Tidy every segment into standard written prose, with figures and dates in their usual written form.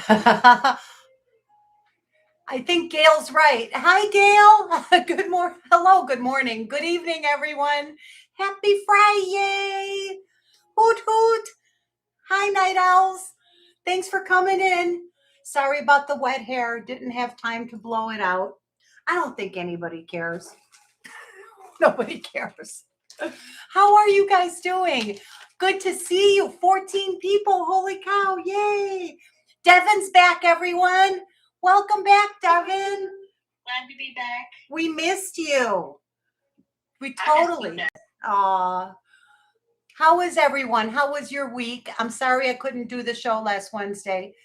I think Gail's right. Hi, Gail. Good morning. Hello. Good morning. Good evening, everyone. Happy Friday. Hoot hoot. Hi, night owls. Thanks for coming in. Sorry about the wet hair. Didn't have time to blow it out. I don't think anybody cares. Nobody cares. How are you guys doing? Good to see you. 14 people. Holy cow. Yay. Devin's back, everyone. Welcome back, Devin. Glad to be back. We missed you. We totally. Aw. How is everyone? How was your week? I'm sorry I couldn't do the show last Wednesday.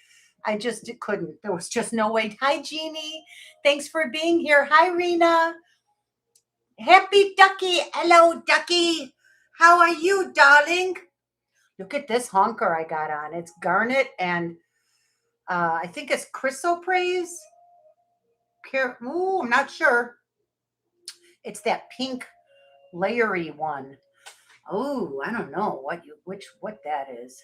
I just couldn't. There was just no way. Hi, Jeannie. Thanks for being here. Hi, Rena. Happy Ducky. Hello, Ducky. How are you, darling? Look at this honker I got on. It's garnet and I think it's chrysoprase. Ooh, I'm not sure. It's that pink layery one. Oh, I don't know what that is.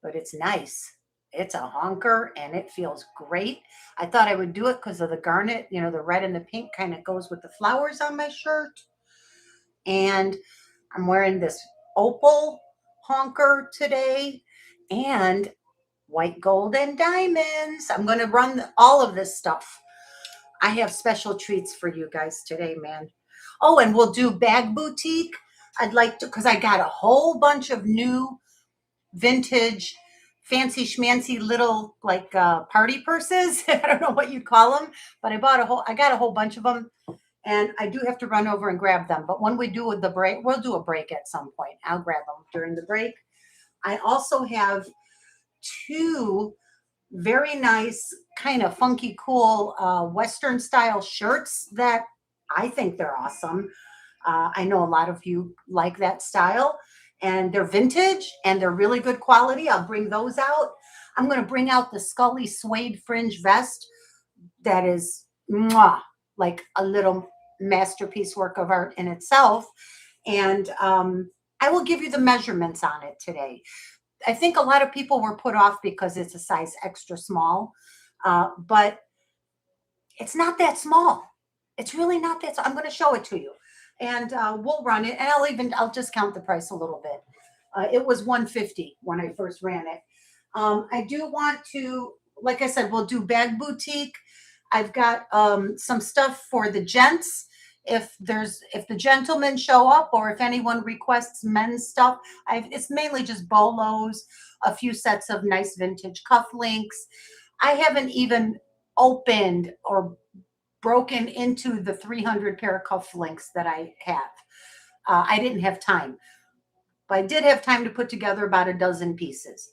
But it's nice. It's a honker and it feels great. I thought I would do it because of the garnet, the red and the pink kind of goes with the flowers on my shirt. And I'm wearing this opal honker today and white gold and diamonds. I'm going to run all of this stuff. I have special treats for you guys today, man. Oh, and we'll do bag boutique. I'd like to, because I got a whole bunch of new vintage fancy schmancy little like party purses. I don't know what you'd call them, but I got a whole bunch of them. And I do have to run over and grab them. But when we do the break, we'll do a break at some point. I'll grab them during the break. I also have two very nice, kind of funky, cool Western style shirts that I think they're awesome. I know a lot of you like that style. And they're vintage and they're really good quality. I'll bring those out. I'm going to bring out the Scully suede fringe vest that is like a little masterpiece work of art in itself. And I will give you the measurements on it today. I think a lot of people were put off because it's a size extra small, but it's not that small. It's really not that. I'm going to show it to you. And we'll run it, and I'll discount the price a little bit. It was $150 when I first ran it. I do want to, like I said, we'll do bag boutique. I've got some stuff for the gents. If the gentlemen show up, or if anyone requests men's stuff, it's mainly just bolos, a few sets of nice vintage cufflinks. I haven't even opened or broken into the 300 pair of cufflinks that I have. I didn't have time, but I did have time to put together about a dozen pieces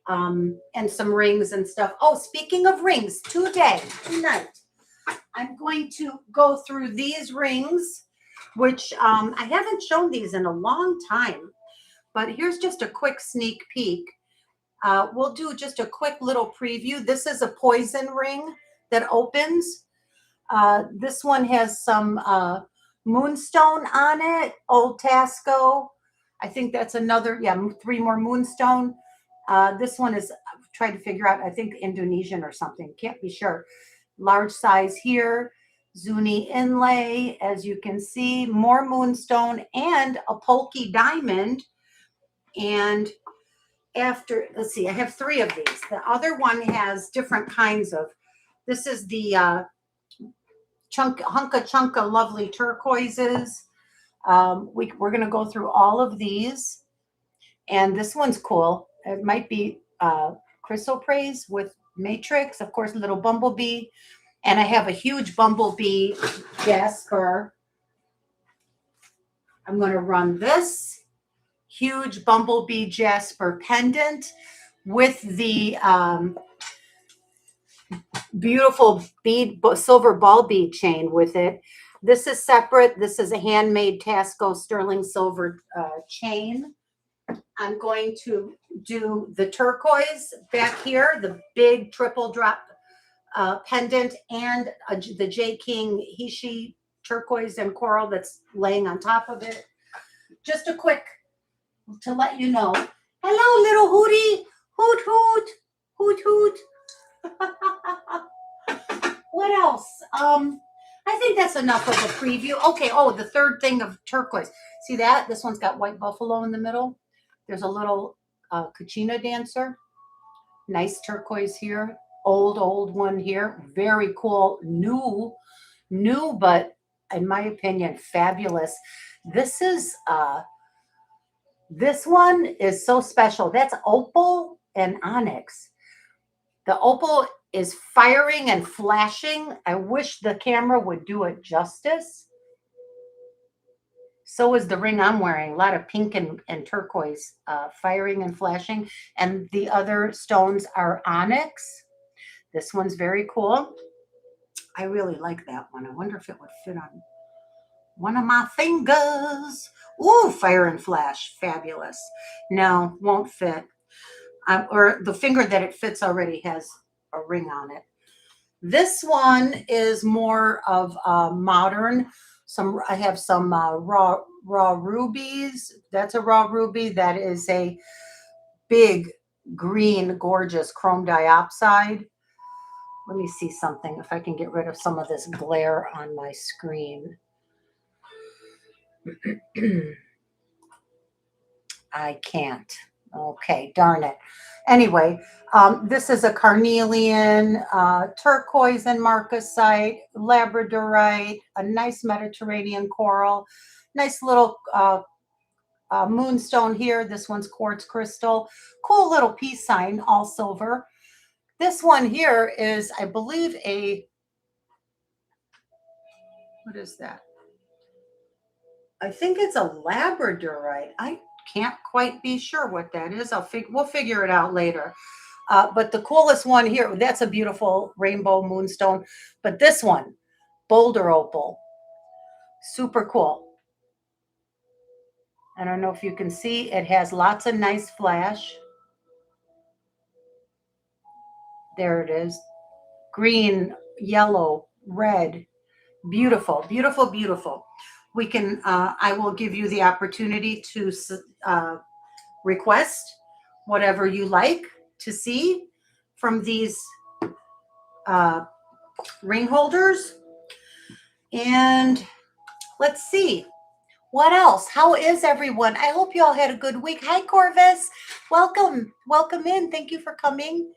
and some rings and stuff. Oh, speaking of rings, tonight, I'm going to go through these rings, which I haven't shown these in a long time, but here's just a quick sneak peek. We'll do just a quick little preview. This is a poison ring that opens. This one has some moonstone on it, Old Taxco. I think that's another, 3 more moonstone. This one is, I'm trying to figure out, I think Indonesian or something, can't be sure. Large size here, Zuni inlay, as you can see, more moonstone and a pokey diamond. And let's see, I have 3 of these. The other one has different kinds of, this is the hunka chunka lovely turquoises. We're going to go through all of these. And this one's cool. It might be chrysoprase with matrix, of course, a little bumblebee. And I have a huge bumblebee jasper. I'm going to run this huge bumblebee jasper pendant with the beautiful silver ball bead chain with it. This is separate. This is a handmade Taxco sterling silver chain. I'm going to do the turquoise back here, the big triple drop pendant, and the J. King Hishi turquoise and coral that's laying on top of it. Just a quick to let you know. Hello, little hootie. Hoot, hoot. Hoot hoot. What else? I think that's enough of a preview. Okay, oh, the third thing of turquoise. See that? This one's got white buffalo in the middle. There's a little kachina dancer. Nice turquoise here. Old one here. Very cool. New, but in my opinion, fabulous. This is this one is so special. That's opal and onyx. The opal is firing and flashing. I wish the camera would do it justice. So is the ring I'm wearing. A lot of pink and turquoise, firing and flashing. And the other stones are onyx. This one's very cool. I really like that one. I wonder if it would fit on one of my fingers. Ooh, fire and flash. Fabulous. No, won't fit. Or the finger that it fits already has a ring on it. This one is more of modern. I have some raw rubies. That's a raw ruby. That is a big green, gorgeous chrome diopside. Let me see something if I can get rid of some of this glare on my screen. I can't. Okay, darn it. Anyway, this is a carnelian, turquoise and marcasite, labradorite, a nice Mediterranean coral, nice little moonstone here. This one's quartz crystal. Cool little peace sign, all silver. This one here is, I believe, what is that? I think it's a labradorite. I can't quite be sure what that is. We'll figure it out later. But the coolest one here, that's a beautiful rainbow moonstone. But this one, boulder opal, super cool. I don't know if you can see, it has lots of nice flash. There it is. Green, yellow, red. Beautiful, beautiful, beautiful. We can, I will give you the opportunity to request whatever you like to see from these ring holders. And let's see. What else? How is everyone? I hope you all had a good week. Hi, Corvus. Welcome. Welcome in. Thank you for coming.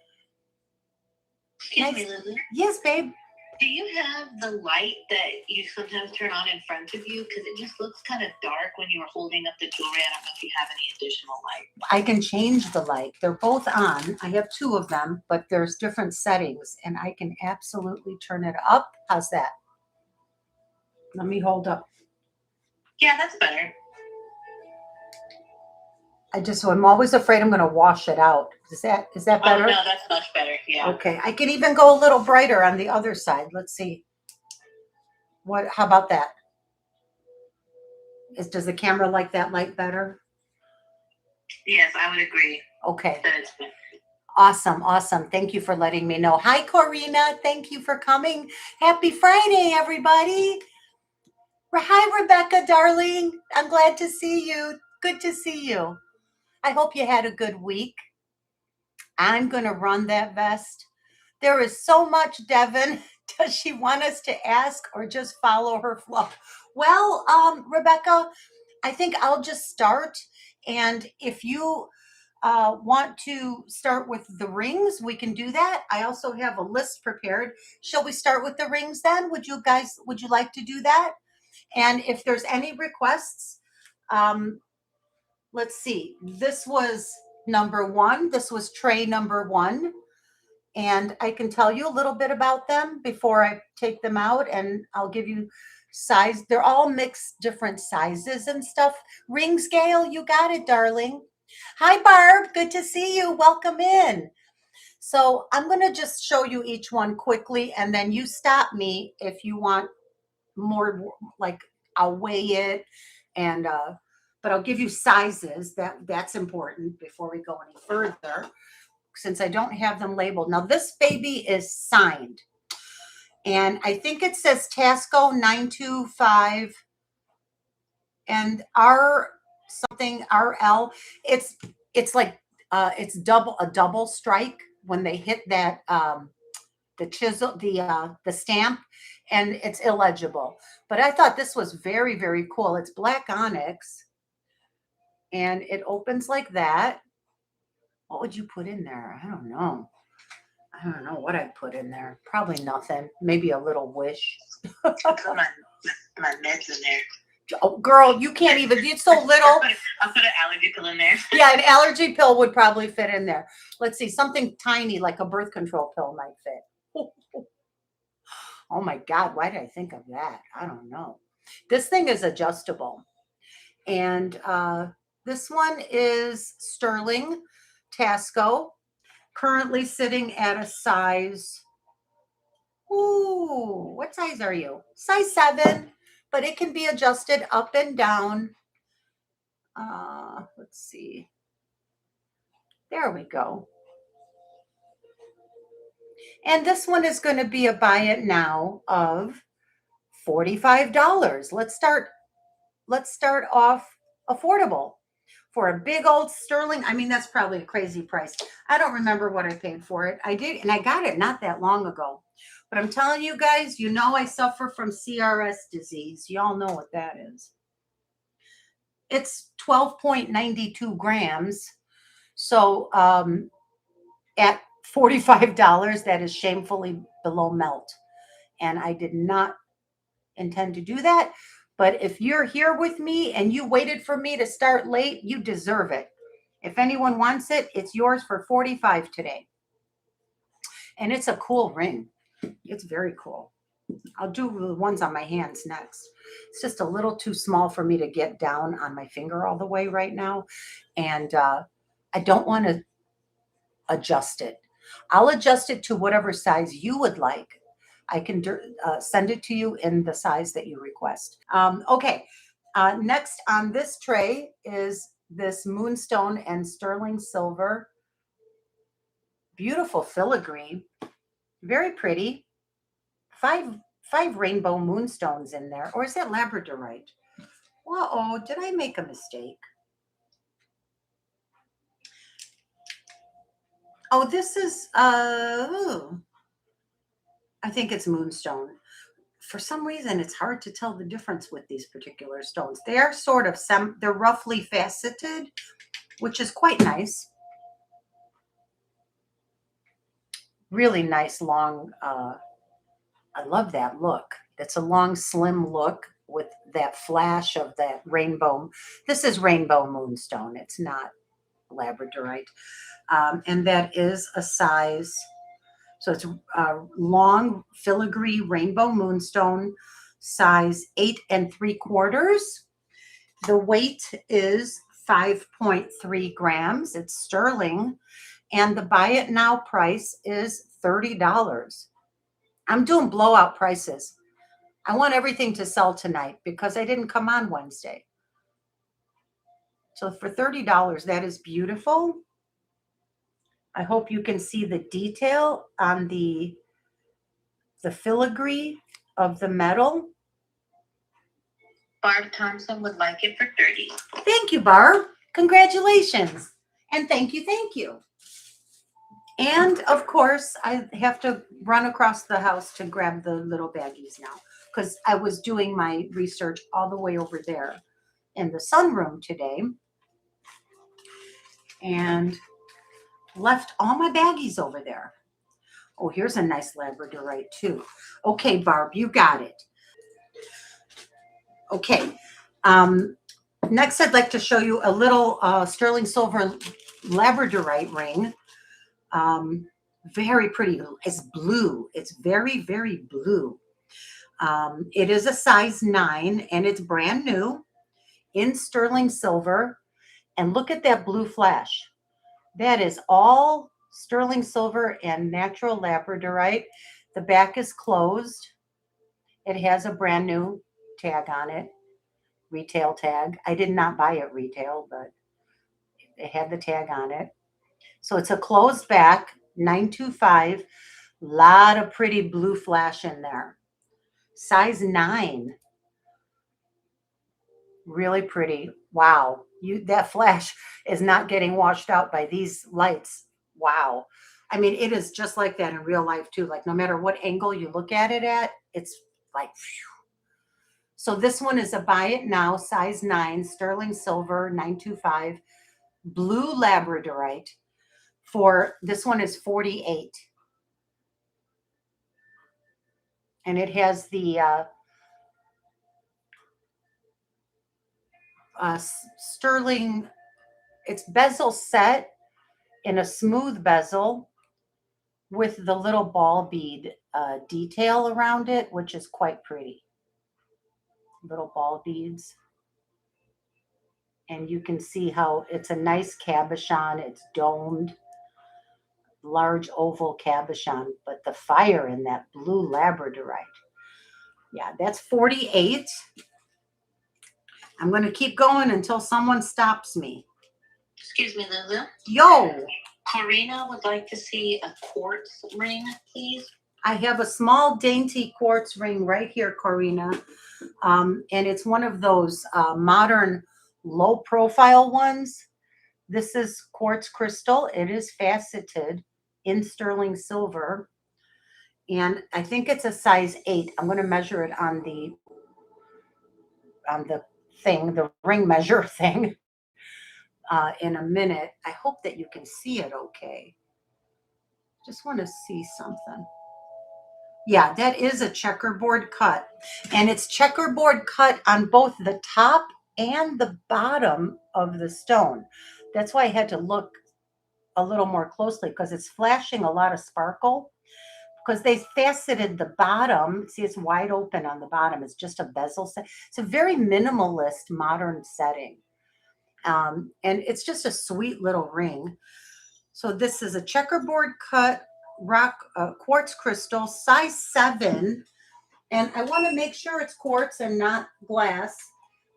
Excuse me, Lulu. Yes, babe. Do you have the light that you sometimes turn on in front of you? Because it just looks kind of dark when you were holding up the jewelry. I don't know if you have any additional light. I can change the light. They're both on. I have two of them, but there's different settings, and I can absolutely turn it up. How's that? Let me hold up. Yeah, that's better. I'm always afraid I'm going to wash it out. Is that better? Oh, no, that's much better. Yeah. Okay. I can even go a little brighter on the other side. Let's see. How about that? Does the camera like that light better? Yes, I would agree. Okay. That it's better. Awesome. Awesome. Thank you for letting me know. Hi, Corina. Thank you for coming. Happy Friday, everybody. Hi, Rebecca, darling. I'm glad to see you. Good to see you. I hope you had a good week. I'm going to run that vest. There is so much, Devin. Does she want us to ask or just follow her flow? Well, Rebecca, I think I'll just start. And if you want to start with the rings, we can do that. I also have a list prepared. Shall we start with the rings then? Would you like to do that? And if there's any requests, let's see. This was number one. This was tray number one. And I can tell you a little bit about them before I take them out, and I'll give you size. They're all mixed different sizes and stuff. Ring scale, you got it, darling. Hi, Barb. Good to see you. Welcome in. So I'm going to just show you each one quickly, and then you stop me if you want more, like I'll weigh it, and but I'll give you sizes. That's important before we go any further, since I don't have them labeled. Now this baby is signed, and I think it says Taxco 925 and R something RL. It's like it's a double strike. when they hit that the chisel, the stamp, and it's illegible. But I thought this was very, very cool. It's black onyx, and it opens like that. What would you put in there? I don't know. I don't know what I'd put in there. Probably nothing. Maybe a little wish. Put my meds in there. Oh, girl, you can't even. It's so little. I'll put an allergy pill in there. Yeah, an allergy pill would probably fit in there. Let's see, something tiny like a birth control pill might fit. Oh my God, why did I think of that? I don't know. This thing is adjustable. And this one is sterling Taxco, currently sitting at a size. Ooh, what size are you? Size 7, but it can be adjusted up and down. Let's see. There we go. And this one is going to be a buy it now of $45. Let's start off affordable for a big old sterling. I mean, that's probably a crazy price. I don't remember what I paid for it. I did, and I got it not that long ago. But I'm telling you guys, you know I suffer from CRS disease. Y'all know what that is. It's 12.92 grams. So at $45, that is shamefully below melt. And I did not intend to do that. But if you're here with me and you waited for me to start late, you deserve it. If anyone wants it, it's yours for $45 today. And it's a cool ring. It's very cool. I'll do the ones on my hands next. It's just a little too small for me to get down on my finger all the way right now. And I don't want to adjust it. I'll adjust it to whatever size you would like. I can send it to you in the size that you request. Okay. Next on this tray is this moonstone and sterling silver. Beautiful filigree. Very pretty. Five rainbow moonstones in there. Or is that labradorite? Uh-oh, did I make a mistake? Oh, this is, I think it's moonstone. For some reason, it's hard to tell the difference with these particular stones. They are sort of, they're roughly faceted, which is quite nice. Really nice, long, I love that look. It's a long, slim look with that flash of that rainbow. This is rainbow moonstone. It's not labradorite. And that is a size, so it's a long filigree rainbow moonstone, size 8 3/4. The weight is 5.3 grams. It's sterling. And the buy it now price is $30. I'm doing blowout prices. I want everything to sell tonight because I didn't come on Wednesday. So for $30, that is beautiful. I hope you can see the detail on the filigree of the metal. Barb Thompson would like it for $30. Thank you, Barb. Congratulations. And thank you, thank you. And of course, I have to run across the house to grab the little baggies now because I was doing my research all the way over there in the sunroom today and left all my baggies over there. Oh, here's a nice labradorite too. Okay, Barb, you got it. Okay. Next, I'd like to show you a little sterling silver labradorite ring. Very pretty. It's blue. It's very, very blue. It is a size 9 and it's brand new in sterling silver. And look at that blue flash. That is all sterling silver and natural labradorite. The back is closed. It has a brand new tag on it, retail tag. I did not buy it retail, but it had the tag on it. So it's a closed back, 925. Lot of pretty blue flash in there. Size 9. Really pretty. Wow. That flash is not getting washed out by these lights. Wow. I mean, it is just like that in real life too. Like no matter what angle you look at it at, it's like, phew. So this one is a buy it now, size 9, sterling silver, 925, blue labradorite. For this one is 48. And it has the sterling, it's bezel set in a smooth bezel with the little ball bead detail around it, which is quite pretty. Little ball beads. And you can see how it's a nice cabochon. It's domed, large oval cabochon, but the fire in that blue labradorite. Yeah, that's 48. I'm going to keep going until someone stops me. Excuse me, Lulu. Yo! Karina would like to see a quartz ring, please. I have a small dainty quartz ring right here, Corina. And it's one of those modern low profile ones. This is quartz crystal. It is faceted in sterling silver. And I think it's a size 8. I'm going to measure it on the thing, the ring measure thing, in a minute. I hope that you can see it okay. Just want to see something. Yeah, that is a checkerboard cut. And it's checkerboard cut on both the top and the bottom of the stone. That's why I had to look a little more closely because it's flashing a lot of sparkle. Because they faceted the bottom. See, it's wide open on the bottom. It's just a bezel set. It's a very minimalist modern setting. And it's just a sweet little ring. So this is a checkerboard cut rock quartz crystal, size 7. And I want to make sure it's quartz and not glass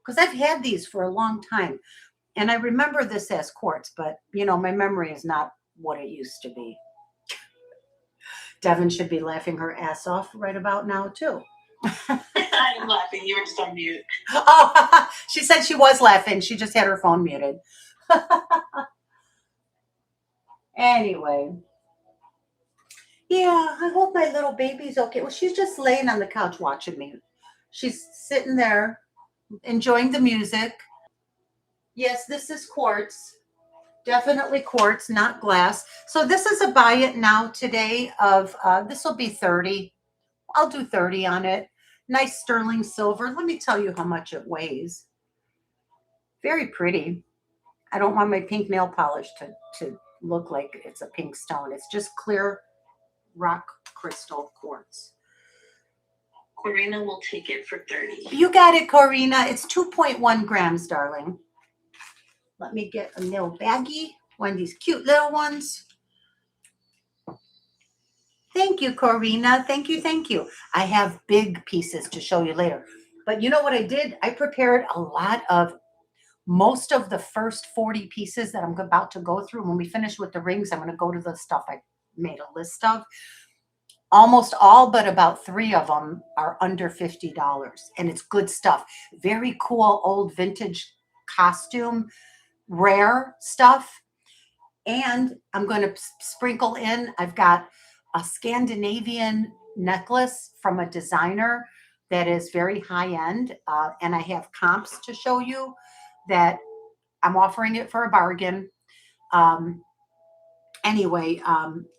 because I've had these for a long time. And I remember this as quartz, but you know, my memory is not what it used to be. Devin should be laughing her ass off right about now too. I'm laughing. You were just on mute. Oh, she said she was laughing. She just had her phone muted. Anyway. Yeah, I hope my little baby's okay. Well, she's just laying on the couch watching me. She's sitting there enjoying the music. Yes, this is quartz. Definitely quartz, not glass. So this is a buy it now today of, this will be 30. I'll do 30 on it. Nice sterling silver. Let me tell you how much it weighs. Very pretty. I don't want my pink nail polish to look like it's a pink stone. It's just clear rock crystal quartz. Corina will take it for 30. You got it, Corina. It's 2.1 grams, darling. Let me get a little baggie, one of these cute little ones. Thank you, Corina. Thank you, thank you. I have big pieces to show you later. But you know what I did? I prepared a lot of, most of the first 40 pieces that I'm about to go through. When we finish with the rings, I'm going to go to the stuff I made a list of. Almost all but about 3 of them are under $50. And it's good stuff. Very cool old vintage costume, rare stuff. And I'm going to sprinkle in, I've got a Scandinavian necklace from a designer that is very high end. And I have comps to show you that I'm offering it for a bargain. Anyway,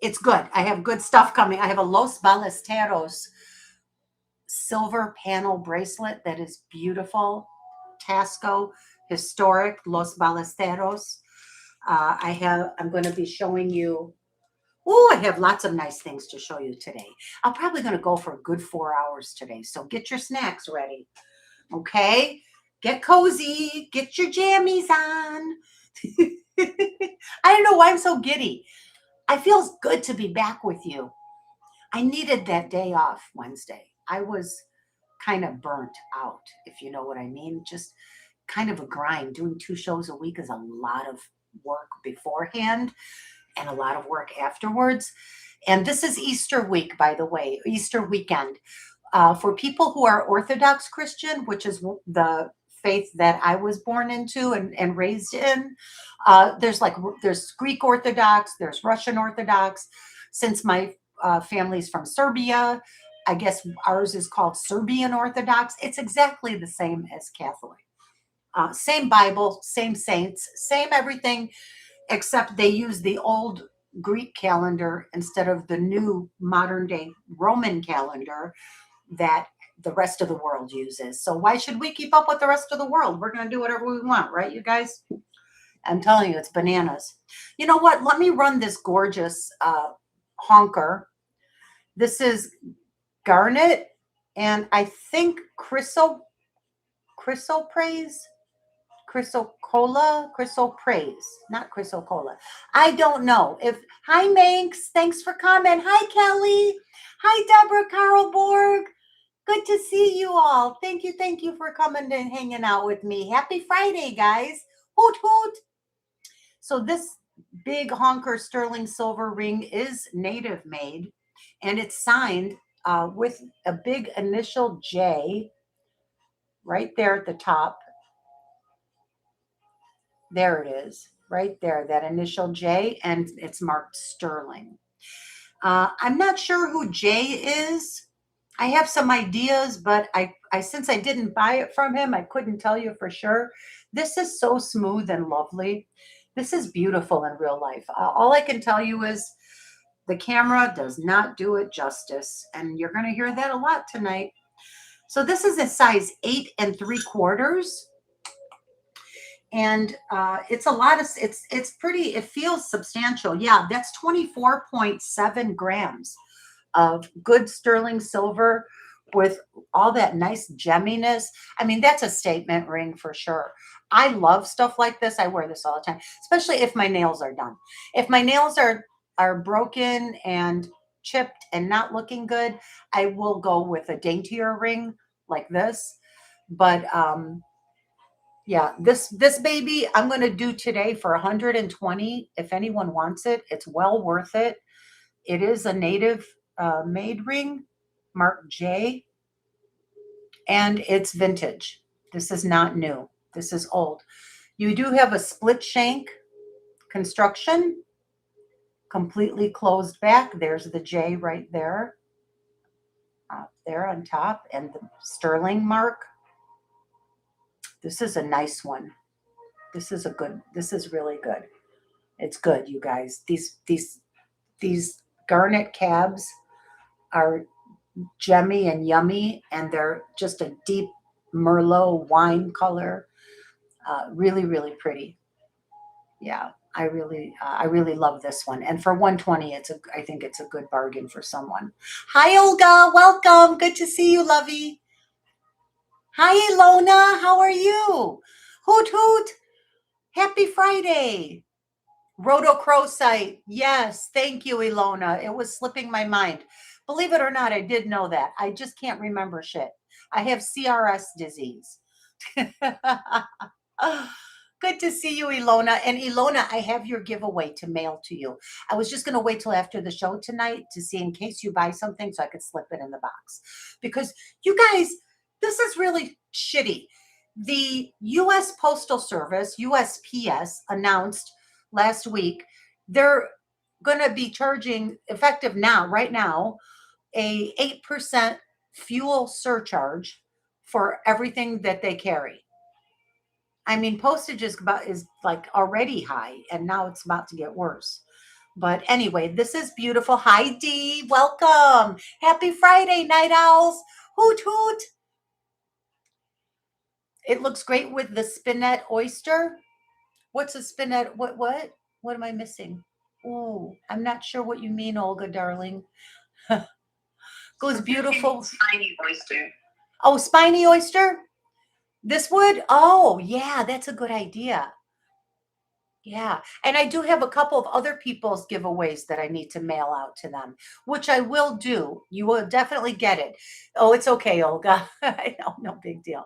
it's good. I have good stuff coming. I have a Los Ballesteros silver panel bracelet that is beautiful. Taxco, historic Los Ballesteros. I'm going to be showing you, I have lots of nice things to show you today. I'm probably going to go for a good 4 hours today. So get your snacks ready. Okay? Get cozy. Get your jammies on. I don't know why I'm so giddy. I feel good to be back with you. I needed that day off Wednesday. I was kind of burnt out, if you know what I mean. Just kind of a grind. Doing 2 shows a week is a lot of work beforehand and a lot of work afterwards. And this is Easter week, by the way, Easter weekend. For people who are Orthodox Christian, which is the faith that I was born into and raised in. There's Greek Orthodox, there's Russian Orthodox. Since my family's from Serbia, I guess ours is called Serbian Orthodox. It's exactly the same as Catholic. Same Bible, same saints, same everything, except they use the old Greek calendar instead of the new modern day Roman calendar that the rest of the world uses. So why should we keep up with the rest of the world? We're going to do whatever we want, right, you guys? I'm telling you, it's bananas. You know what? Let me run this gorgeous honker. This is garnet and I think chrysoprase, chrysopraise, not chrysocolla. I don't know. Hi Manx, thanks for coming. Hi Kelly. Hi Deborah Carl Borg. Good to see you all. Thank you for coming and hanging out with me. Happy Friday, guys. Hoot hoot. So this big honker sterling silver ring is native made, and it's signed with a big initial J right there at the top. There it is, right there, that initial J, and it's marked sterling. I'm not sure who Jay is. I have some ideas, but I since I didn't buy it from him, I couldn't tell you for sure. This is so smooth and lovely. This is beautiful in real life. All I can tell you is the camera does not do it justice, and you're going to hear that a lot tonight. So this is a size 8 3/4. And it's a lot of it's pretty, it feels substantial. Yeah, that's 24.7 grams of good sterling silver with all that nice gemminess. I mean, that's a statement ring for sure. I love stuff like this. I wear this all the time, especially if my nails are done. If my nails are broken and chipped and not looking good, I will go with a daintier ring like this. But yeah, this baby I'm going to do today for 120. If anyone wants it, it's well worth it. It is a native made ring, Mark J, and it's vintage. This is not new. This is old. You do have a split shank construction, completely closed back. There's the J right there, there on top, and the sterling mark. This is a nice one. This is really good. It's good, you guys. These garnet cabs are gemmy and yummy, and they're just a deep Merlot wine color. Really, really pretty. Yeah, I really love this one. And for 120, I think it's a good bargain for someone. Hi, Olga. Welcome. Good to see you, lovey. Hi, Ilona. How are you? Hoot hoot. Happy Friday. Rhodochrosite. Yes. Thank you, Ilona. It was slipping my mind. Believe it or not, I did know that. I just can't remember shit. I have CRS disease. Good to see you, Ilona. And Ilona, I have your giveaway to mail to you. I was just going to wait till after the show tonight to see in case you buy something so I could slip it in the box. Because you guys, this is really shitty. The U.S. Postal Service, USPS, announced last week they're going to be charging, effective now, right now, a 8% fuel surcharge for everything that they carry. I mean, postage is like already high, and now it's about to get worse. But anyway, this is beautiful. Hi, Dee. Welcome. Happy Friday, night owls. Hoot hoot. It looks great with the spinet oyster. What's a spinet? What? What am I missing? Ooh, I'm not sure what you mean, Olga, darling. Goes beautiful. Spiny oyster. Oh, spiny oyster? This would? Oh, yeah, that's a good idea. Yeah. And I do have a couple of other people's giveaways that I need to mail out to them, which I will do. You will definitely get it. Oh, it's okay, Olga. I know, no big deal.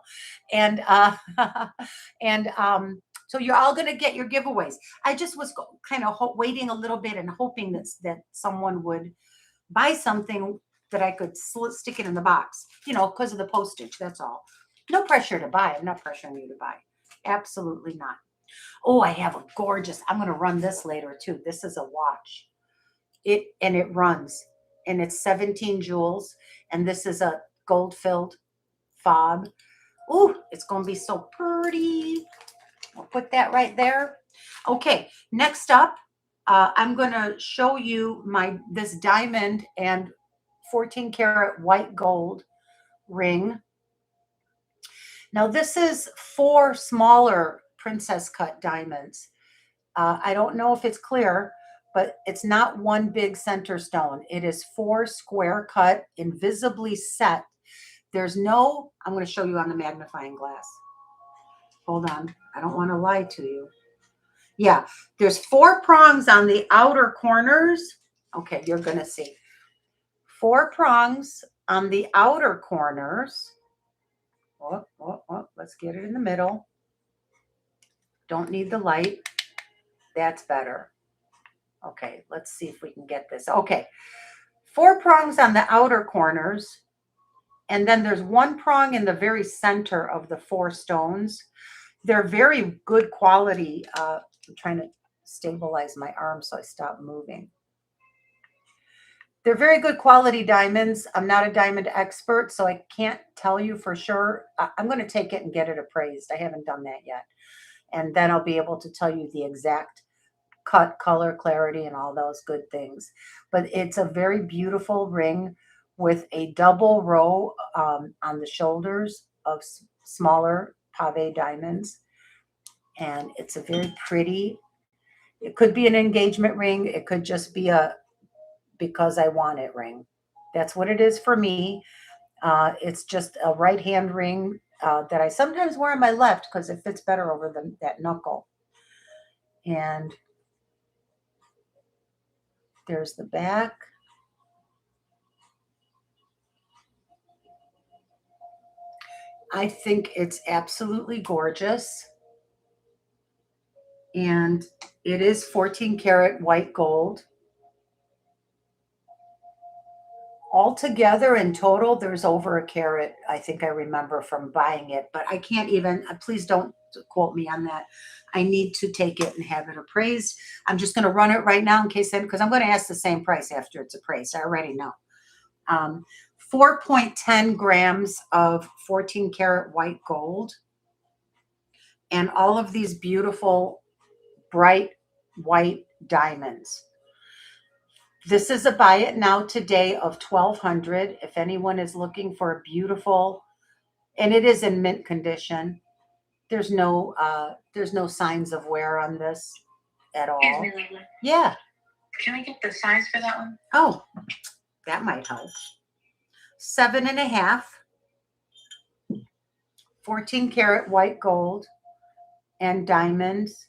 And and so you're all going to get your giveaways. I just was kind of waiting a little bit and hoping that someone would buy something that I could stick it in the box, because of the postage. That's all. No pressure to buy. I'm not pressuring you to buy. Absolutely not. Oh, I have a gorgeous, I'm going to run this later too. This is a watch. It runs and it's 17 jewels. And this is a gold filled fob. Ooh, it's going to be so pretty. I'll put that right there. Okay, next up, I'm going to show you this diamond and 14 karat white gold ring. Now this is 4 smaller princess cut diamonds. I don't know if it's clear, but it's not one big center stone. It is 4 square cut, invisibly set. There's no, I'm going to show you on the magnifying glass. Hold on. I don't want to lie to you. Yeah, there's 4 prongs on the outer corners. Okay, you're going to see. 4 prongs on the outer corners. Let's get it in the middle. Don't need the light. That's better. Okay, let's see if we can get this. Okay, 4 prongs on the outer corners. And then there's 1 prong in the very center of the 4 stones. They're very good quality. I'm trying to stabilize my arm so I stop moving. They're very good quality diamonds. I'm not a diamond expert, so I can't tell you for sure. I'm going to take it and get it appraised. I haven't done that yet. And then I'll be able to tell you the exact cut, color, clarity, and all those good things. But it's a very beautiful ring with a double row on the shoulders of smaller pave diamonds. And it's a very pretty, it could be an engagement ring. It could just be a because I want it ring. That's what it is for me. It's just a right hand ring that I sometimes wear on my left because it fits better over that knuckle. And there's the back. I think it's absolutely gorgeous. And it is 14 karat white gold. Altogether in total, there's over a carat, I think I remember from buying it, but I can't even, please don't quote me on that. I need to take it and have it appraised. I'm just going to run it right now in case, because I'm going to ask the same price after it's appraised. I already know. 4.10 grams of 14 karat white gold. And all of these beautiful, bright white diamonds. This is a buy it now today of $1,200. If anyone is looking for a beautiful, and it is in mint condition. There's no signs of wear on this at all. Excuse me, Leila. Yeah. Can we get the size for that one? Oh, that might help. 7.5, 14 karat white gold and diamonds.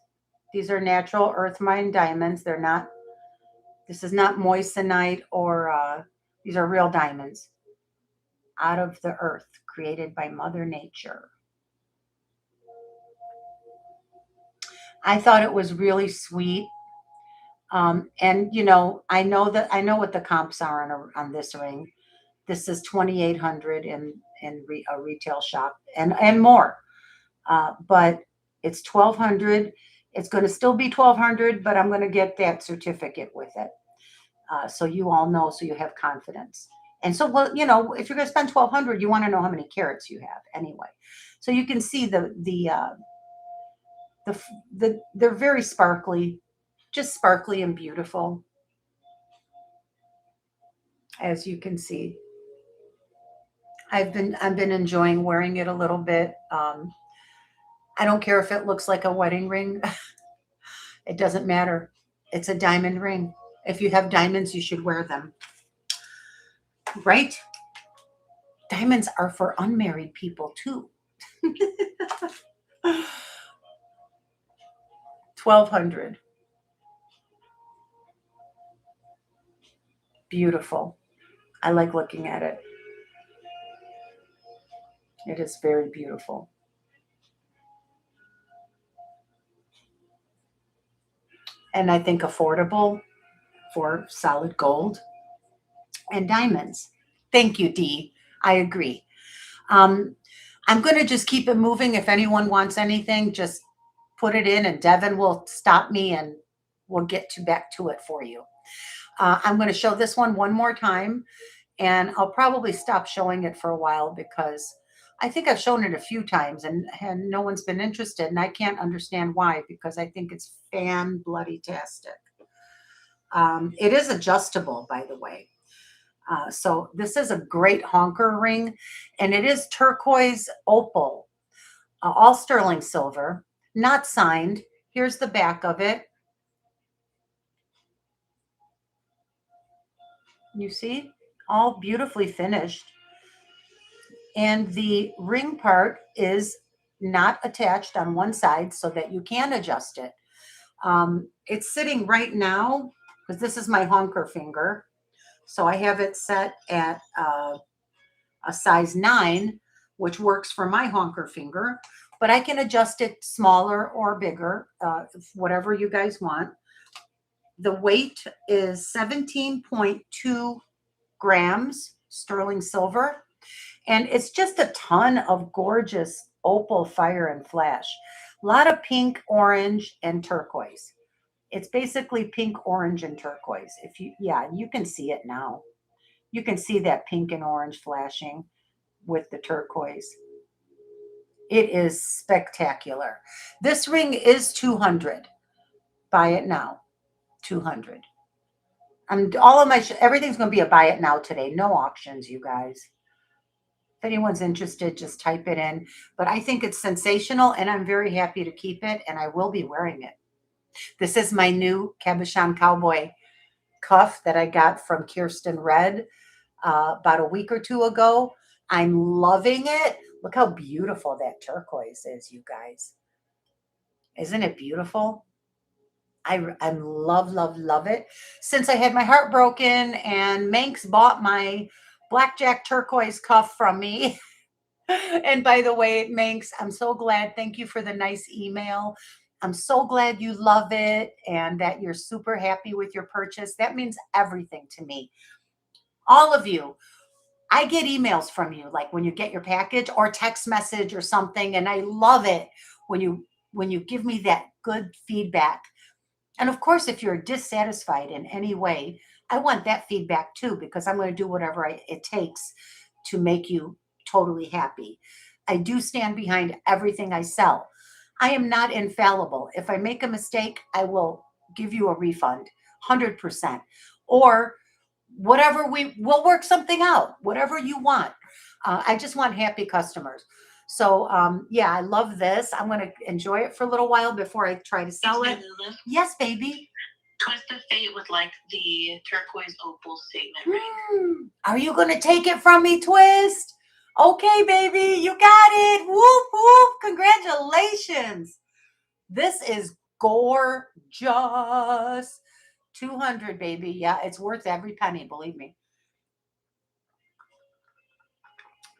These are natural earth mine diamonds. They're not. This is not moissanite or these are real diamonds out of the earth, created by Mother Nature. I thought it was really sweet. And you know, I know what the comps are on this ring. This is $2,800 in a retail shop and more. But it's $1,200. It's going to still be $1,200, but I'm going to get that certificate with it. So you all know, so you have confidence. And so, well, you know, if you're going to spend $1,200, you want to know how many carats you have anyway. So you can see they're very sparkly, just sparkly and beautiful, as you can see. I've been enjoying wearing it a little bit. I don't care if it looks like a wedding ring. It doesn't matter. It's a diamond ring. If you have diamonds, you should wear them. Right? Diamonds are for unmarried people too. $1,200. Beautiful. I like looking at it. It is very beautiful. And I think affordable for solid gold and diamonds. Thank you, Dee. I agree. I'm going to just keep it moving. If anyone wants anything, just put it in and Devin will stop me and we'll get back to it for you. I'm going to show this one more time, and I'll probably stop showing it for a while because I think I've shown it a few times and no one's been interested, and I can't understand why, because I think it's fan-bloody-tastic. It is adjustable, by the way. So this is a great honker ring, and it is turquoise opal, all sterling silver, not signed. Here's the back of it. You see, all beautifully finished. And the ring part is not attached on one side so that you can adjust it. It's sitting right now, because this is my honker finger. So I have it set at a size 9, which works for my honker finger, but I can adjust it smaller or bigger, whatever you guys want. The weight is 17.2 grams sterling silver, and it's just a ton of gorgeous opal fire and flash. A lot of pink, orange, and turquoise. It's basically pink, orange, and turquoise. If you, yeah, you can see it now. You can see that pink and orange flashing with the turquoise. It is spectacular. This ring is 200. Buy it now. 200. All of my everything's going to be a buy it now today. No auctions, you guys. If anyone's interested, just type it in. But I think it's sensational, and I'm very happy to keep it, and I will be wearing it. This is my new Cabochon Cowboy cuff that I got from Kirsten Red about a week or two ago. I'm loving it. Look how beautiful that turquoise is, you guys. Isn't it beautiful? I love, love, love it. Since I had my heart broken and Manx bought my blackjack turquoise cuff from me. And by the way, Manx, I'm so glad. Thank you for the nice email. I'm so glad you love it and that you're super happy with your purchase. That means everything to me. All of you. I get emails from you, like when you get your package or text message or something, and I love it when you give me that good feedback. And of course, if you're dissatisfied in any way, I want that feedback too, because I'm going to do whatever it takes to make you totally happy. I do stand behind everything I sell. I am not infallible. If I make a mistake, I will give you a refund, 100%. Or whatever, we'll work something out, whatever you want. I just want happy customers. So yeah, I love this. I'm going to enjoy it for a little while before I try to sell it. Yes, baby. Twist of Fate with like the turquoise opal statement ring. Are you going to take it from me, Twist? Okay, baby, you got it. Whoop, whoop. Congratulations. This is gorgeous. 200, baby. Yeah, it's worth every penny, believe me.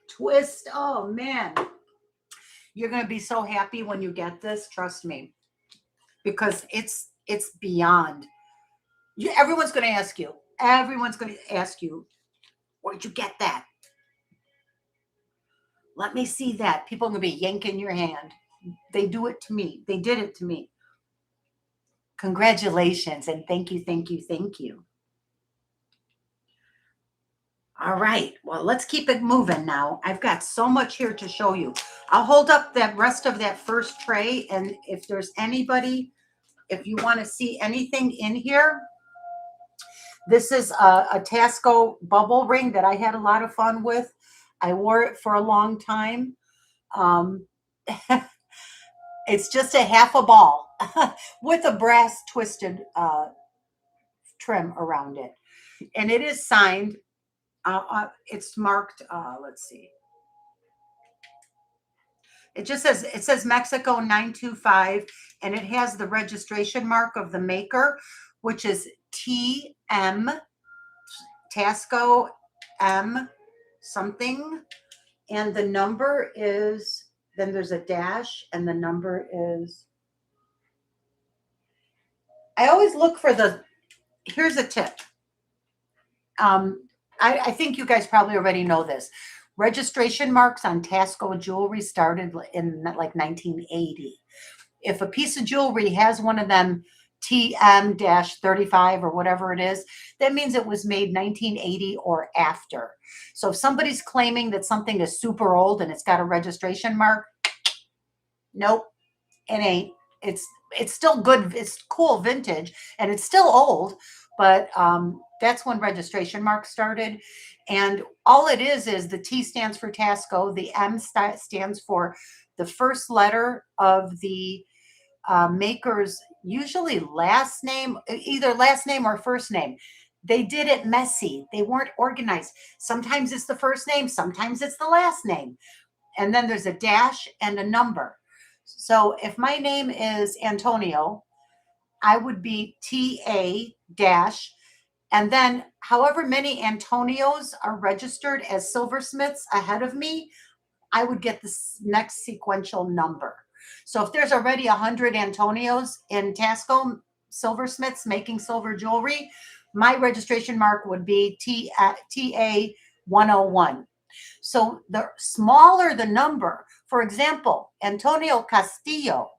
Twist. Oh, man. You're going to be so happy when you get this. Trust me. Because it's beyond. Everyone's going to ask you. Everyone's going to ask you, where'd you get that? Let me see that. People are going to be yanking your hand. They do it to me. They did it to me. Congratulations, and thank you, thank you, thank you. All right, well, let's keep it moving now. I've got so much here to show you. I'll hold up the rest of that first tray, and if there's anybody, if you want to see anything in here, this is a Taxco bubble ring that I had a lot of fun with. I wore it for a long time. It's just a half a ball with a brass twisted trim around it. And it is signed. It's marked, let's see. It says Mexico 925, and it has the registration mark of the maker, which is TM, Taxco M something. And the number is, then there's a dash, and the number is, I always look for here's a tip. I think you guys probably already know this. Registration marks on Taxco jewelry started in like 1980. If a piece of jewelry has one of them TM-35 or whatever it is, that means it was made 1980 or after. So if somebody's claiming that something is super old and it's got a registration mark, nope, it ain't. It's still good. It's cool vintage, and it's still old, but that's when registration marks started. And all it is the T stands for Taxco. The M stands for the first letter of the maker's usually last name, either last name or first name. They did it messy. They weren't organized. Sometimes it's the first name, sometimes it's the last name. And then there's a dash and a number. So if my name is Antonio, I would be TA dash. And then however many Antonios are registered as silversmiths ahead of me, I would get this next sequential number. So if there's already 100 Antonios in Taxco silversmiths making silver jewelry, my registration mark would be TA 101. So the smaller the number, for example, Antonio Castillo,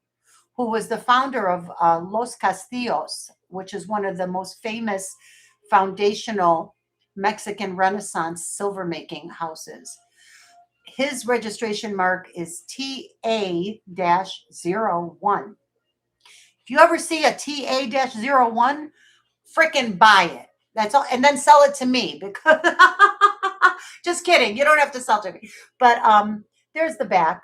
who was the founder of Los Castillos, which is one of the most famous foundational Mexican Renaissance silver making houses. His registration mark is TA-01. If you ever see a TA-01, freaking buy it. That's all. And then sell it to me because just kidding. You don't have to sell it to me. But there's the back.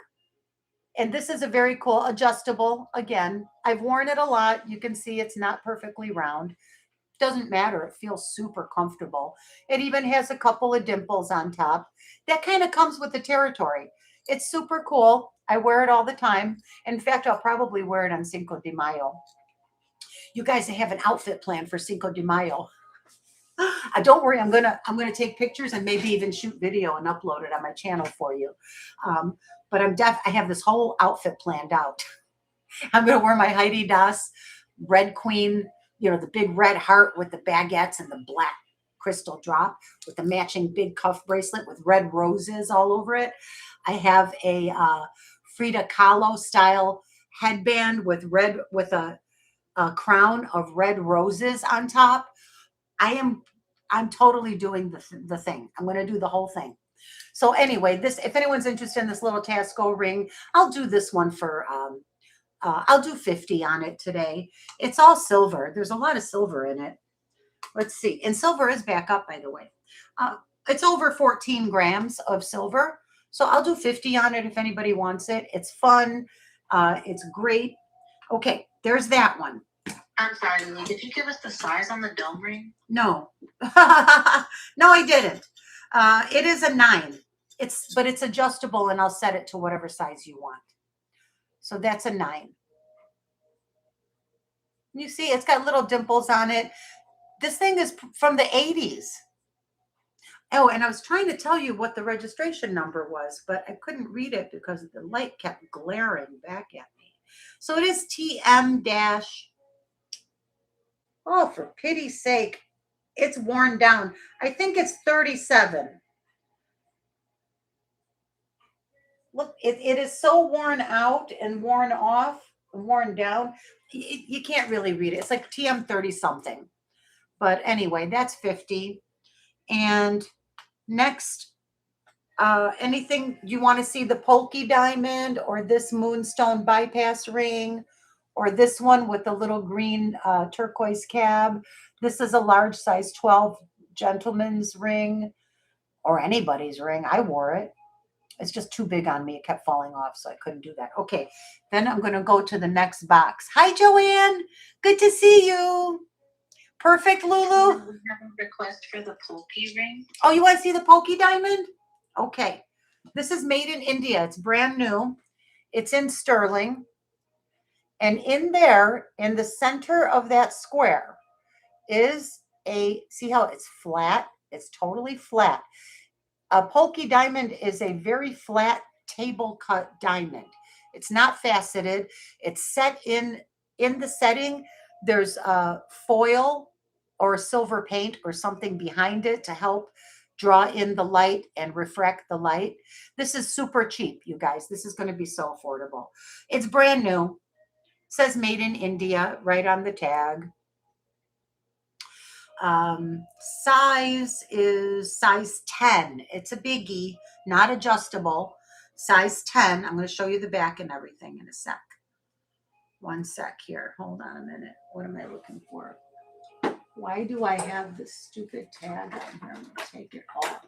And this is a very cool adjustable. Again, I've worn it a lot. You can see it's not perfectly round. Doesn't matter. It feels super comfortable. It even has a couple of dimples on top. That kind of comes with the territory. It's super cool. I wear it all the time. In fact, I'll probably wear it on Cinco de Mayo. You guys have an outfit plan for Cinco de Mayo. Don't worry, I'm gonna take pictures and maybe even shoot video and upload it on my channel for you. But I have this whole outfit planned out. I'm gonna wear my Heidi Das Red Queen, the big red heart with the baguettes and the black crystal drop with the matching big cuff bracelet with red roses all over it. I have a Frida Kahlo style headband with a crown of red roses on top. I'm totally doing the thing. I'm going to do the whole thing. So anyway, if anyone's interested in this little Taxco ring, I'll do this one for, I'll do 50 on it today. It's all silver. There's a lot of silver in it. Let's see. And silver is back up, by the way. It's over 14 grams of silver. So I'll do 50 on it if anybody wants it. It's fun. It's great. Okay, there's that one. I'm sorry, Lily. Did you give us the size on the dome ring? No. No, I didn't. It is a 9. But it's adjustable, and I'll set it to whatever size you want. So that's a 9. You see, it's got little dimples on it. This thing is from the 80s. Oh, and I was trying to tell you what the registration number was, but I couldn't read it because the light kept glaring back at me. So it is TM dash. Oh, for pity's sake, it's worn down. I think it's 37. Look, it is so worn out and worn off, worn down. You can't really read it. It's like TM 30 something. But anyway, that's 50. And next, anything you want to see, the Polky diamond or this moonstone bypass ring or this one with the little green turquoise cab. This is a large size 12 gentleman's ring or anybody's ring. I wore it. It's just too big on me. It kept falling off, so I couldn't do that. Okay, then I'm going to go to the next box. Hi, Joanne. Good to see you. Perfect, Lulu. We have a request for the Polky ring. Oh, you want to see the Polky diamond? Okay. This is made in India. It's brand new. It's in sterling. And in there, in the center of that square, is see how it's flat? It's totally flat. A Polky diamond is a very flat table cut diamond. It's not faceted. It's set in the setting. There's a foil or silver paint or something behind it to help draw in the light and refract the light. This is super cheap, you guys. This is going to be so affordable. It's brand new. It says made in India right on the tag. Size is size 10. It's a biggie, not adjustable. Size 10. I'm going to show you the back and everything in a sec. One sec here. Hold on a minute. What am I looking for? Why do I have this stupid tag on here? I'm going to take it off.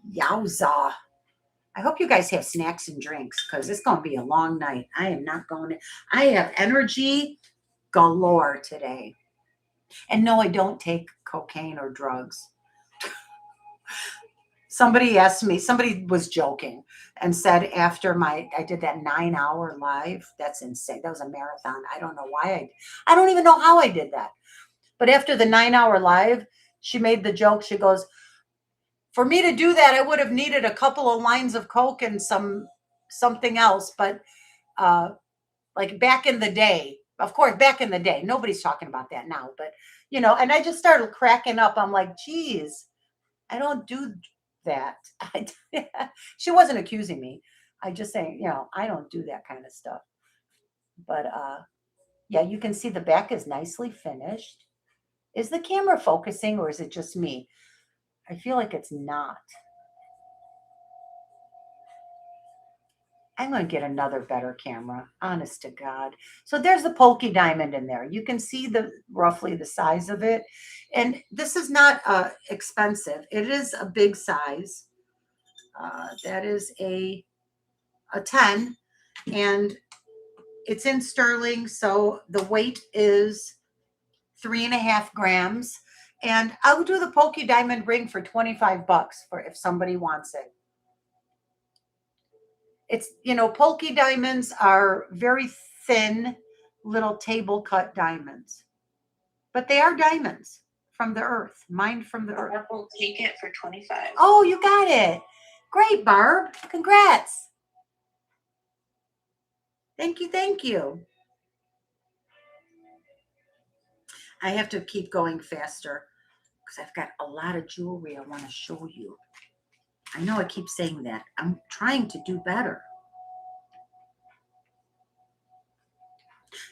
Yowza. I hope you guys have snacks and drinks because it's going to be a long night. I am not going to. I have energy galore today. And no, I don't take cocaine or drugs. Somebody asked me, somebody was joking and said after I did that 9-hour live, that's insane. That was a marathon. I don't know why I don't even know how I did that. But after the 9-hour live, she made the joke. She goes, for me to do that, I would have needed a couple of lines of Coke and something else. But like back in the day, of course, back in the day, nobody's talking about that now. But, you know, and I just started cracking up. I'm like, geez, I don't do that. She wasn't accusing me. I just saying, you know, I don't do that kind of stuff. But yeah, you can see the back is nicely finished. Is the camera focusing or is it just me? I feel like it's not. I'm going to get another better camera, honest to God. So there's the Polky diamond in there. You can see roughly the size of it. And this is not expensive. It is a big size. That is a 10. And it's in sterling. So the weight is 3.5 grams. And I'll do the Polky diamond ring for $25 for if somebody wants it. It's, you know, Polky diamonds are very thin little table cut diamonds, but they are diamonds from the earth, mined from the earth. We'll take it for $25. Oh, you got it. Great, Barb. Congrats. Thank you. Thank you. I have to keep going faster because I've got a lot of jewelry I want to show you. I know I keep saying that. I'm trying to do better.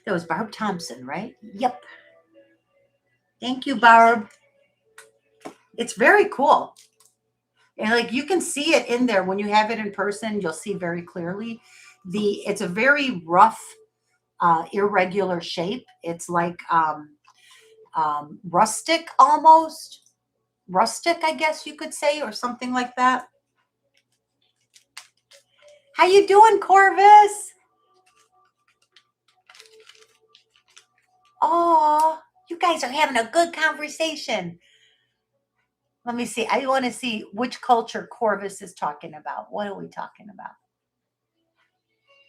That was Barb Thompson, right? Yep. Thank you, Barb. It's very cool. And like you can see it in there when you have it in person, you'll see very clearly. It's a very rough, irregular shape. It's like rustic almost. Rustic, I guess you could say, or something like that. How you doing, Corvus? Oh, you guys are having a good conversation. Let me see. I want to see which culture Corvus is talking about. What are we talking about?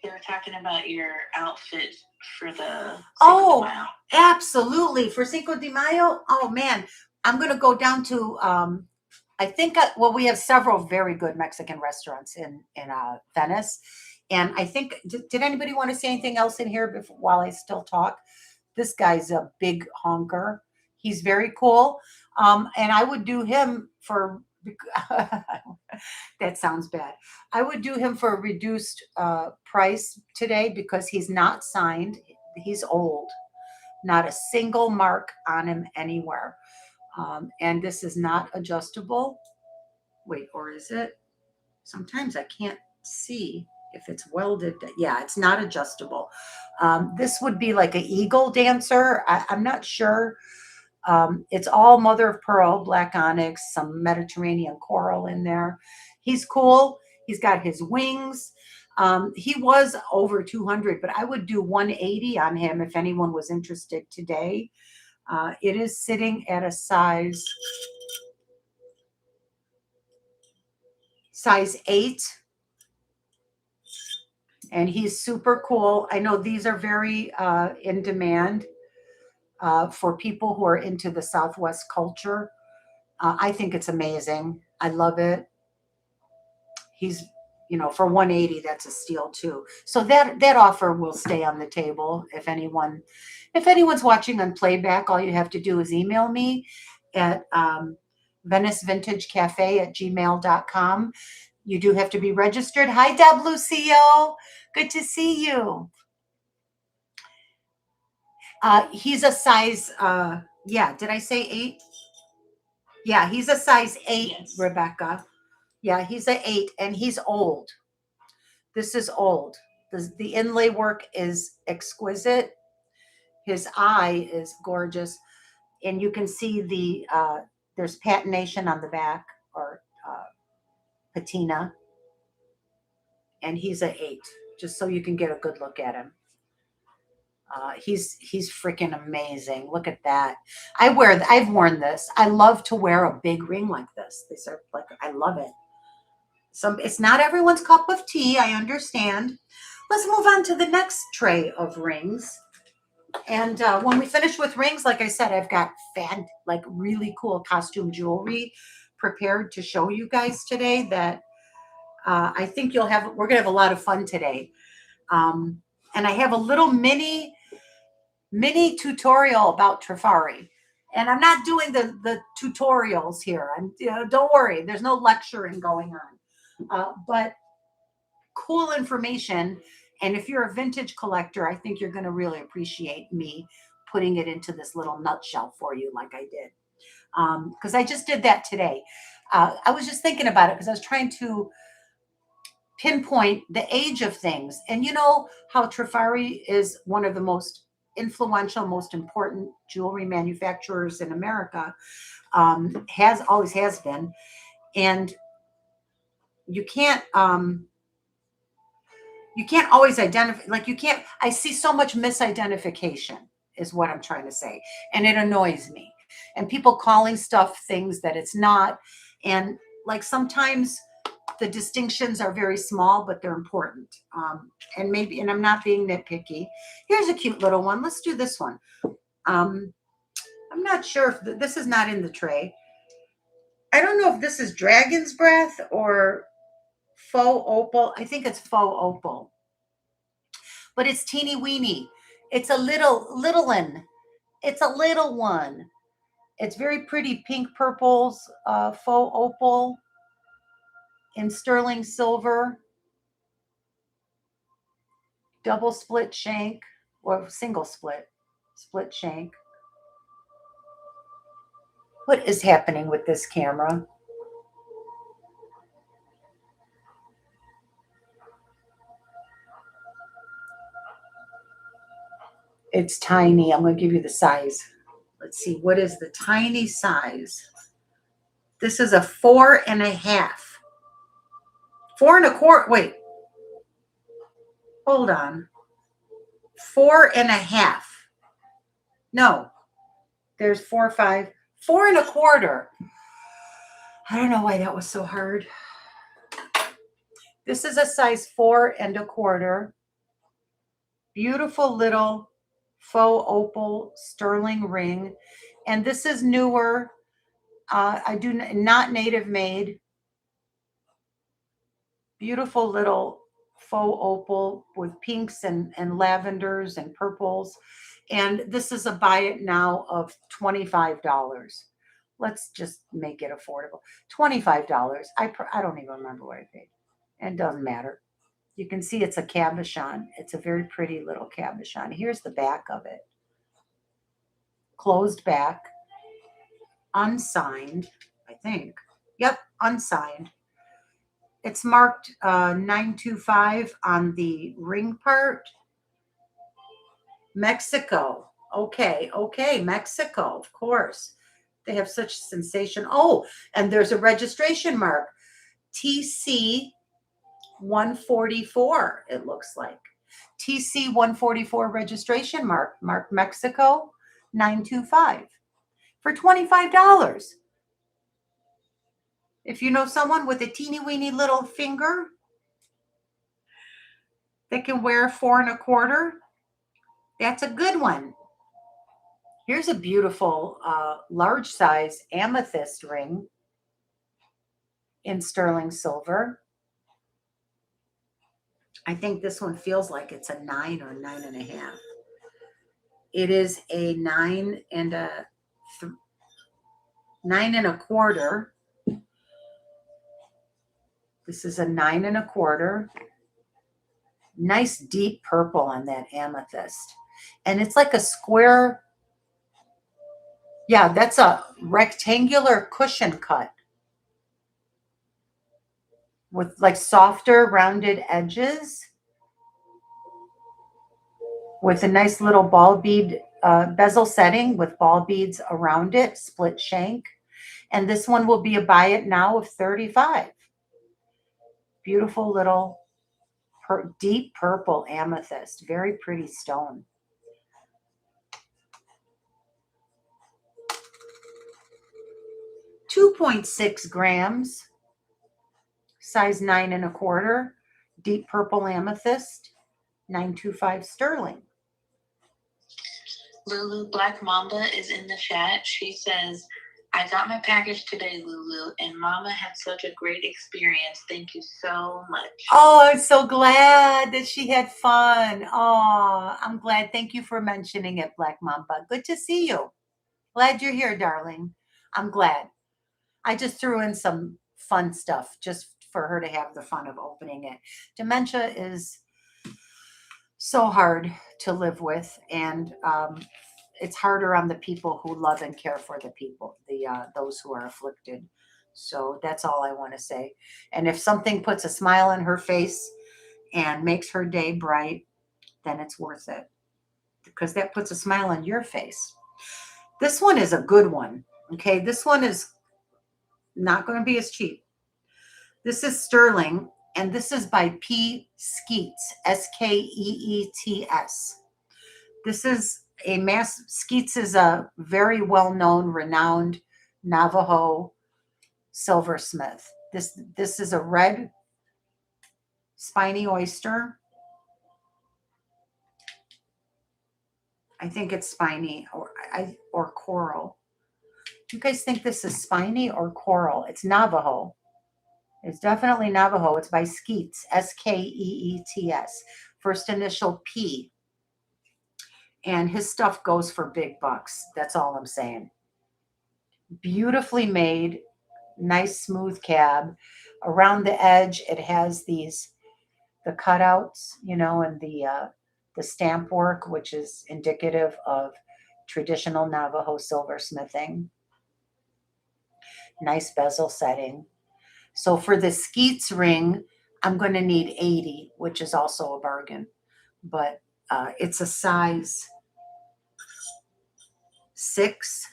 They were talking about your outfit for the Cinco de Mayo. Absolutely. For Cinco de Mayo? Oh, man. I'm going to go down to, I think, we have several very good Mexican restaurants in Venice. And I think, did anybody want to say anything else in here while I still talk? This guy's a big honker. He's very cool. And I would do him for, that sounds bad. I would do him for a reduced price today because he's not signed. He's old. Not a single mark on him anywhere. And this is not adjustable. Wait, or is it? Sometimes I can't see if it's welded. Yeah, it's not adjustable. This would be like an eagle dancer. I'm not sure. It's all mother of pearl, black onyx, some Mediterranean coral in there. He's cool. He's got his wings. He was over 200, but I would do 180 on him if anyone was interested today. It is sitting at a size 8. And he's super cool. I know these are very in demand for people who are into the Southwest culture. I think it's amazing. I love it. He's, you know, for 180, that's a steal too. So that offer will stay on the table. If anyone's watching on playback, all you have to do is email me at Venice Vintage Cafe at gmail.com. You do have to be registered. Hi, Deb Lucio. Good to see you. He's a size, yeah, did I say 8? Yeah, he's a size 8, Yes. Rebecca. Yeah, he's an 8, and he's old. This is old. The inlay work is exquisite. His eye is gorgeous. And you can see there's patination on the back, or patina. And he's an 8, just so you can get a good look at him. He's freaking amazing. Look at that. I've worn this. I love to wear a big ring like this. These are like, I love it. It's not everyone's cup of tea. I understand. Let's move on to the next tray of rings. And when we finish with rings, like I said, I've got like really cool costume jewelry prepared to show you guys today that I think we're going to have a lot of fun today. And I have a little mini tutorial about Trifari. And I'm not doing the tutorials here. Don't worry, there's no lecturing going on. But cool information. And if you're a vintage collector, I think you're going to really appreciate me putting it into this little nutshell for you like I did. Because I just did that today. I was just thinking about it because I was trying to pinpoint the age of things. And you know how Trifari is one of the most influential, most important jewelry manufacturers in America, always has been. And you can't always identify, like I see so much misidentification is what I'm trying to say. And it annoys me. And people calling stuff things that it's not. And like sometimes the distinctions are very small, but they're important. And I'm not being nitpicky. Here's a cute little one. Let's do this one. I'm not sure if this is not in the tray. I don't know if this is Dragon's Breath or faux opal. I think it's faux opal. But it's teeny weeny. It's a little one. It's a little one. It's very pretty pink purples, faux opal in sterling silver, double split shank, or single split shank. What is happening with this camera? It's tiny. I'm going to give you the size. Let's see. What is the tiny size? This is a 4.5. 4.25. Wait. Hold on. 4.5. No. There's 4, 5. 4.25. I don't know why that was so hard. This is a size 4.25. Beautiful little faux opal sterling ring. And this is newer. I do not native made. Beautiful little faux opal with pinks and lavenders and purples. And this is a buy it now of $25. Let's just make it affordable. $25. I don't even remember what I paid. It doesn't matter. You can see it's a cabochon. It's a very pretty little cabochon. Here's the back of it. Closed back. Unsigned, I think. Yep, unsigned. It's marked 925 on the ring part. Mexico. Okay, Mexico, of course. They have such sensation. Oh, and there's a registration mark. TC 144, it looks like. TC 144 registration mark. Mark Mexico 925 for $25. If you know someone with a teeny weeny little finger that can wear 4.25, that's a good one. Here's a beautiful large size amethyst ring in sterling silver. I think this one feels like it's a 9 or 9.5. It is a 9 and a 9 1/4. This is a 9 1/4. Nice deep purple on that amethyst. And it's like a square. Yeah, that's a rectangular cushion cut with like softer rounded edges with a nice little ball bead bezel setting with ball beads around it, split shank. And this one will be a buy it now of 35. Beautiful little deep purple amethyst. Very pretty stone. $2.6 grams, size 9 1/4, deep purple amethyst, 925 sterling. Lulu Black Mamba is in the chat. She says, I got my package today, Lulu, and Mama had such a great experience. Thank you so much. Oh, I'm so glad that she had fun. Oh, I'm glad. Thank you for mentioning it, Black Mamba. Good to see you. Glad you're here, darling. I'm glad. I just threw in some fun stuff just for her to have the fun of opening it. Dementia is so hard to live with, and it's harder on the people who love and care for the people, those who are afflicted. So that's all I want to say. And if something puts a smile on her face and makes her day bright, then it's worth it, because that puts a smile on your face. This one is a good one. Okay, this one is not going to be as cheap. This is sterling, and this is by P. Skeets, Skeets. This is Skeets is a very well-known, renowned Navajo silversmith. This is a red spiny oyster. I think it's spiny or coral. You guys think this is spiny or coral? It's Navajo. It's definitely Navajo. It's by Skeets, Skeets. First initial P. And his stuff goes for big bucks. That's all I'm saying. Beautifully made, nice smooth cab. Around the edge, it has the cutouts, and the stamp work, which is indicative of traditional Navajo silversmithing. Nice bezel setting. So for the Skeets ring, I'm going to need 80, which is also a bargain. But it's a size 6.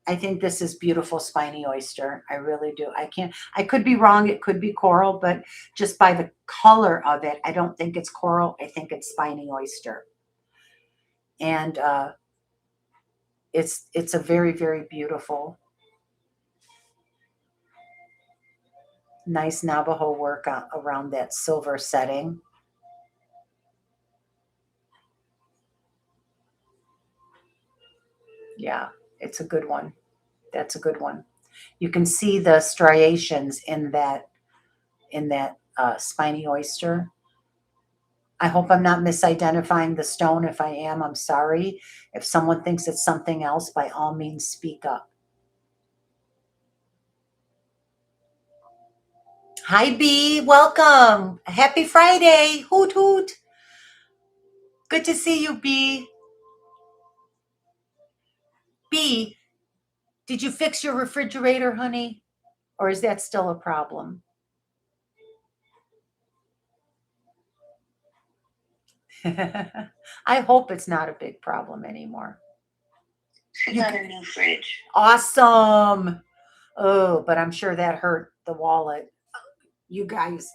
I think this is beautiful spiny oyster. I really do. I could be wrong. It could be coral, but just by the color of it, I don't think it's coral. I think it's spiny oyster. And it's a very, very beautiful, nice Navajo work around that silver setting. Yeah, it's a good one. That's a good one. You can see the striations in that spiny oyster. I hope I'm not misidentifying the stone. If I am, I'm sorry. If someone thinks it's something else, by all means, speak up. Hi, B. Welcome. Happy Friday. Hoot, hoot. Good to see you, B. B, did you fix your refrigerator, honey? Or is that still a problem? I hope it's not a big problem anymore. She got a new fridge. Awesome. Oh, but I'm sure that hurt the wallet. You guys,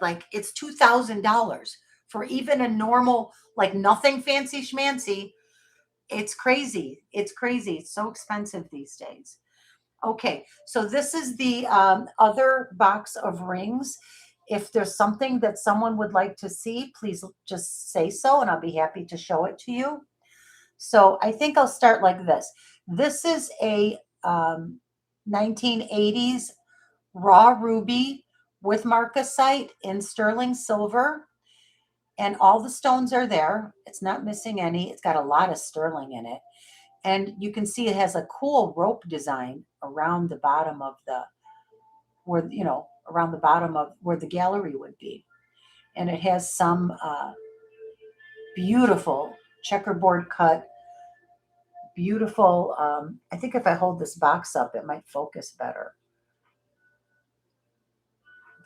like, it's $2,000 for even a normal, like, nothing fancy schmancy. It's crazy. It's crazy. It's so expensive these days. Okay, so this is the other box of rings. If there's something that someone would like to see, please just say so, and I'll be happy to show it to you. So I think I'll start like this. This is a 1980s raw ruby with marcasite in sterling silver, and all the stones are there. It's not missing any. It's got a lot of sterling in it. And you can see it has a cool rope design around the bottom of the, where, around the bottom of where the gallery would be. And it has some beautiful checkerboard cut, beautiful. I think if I hold this box up, it might focus better.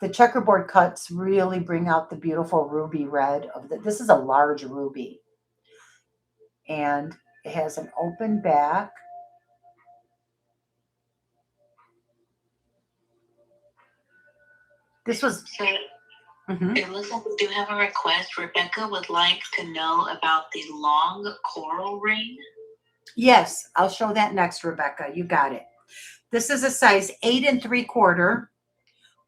The checkerboard cuts really bring out the beautiful ruby red of the, this is a large ruby. And it has an open back. This was. So it looks like we do have a request. Rebecca would like to know about the long coral ring. Yes, I'll show that next, Rebecca. You got it. This is a size 8 3/4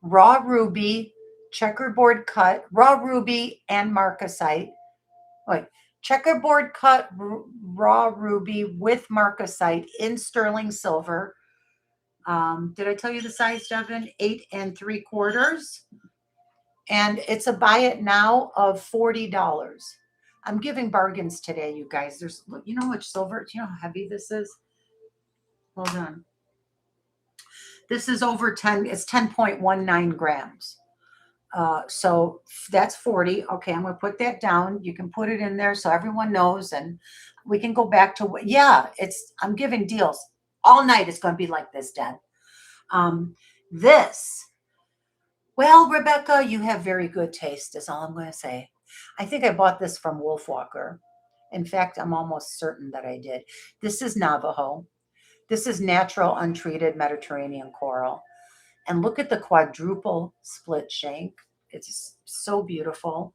raw ruby, checkerboard cut, raw ruby and marcasite. Wait, checkerboard cut raw ruby with marcasite in sterling silver. Did I tell you the size, Devin? 8 3/4. And it's a buy it now of $40. I'm giving bargains today, you guys. There's, you know how much silver, do you know how heavy this is? Hold on. This is over 10, it's 10.19 grams. So that's 40. Okay, I'm going to put that down. You can put it in there so everyone knows, and we can go back to what, yeah, I'm giving deals all night. It's going to be like this, Dad. Well, Rebecca, you have very good taste, is all I'm going to say. I think I bought this from Wolfwalker. In fact, I'm almost certain that I did. This is Navajo. This is natural, untreated Mediterranean coral. And look at the quadruple split shank. It's so beautiful.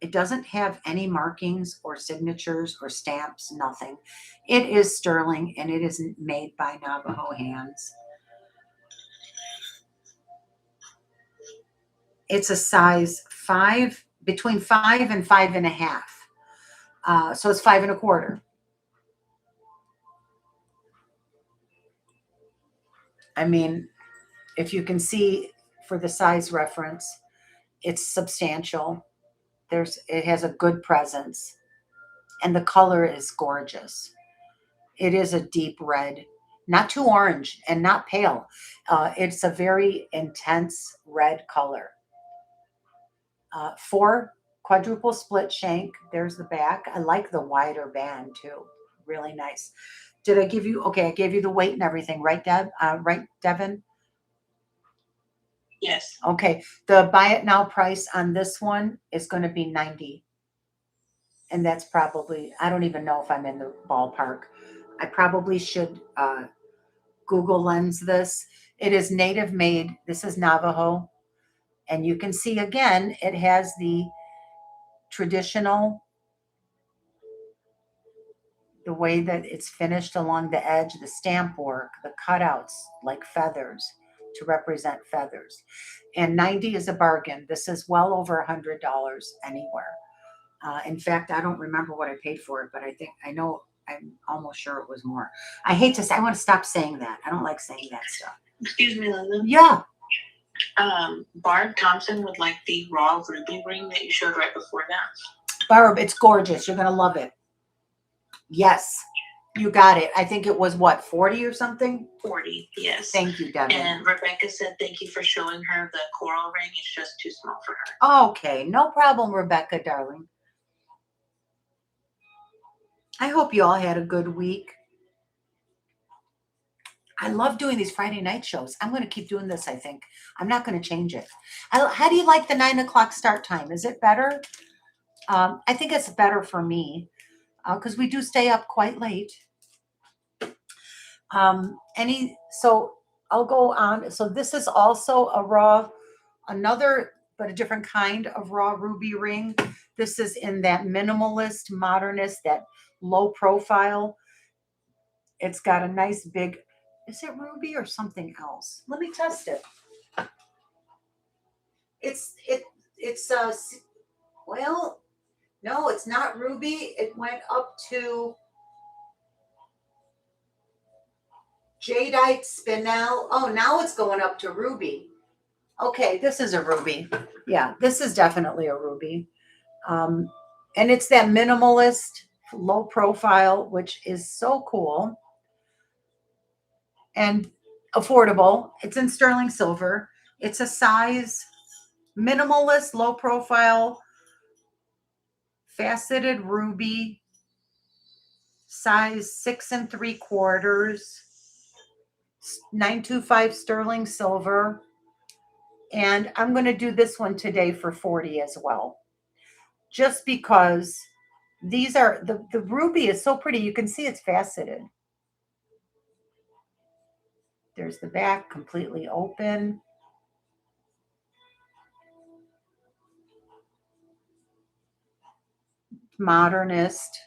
It doesn't have any markings or signatures or stamps, nothing. It is sterling, and it is made by Navajo hands. It's a size 5, between 5 and 5.5. So it's 5 1/4. I mean, if you can see for the size reference, it's substantial. It has a good presence, and the color is gorgeous. It is a deep red, not too orange and not pale. It's a very intense red color. 4 quadruple split shank. There's the back. I like the wider band too. Really nice. Did I give you? Okay, I gave you the weight and everything, right, Deb? Right, Devin? Yes. Okay. The buy it now price on this one is going to be $90. And that's probably, I don't even know if I'm in the ballpark. I probably should Google Lens this. It is native made. This is Navajo. And you can see again, it has the traditional, the way that it's finished along the edge, the stamp work, the cutouts like feathers to represent feathers. And 90 is a bargain. This is well over $100 anywhere. In fact, I don't remember what I paid for it, but I'm almost sure it was more. I hate to say, I want to stop saying that. I don't like saying that stuff. Excuse me, Linda. Yeah. Barb Thompson would like the raw ruby ring that you showed right before that. Barb, it's gorgeous. You're going to love it. Yes, you got it. I think it was what, 40 or something? 40, yes. Thank you, Devin. And Rebecca said thank you for showing her the coral ring. It's just too small for her. Okay, no problem, Rebecca, darling. I hope you all had a good week. I love doing these Friday night shows. I'm going to keep doing this, I think. I'm not going to change it. How do you like the 9 o'clock start time? Is it better? I think it's better for me because we do stay up quite late. So I'll go on. So this is also another, but a different kind of raw ruby ring. This is in that minimalist, modernist, that low profile. It's got a nice big, is it ruby or something else? Let me test it. Well, no, it's not ruby. It went up to jadeite, spinel. Oh, now it's going up to ruby. Okay, this is a ruby. Yeah, this is definitely a ruby. And it's that minimalist low profile, which is so cool and affordable. It's in sterling silver. It's a size minimalist, low profile, faceted ruby, size 6 3/4, 925 sterling silver. And I'm going to do this one today for 40 as well. Just because these are, the ruby is so pretty. You can see it's faceted. There's the back completely open. Modernist.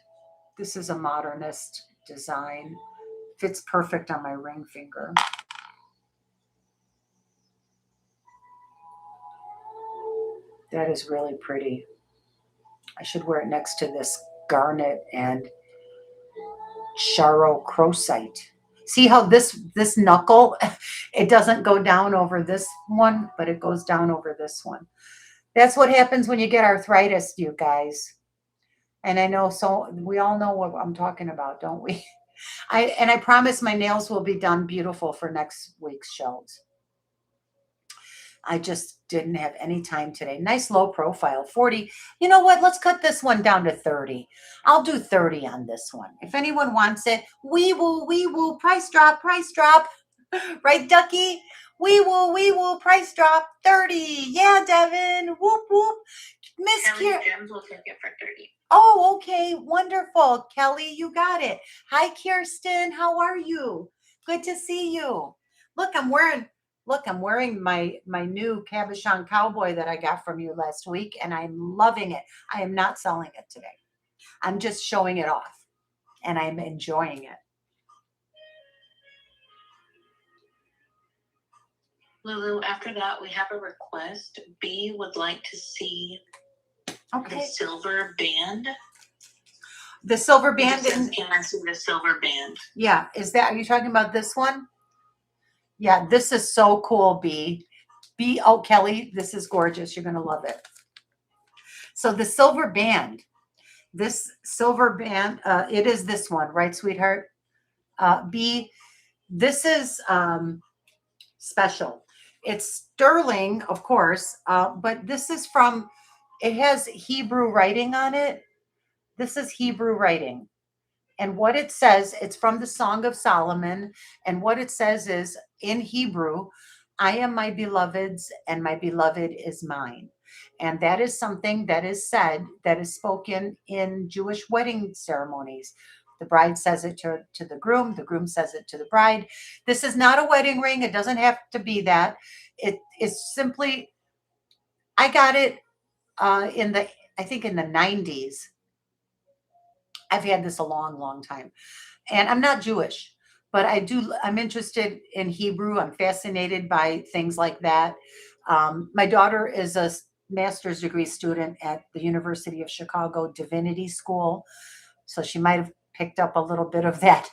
This is a modernist design. Fits perfect on my ring finger. That is really pretty. I should wear it next to this garnet and charocrosite. See how this knuckle, it doesn't go down over this one, but it goes down over this one. That's what happens when you get arthritis, you guys. And I know, so we all know what I'm talking about, don't we? I promise my nails will be done beautiful for next week's shows. I just didn't have any time today. Nice low profile, 40. You know what? Let's cut this one down to 30. I'll do 30 on this one. If anyone wants it, wee woo, price drop, price drop. Right, Ducky? Wee woo, price drop, 30. Yeah, Devin. Whoop, whoop. Miss Kelly Gems will take it for 30. Oh, okay. Wonderful. Kelly, you got it. Hi, Kirsten. How are you? Good to see you. Look, I'm wearing my new cabochon cowboy that I got from you last week, and I'm loving it. I am not selling it today. I'm just showing it off, and I'm enjoying it. Lulu, after that, we have a request. B would like to see the silver band. The silver band? Can I see the silver band? Yeah. Are you talking about this one? Yeah, this is so cool, B. Oh, Kelly, this is gorgeous. You're going to love it. So the silver band, it is this one, right, sweetheart? B, this is special. It's sterling, of course, but this is it has Hebrew writing on it. This is Hebrew writing. And what it says, it's from the Song of Solomon. And what it says is, in Hebrew, I am my beloved's and my beloved is mine. And that is something that is said, that is spoken in Jewish wedding ceremonies. The bride says it to the groom says it to the bride. This is not a wedding ring. It doesn't have to be that. It is simply, I got it I think in the 90s. I've had this a long, long time. And I'm not Jewish, but I'm interested in Hebrew. I'm fascinated by things like that. My daughter is a master's degree student at the University of Chicago Divinity School. So she might have picked up a little bit of that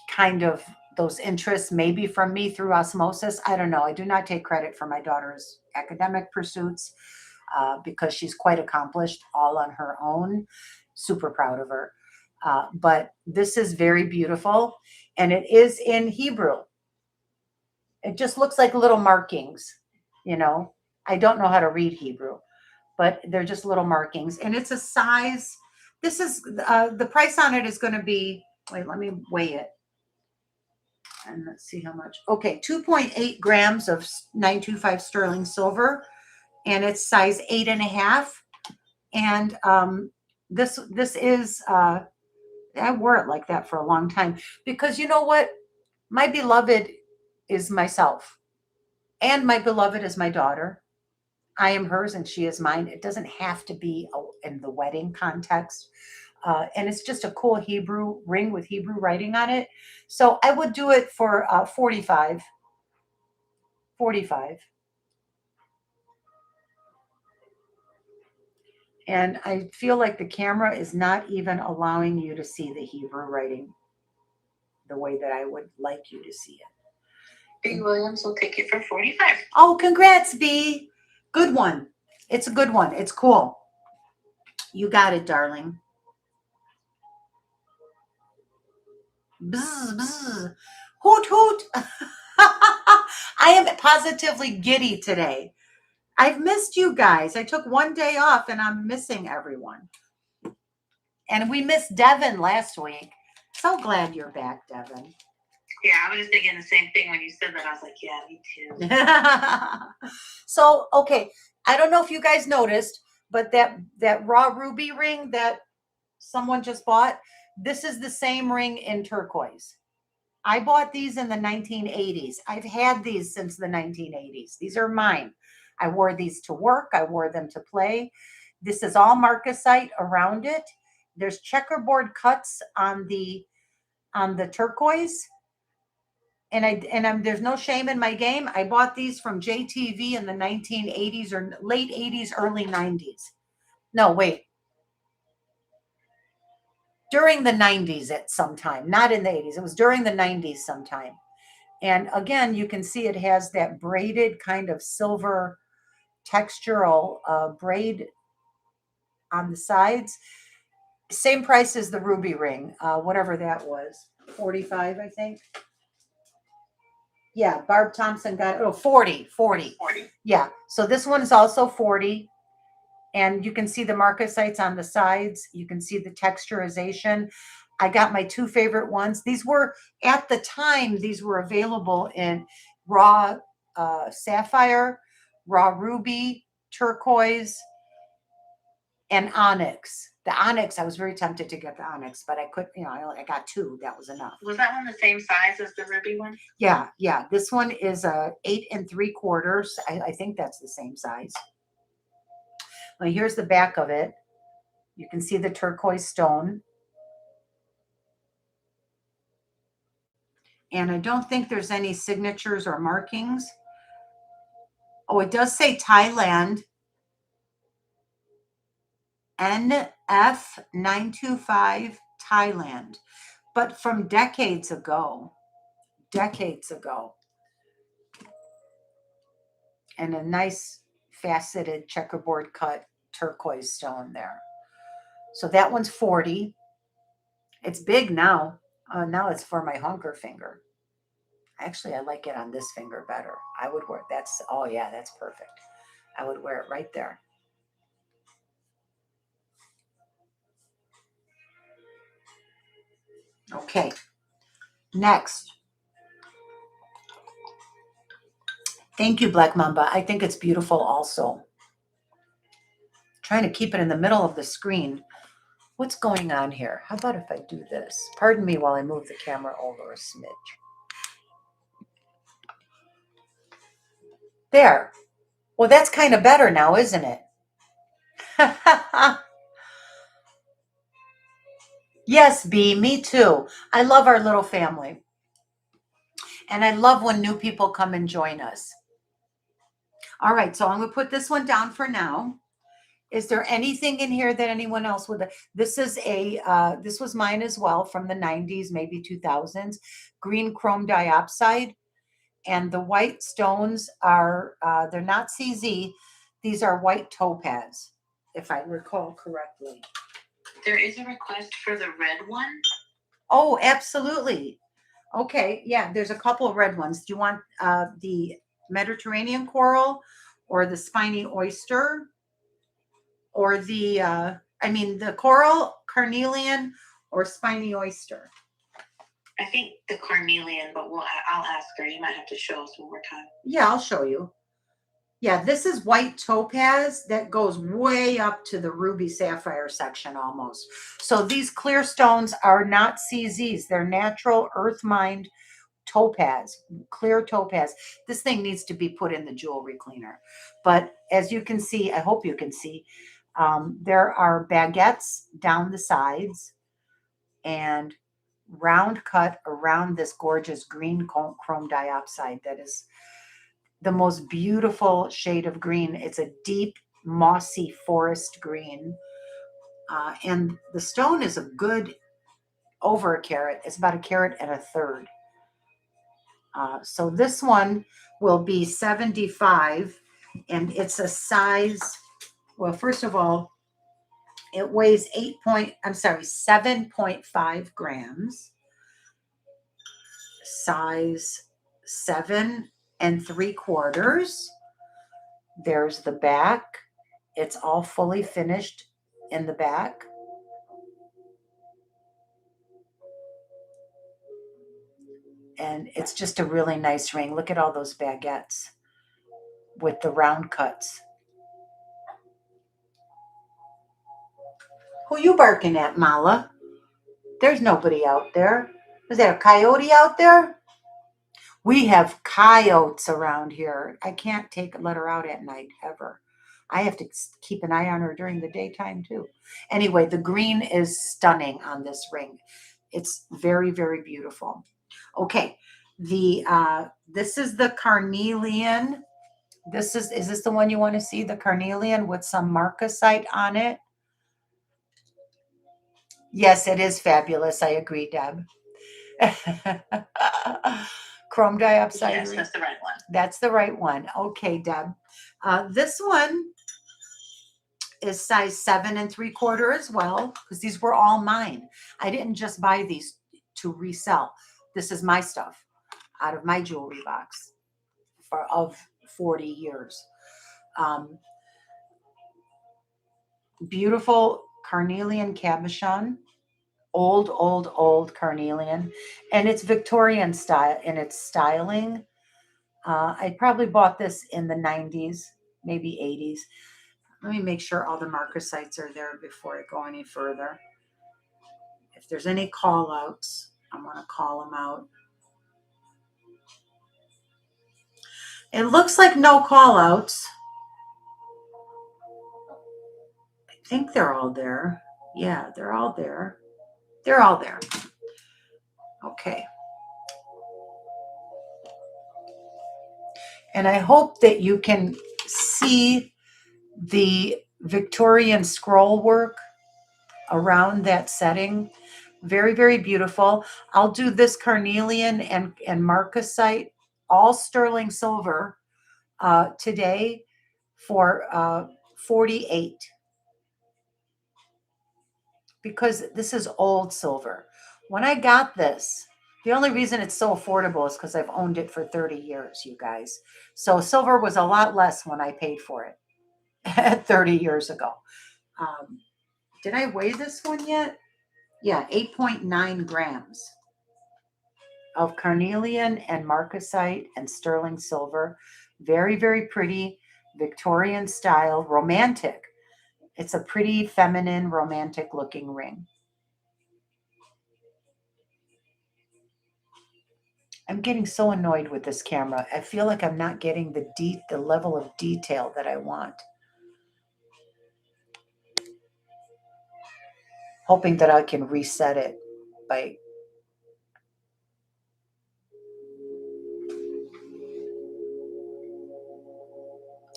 kind of those interests, maybe from me through osmosis. I don't know. I do not take credit for my daughter's academic pursuits because she's quite accomplished all on her own. Super proud of her. But this is very beautiful, and it is in Hebrew. It just looks like little markings, you know. I don't know how to read Hebrew, but they're just little markings. And it's a size, this is, the price on it is going to be, wait, let me weigh it. And let's see how much. Okay, 2.8 grams of 925 sterling silver, and it's size 8.5. And this is, I wore it like that for a long time because you know what? My beloved is myself, and my beloved is my daughter. I am hers and she is mine. It doesn't have to be in the wedding context. And it's just a cool Hebrew ring with Hebrew writing on it. So I would do it for 45. 45. And I feel like the camera is not even allowing you to see the Hebrew writing the way that I would like you to see it. B. Williams will take it for 45. Oh, congrats, B. Good one. It's a good one. It's cool. You got it, darling. Bzz, bzz. Hoot, hoot. I am positively giddy today. I've missed you guys. I took one day off and I'm missing everyone. And we missed Devin last week. So glad you're back, Devin. Yeah, I was just thinking the same thing when you said that. I was like, yeah, me too. So, okay. I don't know if you guys noticed, but that raw ruby ring that someone just bought, this is the same ring in turquoise. I bought these in the 1980s. I've had these since the 1980s. These are mine. I wore these to work. I wore them to play. This is all marcasite around it. There's checkerboard cuts on the turquoise. And there's no shame in my game. I bought these from JTV in the 1980s or late 80s, early 90s. No, wait. During the 90s at some time, not in the 80s. It was during the 90s sometime. And again, you can see it has that braided kind of silver textural braid on the sides. Same price as the ruby ring, whatever that was, 45, I think. Yeah, Barb Thompson got, 40. Yeah, so this one is also 40. And you can see the marcasites on the sides. You can see the texturization. I got my two favorite ones. These were, at the time, these were available in raw sapphire, raw ruby, turquoise, and onyx. The onyx, I was very tempted to get the onyx, but I couldn't, I got two. That was enough. Was that one the same size as the ruby one? Yeah. This one is a 8 3/4. I think that's the same size. Well, here's the back of it. You can see the turquoise stone. And I don't think there's any signatures or markings. Oh, it does say Thailand. NF925 Thailand. But from decades ago. And a nice faceted checkerboard cut turquoise stone there. So that one's 40. It's big now. Now it's for my hunker finger. Actually, I like it on this finger better. I would wear that's perfect. I would wear it right there. Okay. Next. Thank you, Black Mamba. I think it's beautiful also. Trying to keep it in the middle of the screen. What's going on here? How about if I do this? Pardon me while I move the camera over a smidge. There. Well, that's kind of better now, isn't it? Yes, B, me too. I love our little family. And I love when new people come and join us. All right, so I'm going to put this one down for now. Is there anything in here that anyone else would? This is this was mine as well from the 90s, maybe 2000s. Green chrome diopside. And the white stones are, they're not CZ. These are white topaz, if I recall correctly. There is a request for the red one. Oh, absolutely. Okay, yeah, there's a couple of red ones. Do you want the Mediterranean coral or the spiny oyster or the coral, carnelian, or spiny oyster? I think the carnelian, but I'll ask her. You might have to show us one more time. Yeah, I'll show you. Yeah, this is white topaz that goes way up to the ruby sapphire section almost. So these clear stones are not CZs. They're natural earth mined topaz, clear topaz. This thing needs to be put in the jewelry cleaner. But as you can see, I hope you can see, there are baguettes down the sides and round cut around this gorgeous green chrome diopside that is the most beautiful shade of green. It's a deep, mossy forest green. And the stone is a good over a carat. It's about 1.33 carats. So this one will be 75, and it's a size, well, first of all, it weighs 7.5 grams. size 7 3/4. There's the back. It's all fully finished in the back. And it's just a really nice ring. Look at all those baguettes with the round cuts. Who you barking at, Mala? There's nobody out there. Is there a coyote out there? We have coyotes around here. I can't let her out at night ever. I have to keep an eye on her during the daytime too. Anyway, the green is stunning on this ring. It's very, very beautiful. Okay, this is the carnelian. Is this the one you want to see? The carnelian with some marcasite on it. Yes, it is fabulous. I agree, Deb. Chrome diopside. Yes, that's the right one. That's the right one. Okay, Deb. This one is size 7 3/4 as well, because these were all mine. I didn't just buy these to resell. This is my stuff out of my jewelry box of 40 years. Beautiful carnelian cabochon. Old carnelian, and it's Victorian style in its styling. I probably bought this in the 90s, maybe 80s. Let me make sure all the marcasites are there before I go any further. If there's any call outs, I'm going to call them out. It looks like no call outs. I think they're all there. Yeah, they're all there. They're all there. Okay. And I hope that you can see the Victorian scroll work around that setting. Very, very beautiful. I'll do this carnelian and marcasite, all sterling silver, today for $48. Because this is old silver. When I got this, the only reason it's so affordable is because I've owned it for 30 years, you guys. So silver was a lot less when I paid for it 30 years ago. Did I weigh this one yet? Yeah, 8.9 grams of carnelian and marcasite and sterling silver. Very, very pretty, Victorian style, romantic. It's a pretty feminine, romantic looking ring. I'm getting so annoyed with this camera. I feel like I'm not getting the level of detail that I want. Hoping that I can reset it by...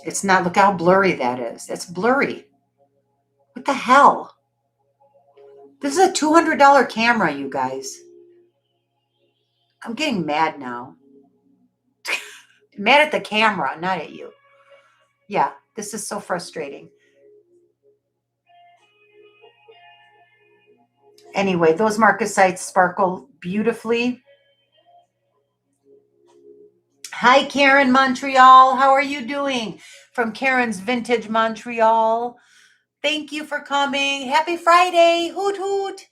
It's not, look how blurry that is. It's blurry. What the hell? This is a $200 camera, you guys. I'm getting mad now. Mad at the camera, not at you. Yeah, this is so frustrating. Anyway, those marcasites sparkle beautifully. Hi, Karen Montreal. How are you doing? From Karen's Vintage Montreal. Thank you for coming. Happy Friday. Hoot, hoot.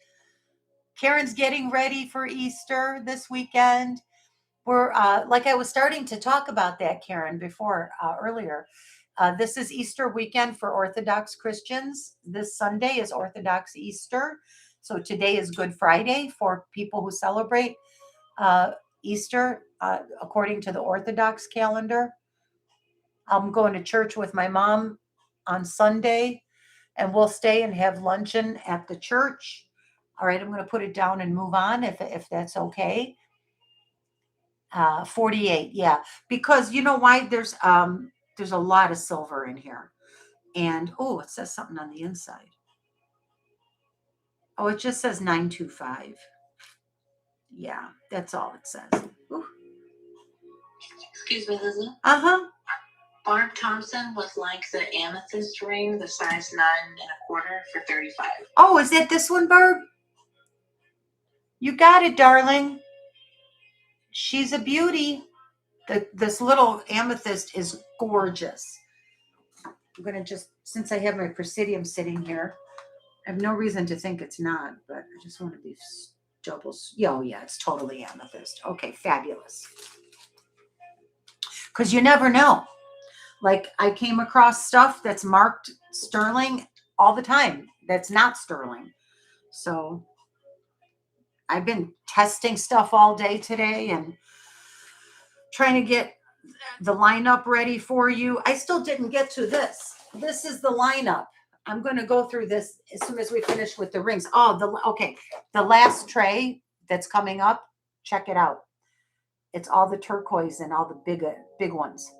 Karen's getting ready for Easter this weekend. We're, like I was starting to talk about that, Karen, before, earlier. This is Easter weekend for Orthodox Christians. This Sunday is Orthodox Easter. So today is Good Friday for people who celebrate Easter according to the Orthodox calendar. I'm going to church with my mom on Sunday, and we'll stay and have luncheon at the church. All right, I'm going to put it down and move on if that's okay. 48, yeah, because you know why? There's a lot of silver in here, and oh, it says something on the inside. Oh, it just says 925. Yeah, that's all it says. Ooh. Excuse me, Lizzie. Uh-huh. Barb Thompson was like the amethyst ring, the size 9 1/4 for $35. Oh, is that this one, Barb? You got it, darling. She's a beauty. This little amethyst is gorgeous. I'm going to just, since I have my Presidium sitting here, I have no reason to think it's not, but I just want to be doubles. Yeah, oh yeah, it's totally amethyst. Okay, fabulous. Because you never know. Like I came across stuff that's marked sterling all the time that's not sterling. So I've been testing stuff all day today and trying to get the lineup ready for you. I still didn't get to this. This is the lineup. I'm going to go through this as soon as we finish with the rings. Oh, okay. The last tray that's coming up, check it out. It's all the turquoise and all the big ones.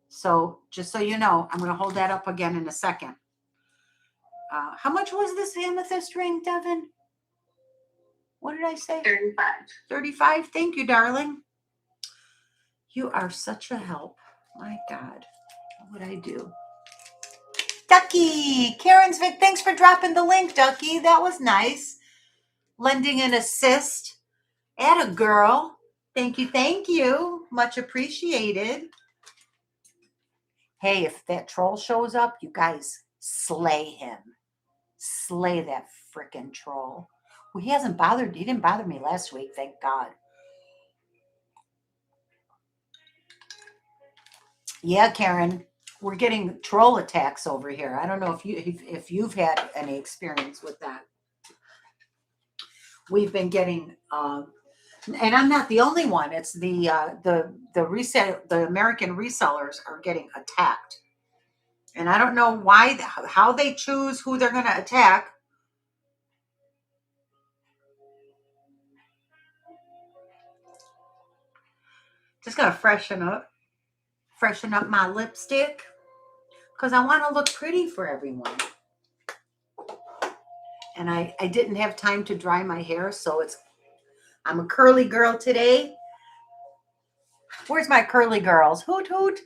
So just so you know, I'm going to hold that up again in a second. How much was this amethyst ring, Devin? What did I say? 35. 35. Thank you, darling. You are such a help. My God, what would I do? Ducky, Karen's Vic, thanks for dropping the link, Ducky. That was nice. Lending an assist. Atta girl. Thank you, thank you. Much appreciated. Hey, if that troll shows up, you guys slay him. Slay that frickin' troll. Well, he didn't bother me last week, thank God. Yeah, Karen, we're getting troll attacks over here. I don't know if you've had any experience with that. We've been getting, and I'm not the only one. It's the American resellers are getting attacked, and I don't know why, how they choose who they're going to attack. Just gonna freshen up my lipstick because I want to look pretty for everyone. And I didn't have time to dry my hair, so I'm a curly girl today. Where's my curly girls? Hoot hoot.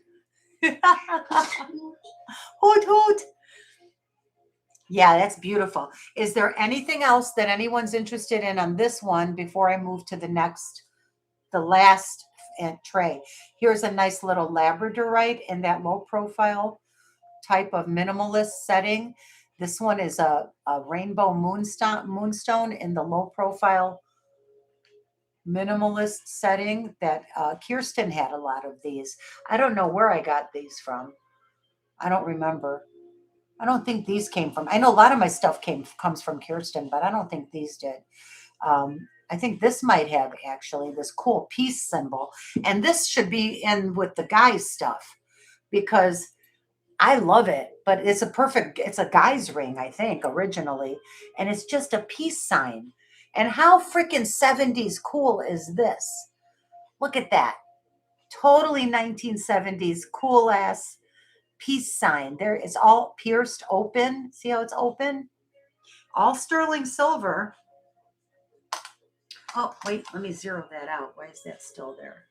Hoot hoot. Yeah, that's beautiful. Is there anything else that anyone's interested in on this one before I move to the last tray? Here's a nice little labradorite in that low profile type of minimalist setting. This one is a rainbow moonstone in the low profile minimalist setting that Kirsten had a lot of these. I don't know where I got these from. I don't remember. I don't think these came from. I know a lot of my stuff comes from Kirsten, but I don't think these did. I think this might have actually this cool peace symbol, and this should be in with the guys stuff because I love it. But it's a guy's ring, I think, originally, and it's just a peace sign. And how freaking 70s cool is this? Look at that. Totally 1970s cool ass peace sign. There it's all pierced open. See how it's open? All sterling silver. Oh, wait, let me zero that out. Why is that still there?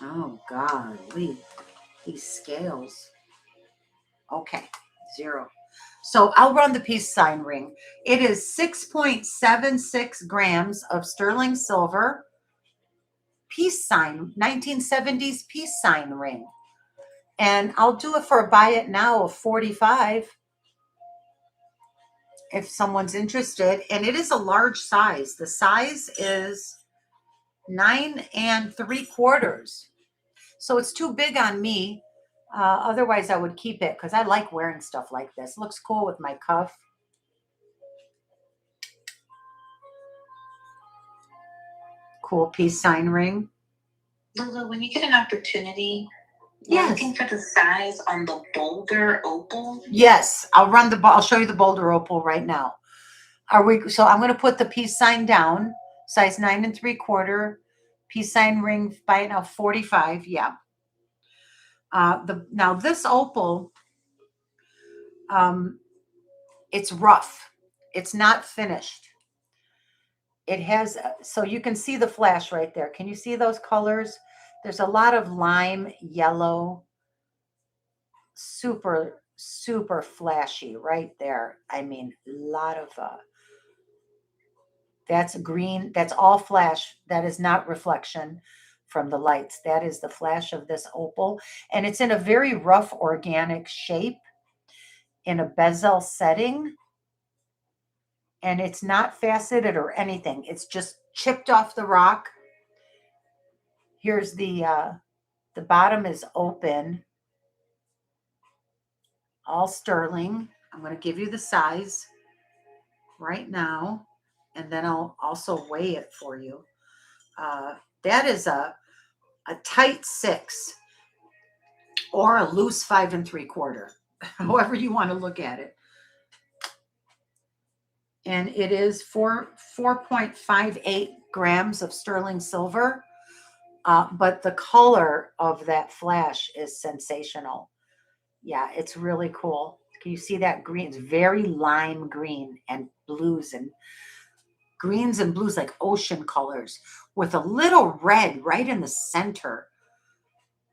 Oh, God, these scales. Okay, zero. So I'll run the peace sign ring. It is 6.76 grams of sterling silver. Peace sign, 1970s peace sign ring. And I'll do it for a buy it now of 45 if someone's interested. And it is a large size. The size is 9 3/4. So it's too big on me. Otherwise, I would keep it because I like wearing stuff like this. Looks cool with my cuff. Cool peace sign ring. Lulu, when you get an opportunity, Yes. looking for the size on the boulder opal. Yes, I'll show you the boulder opal right now. So I'm going to put the peace sign down, size 9 3/4, peace sign ring by now 45. Yeah. Now this opal, it's rough. It's not finished. It has, so you can see the flash right there. Can you see those colors? There's a lot of lime yellow, super, super flashy right there. I mean, a lot of, That's green. That's all flash. That is not reflection from the lights. That is the flash of this opal. And it's in a very rough organic shape in a bezel setting. And it's not faceted or anything. It's just chipped off the rock. Here's the bottom is open, all sterling. I'm going to give you the size right now, and then I'll also weigh it for you. That is a tight 6 or a loose 5 3/4, however you want to look at it. And it is 4.58 grams of sterling silver. But the color of that flash is sensational. Yeah, it's really cool. Can you see that green? It's very lime green and blues and greens and blues, like ocean colors, with a little red right in the center.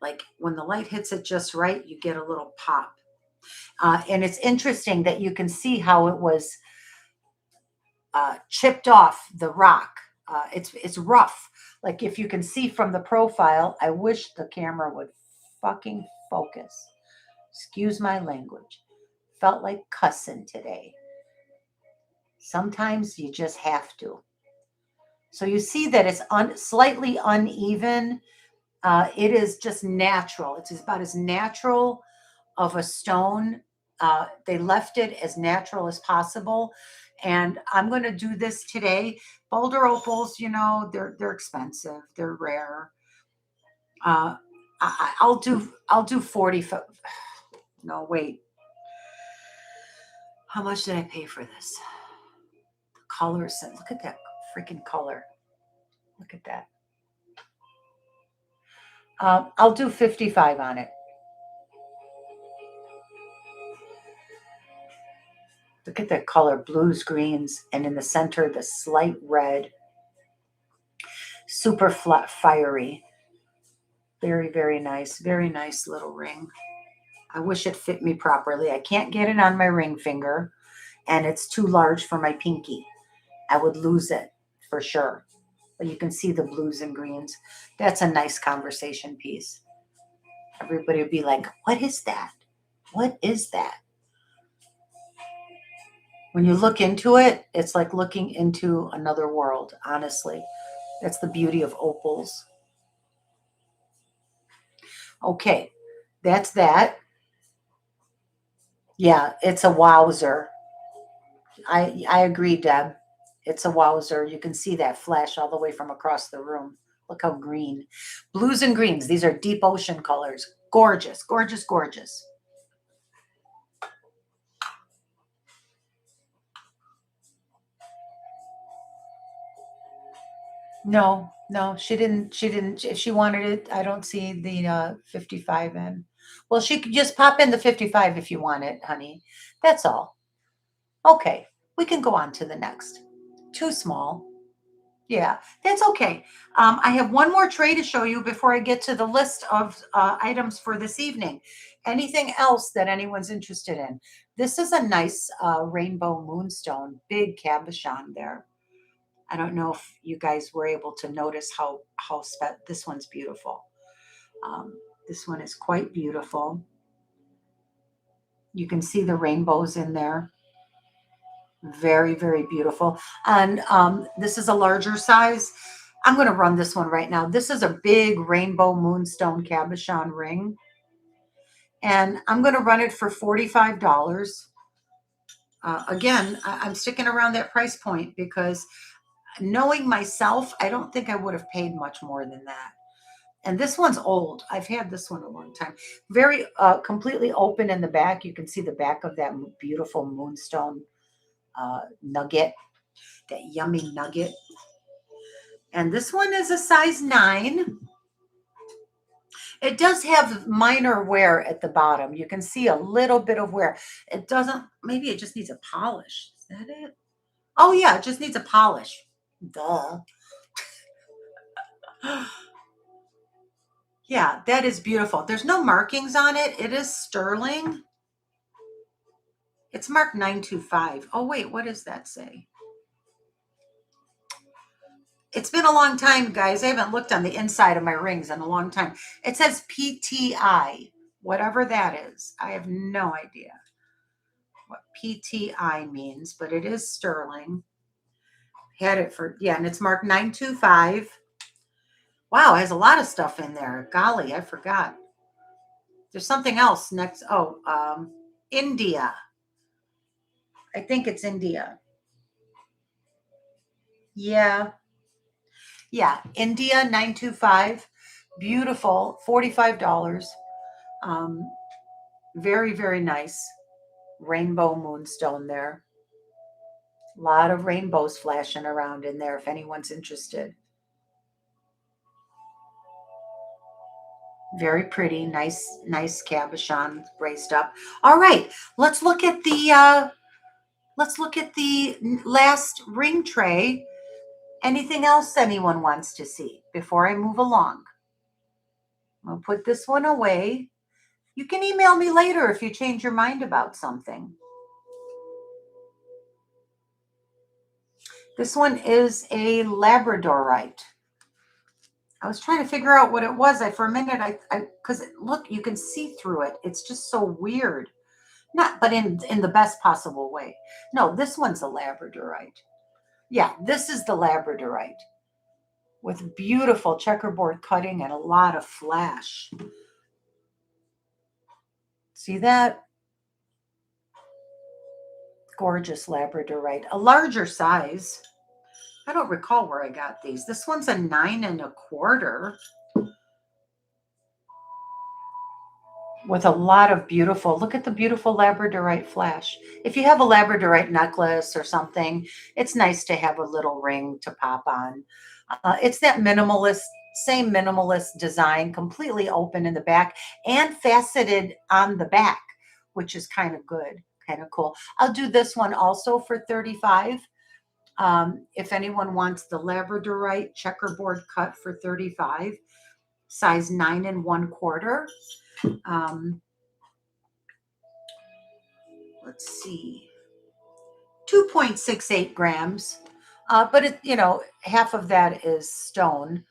Like when the light hits it just right, you get a little pop. And it's interesting that you can see how it was chipped off the rock. It's rough. Like if you can see from the profile, I wish the camera would fucking focus. Excuse my language. Felt like cussing today. Sometimes you just have to. So you see that it's slightly uneven. It is just natural. It's about as natural of a stone. They left it as natural as possible. And I'm going to do this today. Boulder opals, you know, they're expensive. They're rare. I'll do 40. No, wait. How much did I pay for this? The color set. Look at that freaking color. Look at that. I'll do 55 on it. Look at that color, blues, greens, and in the center, the slight red. Super flat, fiery. Very, very nice. Very nice little ring. I wish it fit me properly. I can't get it on my ring finger, and it's too large for my pinky. I would lose it for sure. But you can see the blues and greens. That's a nice conversation piece. Everybody would be like, what is that? What is that? When you look into it, it's like looking into another world, honestly. That's the beauty of opals. Okay, that's that. Yeah, it's a wowzer. I agree, Deb. It's a wowzer. You can see that flash all the way from across the room. Look how green. Blues and greens. These are deep ocean colors. Gorgeous, gorgeous, gorgeous. No, no, she didn't. She didn't. If she wanted it, I don't see the 55 in. Well, she could just pop in the 55 if you want it, honey. That's all. Okay, we can go on to the next. Too small. Yeah, that's okay. I have one more tray to show you before I get to the list of items for this evening. Anything else that anyone's interested in? This is a nice rainbow moonstone, big cabochon there. I don't know if you guys were able to notice how this one's beautiful. This one is quite beautiful. You can see the rainbows in there. Very, very beautiful. And this is a larger size. I'm going to run this one right now. This is a big rainbow moonstone cabochon ring. And I'm going to run it for $45. Again, I'm sticking around that price point because knowing myself, I don't think I would have paid much more than that. And this one's old. I've had this one a long time. Very completely open in the back. You can see the back of that beautiful moonstone nugget, that yummy nugget. And this one is a size 9. It does have minor wear at the bottom. You can see a little bit of wear. It doesn't, maybe it just needs a polish. Is that it? Oh yeah, it just needs a polish. Duh. Yeah, that is beautiful. There's no markings on it. It is sterling. It's marked 925. Oh wait, what does that say? It's been a long time, guys. I haven't looked on the inside of my rings in a long time. It says PTI, whatever that is. I have no idea what PTI means, but it is sterling. Had it for, yeah, and it's marked 925. Wow, it has a lot of stuff in there. Golly, I forgot. There's something else next. Oh, India. I think it's India. Yeah. Yeah. India 925. Beautiful. $45. Um, very, very nice. Rainbow moonstone there. A lot of rainbows flashing around in there if anyone's interested. Very pretty, nice cabochon raised up. All right, let's look at the last ring tray. Anything else anyone wants to see before I move along? I'll put this one away. You can email me later if you change your mind about something. This one is a Labradorite. I was trying to figure out what it was. For a minute, because look, you can see through it. It's just so weird. Not, but in the best possible way. No, this one's a Labradorite. Yeah, this is the Labradorite with beautiful checkerboard cutting and a lot of flash. See that? Gorgeous Labradorite. A larger size. I don't recall where I got these. This one's a 9 1/4 with a lot of beautiful, look at the beautiful Labradorite flash. If you have a Labradorite necklace or something, it's nice to have a little ring to pop on. It's that minimalist, same minimalist design, completely open in the back and faceted on the back, which is kind of good, kind of cool. I'll do this one also for 35. If anyone wants the Labradorite checkerboard cut for 35, size 9 1/4. Let's see, 2.68 grams. But it, half of that is stone.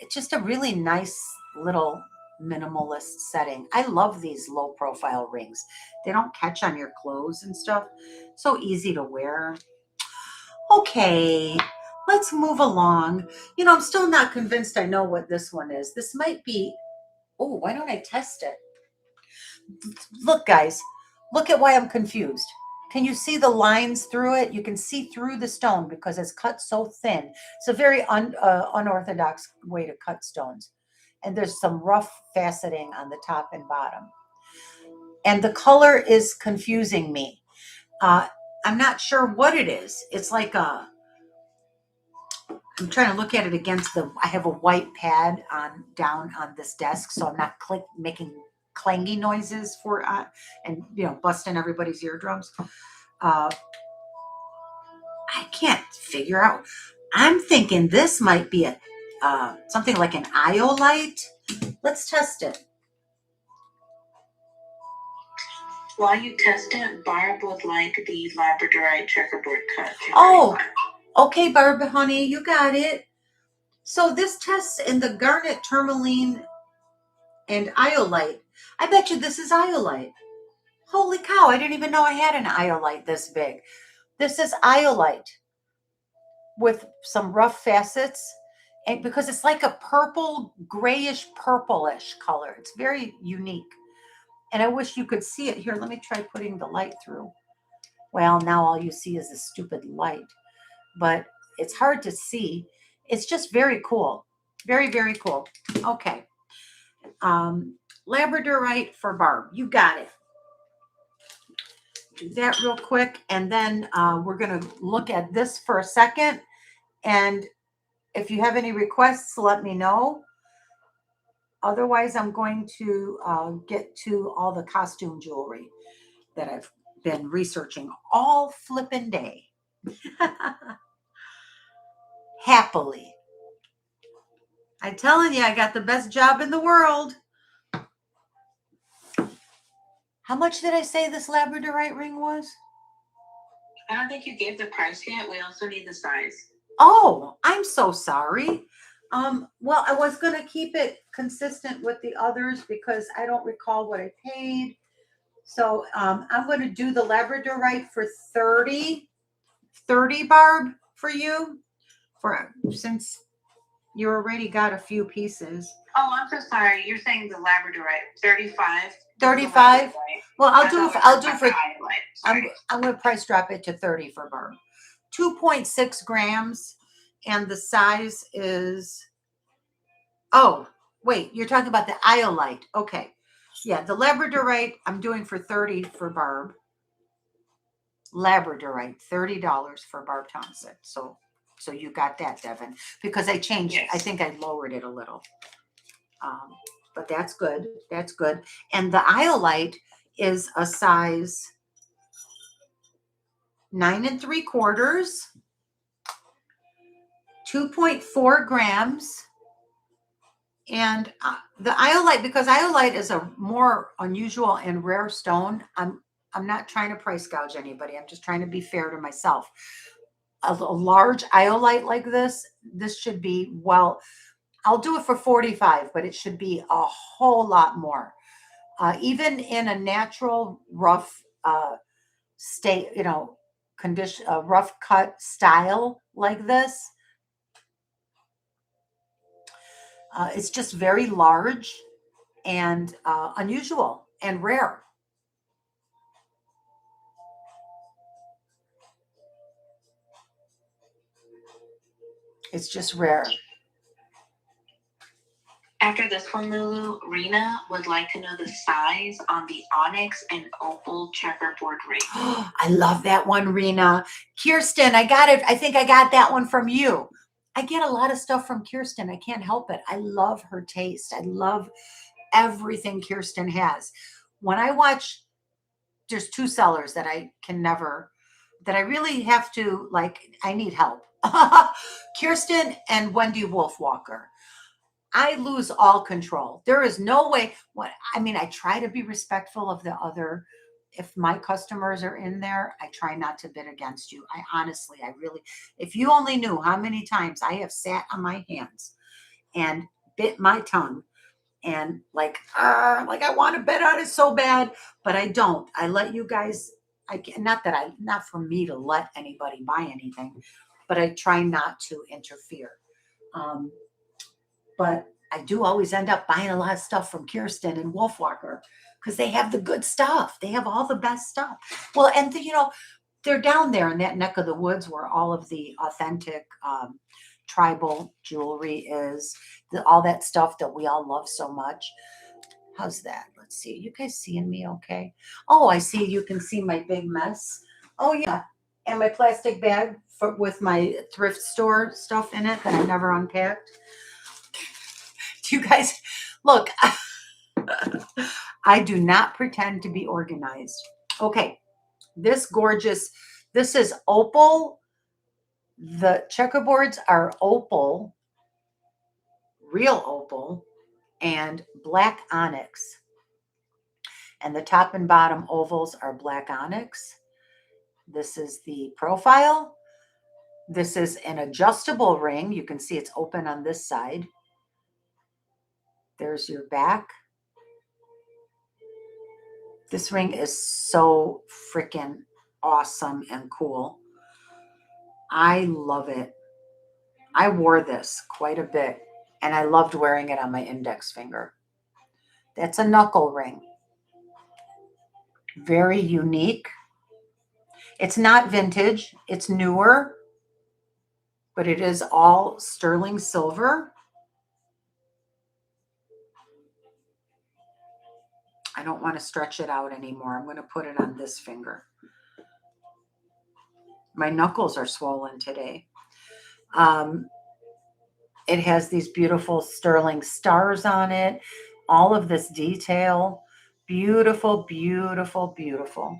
It's just a really nice little minimalist setting. I love these low profile rings. They don't catch on your clothes and stuff. So easy to wear. Okay, let's move along. I'm still not convinced I know what this one is. This might be, oh, why don't I test it? Look, guys, look at why I'm confused. Can you see the lines through it? You can see through the stone because it's cut so thin. It's a very unorthodox way to cut stones. And there's some rough faceting on the top and bottom. And the color is confusing me. I'm not sure what it is. It's like I'm trying to look at it against I have a white pad down on this desk, so I'm not making clangy noises and busting everybody's eardrums. I can't figure out. I'm thinking this might be something like an iolite. Let's test it. While you test it, Barb would like the Labradorite checkerboard cut. Oh, okay, Barb, honey, you got it. So this tests in the garnet, tourmaline, and iolite. I bet you this is iolite. Holy cow, I didn't even know I had an iolite this big. This is iolite with some rough facets, and because it's like a purple, grayish, purplish color. It's very unique. And I wish you could see it. Here, let me try putting the light through. Well, now all you see is a stupid light, but it's hard to see. It's just very cool. Very, very cool. Okay. Labradorite for Barb. You got it. Do that real quick. And then we're going to look at this for a second. And if you have any requests, let me know. Otherwise, I'm going to get to all the costume jewelry that I've been researching all flippin' day. Happily. I'm telling you, I got the best job in the world. How much did I say this Labradorite ring was? I don't think you gave the price yet. We also need the size. Oh, I'm so sorry. Well, I was going to keep it consistent with the others because I don't recall what I paid. So I'm going to do the Labradorite for 30, 30 Barb for you, for since you already got a few pieces. Oh, I'm so sorry. You're saying the Labradorite, 35. 35. Well, I'll do for I'm I'm going to price drop it to 30 for Barb. 2.6 grams, and the size is, oh, wait, you're talking about the iolite. Okay. Yeah, the Labradorite I'm doing for 30 for Barb. Labradorite, $30 for Barb Thompson. So you got that, Devin, because I changed. Yes. I think I lowered it a little. But that's good. That's good. And the iolite is a size 9 3/4, 2.4 grams. And the iolite, because iolite is a more unusual and rare stone, I'm not trying to price gouge anybody. I'm just trying to be fair to myself. A large iolite like this should be, well, I'll do it for 45, but it should be a whole lot more. Even in a natural rough state, condition, rough cut style like this, it's just very large and unusual and rare. It's just rare. After this one, Lulu, Rena would like to know the size on the onyx and opal checkerboard ring. I love that one, Rena. Kirsten, I got it. I think I got that one from you. I get a lot of stuff from Kirsten. I can't help it. I love her taste. I love everything Kirsten has. When I watch, there's two sellers that I really have to, like, I need help. Kirsten and Wendy Wolfwalker. I lose all control. There is no way. I try to be respectful of the other. If my customers are in there, I try not to bid against you. I really, if you only knew how many times I have sat on my hands and bit my tongue and like I want to bid on it so bad, but I don't. I let you guys, not for me to let anybody buy anything, but I try not to interfere. But I do always end up buying a lot of stuff from Kirsten and Wolfwalker because they have the good stuff. They have all the best stuff. Well, and they're down there in that neck of the woods where all of the authentic tribal jewelry is, all that stuff that we all love so much. How's that? Let's see. You guys seeing me okay? Oh, I see. You can see my big mess. Oh, yeah. And my plastic bag with my thrift store stuff in it that I never unpacked. Do you guys look? I do not pretend to be organized. Okay, this is opal. The checkerboards are opal, real opal, and black onyx. And the top and bottom ovals are black onyx. This is the profile. This is an adjustable ring. You can see it's open on this side. There's your back. This ring is so freaking awesome and cool. I love it. I wore this quite a bit, and I loved wearing it on my index finger. That's a knuckle ring. Very unique. It's not vintage. It's newer, but it is all sterling silver. I don't want to stretch it out anymore. I'm going to put it on this finger. My knuckles are swollen today. It has these beautiful sterling stars on it. All of this detail. Beautiful, beautiful, beautiful.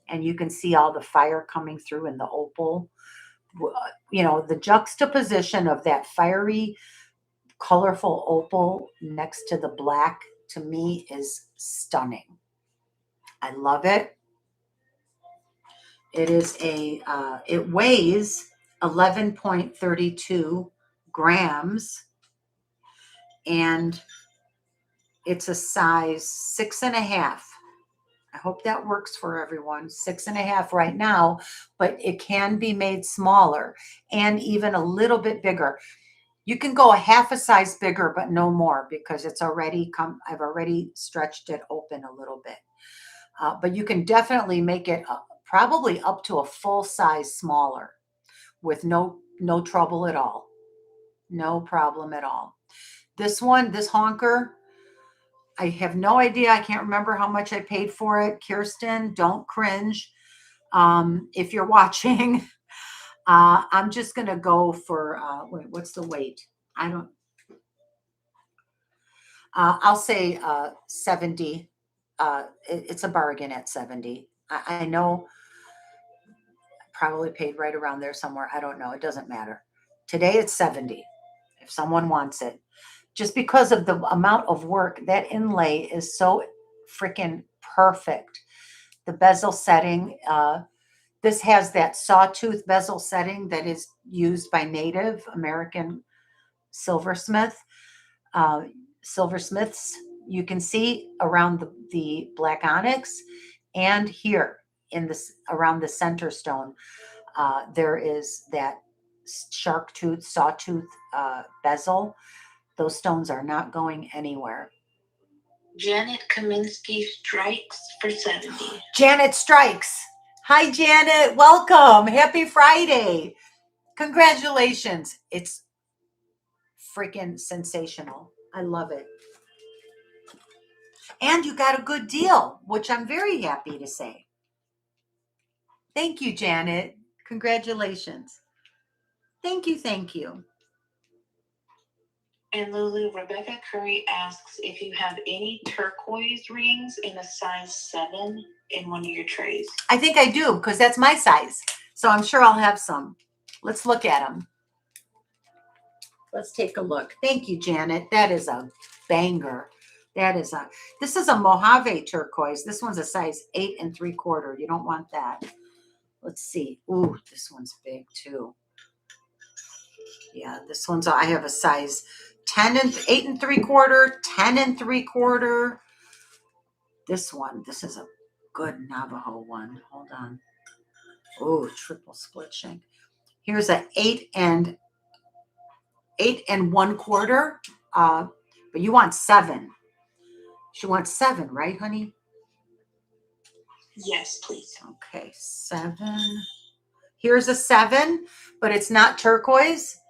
And you can see all the fire coming through in the opal. The juxtaposition of that fiery, colorful opal next to the black, to me, is stunning. I love it. It is it weighs 11.32 grams, and it's a size 6.5. I hope that works for everyone. 6.5 right now, but it can be made smaller and even a little bit bigger. You can go a half a size bigger, but no more, because it's already come. I've already stretched it open a little bit. But you can definitely make it probably up to a full size smaller with no trouble at all. No problem at all. This one, this honker, I have no idea. I can't remember how much I paid for it. Kirsten, don't cringe. If you're watching, I'm just going to go for, wait, what's the weight? I don't, I'll say 70. It's a bargain at 70. I know probably paid right around there somewhere. I don't know. It doesn't matter. Today it's 70 if someone wants it. Just because of the amount of work, that inlay is so freaking perfect. The bezel setting, this has that sawtooth bezel setting that is used by Native American uh, Silversmiths. You can see around the black onyx, and here in this around the center stone, there is that sawtooth bezel. Those stones are not going anywhere. Janet Kaminsky strikes for 70. Janet strikes. Hi, Janet. Welcome. Happy Friday. Congratulations. It's freaking sensational. I love it. And you got a good deal, which I'm very happy to say. Thank you, Janet. Congratulations. Thank you. Thank you. And Lulu, Rebecca Curry asks if you have any turquoise rings in a size 7 in one of your trays. I think I do, because that's my size. So I'm sure I'll have some. Let's look at them. Let's take a look. Thank you, Janet. That is a banger. This is a Mojave turquoise. This one's a size 8 3/4. You don't want that. Let's see. Ooh, this one's big too. Yeah, this one's, I have a size 8 3/4, 10 3/4. This is a good Navajo one. Hold on. Oh, triple split shank. Here's a 8 1/4. But you want 7. She wants 7, right, honey? Yes, please. Okay, 7. Here's a 7, but it's not turquoise.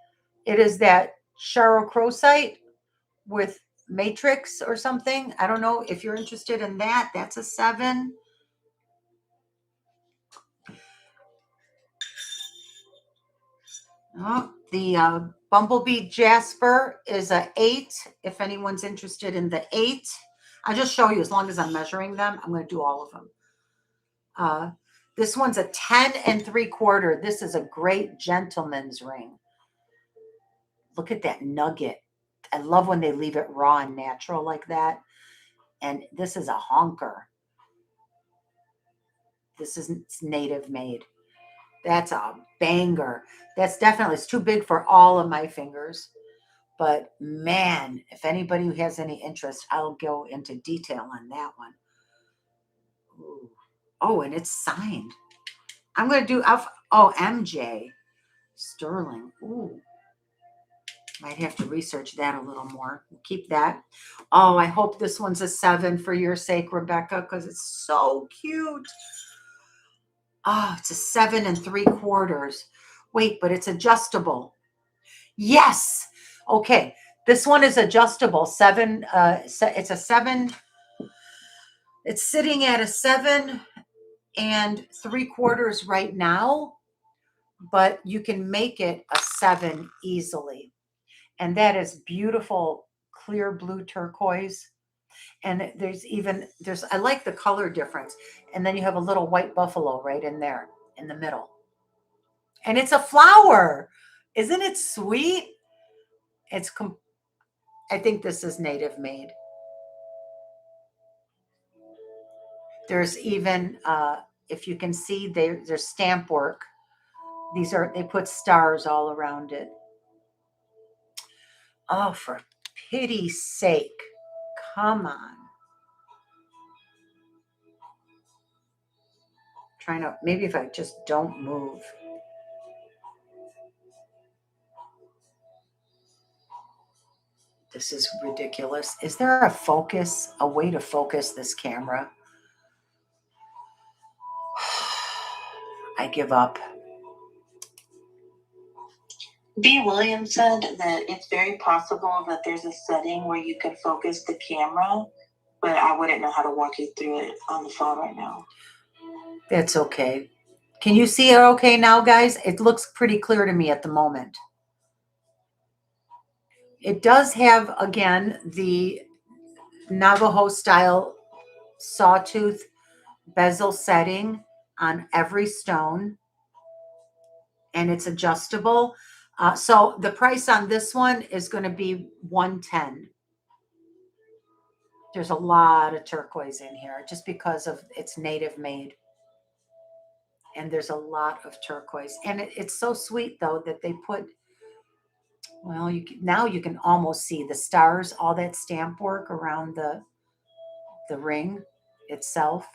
It is that charocrosite with matrix or something. I don't know if you're interested in that. That's a 7. Oh, the Bumblebee Jasper is a 8. If anyone's interested in the 8, I'll just show you. As long as I'm measuring them, I'm going to do all of them. This one's a 10 3/4. This is a great gentleman's ring. Look at that nugget. I love when they leave it raw and natural like that. And this is a honker. This is native made. That's a banger. That's definitely, it's too big for all of my fingers. But man, if anybody who has any interest, I'll go into detail on that one. Ooh. Oh, and it's signed. I'm going to do, MJ Sterling. Ooh. Might have to research that a little more. Keep that. Oh, I hope this one's a 7 for your sake, Rebecca, because it's so cute. Oh, it's a 7 3/4. Wait, but it's adjustable. Yes. Okay. This one is adjustable. 7. It's a 7. It's sitting at a 7 3/4 right now, but you can make it a 7 easily. And that is beautiful, clear blue turquoise. And I like the color difference. And then you have a little white buffalo right in there in the middle. And it's a flower. Isn't it sweet? I think this is native made. There's even, if you can see, there's stamp work They put stars all around it. Oh, for pity's sake. Come on. Trying to, maybe if I just don't move. This is ridiculous. Is there a way to focus this camera? I give up. B. Williams said that it's very possible that there's a setting where you can focus the camera, but I wouldn't know how to walk you through it on the phone right now. That's okay. Can you see it okay now, guys? It looks pretty clear to me at the moment. It does have, again, the Navajo style sawtooth bezel setting on every stone, and it's adjustable. So the price on this one is going to be $110. There's a lot of turquoise in here just because of it's native made. And there's a lot of turquoise. And it's so sweet, though, that they put, well, now you can almost see the stars, all that stamp work around the ring itself.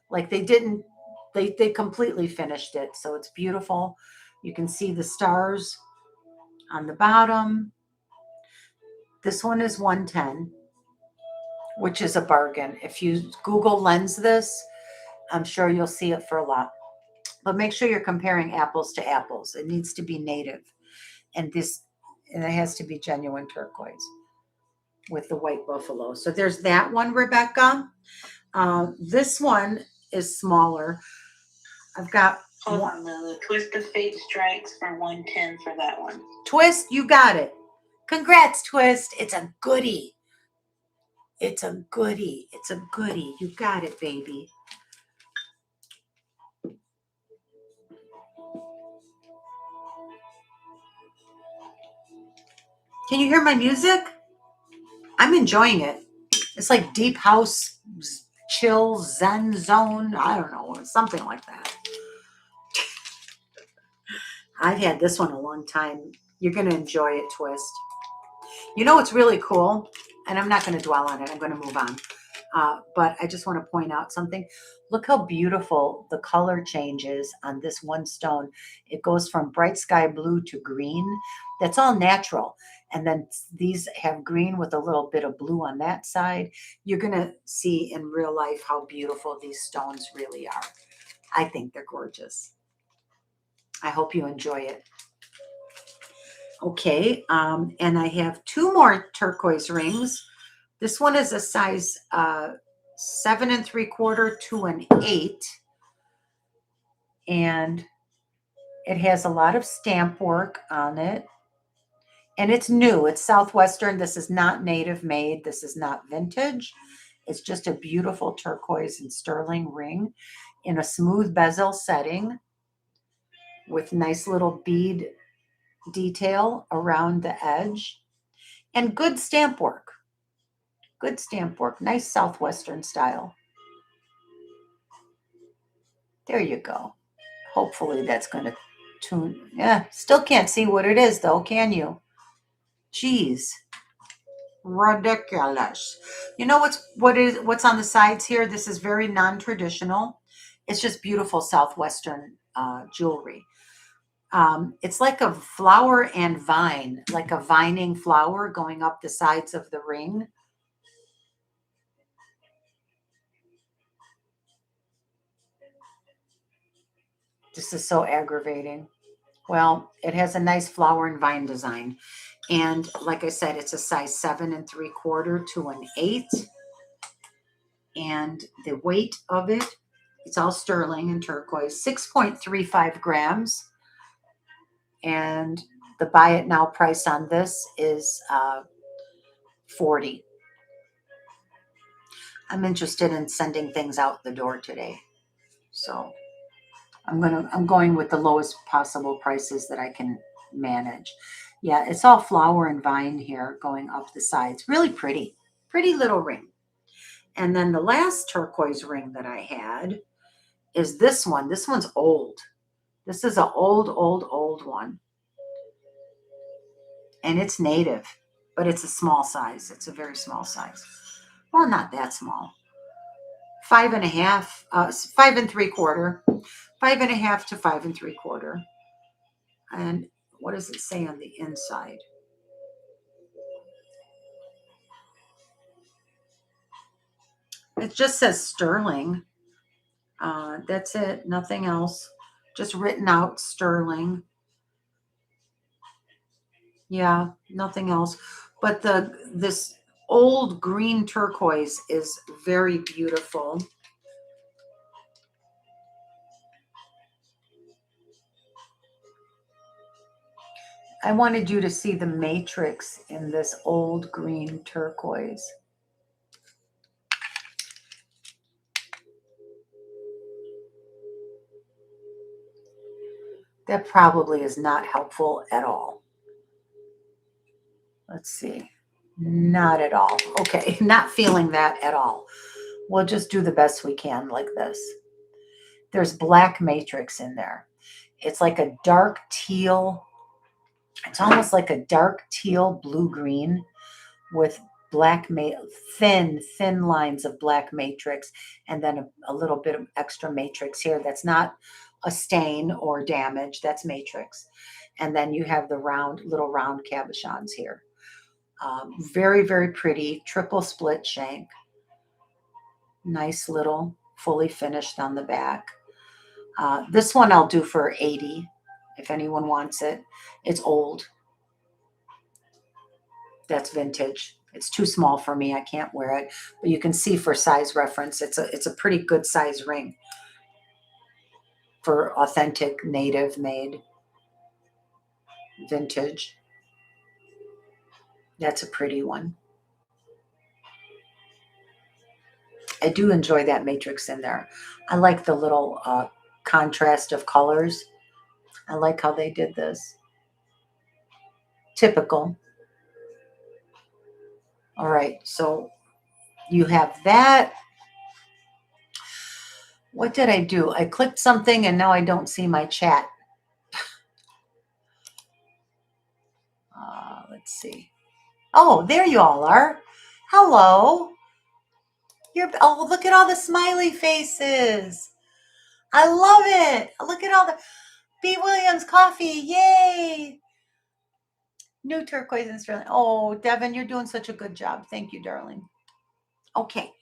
Like they didn't, they completely finished it. So it's beautiful. You can see the stars on the bottom. This one is 110, which is a bargain. If you Google lens this, I'm sure you'll see it for a lot. But make sure you're comparing apples to apples. It needs to be native. And it has to be genuine turquoise with the white buffalo. So there's that one, Rebecca. This one is smaller. I've got one. The Twist of Fate strikes for 110 for that one. Twist, you got it. Congrats, Twist. It's a goodie. It's a goodie. It's a goodie. You got it, baby. Can you hear my music? I'm enjoying it. It's like deep house, chill, zen zone. I don't know, something like that. I've had this one a long time. You're going to enjoy it, Twist. You know what's really cool? And I'm not going to dwell on it. I'm going to move on. But I just want to point out something. Look how beautiful the color changes on this one stone. It goes from bright sky blue to green. That's all natural. And then these have green with a little bit of blue on that side. You're going to see in real life how beautiful these stones really are. I think they're gorgeous. I hope you enjoy it. Okay, and I have two more turquoise rings. This one is a size 7 3/4 to an 8. And it has a lot of stamp work on it. And it's new. It's Southwestern. This is not native made. This is not vintage. It's just a beautiful turquoise and sterling ring in a smooth bezel setting with nice little bead detail around the edge and good stamp work. Good stamp work. Nice Southwestern style. There you go. Hopefully that's going to tune. Yeah, still can't see what it is though, can you? Jeez. Ridiculous. You know what's on the sides here? This is very non-traditional. It's just beautiful Southwestern jewelry. It's like a flower and vine, like a vining flower going up the sides of the ring. This is so aggravating. Well, it has a nice flower and vine design. And like I said, it's a size 7 3/4 to an 8. And the weight of it, it's all sterling and turquoise, 6.35 grams. And the buy it now price on this is $40. I'm interested in sending things out the door today. So I'm going with the lowest possible prices that I can manage. Yeah, it's all flower and vine here going up the sides. Really pretty. Pretty little ring. And then the last turquoise ring that I had is this one. This one's old. This is an old one. And it's native, but it's a small size. It's a very small size. Well, not that small. 5.5, 5 3/4, 5.5 to 5 3/4. And what does it say on the inside? It just says sterling. That's it. Nothing else. Just written out sterling. Yeah, nothing else. But this old green turquoise is very beautiful. I wanted you to see the matrix in this old green turquoise. That probably is not helpful at all. Let's see. Not at all. Okay, not feeling that at all. We'll just do the best we can like this. There's black matrix in there. It's like a dark teal. It's almost like a dark teal blue-green with black thin lines of black matrix, and then a little bit of extra matrix here. That's not a stain or damage. That's matrix. And then you have the little round cabochons here. Very, very pretty triple split shank. Nice little fully finished on the back. This one I'll do for 80 if anyone wants it. It's old. That's vintage. It's too small for me. I can't wear it. But you can see for size reference, it's a pretty good size ring for authentic native made vintage. That's a pretty one. I do enjoy that matrix in there. I like the little contrast of colors. I like how they did this. Typical. All right, so you have that. What did I do? I clicked something and now I don't see my chat. Let's see. Oh, there you all are. Hello. Oh, look at all the smiley faces. I love it. Look at all the B. Williams coffee. Yay. New turquoise and sterling. Oh, Devin, you're doing such a good job. Thank you, darling. Okay.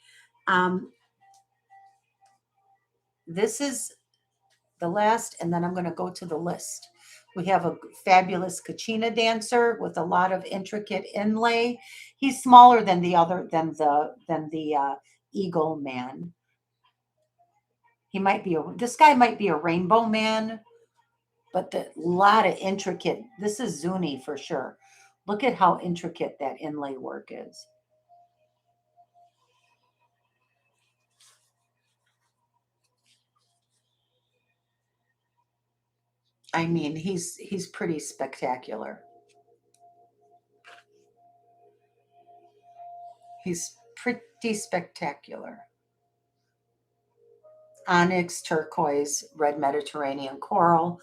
This is the last, and then I'm going to go to the list. We have a fabulous Kachina dancer with a lot of intricate inlay. He's smaller than the eagle man. This guy might be a rainbow man, but a lot of intricate. This is Zuni for sure. Look at how intricate that inlay work is. I mean, he's pretty spectacular. He's pretty spectacular. Onyx, turquoise, red Mediterranean coral.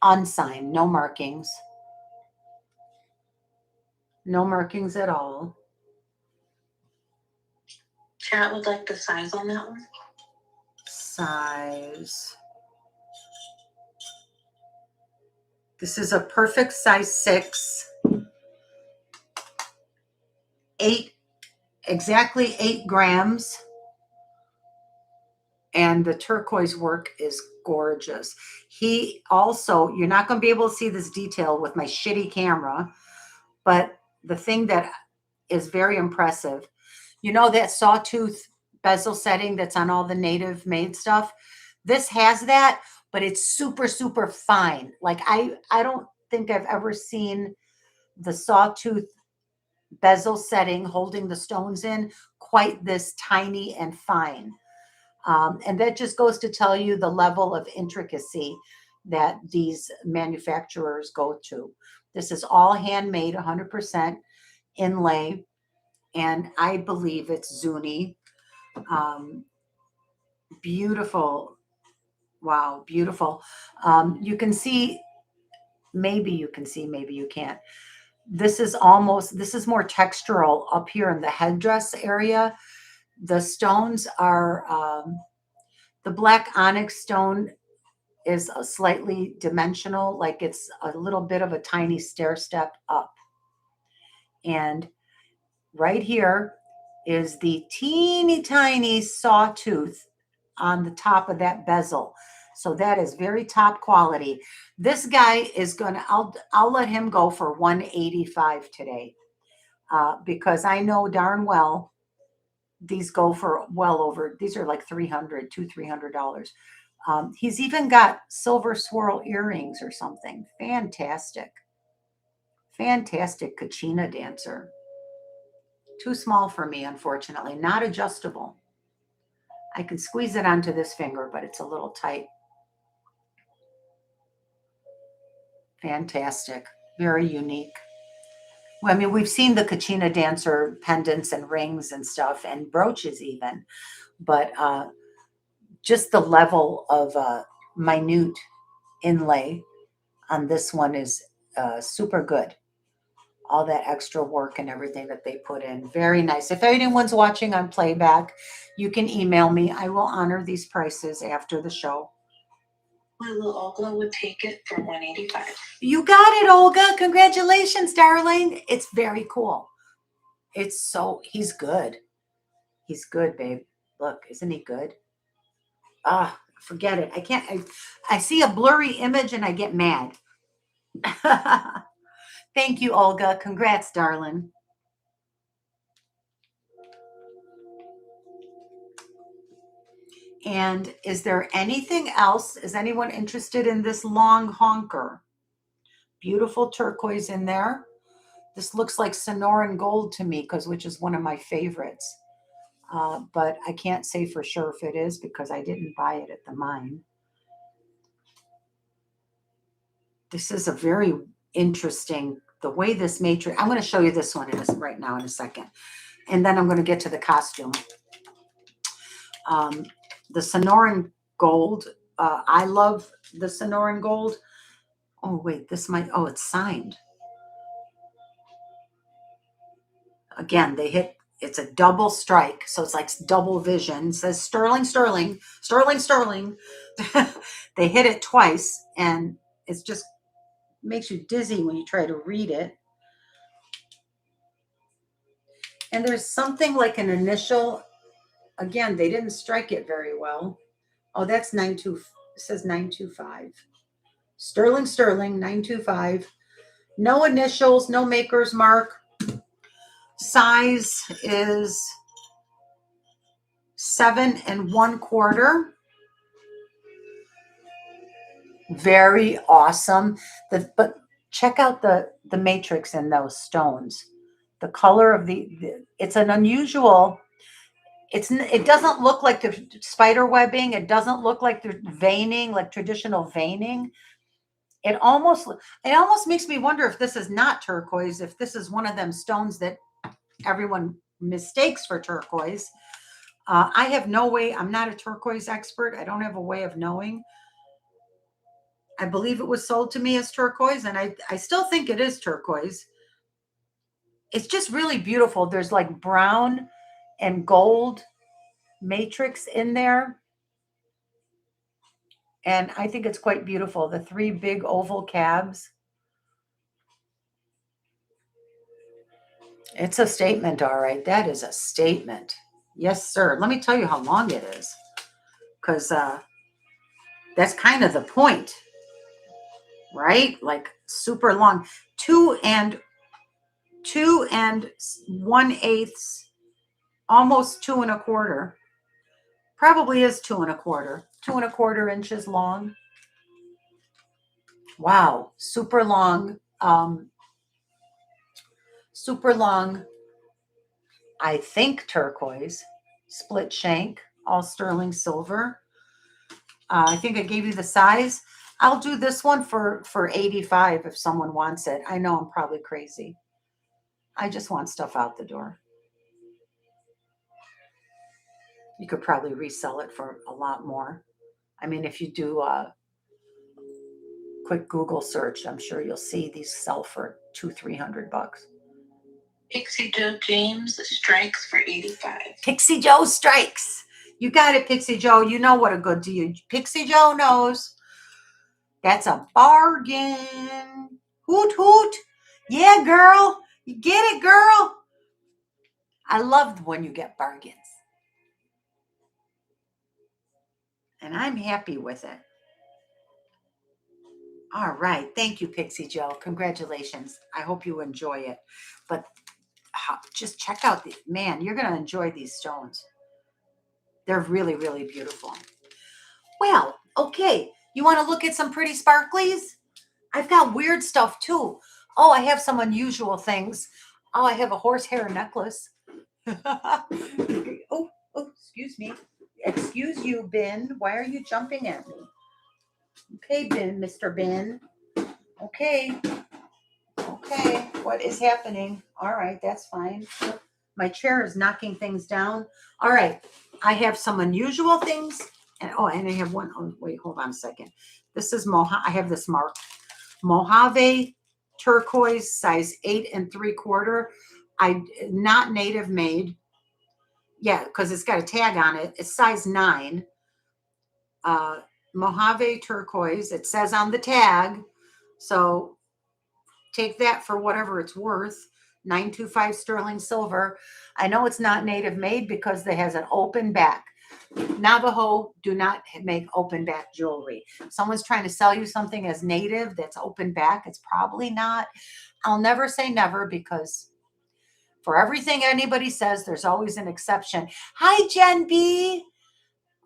Unsigned, no markings. No markings at all. Chat would like the size on that one. Size. This is a perfect size 6. Exactly 8 grams. And the turquoise work is gorgeous. He also, you're not going to be able to see this detail with my shitty camera, but the thing that is very impressive, you know that sawtooth bezel setting that's on all the native made stuff? This has that, but it's super, super fine. Like I don't think I've ever seen the sawtooth bezel setting holding the stones in quite this tiny and fine. And that just goes to tell you the level of intricacy that these manufacturers go to. This is all handmade, 100% inlay, and I believe it's Zuni. Beautiful Wow, beautiful. You can see, maybe you can see, maybe you can't. This is more textural up here in the headdress area. The stones are, the black onyx stone is a slightly dimensional, like it's a little bit of a tiny stair step up. And right here is the teeny tiny sawtooth on the top of that bezel. So that is very top quality. This guy is gonna, I'll let him go for 185 today, because I know darn well these go for well over, these are like $300. He's even got silver swirl earrings or something. Fantastic. Fantastic Kachina dancer. Too small for me, unfortunately. Not adjustable. I can squeeze it onto this finger, but it's a little tight. Fantastic. Very unique. Well, I mean, we've seen the Kachina dancer pendants and rings and stuff and brooches even, but just the level of minute inlay on this one is super good. All that extra work and everything that they put in. Very nice. If anyone's watching on playback, you can email me. I will honor these prices after the show. My little Olga would take it for 185. You got it, Olga. Congratulations, darling. It's very cool. He's good. He's good, babe. Look, isn't he good? Forget it. I can't, I see a blurry image and I get mad. Thank you, Olga. Congrats, darling. And is there anything else? Is anyone interested in this long honker? Beautiful turquoise in there. This looks like Sonoran gold to me, which is one of my favorites. But I can't say for sure if it is because I didn't buy it at the mine. This is a very interesting, the way this matrix, I'm going to show you this one right now in a second. And then I'm going to get to the costume. The Sonoran gold, I love the Sonoran gold. Oh, wait, it's signed. Again, it's a double strike. So it's like double vision. It says Sterling, Sterling, Sterling, Sterling. They hit it twice and it's just makes you dizzy when you try to read it. And there's something like an initial, again, they didn't strike it very well. Oh, that's 92, it says 925. Sterling, Sterling, 925. No initials, no maker's mark. Size is 7 1/4. Very awesome. But check out the matrix in those stones. The color of it's an unusual. It doesn't look like the spider webbing. It doesn't look like the veining, like traditional veining. It almost makes me wonder if this is not turquoise, if this is one of them stones that everyone mistakes for turquoise. I have no way. I'm not a turquoise expert. I don't have a way of knowing. I believe it was sold to me as turquoise, and I still think it is turquoise. It's just really beautiful. There's like brown and gold matrix in there. And I think it's quite beautiful. The 3 big oval cabs. It's a statement, all right. That is a statement. Yes, sir. Let me tell you how long it is, because that's kind of the point, right? Like super long. 2 1/8, almost 2 1/4. Probably is 2 1/4. 2 1/4 inches long. Wow, super long. Super long. I think turquoise, split shank, all sterling silver. I think I gave you the size. I'll do this one for 85 if someone wants it. I know I'm probably crazy. I just want stuff out the door. You could probably resell it for a lot more. I mean, if you do a quick Google search, I'm sure you'll see these sell for $200-300. Pixie Joe James strikes for 85. Pixie Joe strikes. You got it, Pixie Joe. You know what a good deal. Pixie Joe knows. That's a bargain. Hoot, hoot. Yeah, girl. You get it, girl. I love when you get bargains. And I'm happy with it. All right. Thank you, Pixie Joe. Congratulations. I hope you enjoy it. But just check out the, man, you're going to enjoy these stones. They're really, really beautiful. Well, okay. You want to look at some pretty sparklies? I've got weird stuff too. Oh, I have some unusual things. Oh, I have a horsehair necklace. oh, excuse me. Excuse you, Ben. Why are you jumping at me? Okay, Ben, Mr. Ben. Okay. Okay. What is happening? All right, that's fine. My chair is knocking things down. All right. I have some unusual things. And I have one. Oh, wait, hold on a second. This is I have this marked Mojave turquoise, size 8 3/4. Not native made. Yeah, because it's got a tag on it. It's size 9. Mojave turquoise. It says on the tag. So take that for whatever it's worth. 925 sterling silver. I know it's not native made because it has an open back. Navajo do not make open back jewelry. If someone's trying to sell you something as native that's open back, it's probably not. I'll never say never, because for everything anybody says, there's always an exception. Hi, Jen B.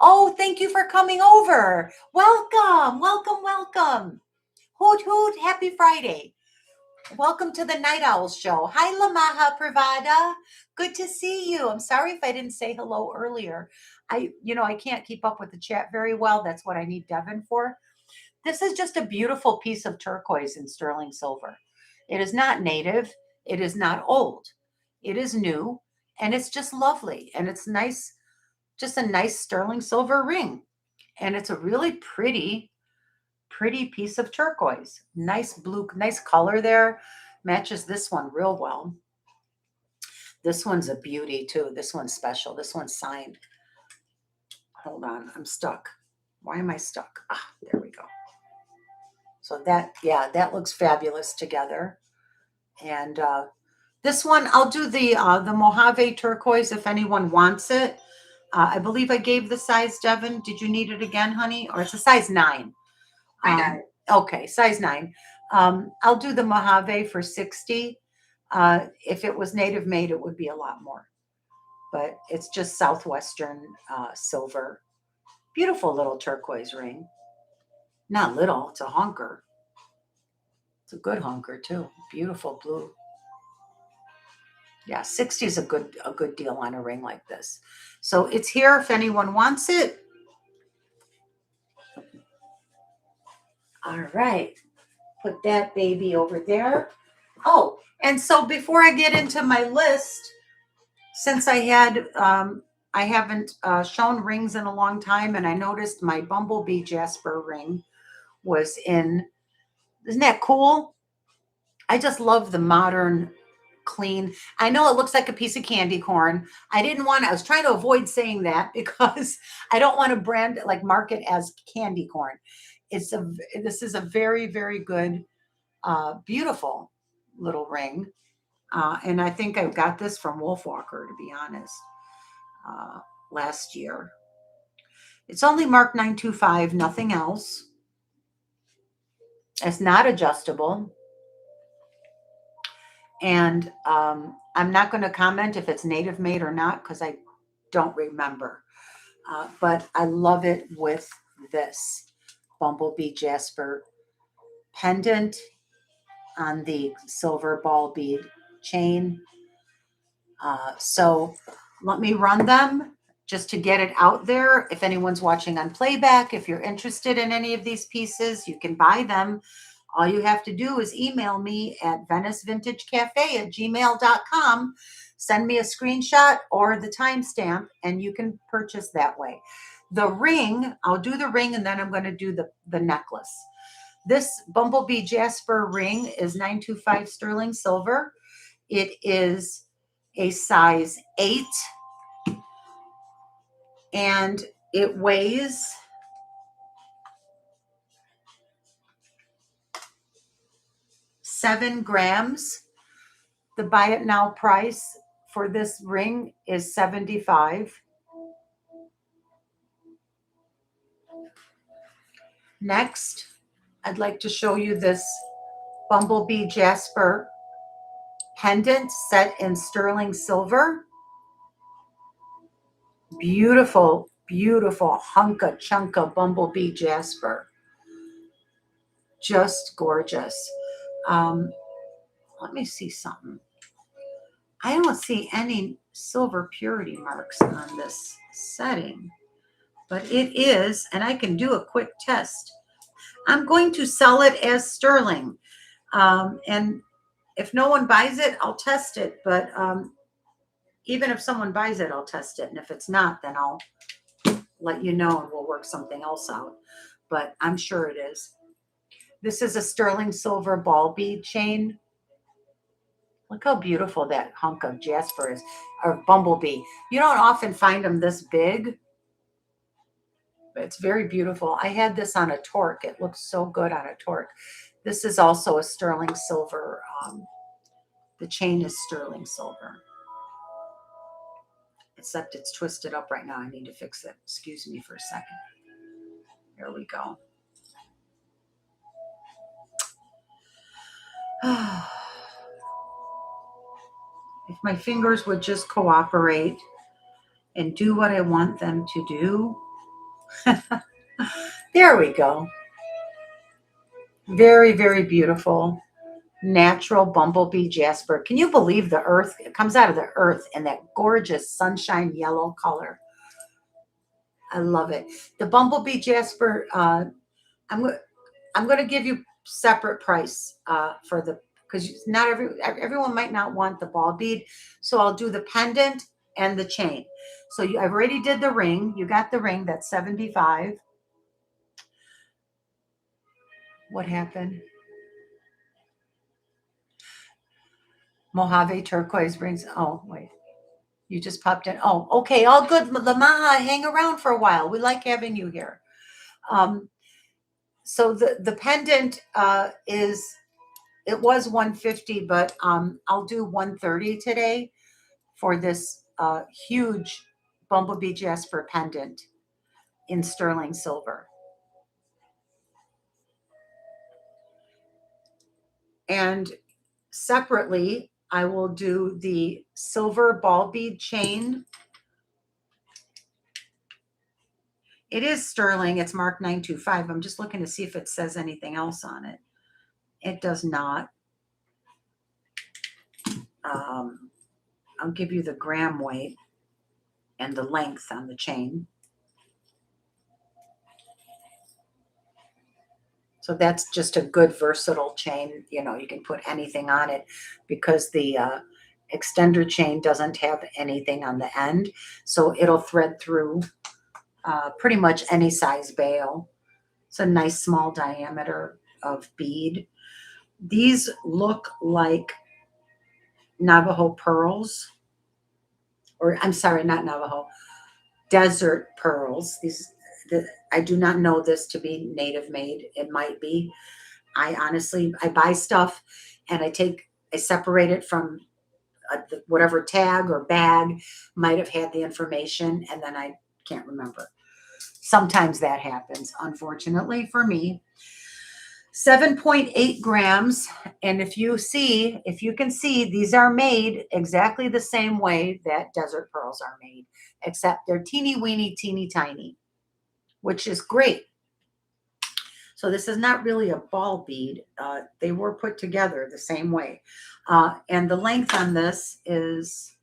Oh, thank you for coming over. Welcome, welcome, welcome. Hoot, hoot, happy Friday. Welcome to the Night Owl Show. Hi, Lamaha Pravada. Good to see you. I'm sorry if I didn't say hello earlier. I can't keep up with the chat very well. That's what I need Devin for. This is just a beautiful piece of turquoise in sterling silver. It is not native. It is not old. It is new, and it's just lovely. And it's nice, just a nice sterling silver ring. And it's a really pretty piece of turquoise. Nice blue, nice color there. Matches this one real well. This one's a beauty too. This one's special. This one's signed. Hold on, I'm stuck. Why am I stuck? There we go. So that looks fabulous together. And this one, I'll do the Mojave turquoise if anyone wants it. I believe I gave the size, Devin. Did you need it again, honey? Or it's a size 9. I got it. Okay, size 9. I'll do the Mojave for 60. If it was native made, it would be a lot more. But it's just Southwestern silver. Beautiful little turquoise ring. Not little, it's a honker. It's a good honker too. Beautiful blue. Yeah, 60 is a good deal on a ring like this. So it's here if anyone wants it. All right. Put that baby over there. Oh, and so before I get into my list, since I haven't shown rings in a long time, and I noticed my bumblebee jasper ring was in. Isn't that cool? I just love the modern, clean. I know it looks like a piece of candy corn. I was trying to avoid saying that because I don't want to mark it as candy corn. This is a very, very good, beautiful little ring. And I think I got this from Wolfwalker, to be honest, last year. It's only marked 925, nothing else. It's not adjustable. And I'm not going to comment if it's native made or not because I don't remember. But I love it with this bumblebee jasper pendant on the silver ball bead chain. So let me run them just to get it out there. If anyone's watching on playback, if you're interested in any of these pieces, you can buy them. All you have to do is email me at venicevintagecafe@gmail.com. Send me a screenshot or the timestamp, and you can purchase that way. The ring, I'll do the ring and then I'm going to do the necklace. This Bumblebee Jasper ring is 925 sterling silver. It is a size 8 and it weighs 7 grams. The buy it now price for this ring is $75. Next, I'd like to show you this Bumblebee Jasper pendant set in sterling silver. Beautiful, beautiful hunka chunka Bumblebee Jasper. Just gorgeous. Let me see something. I don't see any silver purity marks on this setting, but it is, and I can do a quick test. I'm going to sell it as sterling. And if no one buys it, I'll test it. But even if someone buys it, I'll test it. And if it's not, then I'll let you know and we'll work something else out. But I'm sure it is. This is a sterling silver ball bead chain. Look how beautiful that hunk of jasper is, or bumblebee. You don't often find them this big, but it's very beautiful. I had this on a torque. It looks so good on a torque. This is also a sterling silver. The chain is sterling silver, except it's twisted up right now. I need to fix it. Excuse me for a second. There we go. If my fingers would just cooperate and do what I want them to do. There we go. Very, very beautiful. Natural bumblebee jasper. Can you believe the earth? It comes out of the earth in that gorgeous sunshine yellow color. I love it. The bumblebee jasper, I'm going to give you separate price for the, because not everyone might not want the ball bead. So I'll do the pendant and the chain. So I've already did the ring. You got the ring. That's $75. What happened? Mojave turquoise rings. Oh, wait. You just popped in. Oh, okay. All good. Lamaha, hang around for a while. We like having you here. So the pendant it was $150, but I'll do $130 today for this huge bumblebee jasper pendant in sterling silver. And separately, I will do the silver ball bead chain. It is sterling. It's marked 925. I'm just looking to see if it says anything else on it. It does not. I'll give you the gram weight and the length on the chain. So that's just a good versatile chain. You know, you can put anything on it because the extender chain doesn't have anything on the end. So it'll thread through pretty much any size bail. It's a nice small diameter of bead. These look like Navajo pearls, or I'm sorry, not Navajo, desert pearls. I do not know this to be native made. It might be. I buy stuff and I separate it from whatever tag or bag might have had the information, and then I can't remember. Sometimes that happens, unfortunately for me. 7.8 grams. And if you can see, these are made exactly the same way that desert pearls are made, except they're teeny weeny, teeny tiny, which is great. So this is not really a ball bead. They were put together the same way. And the length on this is,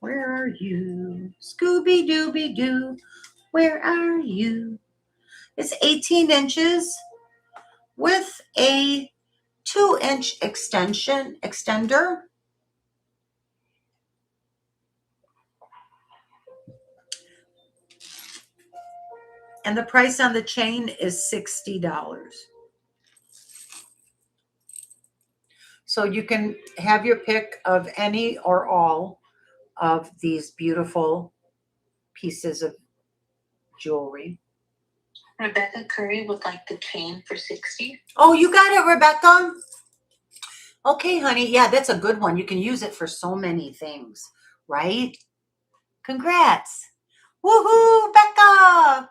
where are you? Scooby Dooby Doo, where are you? It's 18 inches with a 2-inch extender. And the price on the chain is $60. So you can have your pick of any or all of these beautiful pieces of jewelry. Rebecca Curry would like the chain for $60. Oh, you got it, Rebecca. Okay, honey. Yeah, that's a good one. You can use it for so many things, right? Congrats. Woohoo, Becca.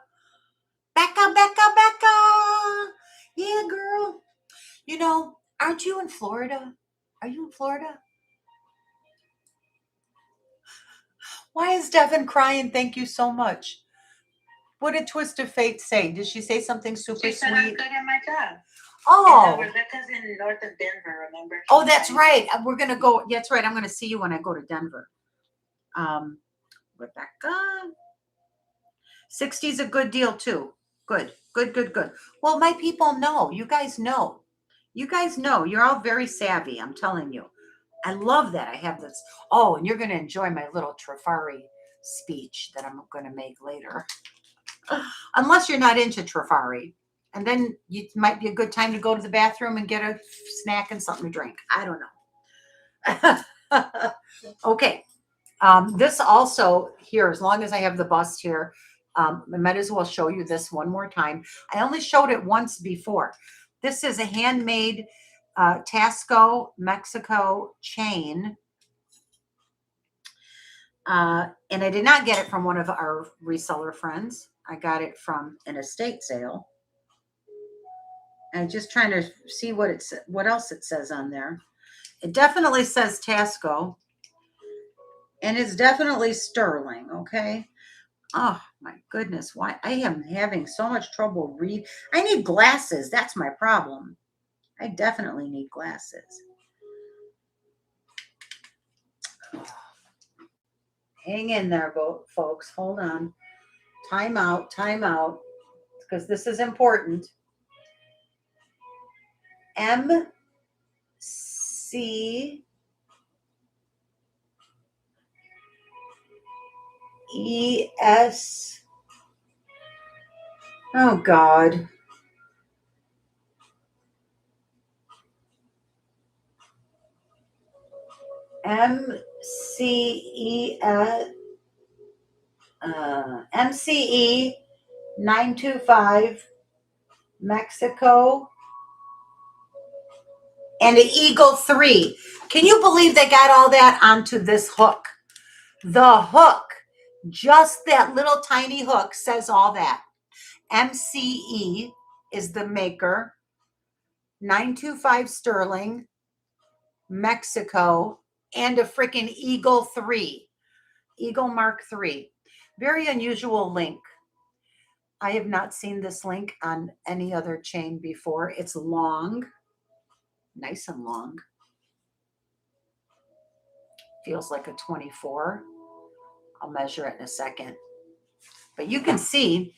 Becca, Becca, Becca. Yeah, girl. You know, aren't you in Florida? Are you in Florida? Why is Devin crying? Thank you so much. What did Twist of Fate say? Did she say something super She said sweet? I'm good at my job. Oh. And Rebecca's in north of Denver, remember? Oh, that's right. We're going to go. That's right. I'm going to see you when I go to Denver. Rebecca. 60 is a good deal too. Good, good, good, good. Well, my people know. You guys know. You guys know. You're all very savvy. I'm telling you. I love that I have this. Oh, and you're going to enjoy my little Trifari speech that I'm going to make later. Unless you're not into Trifari. And then it might be a good time to go to the bathroom and get a snack and something to drink. I don't know. Okay. This also here, as long as I have the bust here, I might as well show you this one more time. I only showed it once before. This is a handmade Taxco, Mexico chain. And I did not get it from one of our reseller friends. I got it from an estate sale. And just trying to see what else it says on there. It definitely says Taxco. And it's definitely sterling, okay? Oh my goodness, why I am having so much trouble reading. I need glasses. That's my problem. I definitely need glasses. Hang in there, folks. Hold on. Time out, because this is important. MECES. Oh God. MCE 925 Mexico and an Eagle 3. Can you believe they got all that onto this hook? The hook, just that little tiny hook says all that. MCE is the maker. 925 sterling, Mexico, and a freaking Eagle 3. Eagle Mark 3. Very unusual link. I have not seen this link on any other chain before. It's long, nice and long. Feels like a 24. I'll measure it in a second. But you can see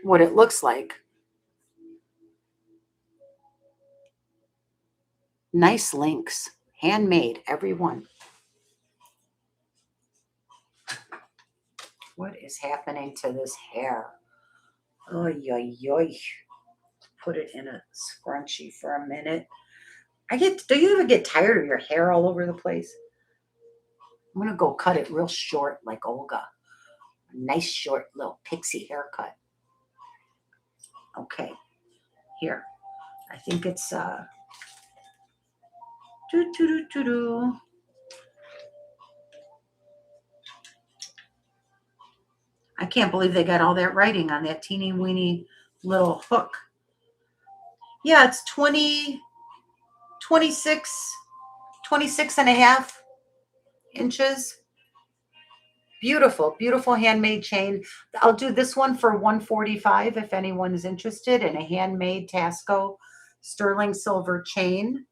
what it looks like. Nice links, handmade, every one. What is happening to this hair? Oy, oy, oy. Put it in a scrunchie for a minute. Do you ever get tired of your hair all over the place? I'm going to go cut it real short like Olga. A nice short little pixie haircut. Okay. Here. I think it's I can't believe they got all that writing on that teeny weeny little hook. Yeah, it's 26 and a half inches. Beautiful, beautiful handmade chain. I'll do this one for $145 if anyone's interested in a handmade Taxco sterling silver chain.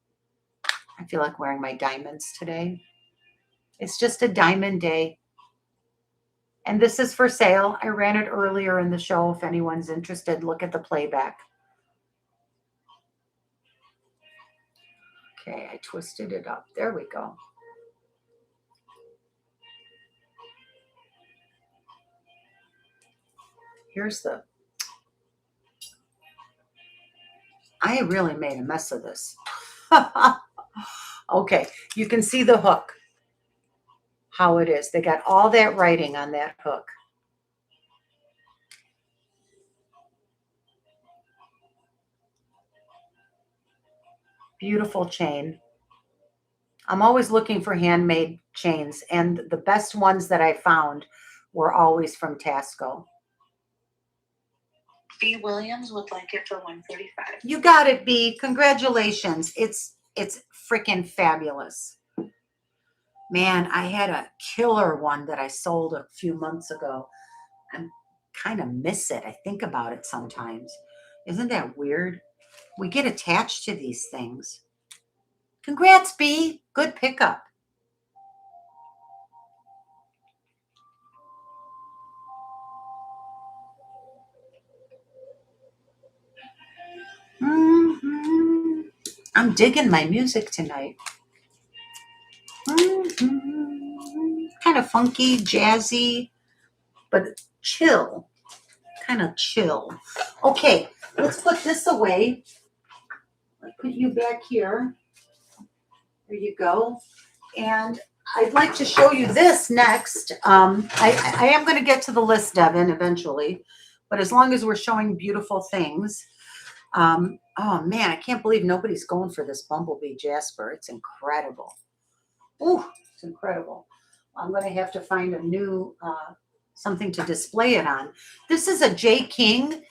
I feel like wearing my diamonds today. It's just a diamond day. And this is for sale. I ran it earlier in the show. If anyone's interested, look at the playback. Okay, I twisted it up. There we go. here's the, I really made a mess of this. Okay, you can see the hook, how it is. They got all that writing on that hook. Beautiful chain. I'm always looking for handmade chains, and the best ones that I found were always from Taxco. B. Williams would like it for $145. You got it, B. Congratulations. It's freaking fabulous. Man, I had a killer one that I sold a few months ago. I kind of miss it. I think about it sometimes. Isn't that weird? We get attached to these things. Congrats, B. Good pickup. Mm-hmm. I'm digging my music tonight. Mm-hmm. Kind of funky, jazzy, but chill. Kind of chill. Okay, let's put this away. Let's put you back here. There you go. And I'd like to show you this next. I am going to get to the list, Devin, eventually. But as long as we're showing beautiful things. Oh, man, I can't believe nobody's going for this Bumblebee Jasper. It's incredible. Ooh, it's incredible. I'm going to have to find a new something to display it on. This is a J. King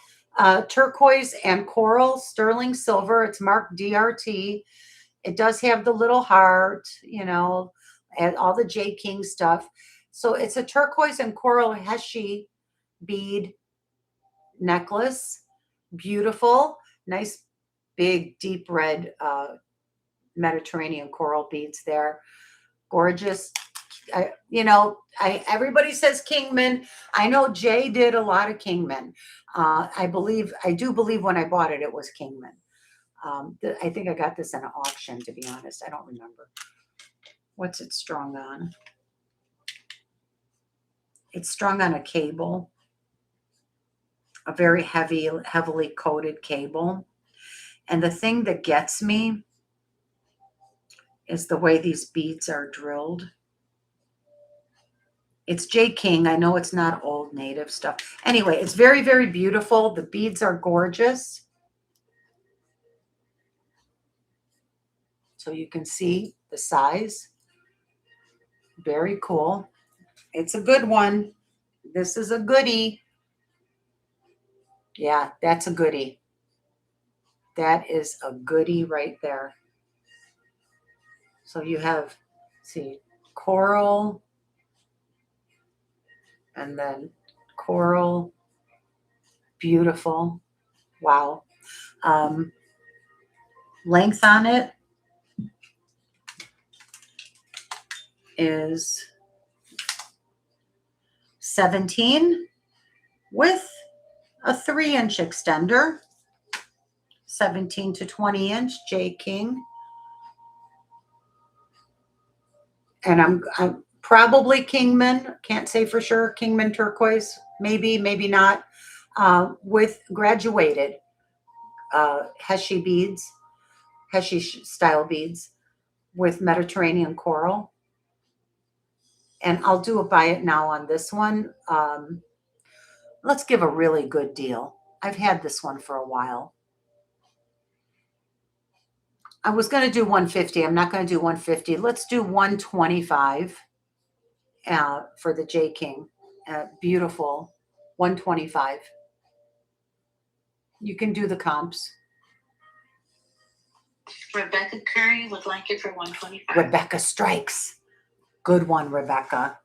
turquoise and coral sterling silver. It's marked DRT. It does have the little heart, you know, and all the J. King stuff. So it's a turquoise and coral Heshi bead necklace. Beautiful, nice, big, deep red Mediterranean coral beads there. Gorgeous. Everybody says Kingman. I know Jay did a lot of Kingman. I do believe when I bought it, it was Kingman. I think I got this in an auction, to be honest. I don't remember. What's it strung on? It's strung on a cable, a very heavily coated cable. And the thing that gets me is the way these beads are drilled. It's J. King. I know it's not old native stuff. Anyway, it's very, very beautiful. The beads are gorgeous. So you can see the size. Very cool. It's a good one. This is a goodie. Yeah, that's a goodie. That is a goodie right there. So you have, see, coral, and then coral. Beautiful. Wow. Length on it is 17 with a 3-inch extender. 17 to 20 inch J. King. And I'm probably Kingman. Can't say for sure. Kingman turquoise. Maybe, maybe not. With graduated Heshi beads, Heshi style beads with Mediterranean coral. And I'll do a buy it now on this one. Let's give a really good deal. I've had this one for a while. I was going to do 150. I'm not going to do 150. Let's do 125 for the J. King. Beautiful. 125. You can do the comps. Rebecca Curry would like it for $125. Rebecca strikes. Good one, Rebecca.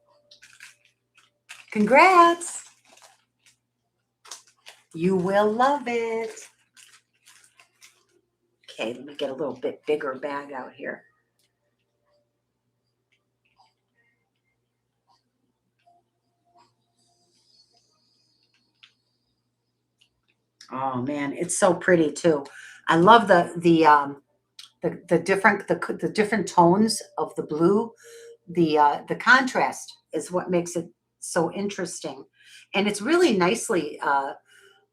Congrats. You will love it. Okay, let me get a little bit bigger bag out here. Oh man, it's so pretty too. I love the different tones of the blue. The contrast is what makes it so interesting. And it's really nicely,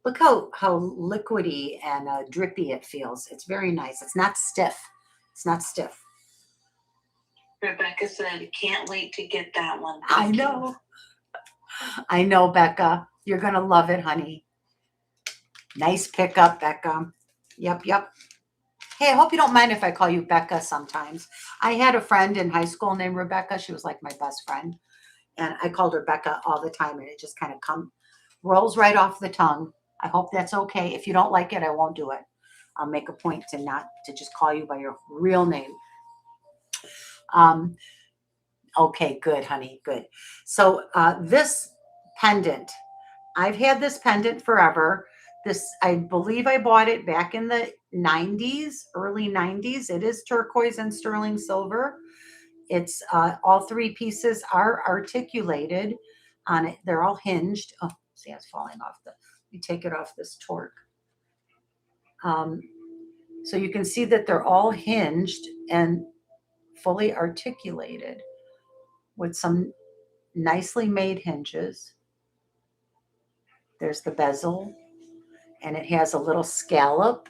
look how liquidy and drippy it feels. It's very nice. It's not stiff. It's not stiff. Rebecca said, can't wait to get that one. I know. I know, Becca. You're going to love it, honey. Nice pickup, Becca. Yep, yep. Hey, I hope you don't mind if I call you Becca sometimes. I had a friend in high school named Rebecca. She was like my best friend. And I called her Becca all the time, and it just kind of rolls right off the tongue. I hope that's okay. If you don't like it, I won't do it. I'll make a point to just call you by your real name. Okay, good, honey, good. So this pendant, I've had this pendant forever. I believe I bought it back in the 90s, early 90s. It is turquoise and sterling silver. It's all three pieces are articulated on it. They're all hinged. Oh, see, it's falling off you take it off this torque. So you can see that they're all hinged and fully articulated with some nicely made hinges. There's the bezel, and it has a little scalloped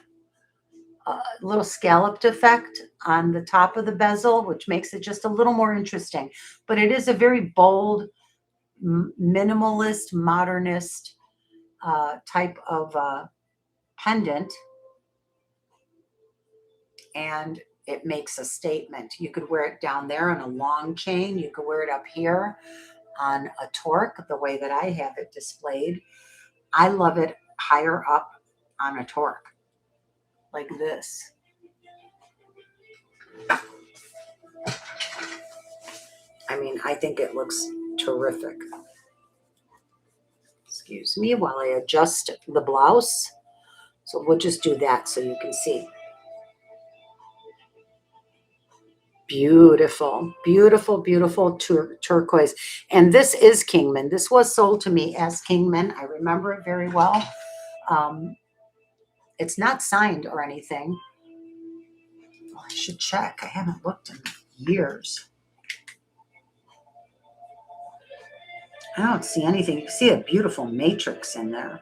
effect on the top of the bezel, which makes it just a little more interesting. But it is a very bold, minimalist, modernist type of pendant, and it makes a statement. You could wear it down there on a long chain. You could wear it up here on a torque, the way that I have it displayed. I love it higher up on a torque, like this. I mean, I think it looks terrific. Excuse me while I adjust the blouse. So we'll just do that so you can see. Beautiful, beautiful, beautiful turquoise. And this is Kingman. This was sold to me as Kingman. I remember it very well. It's not signed or anything. Oh, I should check. I haven't looked in years. I don't see anything. You see a beautiful matrix in there.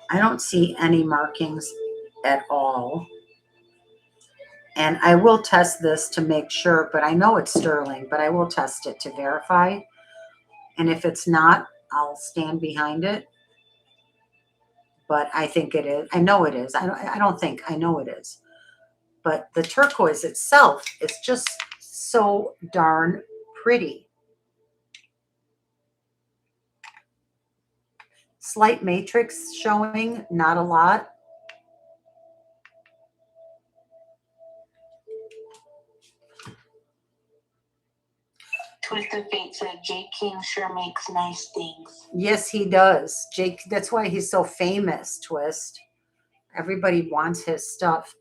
I don't see any markings at all. And I will test this to make sure, but I know it's sterling, but I will test it to verify. And if it's not, I'll stand behind it. But I think it is. I know it is. I don't think. I know it is. But the turquoise itself is just so darn pretty. Slight matrix showing, not a lot. Twisted Fate said, Jake King sure makes nice things. Yes, he does. Jake, that's why he's so famous, Twist. Everybody wants his stuff.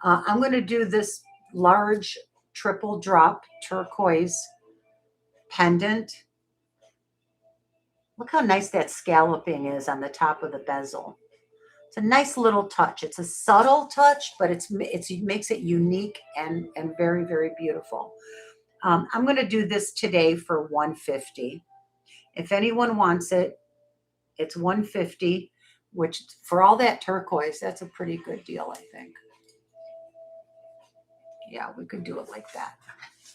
I'm going to do this large triple drop turquoise pendant. Look how nice that scalloping is on the top of the bezel. It's a nice little touch. It's a subtle touch, but it makes it unique and very, very beautiful. I'm going to do this today for $150. If anyone wants it, it's $150, which for all that turquoise, that's a pretty good deal, I think. Yeah, we could do it like that.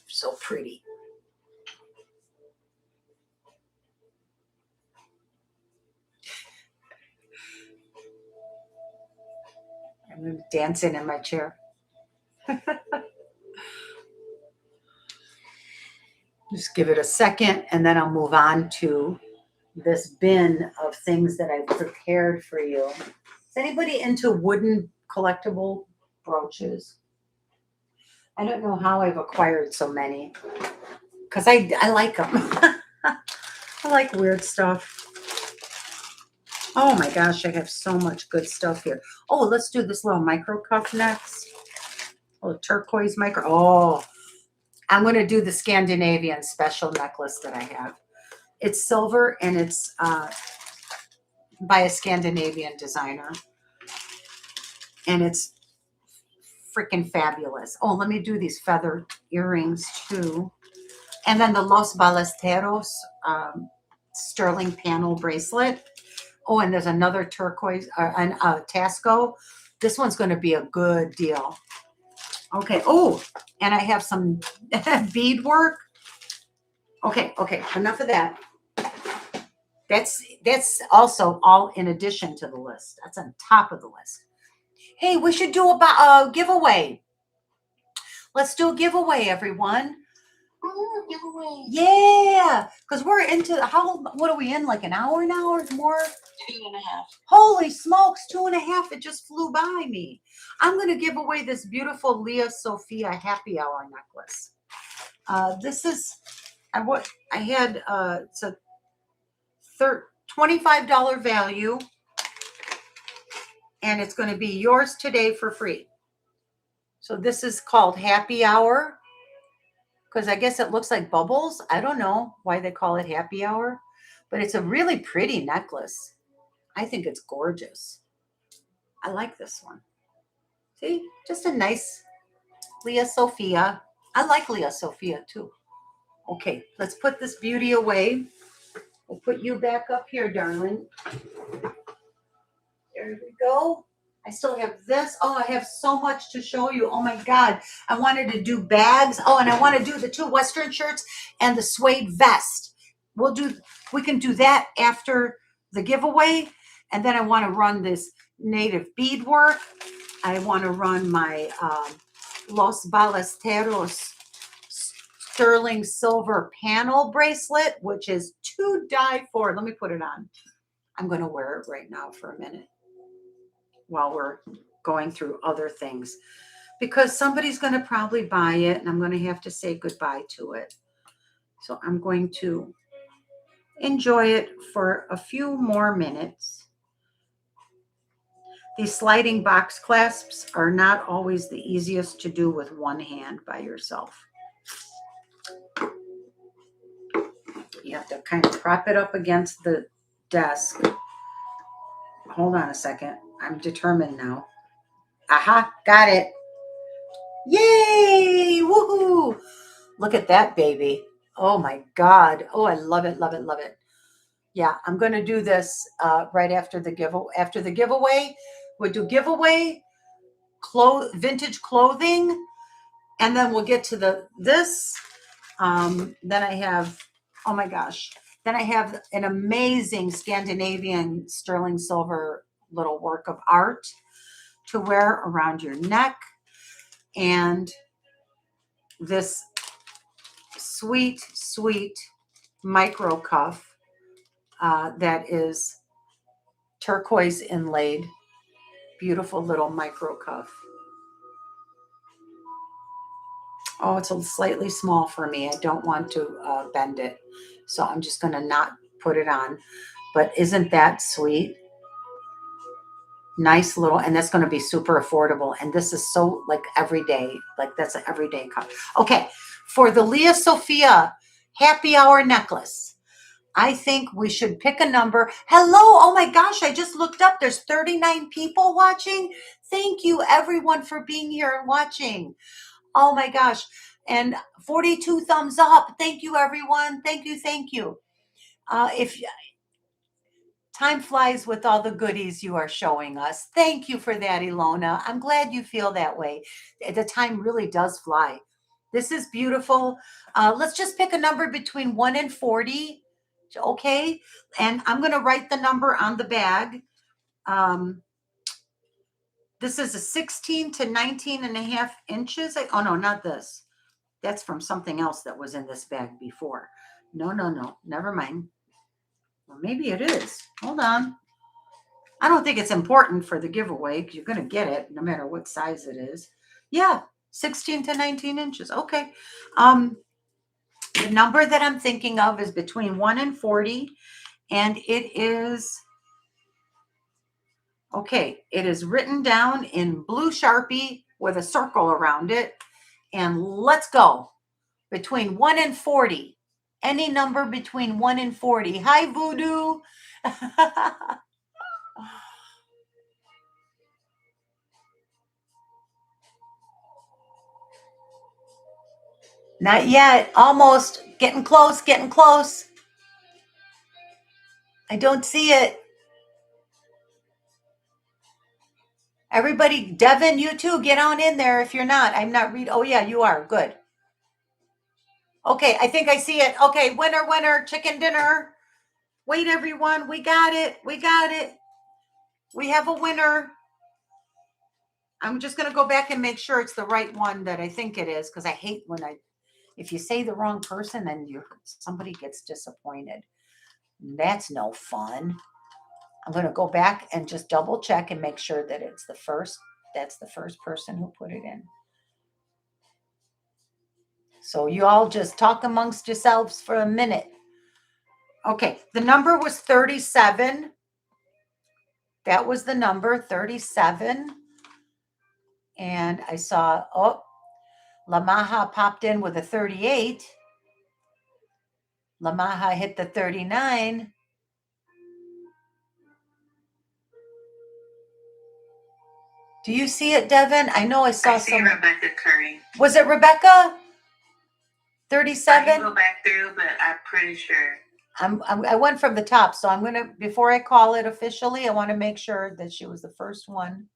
So pretty. I'm dancing in my chair. Just give it a second, and then I'll move on to this bin of things that I've prepared for you. Is anybody into wooden collectible brooches? I don't know how I've acquired so many, because I like them. I like weird stuff. Oh my gosh, I have so much good stuff here. Oh, let's do this little micro cuff next. Oh, turquoise micro. Oh, I'm going to do the Scandinavian special necklace that I have. It's silver, and it's by a Scandinavian designer. And it's freaking fabulous. Oh, let me do these feather earrings too. And then the Los Ballesteros sterling panel bracelet. Oh, and there's another turquoise, Taxco. This one's going to be a good deal. Okay. Oh, and I have some beadwork. Okay. Enough of that. That's also all in addition to the list. That's on top of the list. Hey, we should do a giveaway. Let's do a giveaway, everyone. Giveaway. Yeah, because we're into what are we in, like an hour now or more? 2.5. Holy smokes, 2.5. It just flew by me. I'm going to give away this beautiful Leah Sophia happy hour necklace. This is, I had, it's a $25 value, and it's going to be yours today for free. So this is called happy hour, because I guess it looks like bubbles. I don't know why they call it happy hour, but it's a really pretty necklace. I think it's gorgeous. I like this one. See, just a nice Leah Sophia. I like Leah Sophia too. Okay, let's put this beauty away. We'll put you back up here, darling. There we go. I still have this. Oh, I have so much to show you. Oh my God. I wanted to do bags. Oh, and I want to do the 2 Western shirts and the suede vest. We can do that after the giveaway. And then I want to run this native beadwork. I want to run my Los Ballesteros sterling silver panel bracelet, which is to die for. Let me put it on. I'm going to wear it right now for a minute while we're going through other things, because somebody's going to probably buy it and I'm going to have to say goodbye to it. So I'm going to enjoy it for a few more minutes. These sliding box clasps are not always the easiest to do with one hand by yourself. You have to kind of prop it up against the desk. Hold on a second. I'm determined now. Aha, got it. Yay! Woohoo! Look at that baby. Oh my God. Oh, I love it, love it, love it. Yeah, I'm going to do this right after the giveaway. After the giveaway, we'll do giveaway, vintage clothing, and then we'll get to this. Then I have, oh my gosh. Then I have an amazing Scandinavian sterling silver little work of art to wear around your neck. And this sweet, sweet micro cuff that is turquoise inlaid. Beautiful little micro cuff. Oh, it's a slightly small for me. I don't want to bend it. So I'm just going to not put it on. But isn't that sweet? Nice little, and that's going to be super affordable. And this is so like everyday, like that's an everyday cup. Okay, for the Leah Sophia happy hour necklace, I think we should pick a number. Hello, oh my gosh, I just looked up. There's 39 people watching. Thank you everyone for being here and watching. Oh my gosh, and 42 thumbs up. Thank you everyone. Thank you, thank you. If time flies with all the goodies you are showing us. Thank you for that, Ilona. I'm glad you feel that way. The time really does fly. This is beautiful. Let's just pick a number between 1 and 40. Okay. And I'm going to write the number on the bag. This is a 16 to 19 and a half inches. Oh, no, not this. That's from something else that was in this bag before. No. Never mind. Well, maybe it is. Hold on. I don't think it's important for the giveaway because you're going to get it no matter what size it is. Yeah, 16 to 19 inches. Okay. The number that I'm thinking of is between 1 and 40. And it is, okay, it is written down in blue Sharpie with a circle around it. And let's go. Between 1 and 40. Any number between 1 and 40. Hi, Voodoo. Not yet. Almost. Getting close, getting close. I don't see it. Everybody, Devin, you too, get on in there if you're not. I'm not reading. Oh, yeah, you are. Good. Okay, I think I see it. Okay, winner, winner, chicken dinner. Wait, everyone. We got it. We got it. We have a winner. I'm just going to go back and make sure it's the right one that I think it is, because I hate when if you say the wrong person, then somebody gets disappointed. That's no fun. I'm going to go back and just double check and make sure that it's that's the first person who put it in. So you all just talk amongst yourselves for a minute. Okay, the number was 37. That was the number, 37. And I saw, Lamaha popped in with a 38. Lamaha hit the 39. Do you see it, Devin? I know I saw some. Rebecca Curry. Was it Rebecca? 37? I can go back through, but I'm pretty sure. I went from the top, so I'm going to, before I call it officially, I want to make sure that she was the first one.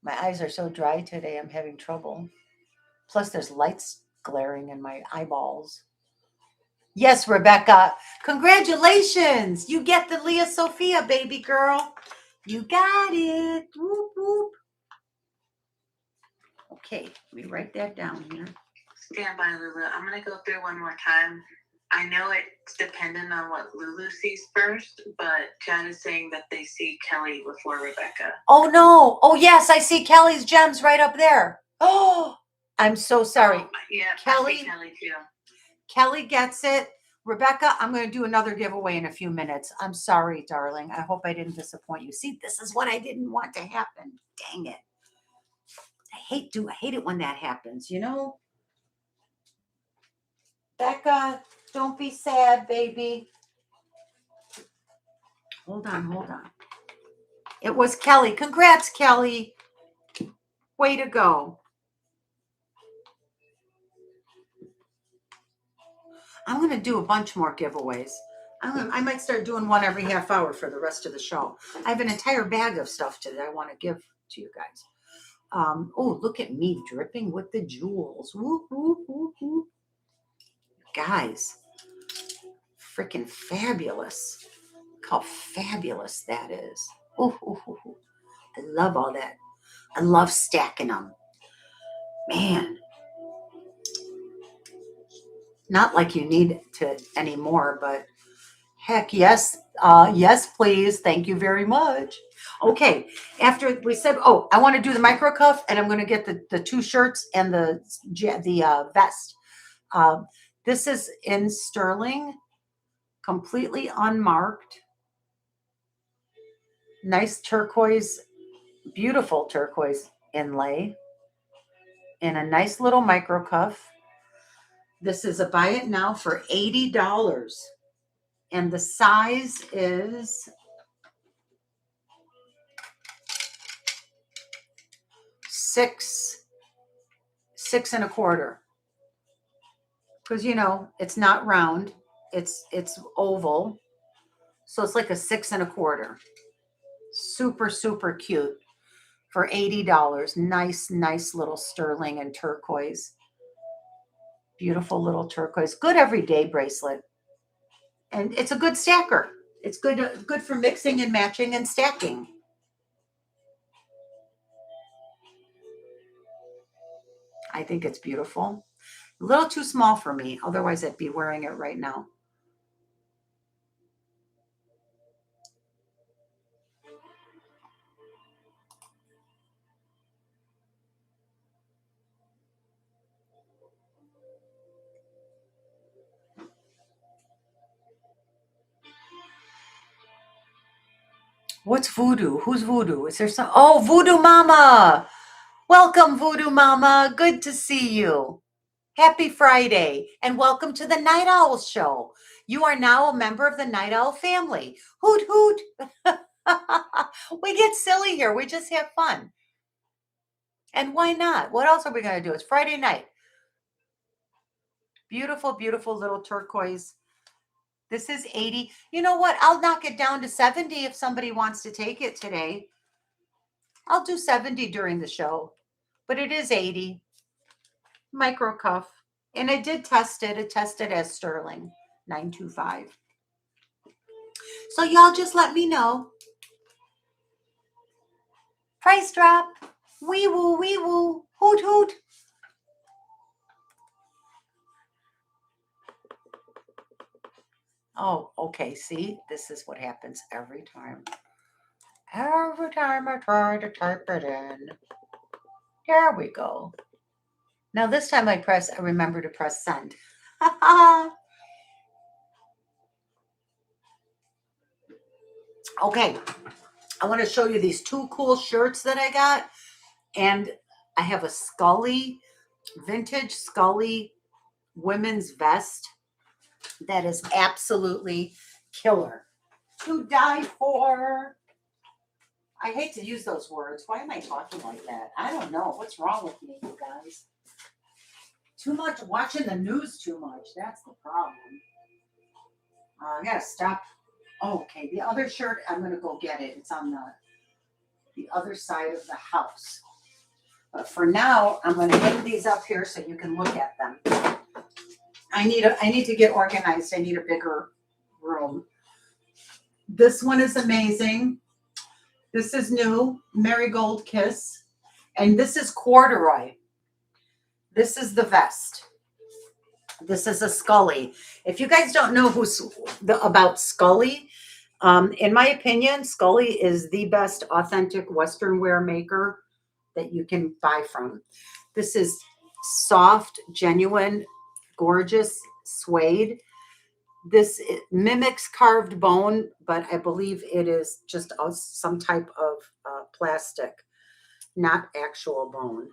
My eyes are so dry today, I'm having trouble. Plus, there's lights glaring in my eyeballs. Yes, Rebecca. Congratulations. You get the Leah Sophia, baby girl. You got it. Whoop, whoop. Okay, let me write that down here. Stand by, Lulu. I'm going to go through one more time. I know it's dependent on what Lulu sees first, but Jen is saying that they see Kelly before Rebecca. Oh, no. Oh, yes, I see Kelly's gems right up there. Oh, I'm so sorry. Oh, yeah, Kelly. I see Kelly too. Kelly gets it. Rebecca, I'm going to do another giveaway in a few minutes. I'm sorry, darling. I hope I didn't disappoint you. See, this is what I didn't want to happen. Dang it. I hate it when that happens, you know? Becca, don't be sad, baby. Hold on. It was Kelly. Congrats, Kelly. Way to go. I'm going to do a bunch more giveaways. I might start doing one every half hour for the rest of the show. I have an entire bag of stuff that I want to give to you guys. Oh, look at me dripping with the jewels. Whoop, whoop, whoop, whoop. Guys, freaking fabulous. Look how fabulous that is. Ooh, ooh, ooh, ooh. I love all that. I love stacking them. Man. Not like you need to anymore, but heck yes. Yes, please. Thank you very much. Okay. After we said, I want to do the micro cuff, and I'm going to get the two shirts and the vest. This is in sterling, completely unmarked. Nice turquoise, beautiful turquoise inlay in a nice little micro cuff. This is a buy it now for $80. And the size is 6 1/4. Because it's not round, it's oval, so it's like a 6 1/4. Super, super cute for $80. Nice little sterling and turquoise. Beautiful little turquoise. Good everyday bracelet, and it's a good stacker. It's good for mixing and matching and stacking. I think it's beautiful. A little too small for me. Otherwise, I'd be wearing it right now. What's voodoo? Who's voodoo? Is there some? Oh, Voodoo Mama. Welcome, Voodoo Mama. Good to see you. Happy Friday, and welcome to the Night Owl Show. You are now a member of the Night Owl family. Hoot, hoot. We get silly here. We just have fun. And why not? What else are we going to do? It's Friday night. Beautiful, beautiful little turquoise. This is 80. You know what? I'll knock it down to 70 if somebody wants to take it today. I'll do 70 during the show, but it is 80. Micro cuff. And I did test it. It tested as sterling, 925. So y'all just let me know. Price drop. Wee woo, wee woo. Hoot, hoot. Oh, okay. See, this is what happens every time. Every time I try to type it in. There we go. Now this time I remember to press send. Okay. I want to show you these two cool shirts that I got. And I have a Scully, vintage Scully women's vest that is absolutely killer. To die for. I hate to use those words. Why am I talking like that? I don't know. What's wrong with me, you guys? Too much watching the news too much. That's the problem. I gotta stop. Oh, okay, the other shirt, I'm gonna go get it. It's on the other side of the house. But for now, I'm gonna hang these up here so you can look at them. I need to get organized. I need a bigger room. This one is amazing. This is new, Marigold Kiss. And this is corduroy. This is the vest. This is a Scully. If you guys don't know about Scully, in my opinion, Scully is the best authentic Western wear maker that you can buy from. This is soft, genuine, gorgeous suede. This mimics carved bone, but I believe it is just some type of plastic, not actual bone.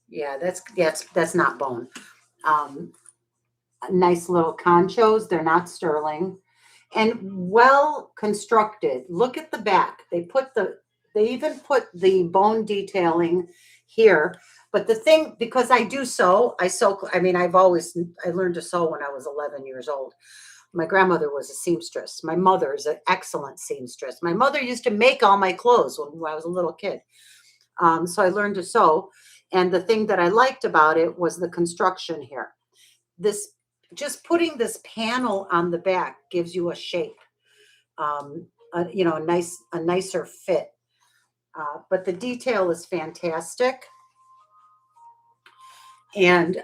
Yeah, that's not bone. Nice little conchos. They're not sterling, and well constructed. Look at the back. They even put the bone detailing here. But the thing, because I sew. I mean, I learned to sew when I was 11 years old. My grandmother was a seamstress. My mother is an excellent seamstress. My mother used to make all my clothes when I was a little kid. So I learned to sew. And the thing that I liked about it was the construction here. Just putting this panel on the back gives you a shape, a nicer fit. But the detail is fantastic. And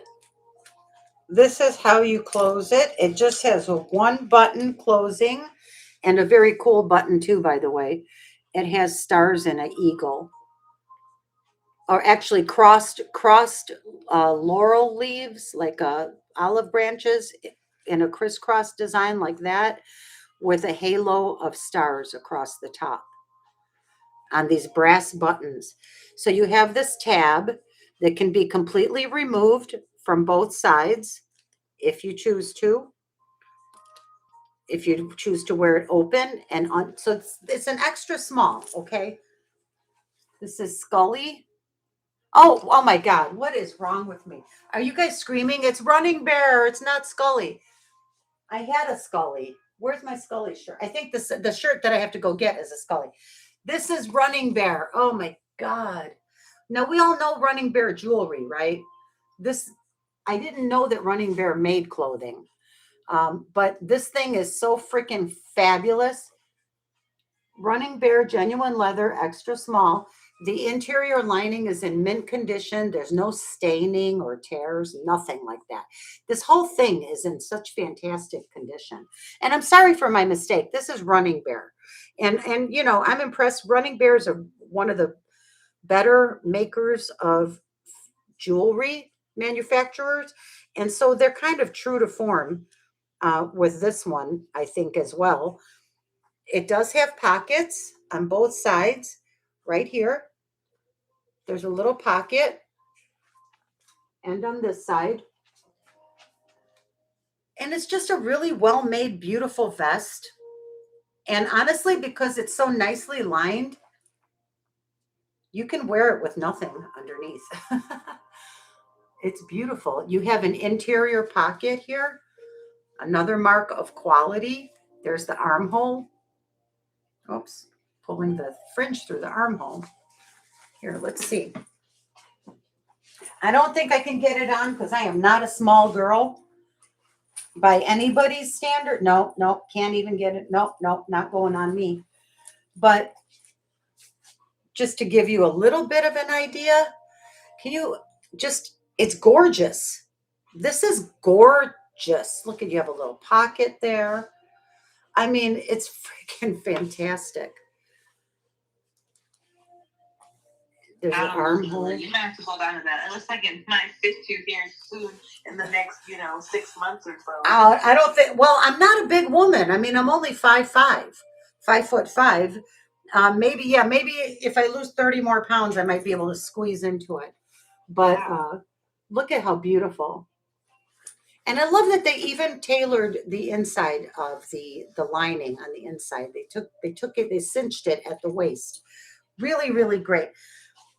this is how you close it. It just has a one button closing and a very cool button too, by the way. It has stars and an eagle. Or actually crossed laurel leaves, like olive branches in a crisscross design like that, with a halo of stars across the top on these brass buttons. So you have this tab that can be completely removed from both sides if you choose to. If you choose to wear it open and on, so it's an extra small, okay? This is Scully. Oh my God, what is wrong with me? Are you guys screaming? It's Running Bear. It's not Scully. I had a Scully. Where's my Scully shirt? I think the shirt that I have to go get is a Scully. This is Running Bear. Oh my God. Now we all know Running Bear jewelry, right? I didn't know that Running Bear made clothing. But this thing is so freaking fabulous. Running Bear genuine leather, extra small. The interior lining is in mint condition. There's no staining or tears, nothing like that. This whole thing is in such fantastic condition. And I'm sorry for my mistake. This is Running Bear. And I'm impressed. Running Bears are one of the better makers of jewelry manufacturers. And so they're kind of true to form with this one, I think, as well. It does have pockets on both sides right here. There's a little pocket, and on this side. And it's just a really well-made, beautiful vest. And honestly, because it's so nicely lined, You can wear it with nothing underneath. It's beautiful. You have an interior pocket here, another mark of quality. There's the armhole. Oops, pulling the fringe through the armhole. Here, let's see. I don't think I can get it on because I am not a small girl by anybody's standard. No, no, can't even get it. No, no, not going on me. But just to give you a little bit of an idea, can you just, it's gorgeous. This is gorgeous. Look at, you have a little pocket there. I mean, it's freaking fantastic. There's an armhole. You might have to hold on to that. It looks like it might fit you here soon in the next, 6 months or so. I don't think, well, I'm not a big woman. I mean, I'm only 5'5", 5'5". Maybe if I lose 30 more pounds, I might be able to squeeze into it. But look at how beautiful. And I love that they even tailored the inside of the lining on the inside. They cinched it at the waist. Really, really great.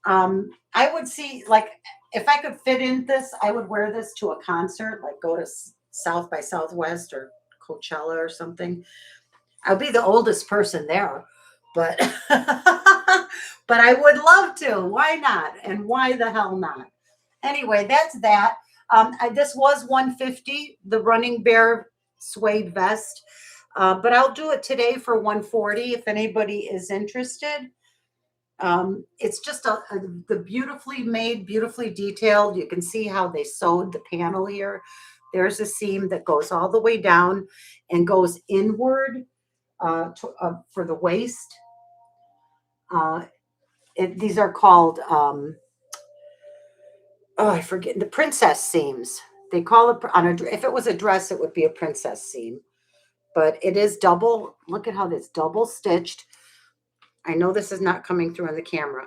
I would see, like, if I could fit in this, I would wear this to a concert, like go to South by Southwest or Coachella or something. I'll be the oldest person there, but but I would love to. Why not? And why the hell not? Anyway, that's that. This was $150, the Running Bear suede vest, but I'll do it today for $140 if anybody is interested. It's just the beautifully made, beautifully detailed. You can see how they sewed the panel here. There's a seam that goes all the way down and goes inward for the waist. These are called, I forget, the princess seams. They call it, if it was a dress, it would be a princess seam. But it is double. Look at how this double stitched. I know this is not coming through on the camera.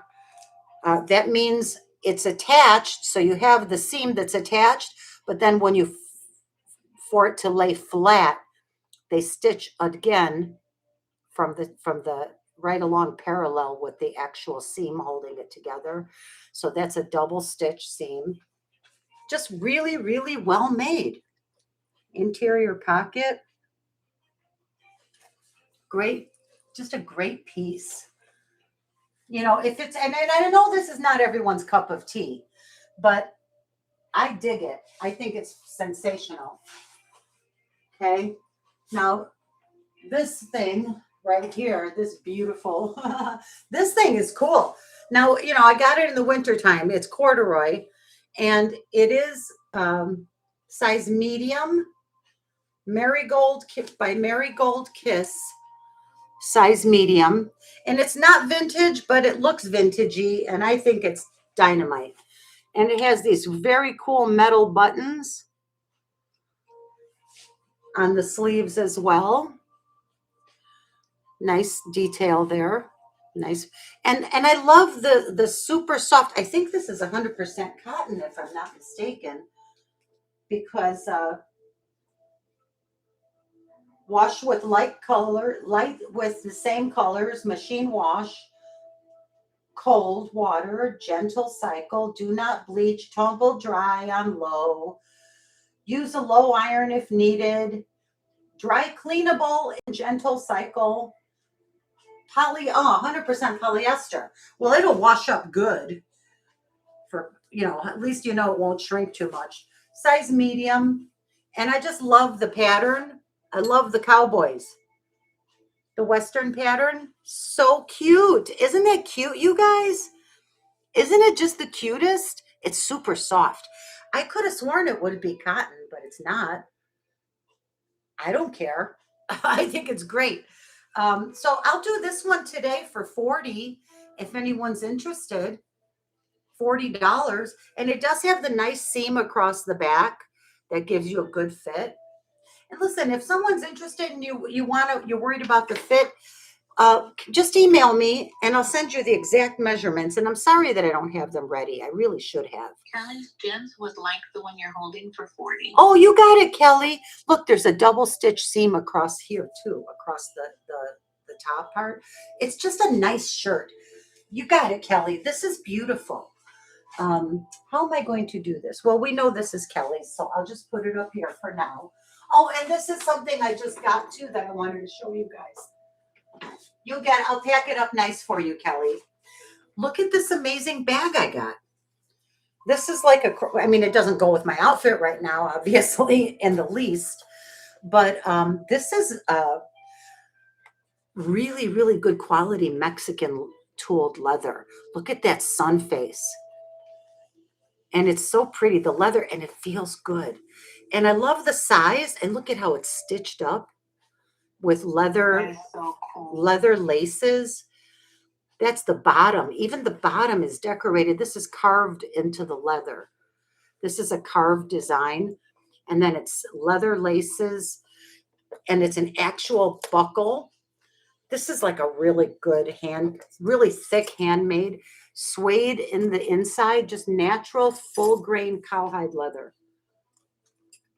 That means it's attached. So you have the seam that's attached, but then when for it to lay flat, they stitch again from the right along parallel with the actual seam holding it together. So that's a double stitch seam. Just really, really well made. Interior pocket. Great, just a great piece. If it's, and I know this is not everyone's cup of tea, but I dig it. I think it's sensational. Okay. Now, this thing right here, this beautiful, this thing is cool. Now, I got it in the wintertime. It's corduroy, and it is size medium, Marigold by Marigold Kiss, size medium. And it's not vintage, but it looks vintagey, and I think it's dynamite. And it has these very cool metal buttons on the sleeves as well. Nice detail there. Nice. And I love the super soft. I think this is 100% cotton, if I'm not mistaken, because wash with light with the same colors, machine wash, cold water, gentle cycle, do not bleach, tumble dry on low, use a low iron if needed, dry cleanable in gentle cycle, 100% polyester. Well, it'll wash up good for, at least it won't shrink too much. Size medium. And I just love the pattern. I love the cowboys. The Western pattern. So cute. Isn't that cute, you guys? Isn't it just the cutest? It's super soft. I could have sworn it would be cotton, but it's not. I don't care. I think it's great. So I'll do this one today for $40 if anyone's interested. $40. And it does have the nice seam across the back that gives you a good fit. And listen, if someone's interested and you're worried about the fit, just email me and I'll send you the exact measurements. And I'm sorry that I don't have them ready. I really should have. Kelly's gems was like the one you're holding for $40. Oh, you got it, Kelly. Look, there's a double stitch seam across here too, across the top part. It's just a nice shirt. You got it, Kelly. This is beautiful. How am I going to do this? Well, we know this is Kelly's, so I'll just put it up here for now. Oh, and this is something I just got too that I wanted to show you guys. I'll pack it up nice for you, Kelly. Look at this amazing bag I got. This is like I mean, it doesn't go with my outfit right now, obviously, in the least, but this is really, really good quality Mexican tooled leather. Look at that sun face. And it's so pretty, the leather, and it feels good. And I love the size, and look at how it's stitched up with leather, so cool. leather laces. That's the bottom. Even the bottom is decorated. This is carved into the leather. This is a carved design. And then it's leather laces, and it's an actual buckle. This is like a really good really thick handmade, suede in the inside, just natural full grain cowhide leather.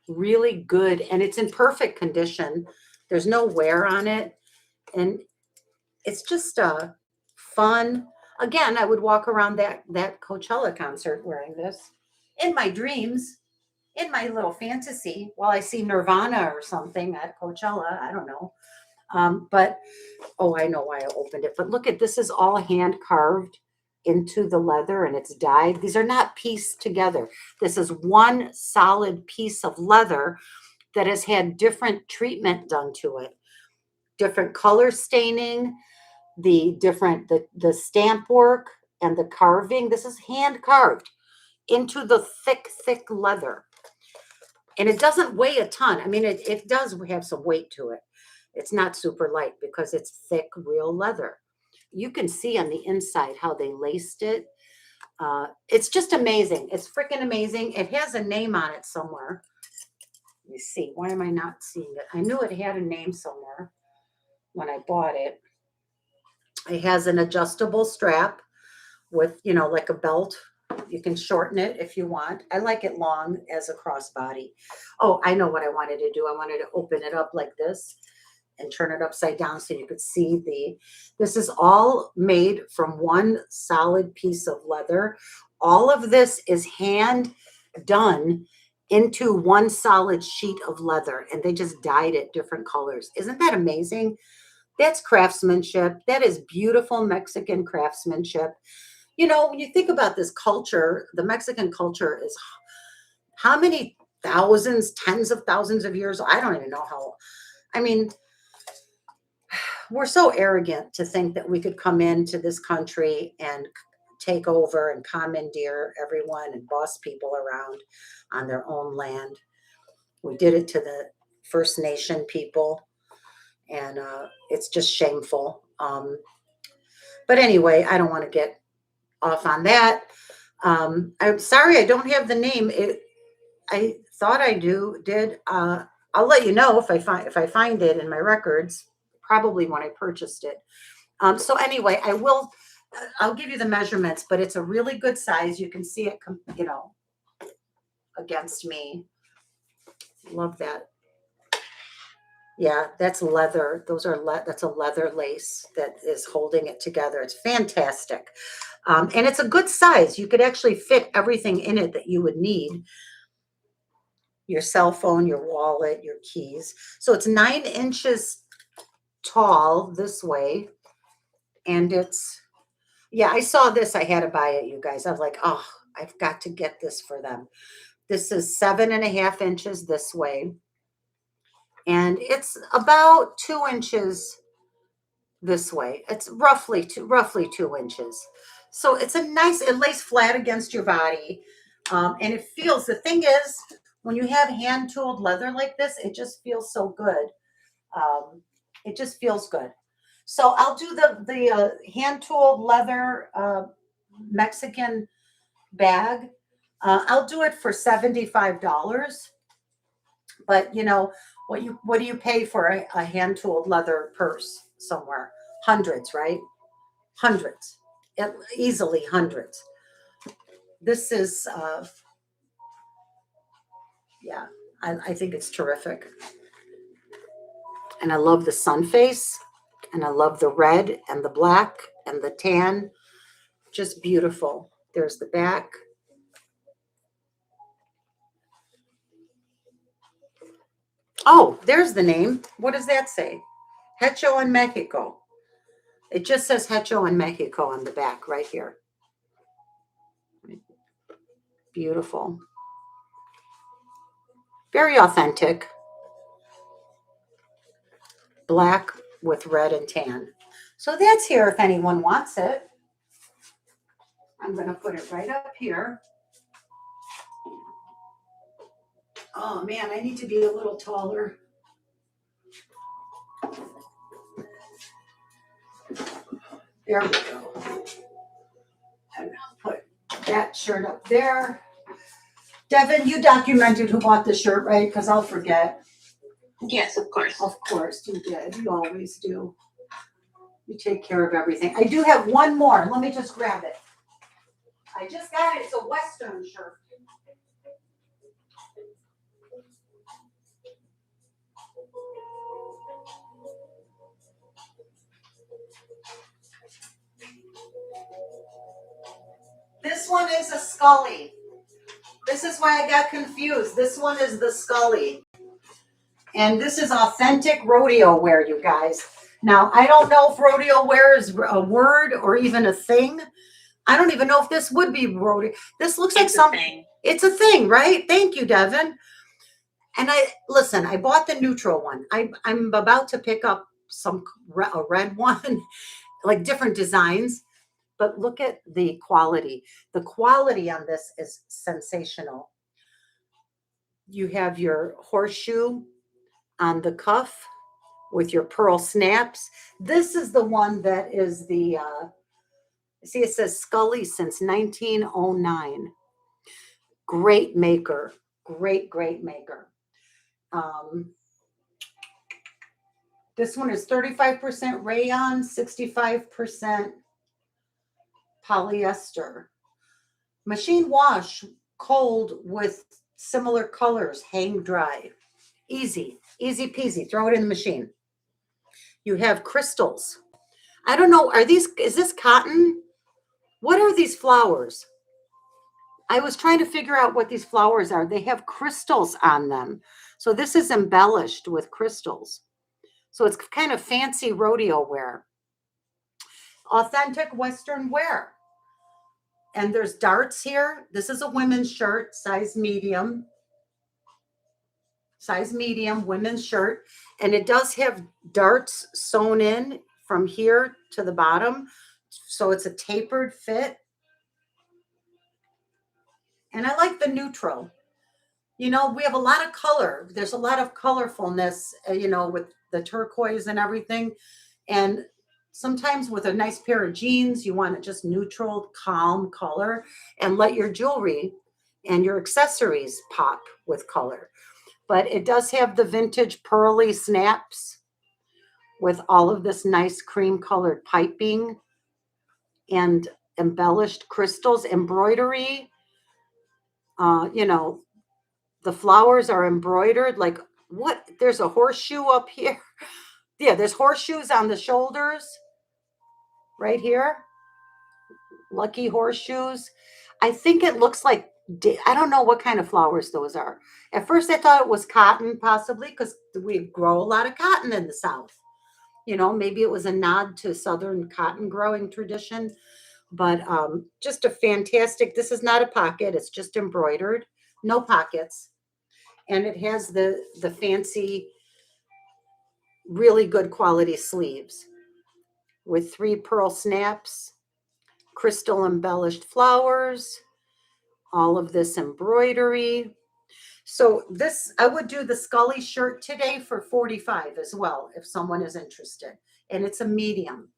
Really good, and it's in perfect condition. There's no wear on it, and it's just fun. Again, I would walk around that Coachella concert wearing this in my dreams, in my little fantasy, while I see Nirvana or something at Coachella. I don't know. But oh, I know why I opened it. But look at this, is all hand carved into the leather, and it's dyed. These are not pieced together. This is one solid piece of leather that has had different treatment done to it, different color staining, the stamp work and the carving. This is hand carved into the thick leather. And it doesn't weigh a ton. I mean, it does have some weight to it. It's not super light because it's thick, real leather. You can see on the inside how they laced it. It's just amazing. It's freaking amazing. It has a name on it somewhere. Let me see. Why am I not seeing it? I knew it had a name somewhere when I bought it. It has an adjustable strap with, like a belt. You can shorten it if you want. I like it long as a crossbody. Oh, I know what I wanted to do. I wanted to open it up like this and turn it upside down so you could see this is all made from one solid piece of leather. All of this is hand done into one solid sheet of leather, and they just dyed it different colors. Isn't that amazing? That's craftsmanship. That is beautiful Mexican craftsmanship. When you think about this culture, the Mexican culture is how many thousands, tens of thousands of years? I don't even know how. I mean, we're so arrogant to think that we could come into this country and take over and commandeer everyone and boss people around on their own land. We did it to the First Nation people, and it's just shameful. But anyway, I don't want to get off on that. I'm sorry I don't have the name. I thought I did. I'll let you know if I find it in my records, probably when I purchased it. So anyway, I'll give you the measurements, but it's a really good size. You can see it, against me. Love that. Yeah, that's leather. That's a leather lace that is holding it together. It's fantastic. And it's a good size. You could actually fit everything in it that you would need. Your cell phone, your wallet, your keys. So it's 9 inches tall this way. And I saw this. I had to buy it, you guys. I was like, oh, I've got to get this for them. This is 7.5 inches this way. And it's about 2 inches this way. It's roughly 2 inches. So it's it lays flat against your body. And it feels, the thing is, when you have hand tooled leather like this, it just feels so good. It just feels good. So I'll do the hand tooled leather Mexican bag. I'll do it for $75. But what do you pay for a hand tooled leather purse somewhere? Hundreds, right? Hundreds, easily hundreds. This is, I think it's terrific. And I love the sun face, and I love the red and the black and the tan. Just beautiful. There's the back. Oh, there's the name. What does that say? Hecho en Mexico. It just says Hecho en Mexico on the back right here. Beautiful. Very authentic. Black with red and tan. So that's here if anyone wants it. I'm going to put it right up here. Oh man, I need to be a little taller. There we go. And I'll put that shirt up there. Devin, you documented who bought the shirt, right? Because I'll forget. Yes, of course. Of course you did. You always do. You take care of everything. I do have one more. Let me just grab it. I just got it. It's a Western shirt. This one is a Scully. This is why I got confused. This one is the Scully. And this is authentic rodeo wear, you guys. Now, I don't know if rodeo wear is a word or even a thing. I don't even know if this would be rodeo. This looks like something. It's a thing, right? Thank you, Devin. And I bought the neutral one. I'm about to pick up a red one, like different designs. But look at the quality. The quality on this is sensational. You have your horseshoe on the cuff with your pearl snaps. This is the one that is the, see, it says Scully since 1909. Great maker. Great maker. This one is 35% rayon, 65% polyester. Machine wash, cold with similar colors, hang dry. Easy peasy. Throw it in the machine. You have crystals. I don't know. Is this cotton? What are these flowers? I was trying to figure out what these flowers are. They have crystals on them. So this is embellished with crystals. So it's kind of fancy rodeo wear. Authentic Western wear. And there's darts here. This is a women's shirt, size medium. Size medium, women's shirt. And it does have darts sewn in from here to the bottom. So it's a tapered fit. And I like the neutral. You know, we have a lot of color. There's a lot of colorfulness, with the turquoise and everything. And sometimes with a nice pair of jeans, you want just neutral, calm color and let your jewelry and your accessories pop with color. But it does have the vintage pearly snaps with all of this nice cream colored piping and embellished crystals, embroidery. The flowers are embroidered. Like what? There's a horseshoe up here. Yeah, there's horseshoes on the shoulders right here. Lucky horseshoes. I think it looks like, I don't know what kind of flowers those are. At first I thought it was cotton, possibly, because we grow a lot of cotton in the South. Maybe it was a nod to Southern cotton growing tradition. But just a fantastic, this is not a pocket. It's just embroidered. No pockets. And it has the fancy, really good quality sleeves with 3 pearl snaps, crystal embellished flowers, all of this embroidery. So I would do the Scully shirt today for $45 as well, if someone is interested. And it's a medium.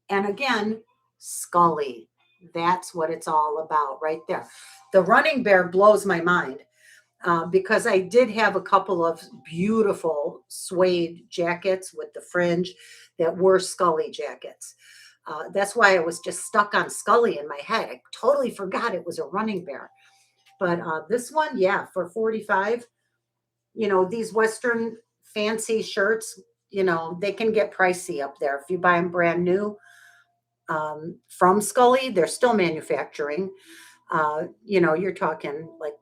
And again, Scully. That's what it's all about right there. The running bear blows my mind. Because I did have a couple of beautiful suede jackets with the fringe that were Scully jackets. That's why I was just stuck on Scully in my head. I totally forgot it was a running bear. But this one, yeah, for $45, these Western fancy shirts, they can get pricey up there. If you buy them brand new, from Scully. They're still manufacturing. You're talking like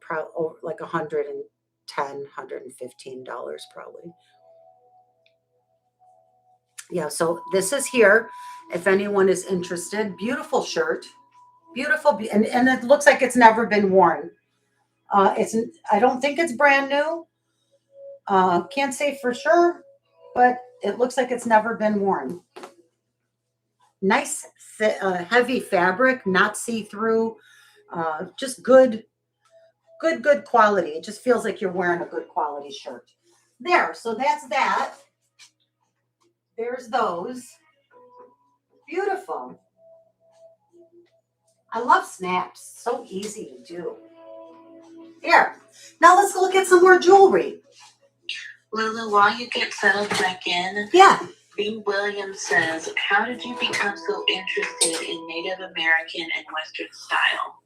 like $115 probably. Yeah, so this is here. If anyone is interested, beautiful shirt, beautiful, and it looks like it's never been worn. It's I don't think it's brand new. Can't say for sure, but it looks like it's never been worn. Nice, heavy fabric, not see through. Just good quality. It just feels like you're wearing a good quality shirt. There, so that's that. There's those. Beautiful. I love snaps. So easy to do. Here. Now let's look at some more jewelry. Lulu, while you get settled back in, Yeah. B. Williams says, how did you become so interested in Native American and Western style?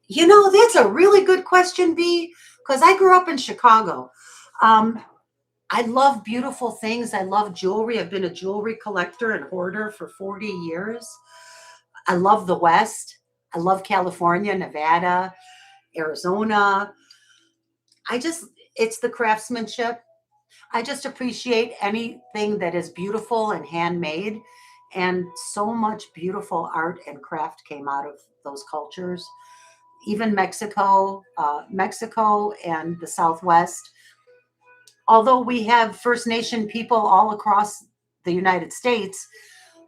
That's a really good question, B, because I grew up in Chicago. I love beautiful things. I love jewelry. I've been a jewelry collector and hoarder for 40 years. I love the West. I love California, Nevada, Arizona. It's the craftsmanship. I just appreciate anything that is beautiful and handmade. And so much beautiful art and craft came out of those cultures. Even Mexico and the Southwest. Although we have First Nation people all across the United States,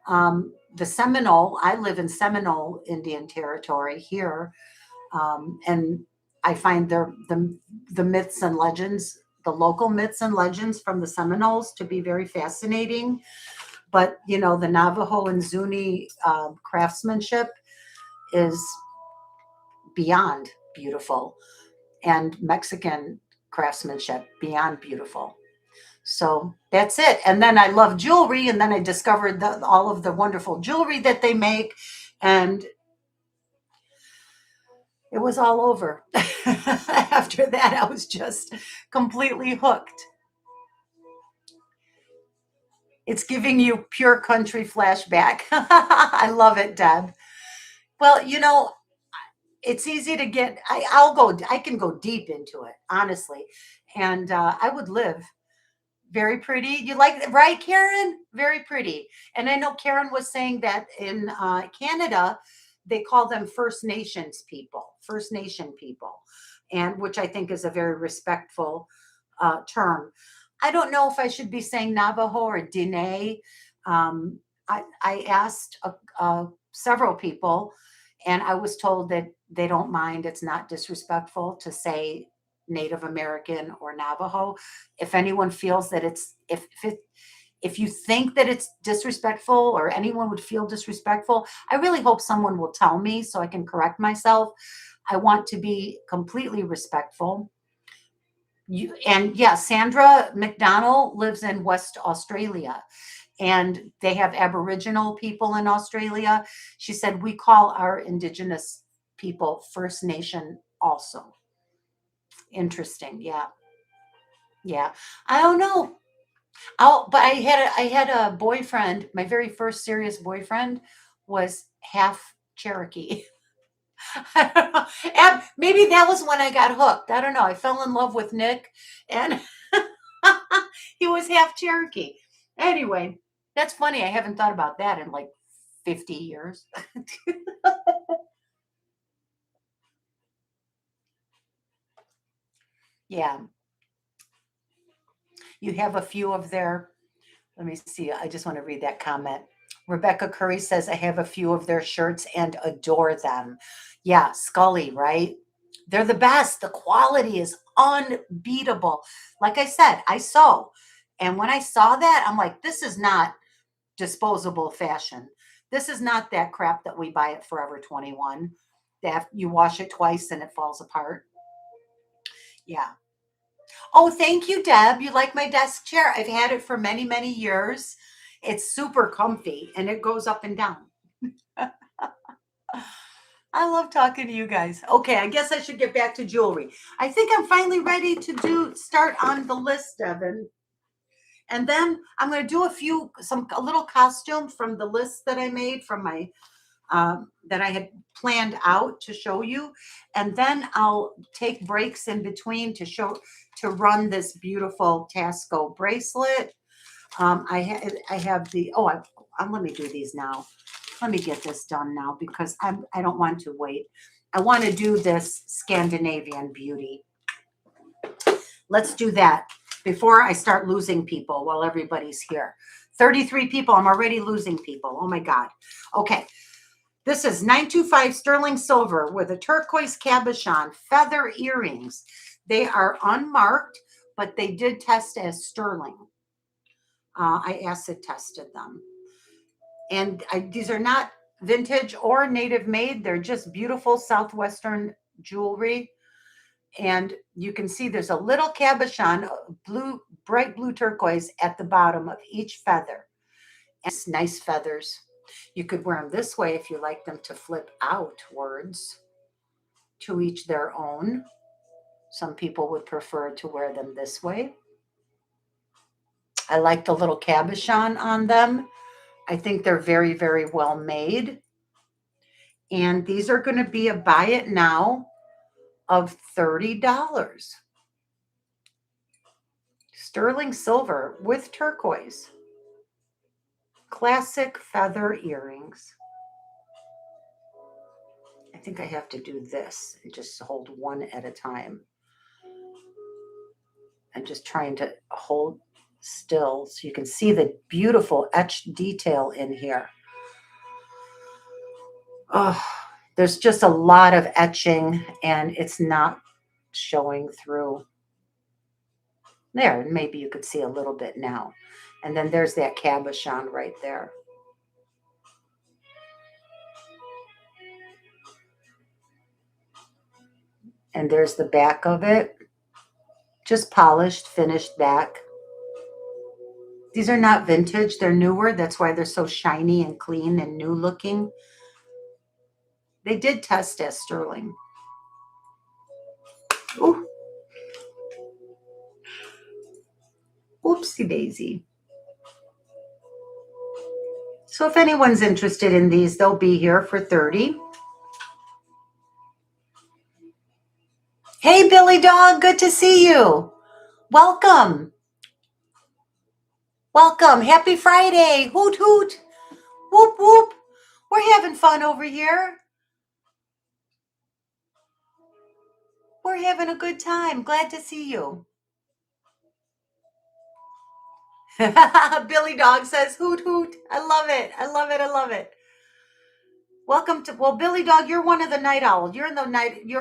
the Seminole, I live in Seminole Indian Territory here, and I find the myths and legends, the local myths and legends from the Seminoles to be very fascinating. But, the Navajo and Zuni craftsmanship is beyond beautiful, and Mexican craftsmanship beyond beautiful. So that's it. And then I love jewelry, and then I discovered all of the wonderful jewelry that they make, and it was all over. After that, I was just completely hooked. It's giving you pure country flashback. I love it, Deb. Well, it's easy to get. I can go deep into it, honestly, and I would live. Very pretty. You like it, right, Karen? Very pretty. And I know Karen was saying that in Canada, they call them First Nation people, and which I think is a very respectful term. I don't know if I should be saying Navajo or Diné. I asked several people, and I was told that they don't mind. It's not disrespectful to say Native American or Navajo. If anyone feels that if you think that it's disrespectful or anyone would feel disrespectful, I really hope someone will tell me so I can correct myself. I want to be completely respectful. And yeah, Sandra McDonald lives in West Australia, and they have Aboriginal people in Australia. She said, we call our Indigenous people First Nation also. Interesting. Yeah. Yeah. I don't know. But I had a boyfriend. My very first serious boyfriend was half Cherokee. I don't know. And maybe that was when I got hooked. I don't know. I fell in love with Nick, and he was half Cherokee. Anyway, that's funny. I haven't thought about that in like 50 years. Yeah. You have a few of their, let me see. I just want to read that comment. Rebecca Curry says, I have a few of their shirts and adore them. Yeah, Scully, right? They're the best. The quality is unbeatable. Like I said, I sew. And when I saw that, I'm like, this is not disposable fashion. This is not that crap that we buy at Forever 21. That you wash it twice and it falls apart. Yeah. Oh, thank you, Deb. You like my desk chair? I've had it for many, many years. It's super comfy and it goes up and down. I love talking to you guys. Okay, I guess I should get back to jewelry. I think I'm finally ready to start on the list, Devin. And then I'm going to do a little costume from the list that I made from my, that I had planned out to show you. And then I'll take breaks in between to run this beautiful Taxco bracelet. I have let me do these now. Let me get this done now because I don't want to wait. I want to do this Scandinavian beauty. Let's do that before I start losing people while everybody's here. 33 people. I'm already losing people. Oh my God. Okay. This is 925 sterling silver with a turquoise cabochon, feather earrings. They are unmarked, but they did test as sterling. I acid tested them. And these are not vintage or native made. They're just beautiful Southwestern jewelry. And you can see there's a little cabochon, bright blue turquoise at the bottom of each feather. And it's nice feathers. You could wear them this way if you like them to flip outwards. To each their own. Some people would prefer to wear them this way. I like the little cabochon on them. I think they're very, very well made. And these are going to be a buy it now of $30. Sterling silver with turquoise. Classic feather earrings. I think I have to do this and just hold one at a time. I'm just trying to hold still so you can see the beautiful etched detail in here. Oh, there's just a lot of etching and it's not showing through. There, maybe you could see a little bit now. And then there's that cabochon right there. And there's the back of it. Just polished, finished back. These are not vintage, they're newer. That's why they're so shiny and clean and new looking. They did test as sterling. Ooh. Oopsie daisy. So if anyone's interested in these, they'll be here for $30. Hey, Billy Dog, good to see you. Welcome. Welcome. Happy Friday. Hoot, hoot. Whoop, whoop. We're having fun over here. We're having a good time. Glad to see you. Billy Dog says, hoot, hoot. I love it. I love it. I love it. Welcome to, well, Billy Dog, you're one of the night owls. You're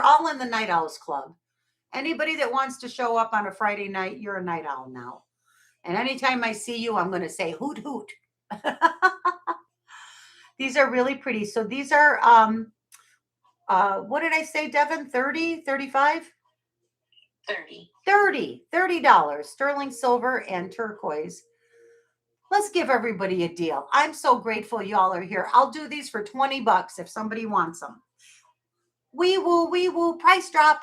all in the Night Owls Club. Anybody that wants to show up on a Friday night, you're a night owl now. And anytime I see you, I'm going to say hoot, hoot. These are really pretty. So these are, what did I say, Devin? 30, 35? 30. $30 sterling silver and turquoise. Let's give everybody a deal. I'm so grateful y'all are here. I'll do these for $20 if somebody wants them. Wee woo, price drop.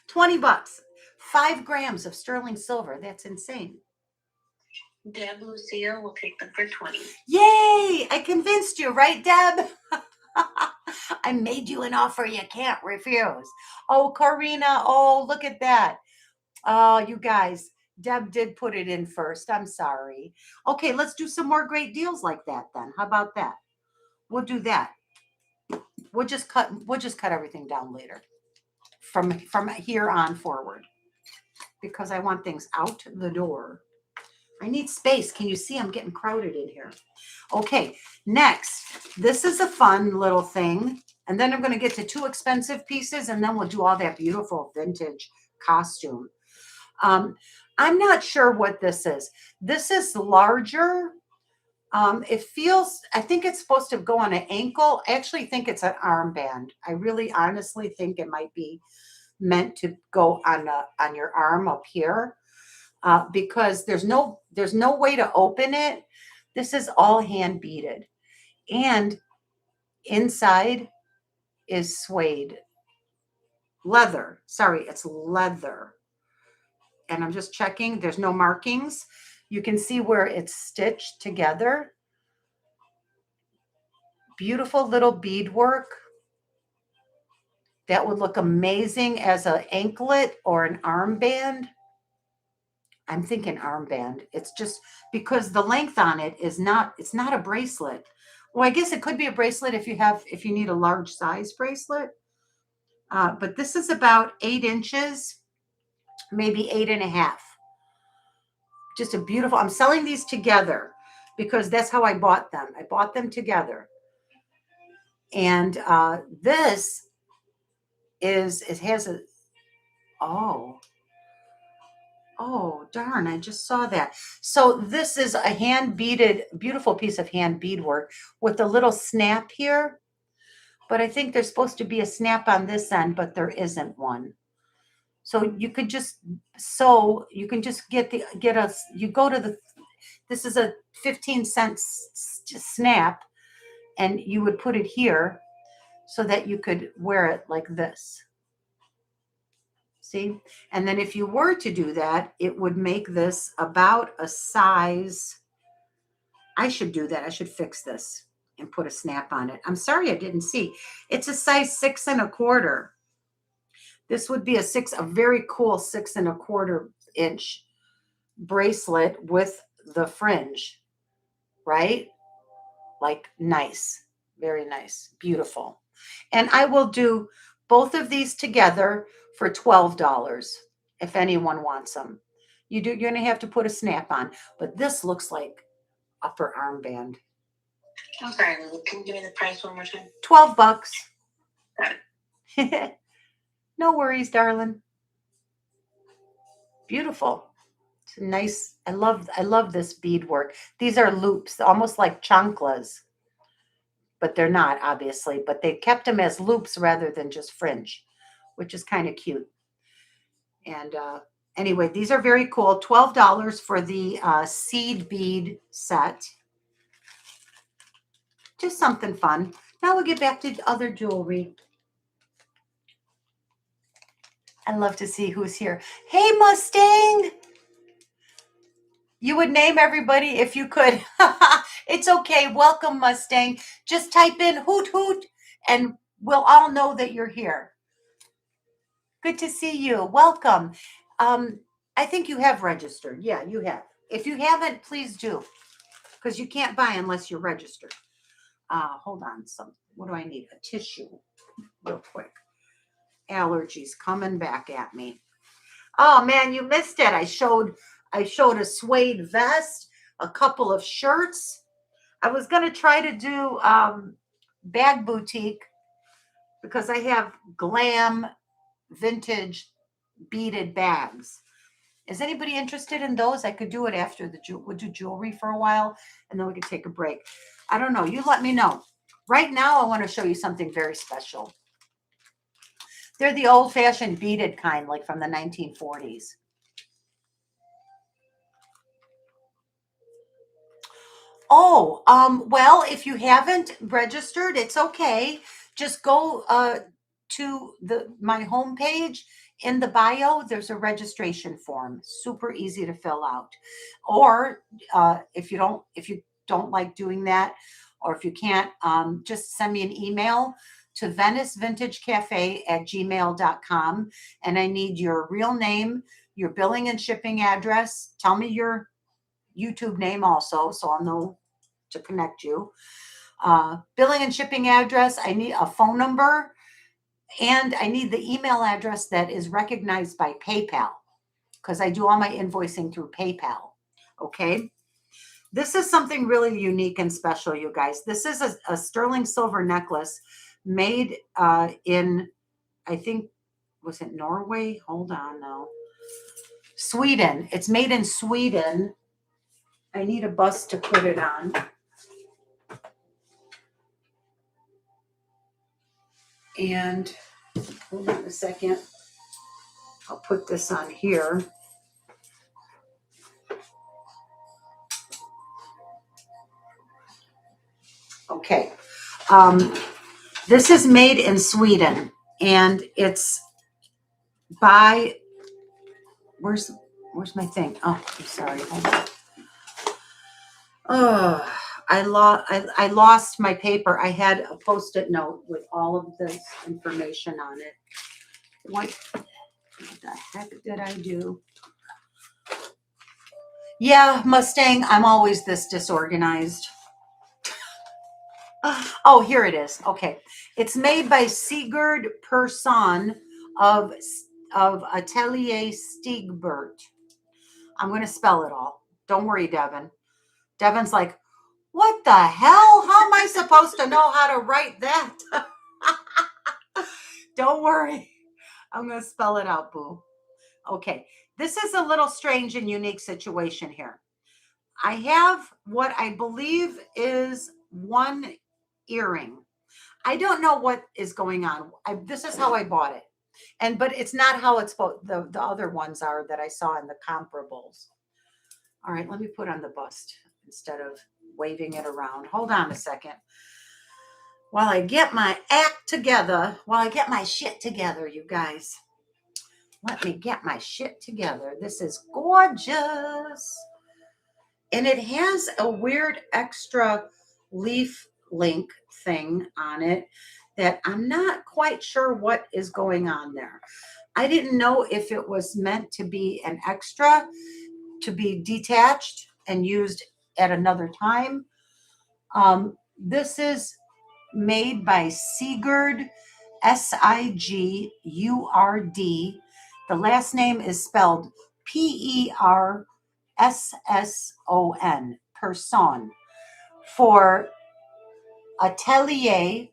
20 bucks. 5 grams of sterling silver. That's insane. Deb Lucia will take them for 20. Yay! I convinced you, right, Deb? I made you an offer you can't refuse. Oh, Karina. Oh, look at that. Oh, you guys. Deb did put it in first. I'm sorry. Okay, let's do some more great deals like that then. How about that? We'll do that. We'll just cut everything down later. From here on forward. Because I want things out the door. I need space. Can you see I'm getting crowded in here? Okay, next. This is a fun little thing. And then I'm going to get to 2 expensive pieces and then we'll do all that beautiful vintage costume. I'm not sure what this is. This is larger. It feels, I think it's supposed to go on an ankle. I actually think it's an armband. I really honestly think it might be meant to go on your arm up here. Because there's no way to open it. This is all hand beaded. And inside is suede. Leather. Sorry, it's leather. and I'm just checking, there's no markings. You can see where it's stitched together. Beautiful little beadwork. That would look amazing as an anklet or an armband. I'm thinking armband. It's just because the length on it is not, it's not a bracelet. Well, I guess it could be a bracelet if you need a large size bracelet. But this is about 8 inches, maybe 8.5. Just a beautiful, I'm selling these together because that's how I bought them. I bought them together. And this is, it has a, oh darn, I just saw that. So this is a hand beaded, beautiful piece of hand beadwork with a little snap here. But I think there's supposed to be a snap on this end, but there isn't one. So you could just sew, you can just you go to the, this is a 15-cent snap, and you would put it here so that you could wear it like this. See? And then if you were to do that, it would make this about a size. I should do that. I should fix this and put a snap on it. I'm sorry I didn't see. It's a size 6 1/4. This would be a very cool 6 1/4 inch bracelet with the fringe, right? Like nice, very nice, beautiful. And I will do both of these together for $12 if anyone wants them. You're going to have to put a snap on, but this looks like upper armband. I'm sorry, can you give me the price one more time? $12. No worries, darling. Beautiful. It's nice. I love this beadwork. These are loops, almost like chanclas, but they're not, obviously, but they kept them as loops rather than just fringe, which is kind of cute. And anyway, these are very cool. $12 for the seed bead set. Just something fun. Now we'll get back to other jewelry. I'd love to see who's here. Hey, Mustang. You would name everybody if you could. It's okay. Welcome, Mustang. Just type in hoot hoot and we'll all know that you're here. Good to see you. Welcome. I think you have registered. Yeah, you have. If you haven't, please do. Because you can't buy unless you're registered. Hold on. What do I need? A tissue. Real quick. Allergies coming back at me. Oh man, you missed it. I showed a suede vest, a couple of shirts. I was gonna try to do bag boutique because I have glam vintage beaded bags. Is anybody interested in those? I could do it after we'll do jewelry for a while and then we could take a break. I don't know. You let me know. Right now, I want to show you something very special. They're the old-fashioned beaded kind, like from the 1940s. Oh, well, if you haven't registered, it's okay. Just go to my homepage. In the bio, there's a registration form. Super easy to fill out. Or if you don't like doing that, or if you can't, just send me an email to venicevintagecafe@gmail.com. And I need your real name, your billing and shipping address. Tell me your YouTube name also, so I'll know to connect you. Billing and shipping address. I need a phone number. And I need the email address that is recognized by PayPal, because I do all my invoicing through PayPal. Okay. This is something really unique and special, you guys. This is a sterling silver necklace made in, I think, was it Norway? Hold on now. Sweden. It's made in Sweden. I need a bust to put it on. And hold on a second. I'll put this on here. Okay. This is made in Sweden, and it's by, Where's my thing? Oh, I'm sorry. Hold on. Oh, I lost my paper. I had a Post-it note with all of this information on it. What the heck did I do? Yeah, Mustang, I'm always this disorganized. Oh, here it is. Okay. It's made by Sigurd Persson of Atelier Stiegbert. I'm going to spell it all. Don't worry, Devin. Devin's like, what the hell? How am I supposed to know how to write that? Don't worry. I'm going to spell it out, boo. Okay. This is a little strange and unique situation here. I have what I believe is one earring. I don't know what is going on. This is how I bought it. But it's not how it's the other ones are that I saw in the comparables. All right, let me put on the bust instead of waving it around. Hold on a second. While I get my act together, while I get my shit together, you guys. Let me get my shit together. This is gorgeous. And it has a weird extra leaf link thing on it that I'm not quite sure what is going on there. I didn't know if it was meant to be an extra, to be detached and used at another time. This is made by Sigurd, Sigurd. The last name is spelled Persson, Persson, for Atelier,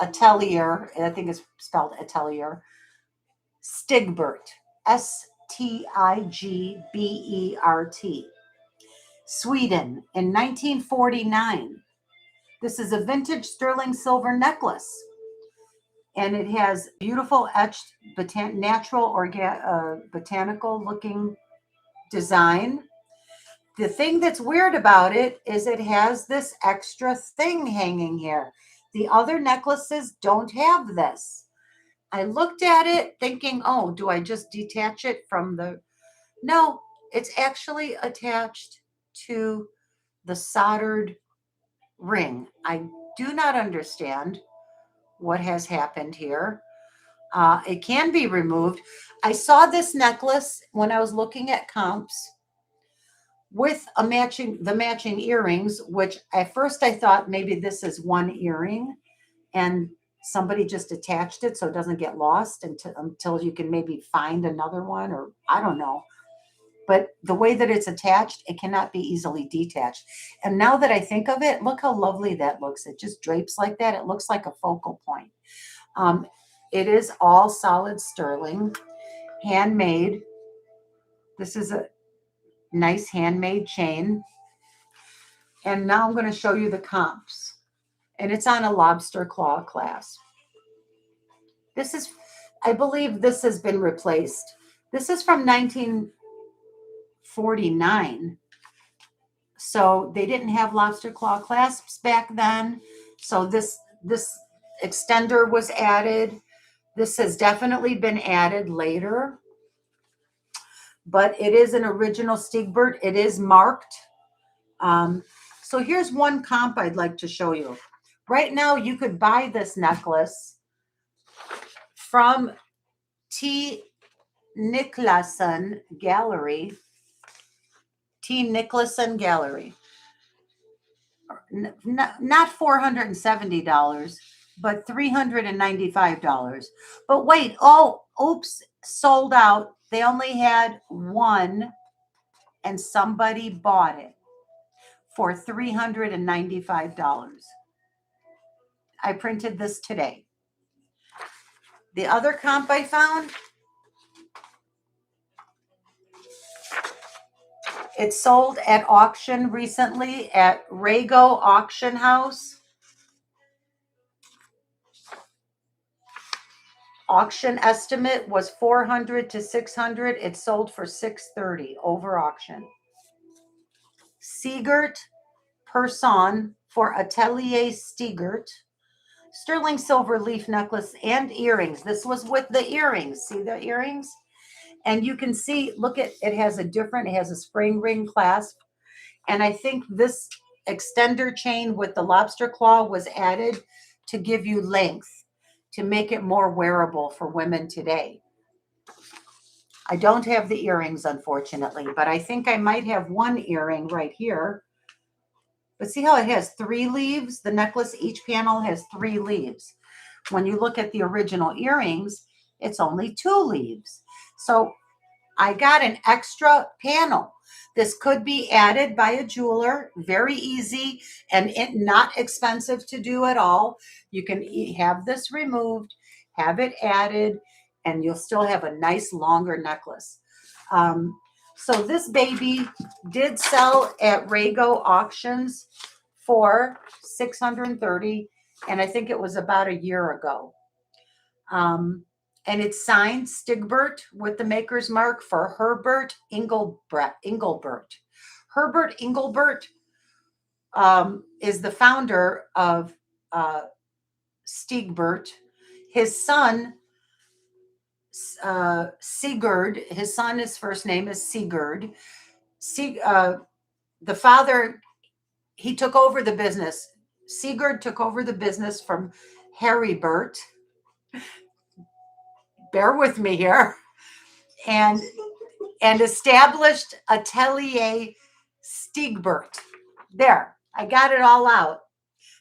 Atelier, I think it's spelled Atelier, Stigbert, Stigbert, Sweden, in 1949. This is a vintage sterling silver necklace. And it has beautiful etched natural botanical looking design. The thing that's weird about it is it has this extra thing hanging here. The other necklaces don't have this. I looked at it thinking, oh, do I just detach it from the... No, it's actually attached to the soldered ring. I do not understand what has happened here. It can be removed. I saw this necklace when I was looking at comps with the matching earrings, which at first I thought maybe this is one earring and somebody just attached it so it doesn't get lost until you can maybe find another one, or I don't know. But the way that it's attached, it cannot be easily detached. And now that I think of it, look how lovely that looks. It just drapes like that. It looks like a focal point. It is all solid sterling, handmade. This is a nice handmade chain. And now I'm going to show you the comps. And it's on a lobster claw clasp. This is, I believe this has been replaced. This is from 1949. So they didn't have lobster claw clasps back then. So this extender was added. This has definitely been added later. But it is an original Stiegbert. It is marked. So here's one comp I'd like to show you. Right now, you could buy this necklace from T. Nicholson Gallery. T. Nicholson Gallery. Not $470, but $395. But wait, oops, sold out. They only had one, and somebody bought it for $395. I printed this today. The other comp I found, it sold at auction recently at Rago Auction House. Auction estimate was $400 to $600. It sold for $630 over auction. Sigurd Persson for Atelier Stigbert. Sterling silver leaf necklace and earrings. This was with the earrings. See the earrings? And you can see, look at, it has it has a spring ring clasp. And I think this extender chain with the lobster claw was added to give you length, to make it more wearable for women today. I don't have the earrings, unfortunately, but I think I might have one earring right here. But see how it has 3 leaves? The necklace, each panel has 3 leaves. When you look at the original earrings, it's only 2 leaves. So I got an extra panel. This could be added by a jeweler, very easy and not expensive to do at all. You can have this removed, have it added, and you'll still have a nice longer necklace. So this baby did sell at Rago auctions for $630, and I think it was about a year ago. And it's signed Stigbert with the maker's mark for Herbert Engelbert. Herbert Engelbert is the founder of Stigbert. His son, Sigurd, his first name is Sigurd. The father, he took over the business. Sigurd took over the business from Heribert. Bear with me here. And established Atelier Stigbert. There, I got it all out.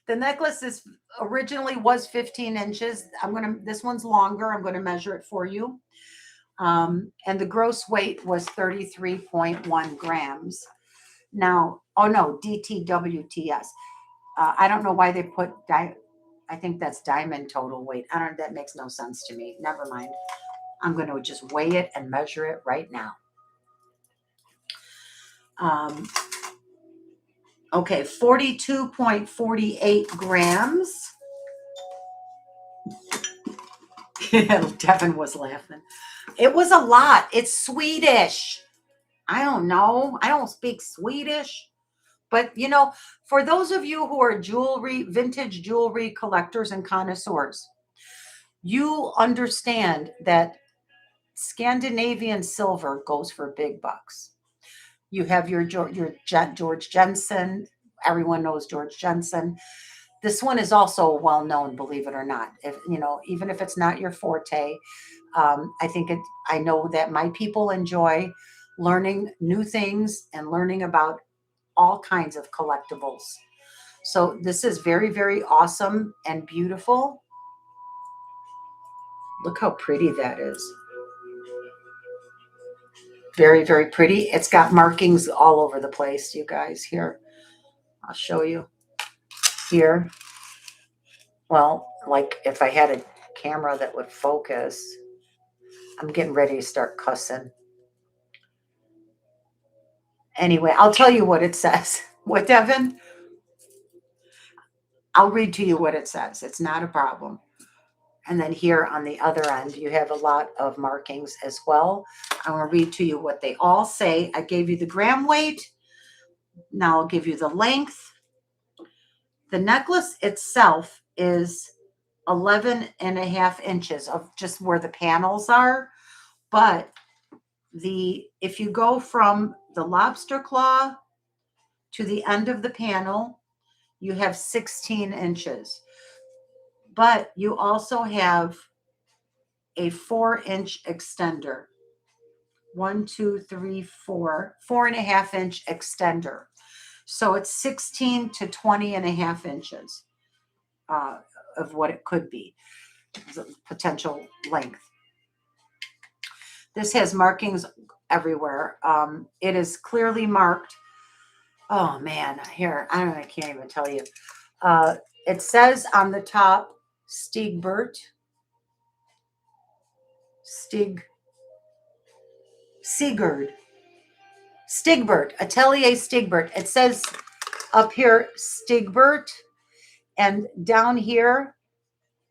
The necklace originally was 15 inches. This one's longer. I'm going to measure it for you. And the gross weight was 33.1 grams. Now, oh no, DTWTS. I don't know why they put, I think that's diamond total weight. That makes no sense to me. Never mind. I'm going to just weigh it and measure it right now. Okay, 42.48 grams. Devin was laughing. It was a lot. It's Swedish. I don't know. I don't speak Swedish. But, for those of you who are vintage jewelry collectors and connoisseurs, you understand that Scandinavian silver goes for big bucks. You have your George Jensen. Everyone knows George Jensen. This one is also well known, believe it or not. Even if it's not your forte, I know that my people enjoy learning new things and learning about all kinds of collectibles. So this is very, very awesome and beautiful. Look how pretty that is. Very, very pretty. It's got markings all over the place, you guys. Here, I'll show you. Here. Well, like if I had a camera that would focus, I'm getting ready to start cussing. Anyway, I'll tell you what it says. What, Devin? I'll read to you what it says. It's not a problem. And then here on the other end, you have a lot of markings as well. I'm going to read to you what they all say. I gave you the gram weight. Now I'll give you the length. The necklace itself is 11.5 inches of just where the panels are. But if you go from the lobster claw to the end of the panel, you have 16 inches. But you also have a 4-inch extender. 1, 2, 3, 4, 4.5 inch extender. So it's 16 to 20.5 inches of what it could be, the potential length. This has markings everywhere. It is clearly marked. Oh man, here, I can't even tell you. It says on the top, Stigbert, Stigbert, Atelier Stigbert. It says up here, Stigbert, and down here,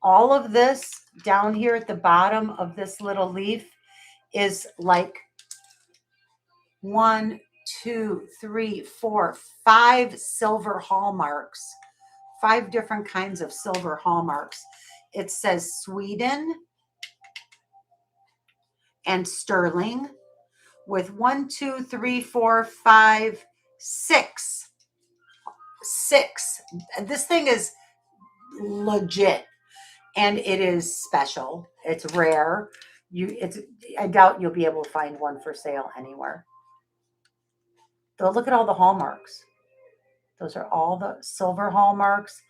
all of this down here at the bottom of this little leaf is like 1, 2, 3, 4, 5 silver hallmarks, 5 different kinds of silver hallmarks. It says Sweden. and sterling with 1, 2, 3, 4, 5, 6. 6. This thing is legit, and it is special. It's rare. I doubt you'll be able to find one for sale anywhere. Though look at all the hallmarks. Those are all the silver hallmarks.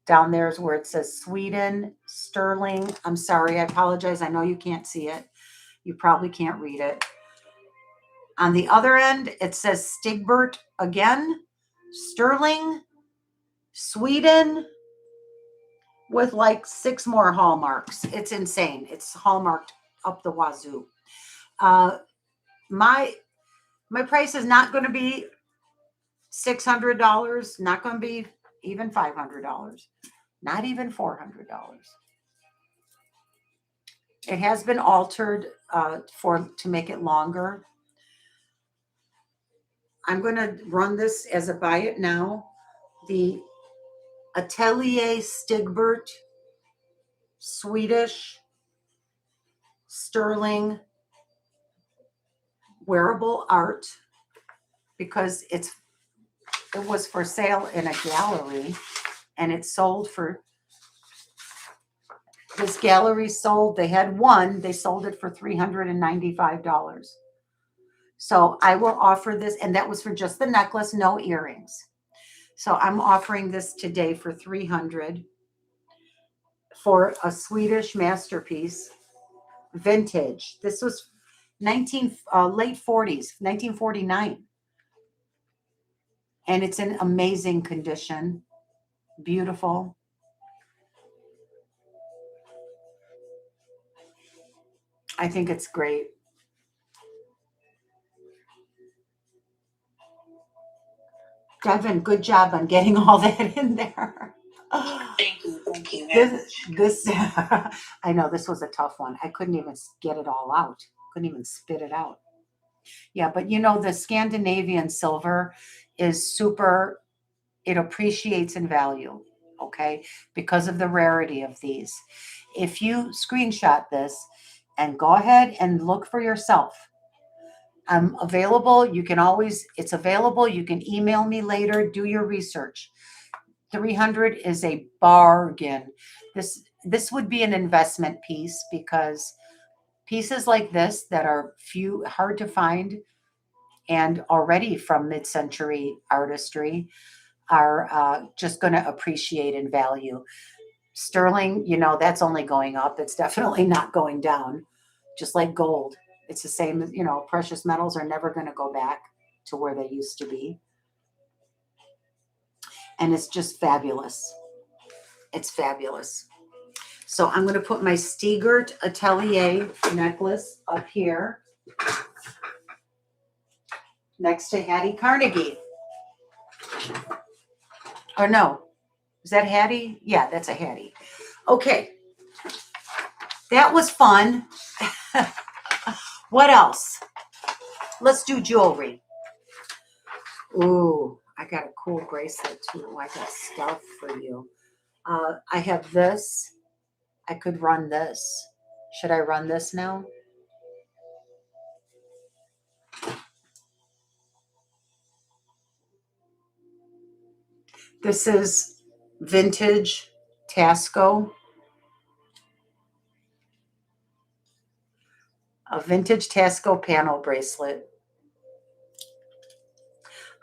Down there is where it says Sweden, sterling. I'm sorry, I apologize. I know you can't see it. You probably can't read it. On the other end, it says Stigbert again, sterling, Sweden, with like 6 more hallmarks. It's insane. It's hallmarked up the wazoo. My price is not going to be $600. Not going to be even $500. Not even $400. It has been altered to make it longer. I'm going to run this as a buy it now. The Atelier Stigbert Swedish sterling wearable art, because it was for sale in a gallery, and it sold for, this gallery sold, they had one, they sold it for $395. So I will offer this, and that was for just the necklace, no earrings. So I'm offering this today for $300 for a Swedish masterpiece, vintage. This was late 40s, 1949. And it's in amazing condition. Beautiful. I think it's great. Devin, good job on getting all that in there. Thank you. Thank you very much. This I know this was a tough one. I couldn't even get it all out. Couldn't even spit it out. Yeah, but you know, the Scandinavian silver is super, it appreciates in value, okay, because of the rarity of these. If you screenshot this and go ahead and look for yourself, I'm available. You can always, it's available. You can email me later, do your research. 300 is a bargain. This would be an investment piece, because pieces like this that are hard to find and already from mid-century artistry are just going to appreciate in value. Sterling, you know, that's only going up. It's definitely not going down. Just like gold. It's the same, you know, precious metals are never going to go back to where they used to be. And it's just fabulous. It's fabulous. So I'm going to put my Stigbert Atelier necklace up here next to Hattie Carnegie. Or no, is that Hattie? Yeah, that's a Hattie. Okay. That was fun. What else? Let's do jewelry. Ooh, I got a cool bracelet too. I got stuff for you. I have this. I could run this. Should I run this now? This is vintage Taxco. A vintage Taxco panel bracelet.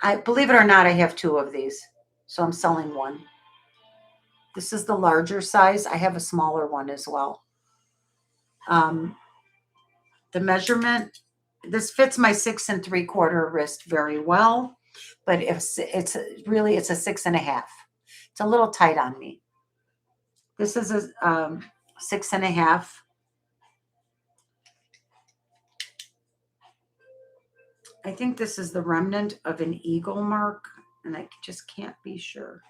I believe it or not, I have 2 of these. So I'm selling one. This is the larger size. I have a smaller one as well. The measurement, this fits my 6 3/4 wrist very well, but it's really, it's a 6.5. It's a little tight on me. This is a 6.5. I think this is the remnant of an eagle mark, and I just can't be sure.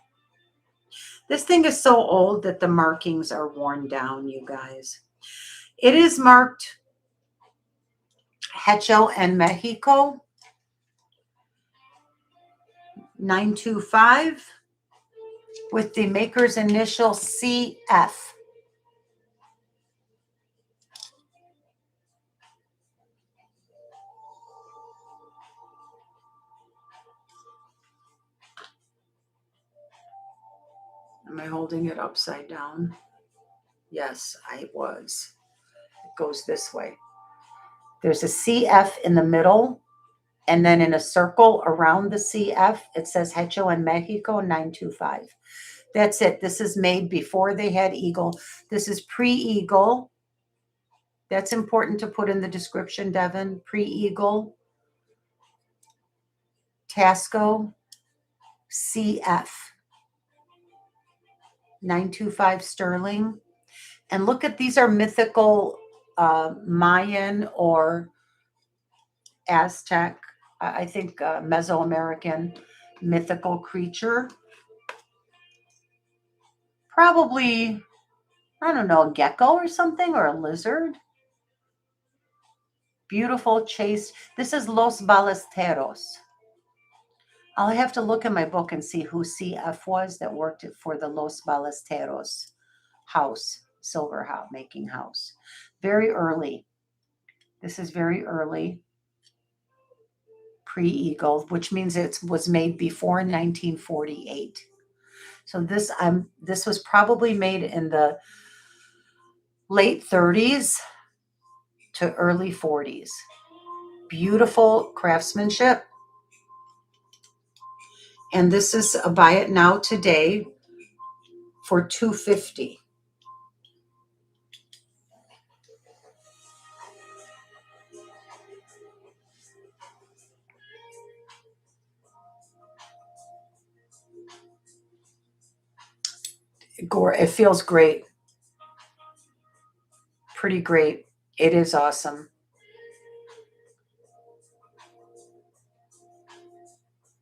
This thing is so old that the markings are worn down, you guys. It is marked Hecho and Mexico 925 with the maker's initial CF. Am I holding it upside down? Yes, I was. It goes this way. There's a CF in the middle, and then in a circle around the CF, it says Hecho en Mexico 925. That's it. This is made before they had eagle. This is pre-eagle. That's important to put in the description, Devin. Pre-eagle, Taxco, CF, 925 sterling. And look at, these are mythical Mayan or Aztec, I think Mesoamerican mythical creature. Probably, I don't know, a gecko or something, or a lizard. Beautiful chase. This is Los Ballesteros. I'll have to look in my book and see who CF was that worked for the Los Ballesteros house, silver house, making house. Very early. This is very early. Pre-eagle, which means it was made before 1948. So this was probably made in the late 30s to early 40s. Beautiful craftsmanship. And this is a buy it now today for $250. It feels great. Pretty great. It is awesome.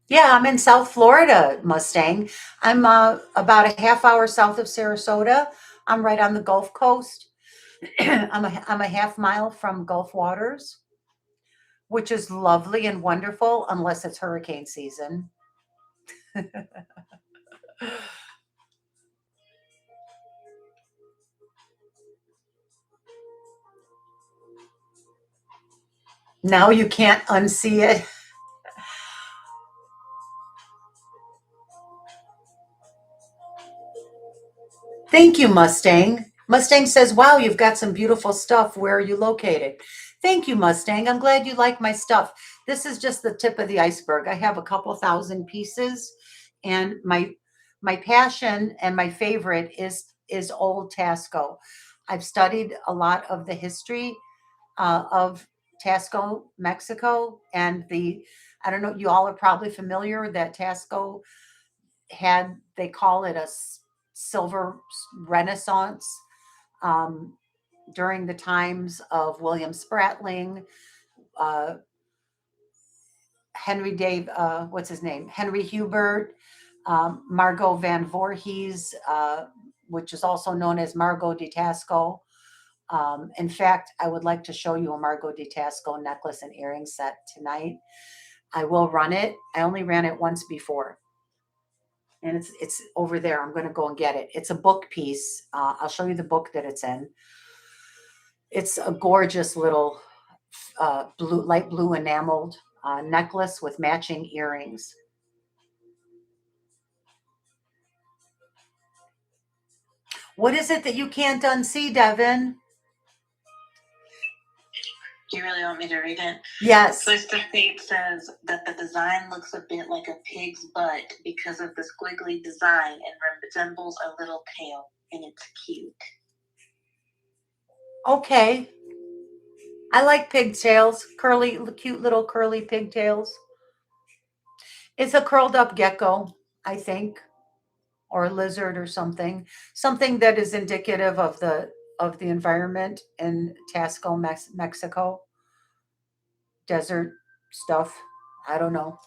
Yeah, I'm in South Florida, Mustang. I'm about a half hour south of Sarasota. I'm right on the Gulf Coast. I'm a half mile from Gulf Waters, which is lovely and wonderful unless it's hurricane season. Now you can't unsee it. Thank you, Mustang. Mustang says, wow, you've got some beautiful stuff. Where are you located? Thank you, Mustang. I'm glad you like my stuff. This is just the tip of the iceberg. I have a couple thousand pieces, and my passion and my favorite is old Taxco. I've studied a lot of the history of Taxco, Mexico, and I don't know, you all are probably familiar that Taxco had, they call it a silver renaissance um, during the times of William Spratling, uh, Henry Dave, what's his name? Henry Hubert, Margot Van Voorhees, which is also known as Margot de Taxco. In fact, I would like to show you a Margot de Taxco necklace and earring set tonight. I will run it. I only ran it once before. And it's over there. I'm going to go and get it. It's a book piece. I'll show you the book that it's in. It's a gorgeous little light blue enameled necklace with matching earrings. What is it that you can't unsee, Devin? Do you really want me to read it? Yes. Twister Fate says that the design looks a bit like a pig's butt because of the squiggly design and resembles a little tail, and it's cute. Okay. I like pigtails, curly, cute little curly pigtails. It's a curled up gecko, I think, or a lizard or something. Something that is indicative of the environment in Taxco, Mexico. Desert stuff. I don't know.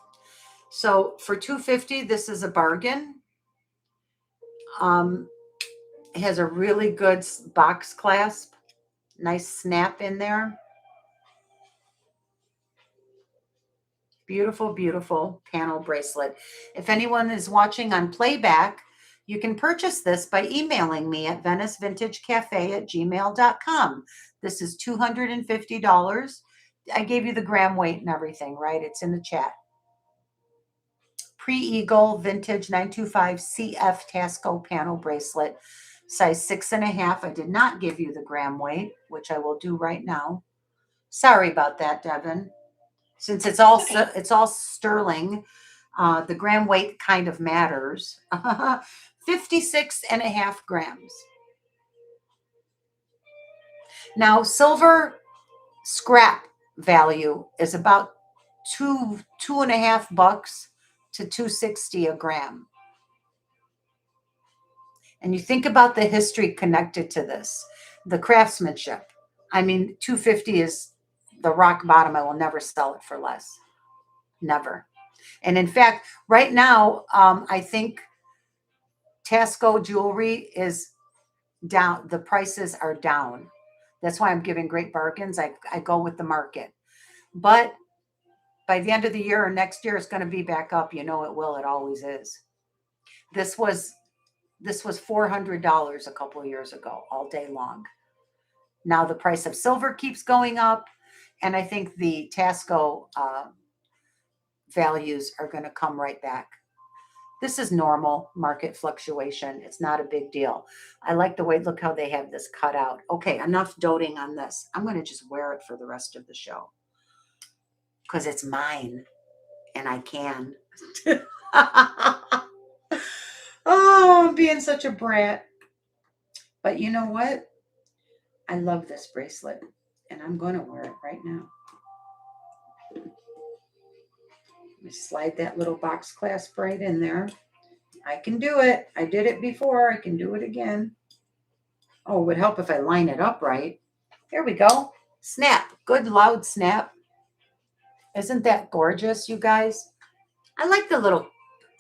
So for $250, this is a bargain. It has a really good box clasp. Nice snap in there. Beautiful, beautiful panel bracelet. If anyone is watching on playback, you can purchase this by emailing me at venicevintagecafe@gmail.com. This is $250. I gave you the gram weight and everything, right? It's in the chat. Pre-Eagle Vintage 925 CF Taxco panel bracelet, size 6.5. I did not give you the gram weight, which I will do right now. Sorry about that, Devin. Since it's all sterling, the gram weight kind of matters. 56.5 grams. Now, silver scrap value is about $2.5 to $2.60 a gram. And you think about the history connected to this, the craftsmanship. I mean, $2.50 is the rock bottom. I will never sell it for less. Never. And in fact, right now, I think Taxco jewelry is down. The prices are down. That's why I'm giving great bargains. I go with the market. But by the end of the year or next year, it's going to be back up. You know it will. It always is. This was $400 a couple of years ago, all day long. Now the price of silver keeps going up, and I think the Taxco values are going to come right back. This is normal market fluctuation. It's not a big deal. I like the way, look how they have this cut out. Okay, enough doting on this. I'm going to just wear it for the rest of the show because it's mine and I can. Oh, I'm being such a brat. But you know what? I love this bracelet and I'm going to wear it right now. Let me slide that little box clasp right in there. I can do it. I did it before. I can do it again. Oh, it would help if I line it up right. Here we go. Snap. Good loud snap. Isn't that gorgeous, you guys? I like the little,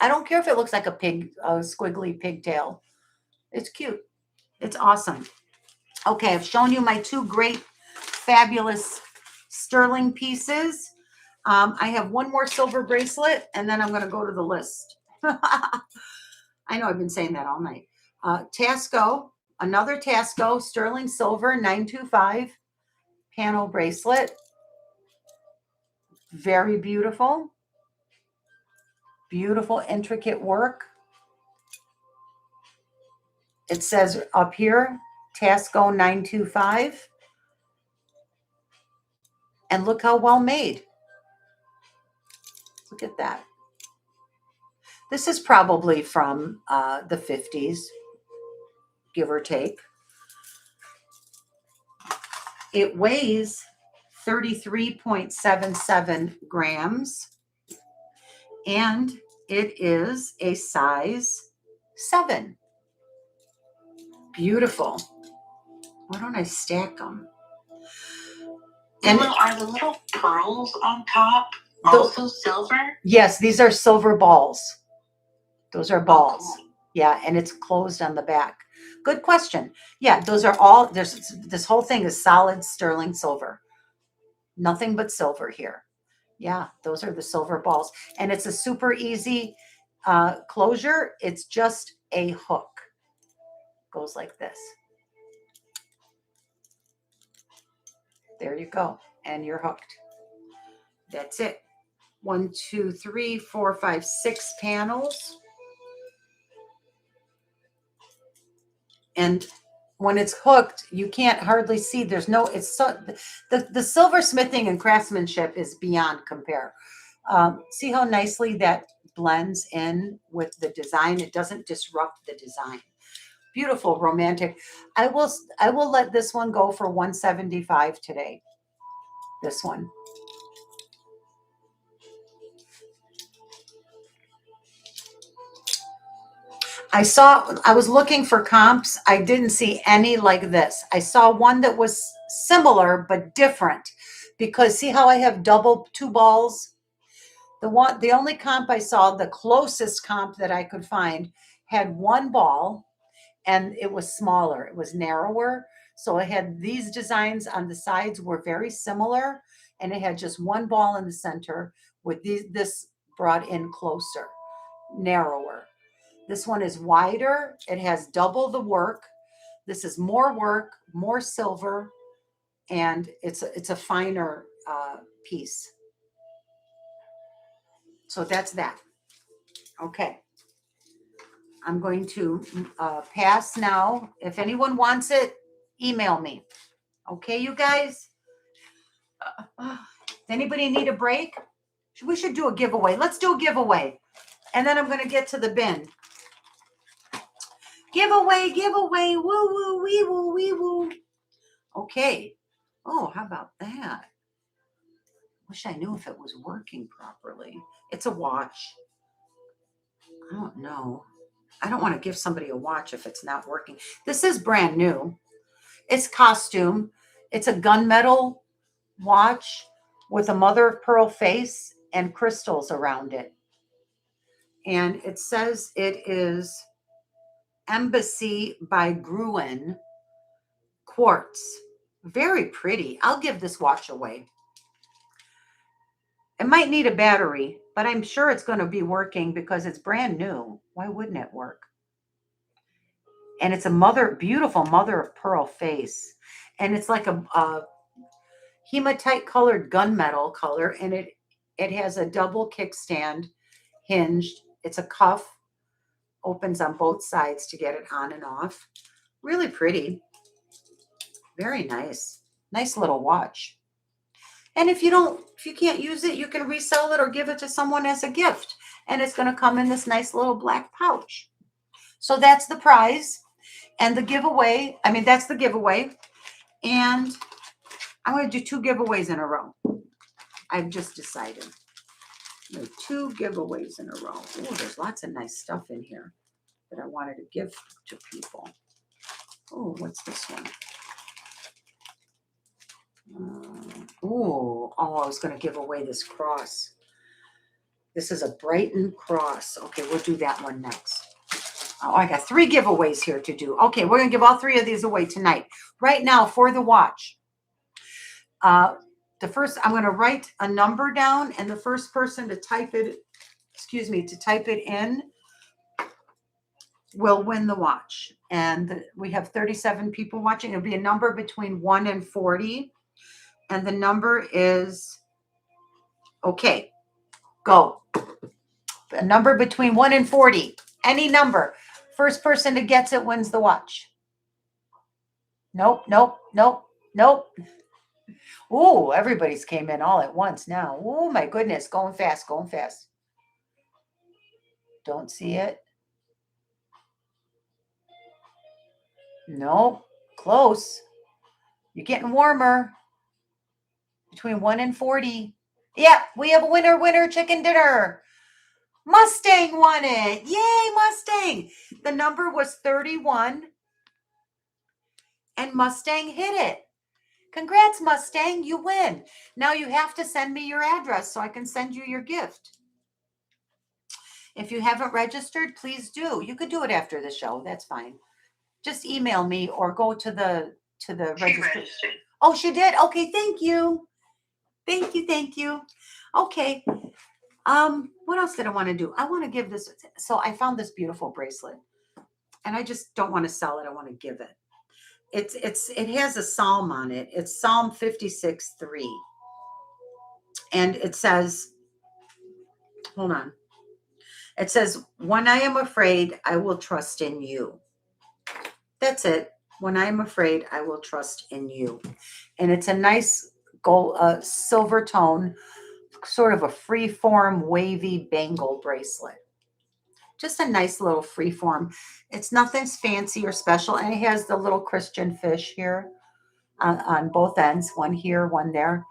I don't care if it looks like a pig, a squiggly pigtail. It's cute. It's awesome. Okay, I've shown you my two great, fabulous sterling pieces. I have one more silver bracelet, and then I'm going to go to the list. I know I've been saying that all night. Taxco, another Taxco sterling silver 925 panel bracelet. Very beautiful. Beautiful, intricate work. It says up here, Taxco 925. And look how well made. Look at that. This is probably from the 50s, give or take. It weighs 33.77 grams. And it is a size 7. Beautiful. Why don't I stack them? And are the little pearls on top also silver? Yes, these are silver balls. Those are balls. Oh, cool. Yeah, and it's closed on the back. Good question. Yeah, those are all, this whole thing is solid sterling silver. Nothing but silver here. Yeah, those are the silver balls. And it's a super easy closure. It's just a hook. Goes like this. There you go. And you're hooked. That's it. 1, 2, 3, 4, 5, 6 panels. And when it's hooked, you can't hardly see. There's no, it's so, the silversmithing and craftsmanship is beyond compare. See how nicely that blends in with the design? It doesn't disrupt the design. Beautiful, romantic. I will let this one go for $175 today. This one. I was looking for comps. I didn't see any like this. I saw one that was similar but different because see how I have two balls? The only comp I saw, the closest comp that I could find had one ball and it was smaller. It was narrower. So it had these designs on the sides were very similar and it had just one ball in the center with this brought in closer, narrower. This one is wider. It has double the work. This is more work, more silver, and it's a finer piece. So that's that. Okay. I'm going to pass now. If anyone wants it, email me. Okay, you guys? Does anybody need a break? We should do a giveaway. Let's do a giveaway. And then I'm going to get to the bin. Giveaway, giveaway. Woo, woo, wee, woo, wee, woo. Okay. Oh, how about that? Wish I knew if it was working properly. It's a watch. I don't know. I don't want to give somebody a watch if it's not working. This is brand new. It's costume. It's a gunmetal watch with a mother of pearl face and crystals around it. And it says it is Embassy by Gruen quartz. Very pretty. I'll give this watch away. It might need a battery, but I'm sure it's going to be working because it's brand new. Why wouldn't it work? And it's a beautiful mother of pearl face. And it's like a hematite colored gunmetal color. And it has a double kickstand hinged. It's a cuff, opens on both sides to get it on and off. Really pretty. Very nice. Nice little watch. And if you can't use it, you can resell it or give it to someone as a gift. And it's going to come in this nice little black pouch. So that's the prize. And the giveaway, that's the giveaway. And I'm going to do 2 giveaways in a row. I've just decided. 2 giveaways in a row. Oh, there's lots of nice stuff in here that I wanted to give to people. Oh, what's this one? I was going to give away this cross. This is a Brighton cross. Okay, we'll do that one next. Oh, I got 3 giveaways here to do. Okay, we're going to give all 3 of these away tonight. Right now, for the watch. The first, I'm going to write a number down, and the first person to type it in will win the watch. And we have 37 people watching. It'll be a number between 1 and 40. And the number is, okay, go. A number between 1 and 40. Any number. First person that gets it wins the watch. Nope. Oh, everybody's came in all at once now. Oh, my goodness. Going fast. Don't see it. Nope. Close. You're getting warmer. Between 1 and 40. Yeah, we have a winner, chicken dinner. Mustang won it. Yay, Mustang. The number was 31. And Mustang hit it. Congrats, Mustang. You win. Now you have to send me your address so I can send you your gift. If you haven't registered, please do. You could do it after the show. That's fine. Just email me or go to the register. Oh, she did? Okay, thank you. Thank you. Okay. What else did I want to do? I want to give this. So I found this beautiful bracelet, and I just don't want to sell it. I want to give it. It has a psalm on it. It's Psalm 56:3. And it says, hold on. It says, when I am afraid, I will trust in you. That's it. When I am afraid, I will trust in you. And it's a nice gold, silver tone, sort of a free-form, wavy bangle bracelet. Just a nice little free-form. It's nothing fancy or special. And it has the little Christian fish here on both ends. One here, one there.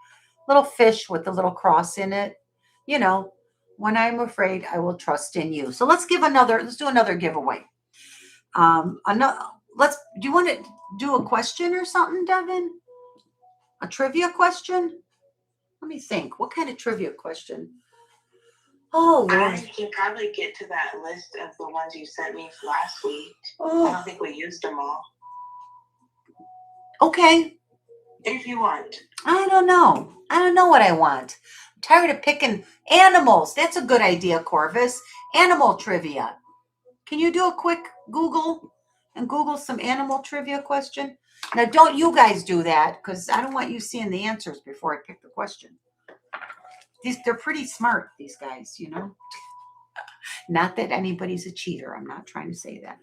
Little fish with the little cross in it. You know, when I'm afraid, I will trust in you. So let's do another giveaway. Do you want to do a question or something, Devin? A trivia question? Let me think. What kind of trivia question? Oh, Lord. I can probably get to that list of the ones you sent me last week. I don't think we used them all. Okay. If you want. I don't know. I don't know what I want. I'm tired of picking animals. That's a good idea, Corvus. Animal trivia. Can you do a quick Google and Google some animal trivia question? Now, don't you guys do that, because I don't want you seeing the answers before I pick the question. They're pretty smart, these guys, you know. Not that anybody's a cheater. I'm not trying to say that.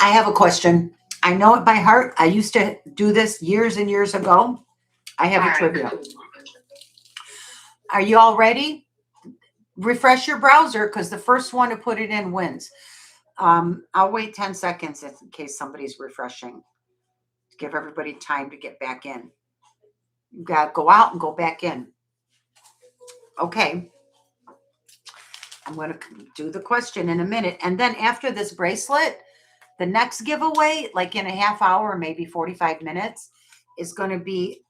I have a question. I know it by heart. I used to do this years and years ago. I have a trivia. Are you all ready? Refresh your browser because the first one to put it in wins. I'll wait 10 seconds in case somebody's refreshing. Give everybody time to get back in. You got to go out and go back in. Okay. I'm going to do the question in a minute. And then after this bracelet, the next giveaway, like in a half hour, maybe 45 minutes, is going to be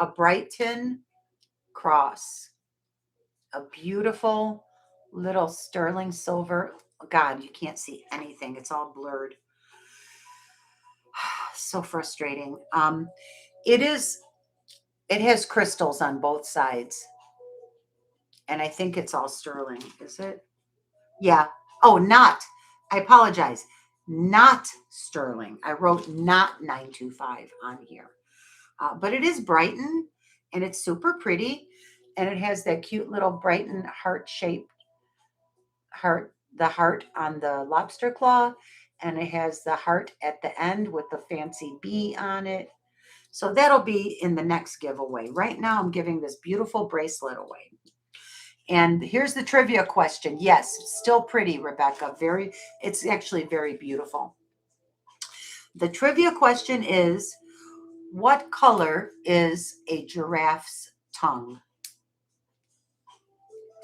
a Brighton cross. A beautiful little sterling silver. God, you can't see anything. It's all blurred. So frustrating. It has crystals on both sides. And I think it's all sterling. Is it? Yeah. Oh, not. I apologize. Not sterling. I wrote not 925 on here. But it is Brighton and it's super pretty. And it has that cute little Brighton heart-shaped heart, the heart on the lobster claw. And it has the heart at the end with the fancy bee on it. So that'll be in the next giveaway. Right now, I'm giving this beautiful bracelet away. And here's the trivia question. Yes, still pretty, Rebecca. It's actually very beautiful. The trivia question is, what color is a giraffe's tongue?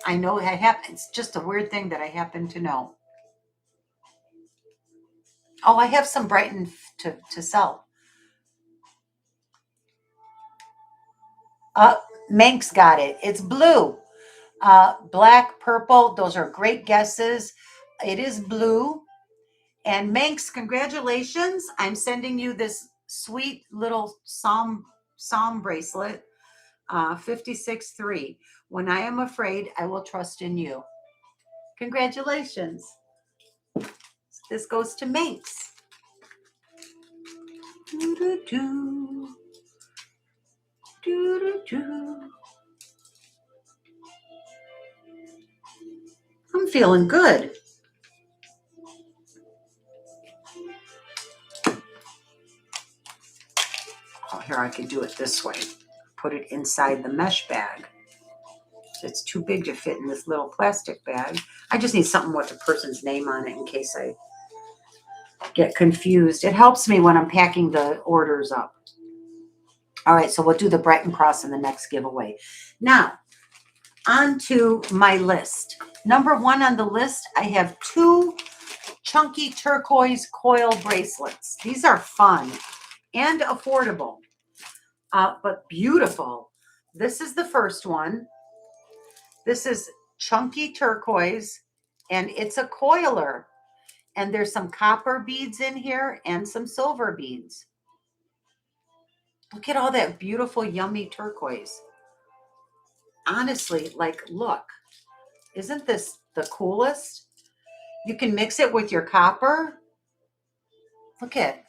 I know it's just a weird thing that I happen to know. Oh, I have some Brighton to sell. Manx got it. It's blue. Black, purple. Those are great guesses. It is blue. And Manx, congratulations. I'm sending you this sweet little psalm bracelet, 56.3. When I am afraid, I will trust in you. Congratulations. This goes to Manx. Doo-doo-doo. Doo-doo-doo. I'm feeling good. Oh, here I could do it this way. Put it inside the mesh bag. It's too big to fit in this little plastic bag. I just need something with a person's name on it in case I get confused. It helps me when I'm packing the orders up. All right, so we'll do the Brighton Cross in the next giveaway. Now, on to my list. Number 1 on the list, I have 2 chunky turquoise coil bracelets. These are fun and affordable, but beautiful. This is the first one. This is chunky turquoise, and it's a coiler. And there's some copper beads in here and some silver beads. Look at all that beautiful, yummy turquoise. Honestly, like, look. Isn't this the coolest? You can mix it with your copper. Look at.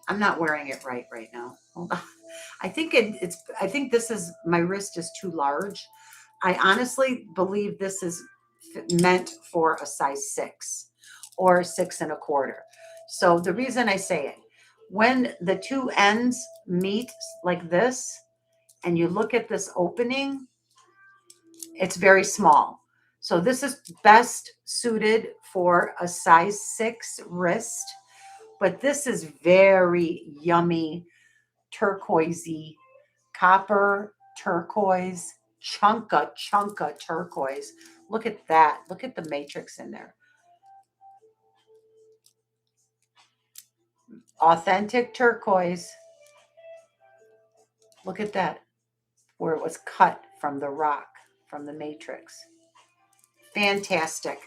I'm not wearing it right now. Hold on. I think I think this is, my wrist is too large. I honestly believe this is meant for a size 6 or 6 1/4. So the reason I say it, when the 2 ends meet like this, and you look at this opening, it's very small. So this is best suited for a size 6 wrist, but this is very yummy, turquoisey, copper turquoise, chunka turquoise. Look at that. Look at the matrix in there. Authentic turquoise. Look at that, where it was cut from the rock, from the matrix. Fantastic.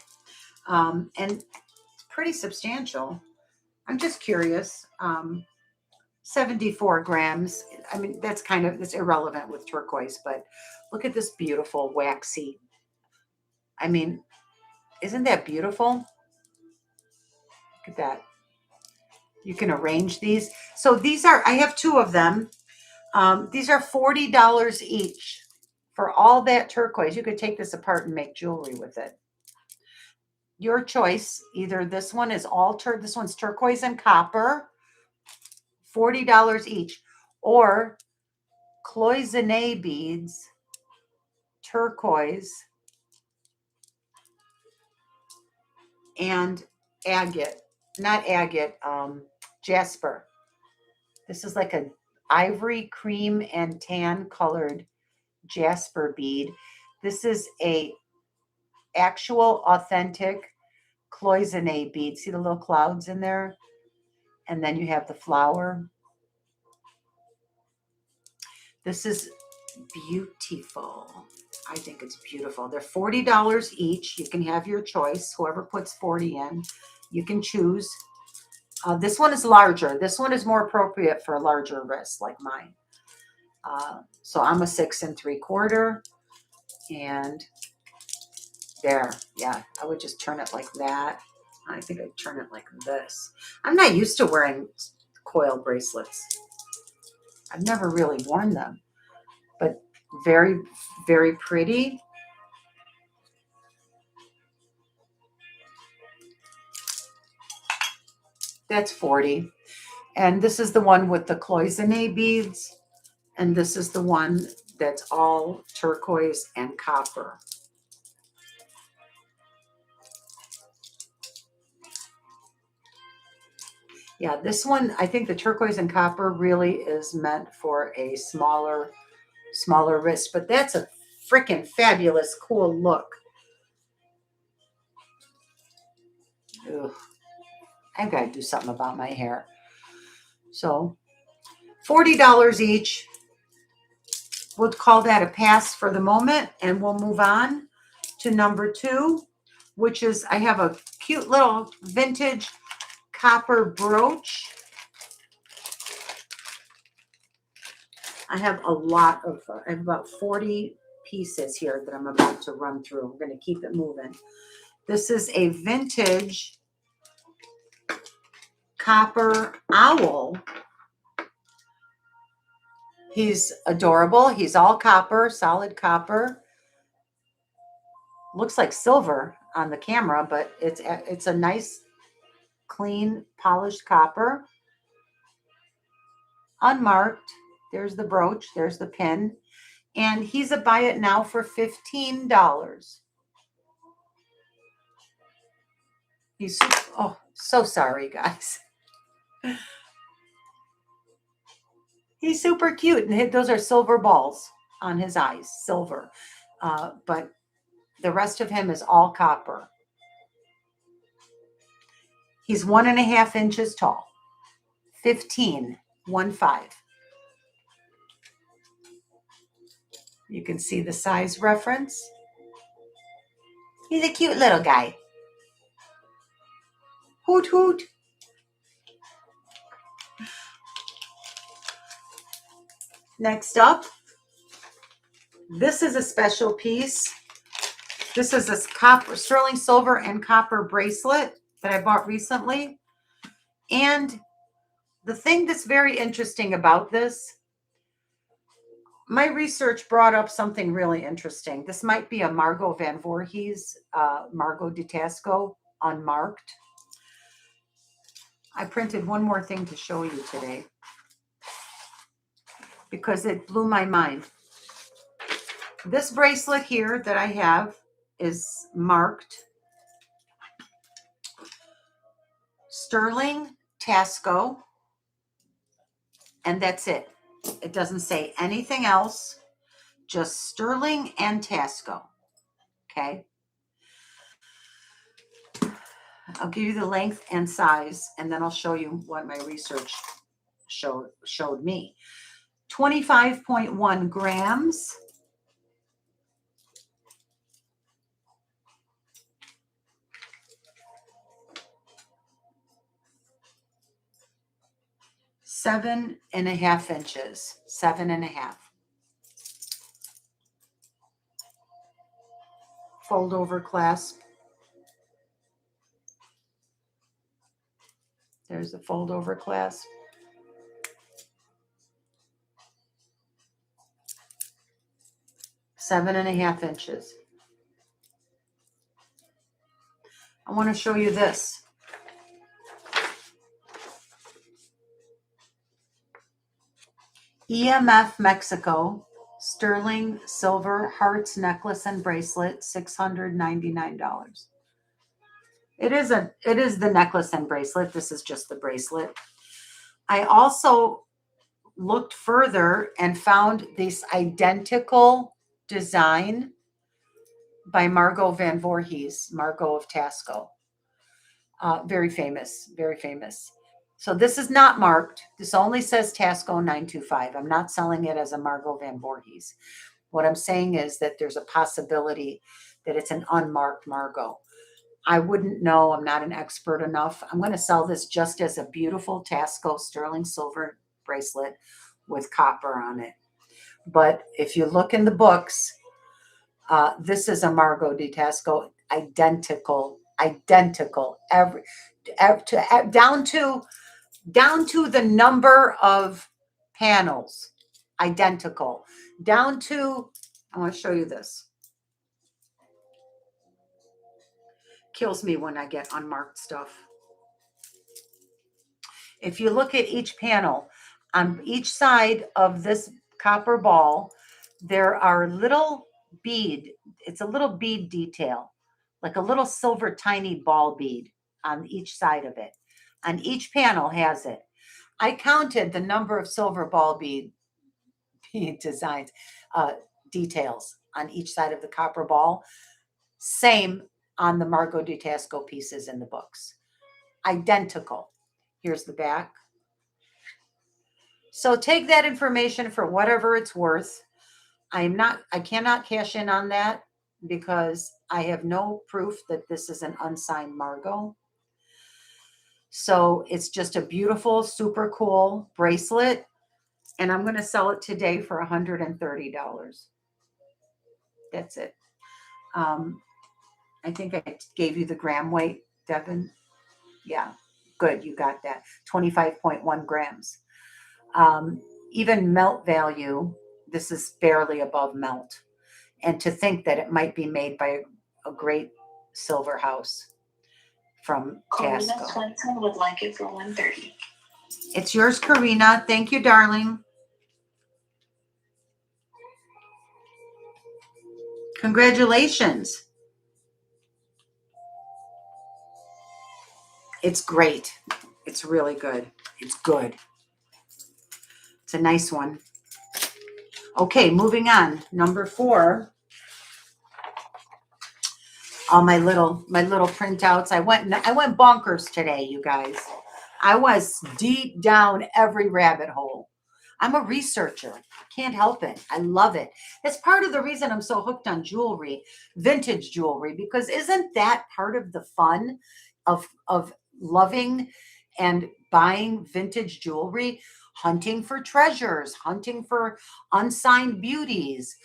And it's pretty substantial. I'm just curious. 74 grams. I mean, it's irrelevant with turquoise, but look at this beautiful waxy. I mean, isn't that beautiful? Look at that. You can arrange these. So these are, I have two of them. These are $40 each for all that turquoise. You could take this apart and make jewelry with it. Your choice. Either this one is this one's turquoise and copper, $40 each, or cloisonne beads, turquoise, and agate. Not agate, jasper. This is like a ivory, cream, and tan colored jasper bead. This is a actual authentic cloisonne bead. See the little clouds in there? And then you have the flower. This is beautiful. I think it's beautiful. They're $40 each. You can have your choice. Whoever puts 40 in, you can choose. This one is larger. This one is more appropriate for a larger wrist like mine. So I'm a 6 3/4. And there, yeah, I would just turn it like that. I think I'd turn it like this. I'm not used to wearing coil bracelets. I've never really worn them, but very, very pretty. That's 40. And this is the one with the cloisonne beads. And this is the one that's all turquoise and copper. Yeah, this one, I think the turquoise and copper really is meant for a smaller wrist, but that's a freaking fabulous, cool look. Ugh. I've got to do something about my hair. So $40 each. We'll call that a pass for the moment, and we'll move on to number 2, which is, I have a cute little vintage copper brooch. I have a lot of, I have about 40 pieces here that I'm about to run through. We're going to keep it moving. This is a vintage copper owl. He's adorable. He's all copper, solid copper. Looks like silver on the camera, but it's a nice, clean, polished copper. Unmarked. There's the brooch. There's the pin. And he's a buy it now for $15. He's, oh, so sorry, guys. He's super cute. And those are silver balls on his eyes, silver. But the rest of him is all copper. He's 1.5 inches tall. 15. You can see the size reference. He's a cute little guy. Hoot, hoot. Next up, this is a special piece. This is a copper, sterling silver and copper bracelet that I bought recently. And the thing that's very interesting about this, my research brought up something really interesting. This might be a Margot Van Voorhees, Margot de Taxco, unmarked. I printed one more thing to show you today because it blew my mind. This bracelet here that I have is marked sterling Taxco, and that's it. It doesn't say anything else, just sterling and Taxco. Okay. I'll give you the length and size, and then I'll show you what my research showed me. 25.1 grams. Seven and a half inches. 7.5. Fold over clasp. There's a fold over clasp. 7.5 inches. I want to show you this. EMF Mexico, sterling silver hearts necklace and bracelet, $699. It is the necklace and bracelet. This is just the bracelet. I also looked further and found this identical design by Margot Van Voorhees, Margot of Taxco. Very famous, very famous. So this is not marked. This only says Taxco 925. I'm not selling it as a Margot Van Voorhees. What I'm saying is that there's a possibility that it's an unmarked Margot. I wouldn't know. I'm not an expert enough. I'm going to sell this just as a beautiful Taxco sterling silver bracelet with copper on it. But if you look in the books, this is a Margot de Taxco, identical, down to the number of panels, identical, down to, I want to show you this. Kills me when I get unmarked stuff. If you look at each panel, on each side of this copper ball, there are little bead. It's a little bead detail, like a little silver tiny ball bead on each side of it. On each panel has it. I counted the number of silver ball bead designs, details on each side of the copper ball. Same on the Margot de Taxco pieces in the books. Identical. Here's the back. So take that information for whatever it's worth. I cannot cash in on that because I have no proof that this is an unsigned Margot. So it's just a beautiful, super cool bracelet. And I'm going to sell it today for $130. That's it. I think I gave you the gram weight, Devin. Yeah, good. You got that. 25.1 grams. Even melt value, this is barely above melt. And to think that it might be made by a great silver house from Karina Taxco. Swenson would like it for $130. It's yours, Karina. Thank you, darling. Congratulations. It's great. It's really good. It's good. It's a nice one. Okay, moving on. Number 4. All my little printouts. I went bonkers today, you guys. I was deep down every rabbit hole. I'm a researcher. Can't help it. I love it. It's part of the reason I'm so hooked on jewelry, vintage jewelry, because isn't that part of the fun of loving and buying vintage jewelry? Hunting for treasures, hunting for unsigned beauties,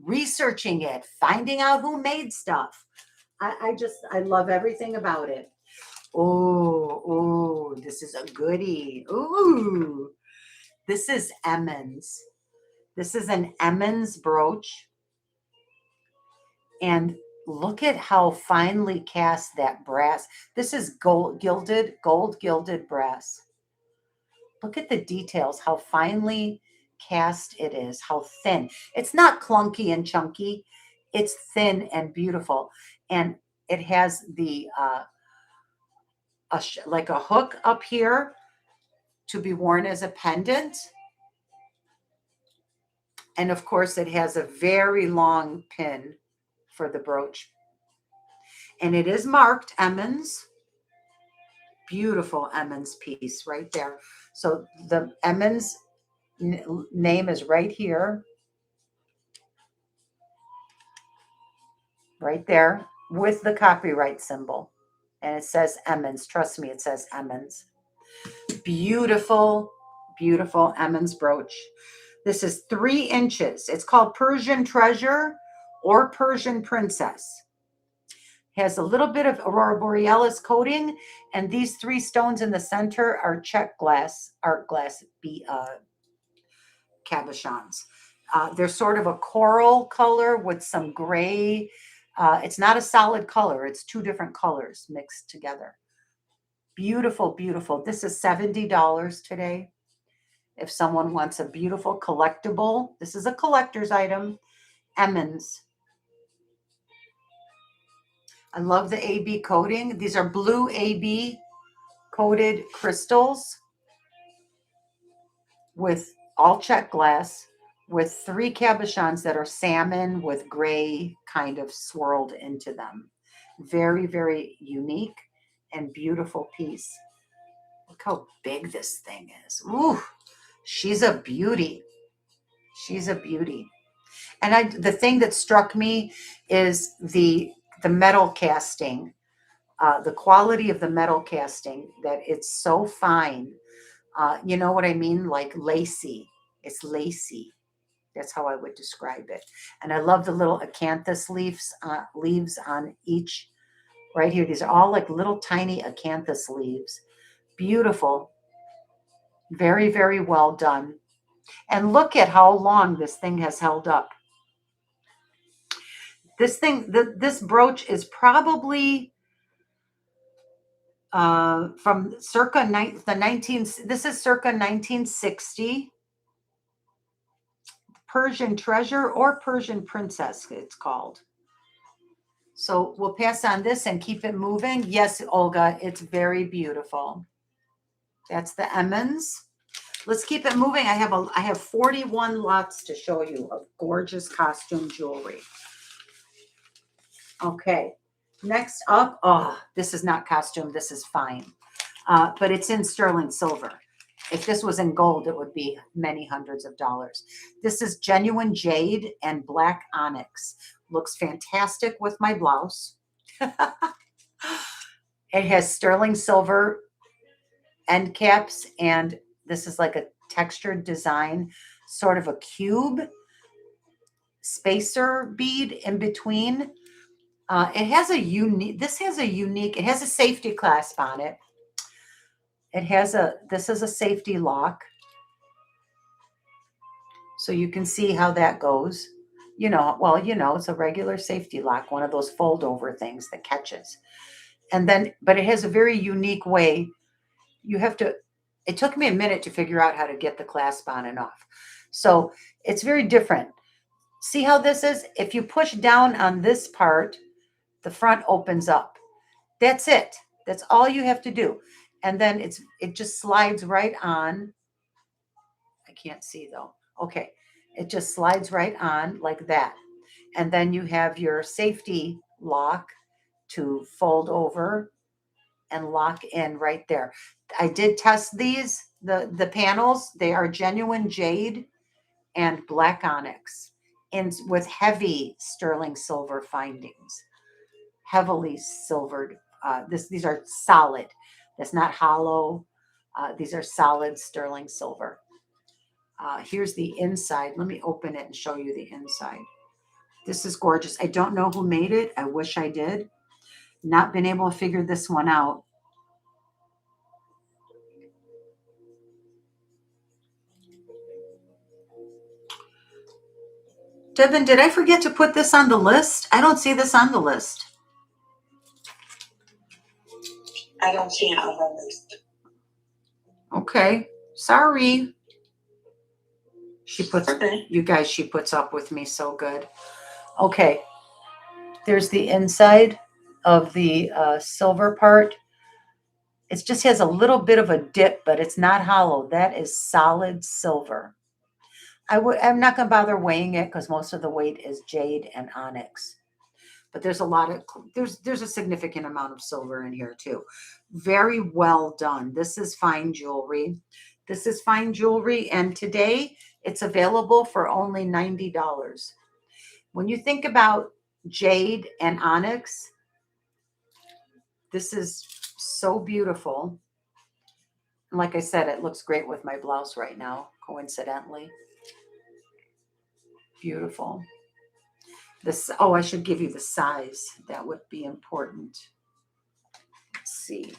researching it, finding out who made stuff. I love everything about it. Oh, this is a goodie. Ooh, this is Emmons. This is an Emmons brooch. And look at how finely cast that brass. This is gold gilded brass. Look at the details, how finely cast it is, how thin. It's not clunky and chunky. It's thin and beautiful. And it has the like a hook up here to be worn as a pendant. And of course, it has a very long pin for the brooch. And it is marked Emmons. Beautiful Emmons piece right there. So the Emmons name is right here. Right there with the copyright symbol. And it says Emmons. Trust me, it says Emmons. Beautiful, beautiful Emmons brooch. This is 3 inches. It's called Persian Treasure or Persian Princess. Has a little bit of Aurora Borealis coating, and these 3 stones in the center are check glass, art glass cabochons. They're sort of a coral color with some gray. It's not a solid color. It's two different colors mixed together. Beautiful, beautiful. This is $70 today. If someone wants a beautiful collectible, this is a collector's item. Emmons. I love the AB coating. These are blue AB coated crystals with all check glass with 3 cabochons that are salmon with gray kind of swirled into them. Very, very unique and beautiful piece. Look how big this thing is. Ooh, she's a beauty. She's a beauty. And the thing that struck me is the metal casting, the quality of the metal casting, that it's so fine. You know what I mean? Like lacy. It's lacy. That's how I would describe it. And I love the little acanthus leaves on each right here. These are all like little tiny acanthus leaves. Beautiful. Very, very well done. And look at how long this thing has held up. This thing, this brooch is probably from circa this is circa 1960. Persian treasure or Persian princess, it's called. So we'll pass on this and keep it moving. Yes, Olga, it's very beautiful. That's the Emmons. Let's keep it moving. I have 41 lots to show you of gorgeous costume jewelry. Okay, next up, oh, this is not costume, this is fine. But it's in sterling silver. If this was in gold, it would be many hundreds of dollars. This is genuine jade and black onyx. Looks fantastic with my blouse. It has sterling silver end caps, and this is like a textured design, sort of a cube spacer bead in between. It has a unique, it has a safety clasp on it. This is a safety lock. So you can see how that goes. It's a regular safety lock, one of those fold over things that catches. And then, but it has a very unique way. It took me a minute to figure out how to get the clasp on and off. So it's very different. See how this is? If you push down on this part, the front opens up. That's it. That's all you have to do. And then it just slides right on. I can't see though. Okay. It just slides right on like that. And then you have your safety lock to fold over and lock in right there. I did test these, the panels. They are genuine jade and black onyx, and with heavy sterling silver findings, heavily silvered. These are solid. That's not hollow. These are solid sterling silver. Here's the inside. Let me open it and show you the inside. This is gorgeous. I don't know who made it. I wish I did. Not been able to figure this one out. Devin, did I forget to put this on the list? I don't see this on the list. I don't see it on the list. Okay. Sorry. She puts up with me so good. Okay. There's the inside of the silver part. It just has a little bit of a dip, but it's not hollow. That is solid silver. I'm not going to bother weighing it because most of the weight is jade and onyx. But there's a significant amount of silver in here too. Very well done. This is fine jewelry. This is fine jewelry, and today it's available for only $90. When you think about jade and onyx, this is so beautiful. And like I said, it looks great with my blouse right now, coincidentally. Beautiful. I should give you the size. That would be important. Let's see.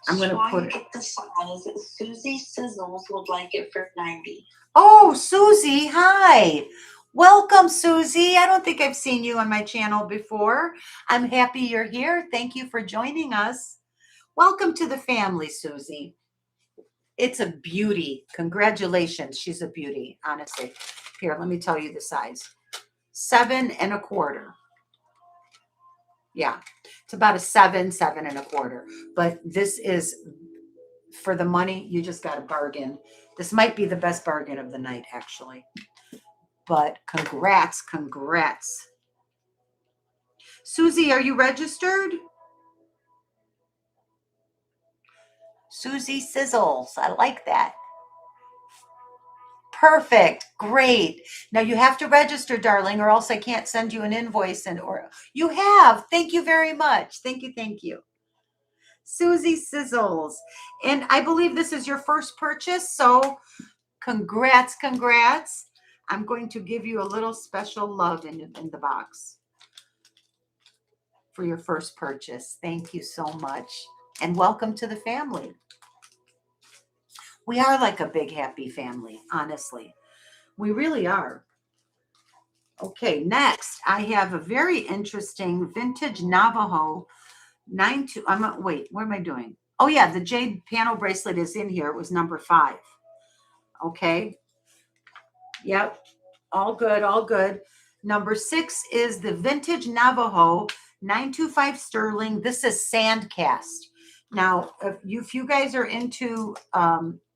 I'm going to put it. Get the size. Susie Sizzles would like it for 90. Oh, Susie, hi. Welcome, Susie. I don't think I've seen you on my channel before. I'm happy you're here. Thank you for joining us. Welcome to the family, Susie. It's a beauty. Congratulations. She's a beauty, honestly. Here, let me tell you the size. 7 1/4. Yeah, it's about a 7 1/4. But this is, for the money, you just got a bargain. This might be the best bargain of the night, actually. But congrats. Susie, are you registered? Susie Sizzles. I like that. Perfect. Great. Now you have to register, darling, or else I can't send you an invoice. Or you have. Thank you very much. Thank you. Susie Sizzles. And I believe this is your first purchase. So congrats. I'm going to give you a little special love in the box for your first purchase. Thank you so much. And welcome to the family. We are like a big, happy family, honestly. We really are. Okay, next, I have a very interesting vintage Navajo 9-2. Wait, what am I doing? Oh, yeah, the jade panel bracelet is in here. It was number 5. Okay. Yep. All good. Number 6 is the vintage Navajo 925 sterling. This is sand cast. Now, if you guys are into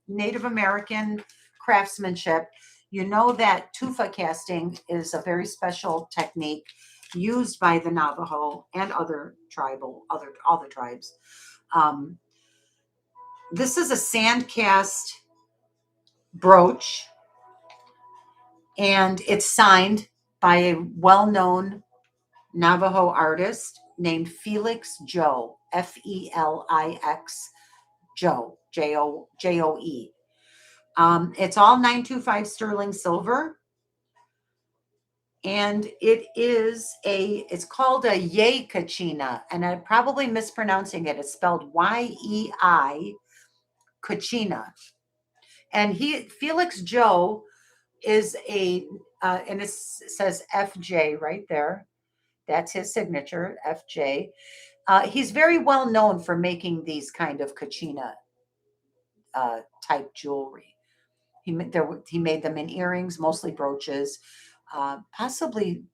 Native American craftsmanship, you know that tufa casting is a very special technique used by the Navajo and all the tribes. This is a sand cast brooch, and it's signed by a well-known Navajo artist named Felix Joe, Felix Joe, Joe. It's all 925 sterling silver. And it's called a yay kachina, and I'm probably mispronouncing it. It's spelled Y-E-I kachina. And Felix Joe is and it says FJ right there. That's his signature, FJ. He's very well known for making these kind of kachina type jewelry. He made them in earrings, mostly brooches, possibly,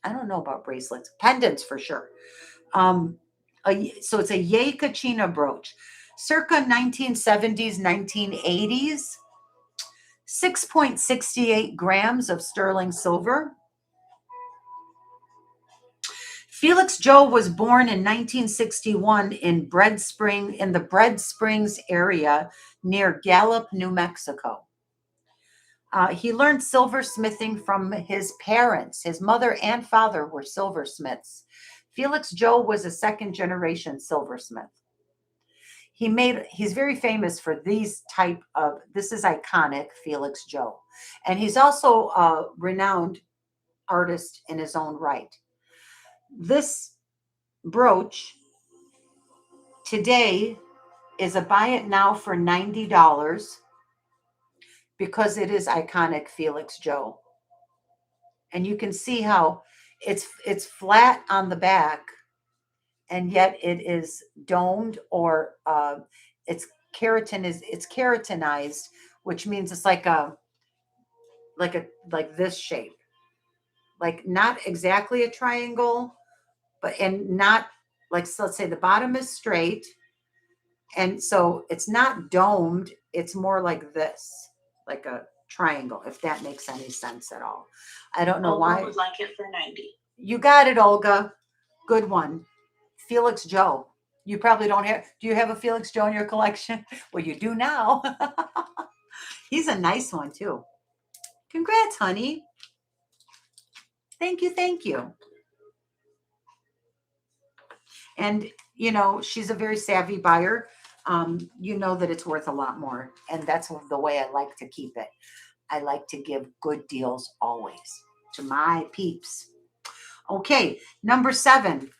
I don't know about bracelets, pendants for sure. So it's a yay kachina brooch, circa 1970s, 1980s, 6.68 grams of sterling silver. Felix Joe was born in 1961 in the Bread Springs area near Gallup, New Mexico. He learned silversmithing from his parents. His mother and father were silversmiths. Felix Joe was a second-generation silversmith. He's very famous for this is iconic, Felix Joe. And he's also a renowned artist in his own right. This brooch today is a buy it now for $90 because it is iconic Felix Joe. And you can see how it's flat on the back, and yet it is domed, or it's keratinized, which means it's like this shape, like not exactly a triangle, and not like, so let's say the bottom is straight, and so it's not domed. It's more like this, like a triangle, if that makes any sense at all. I don't know why. I would like it for 90. You got it, Olga. Good one. Felix Joe. You probably don't have, do you have a Felix Joe in your collection? Well, you do now. He's a nice one too. Congrats, honey. Thank you. And you know, she's a very savvy buyer. You know that it's worth a lot more. And that's the way I like to keep it. I like to give good deals always to my peeps. Okay, number 7.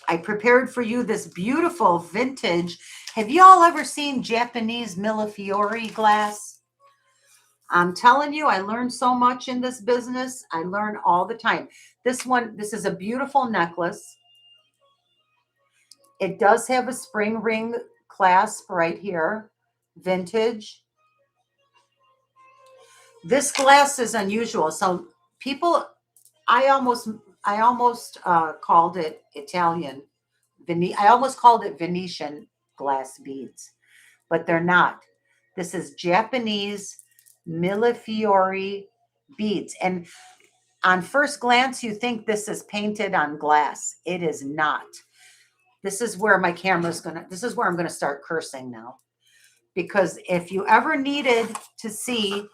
I prepared for you this beautiful vintage Have you all ever seen Japanese Millefiori glass? I'm telling you, I learned so much in this business. I learn all the time. This one, this is a beautiful necklace. It does have a spring ring clasp right here, vintage. This glass is unusual. So people, I almost called it Italian. I almost called it Venetian glass beads, but they're not. This is Japanese Millefiori beads. And on first glance, you think this is painted on glass. It is not. This is where my camera's gonna, this is where I'm gonna start cursing now. Because if you ever needed to see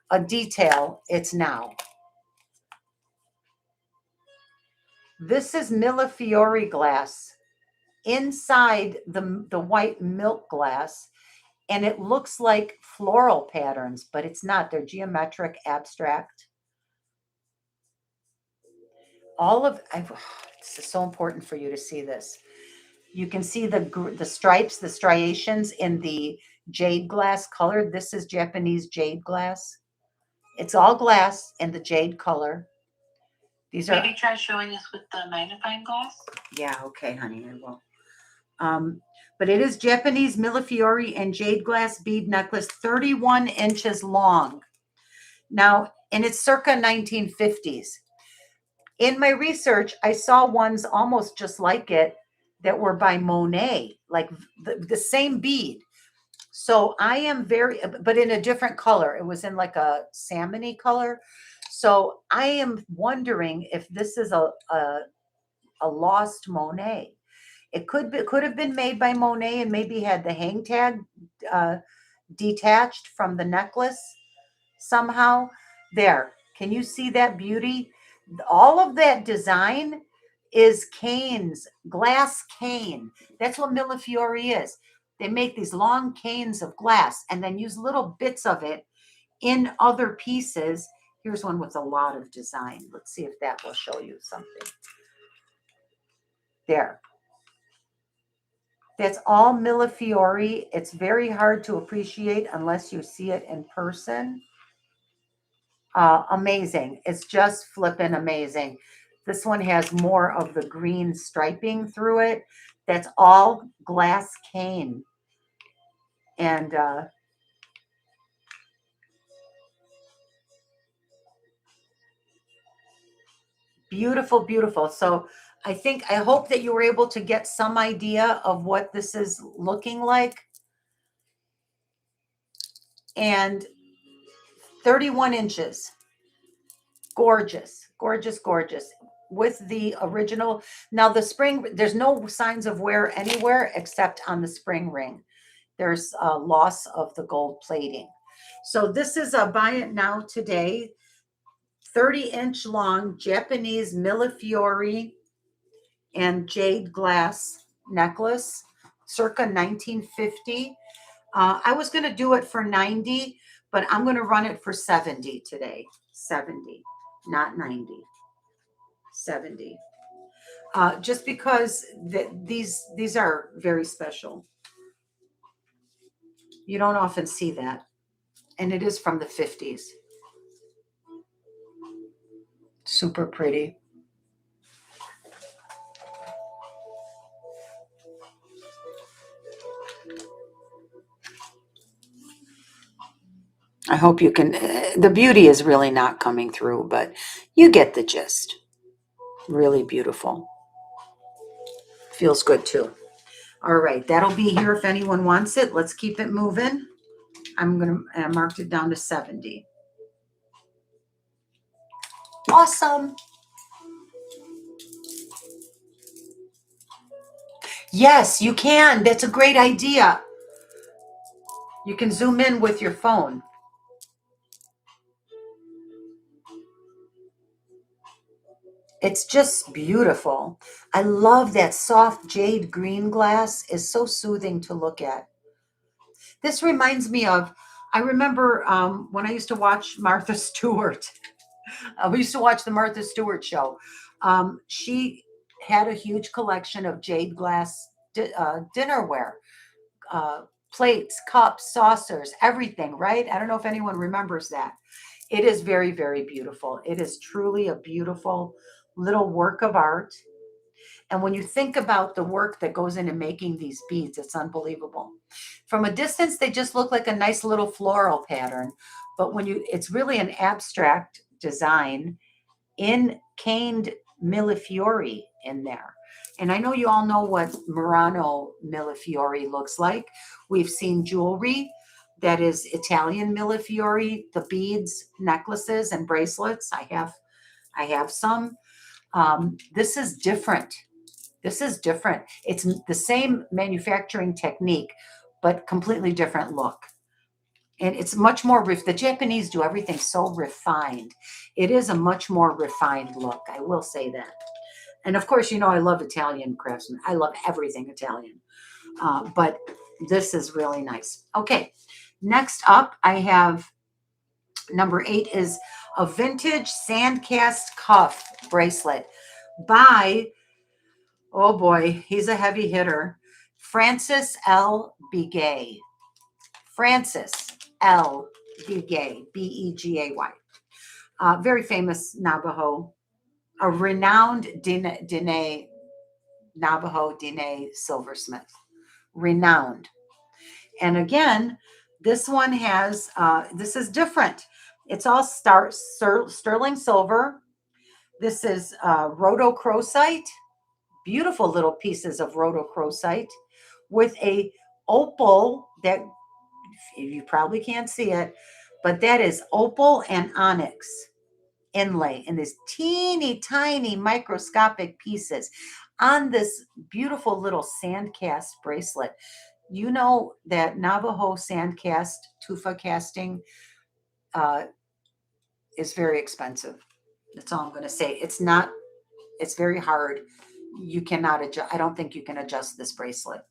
a detail, it's now. This is Millefiori glass inside the white milk glass, and it looks like floral patterns, but it's not. They're geometric, abstract. This is so important for you to see this. You can see the stripes, the striations in the jade glass color. This is Japanese jade glass. It's all glass in the jade color. These are. Maybe try showing us with the magnifying glass. Yeah, okay, honey, I will. But it is Japanese Millefiori and jade glass bead necklace, 31 inches long. Now, and it's circa 1950s. In my research, I saw ones almost just like it that were by Monet, like the same bead. So I am but in a different color. It was in like a salmon-y color. So I am wondering if this is a lost Monet. It could have been made by Monet and maybe had the hang tag detached from the necklace somehow. There, can you see that beauty? All of that design is canes, glass cane. That's what Millefiori is. They make these long canes of glass and then use little bits of it in other pieces. Here's one with a lot of design. Let's see if that will show you something. There. That's all Millefiori. It's very hard to appreciate unless you see it in person. Amazing. It's just flippin' amazing. This one has more of the green striping through it. That's all glass cane. And beautiful, beautiful. So I hope that you were able to get some idea of what this is looking like. And 31 inches. Gorgeous, gorgeous, gorgeous. With the original. Now the spring, there's no signs of wear anywhere except on the spring ring. There's a loss of the gold plating. So this is a buy it now today. 30-inch long Japanese Millefiori and jade glass necklace, circa 1950. I was going to do it for 90, but I'm going to run it for 70 today. 70, not 90. 70. Just because these are very special. You don't often see that. And it is from the 50s. Super pretty. I hope you can, the beauty is really not coming through, but you get the gist. Really beautiful. Feels good too. All right, that'll be here if anyone wants it. Let's keep it moving. I marked it down to 70. Awesome. Yes, you can. That's a great idea. You can zoom in with your phone. It's just beautiful. I love that soft jade green glass. Is so soothing to look at. This reminds me of, I remember when I used to watch Martha Stewart. We used to watch the Martha Stewart show. She had a huge collection of jade glass dinnerware. plates, cups, saucers, everything, right? I don't know if anyone remembers that. It is very, very beautiful. It is truly a beautiful little work of art. And when you think about the work that goes into making these beads, it's unbelievable. From a distance, they just look like a nice little floral pattern. But it's really an abstract design in caned millefiori in there. And I know you all know what Murano millefiori looks like. We've seen jewelry that is Italian millefiori, the beads, necklaces, and bracelets. I have some. This is different. This is different. It's the same manufacturing technique, but completely different look. And it's much more, the Japanese do everything so refined. It is a much more refined look. I will say that. And of course, you know, I love Italian craftsmen. I love everything Italian. But this is really nice. Okay. Next up, I have number 8 is a vintage sand cast cuff bracelet by, oh boy, he's a heavy hitter, Francis L. Begay. Francis L. Begay, B-E-G-A-Y. Very famous Navajo, a renowned Navajo Dene silversmith. Renowned. And again, this one has, this is different. It's all sterling silver. This is rhodochrosite, beautiful little pieces of rhodochrosite with a opal that you probably can't see it, but that is opal and onyx inlay in these teeny tiny microscopic pieces on this beautiful little sand cast bracelet. You know that Navajo sand cast, tufa casting, is very expensive. That's all I'm going to say. It's very hard. You cannot adjust. I don't think you can adjust this bracelet.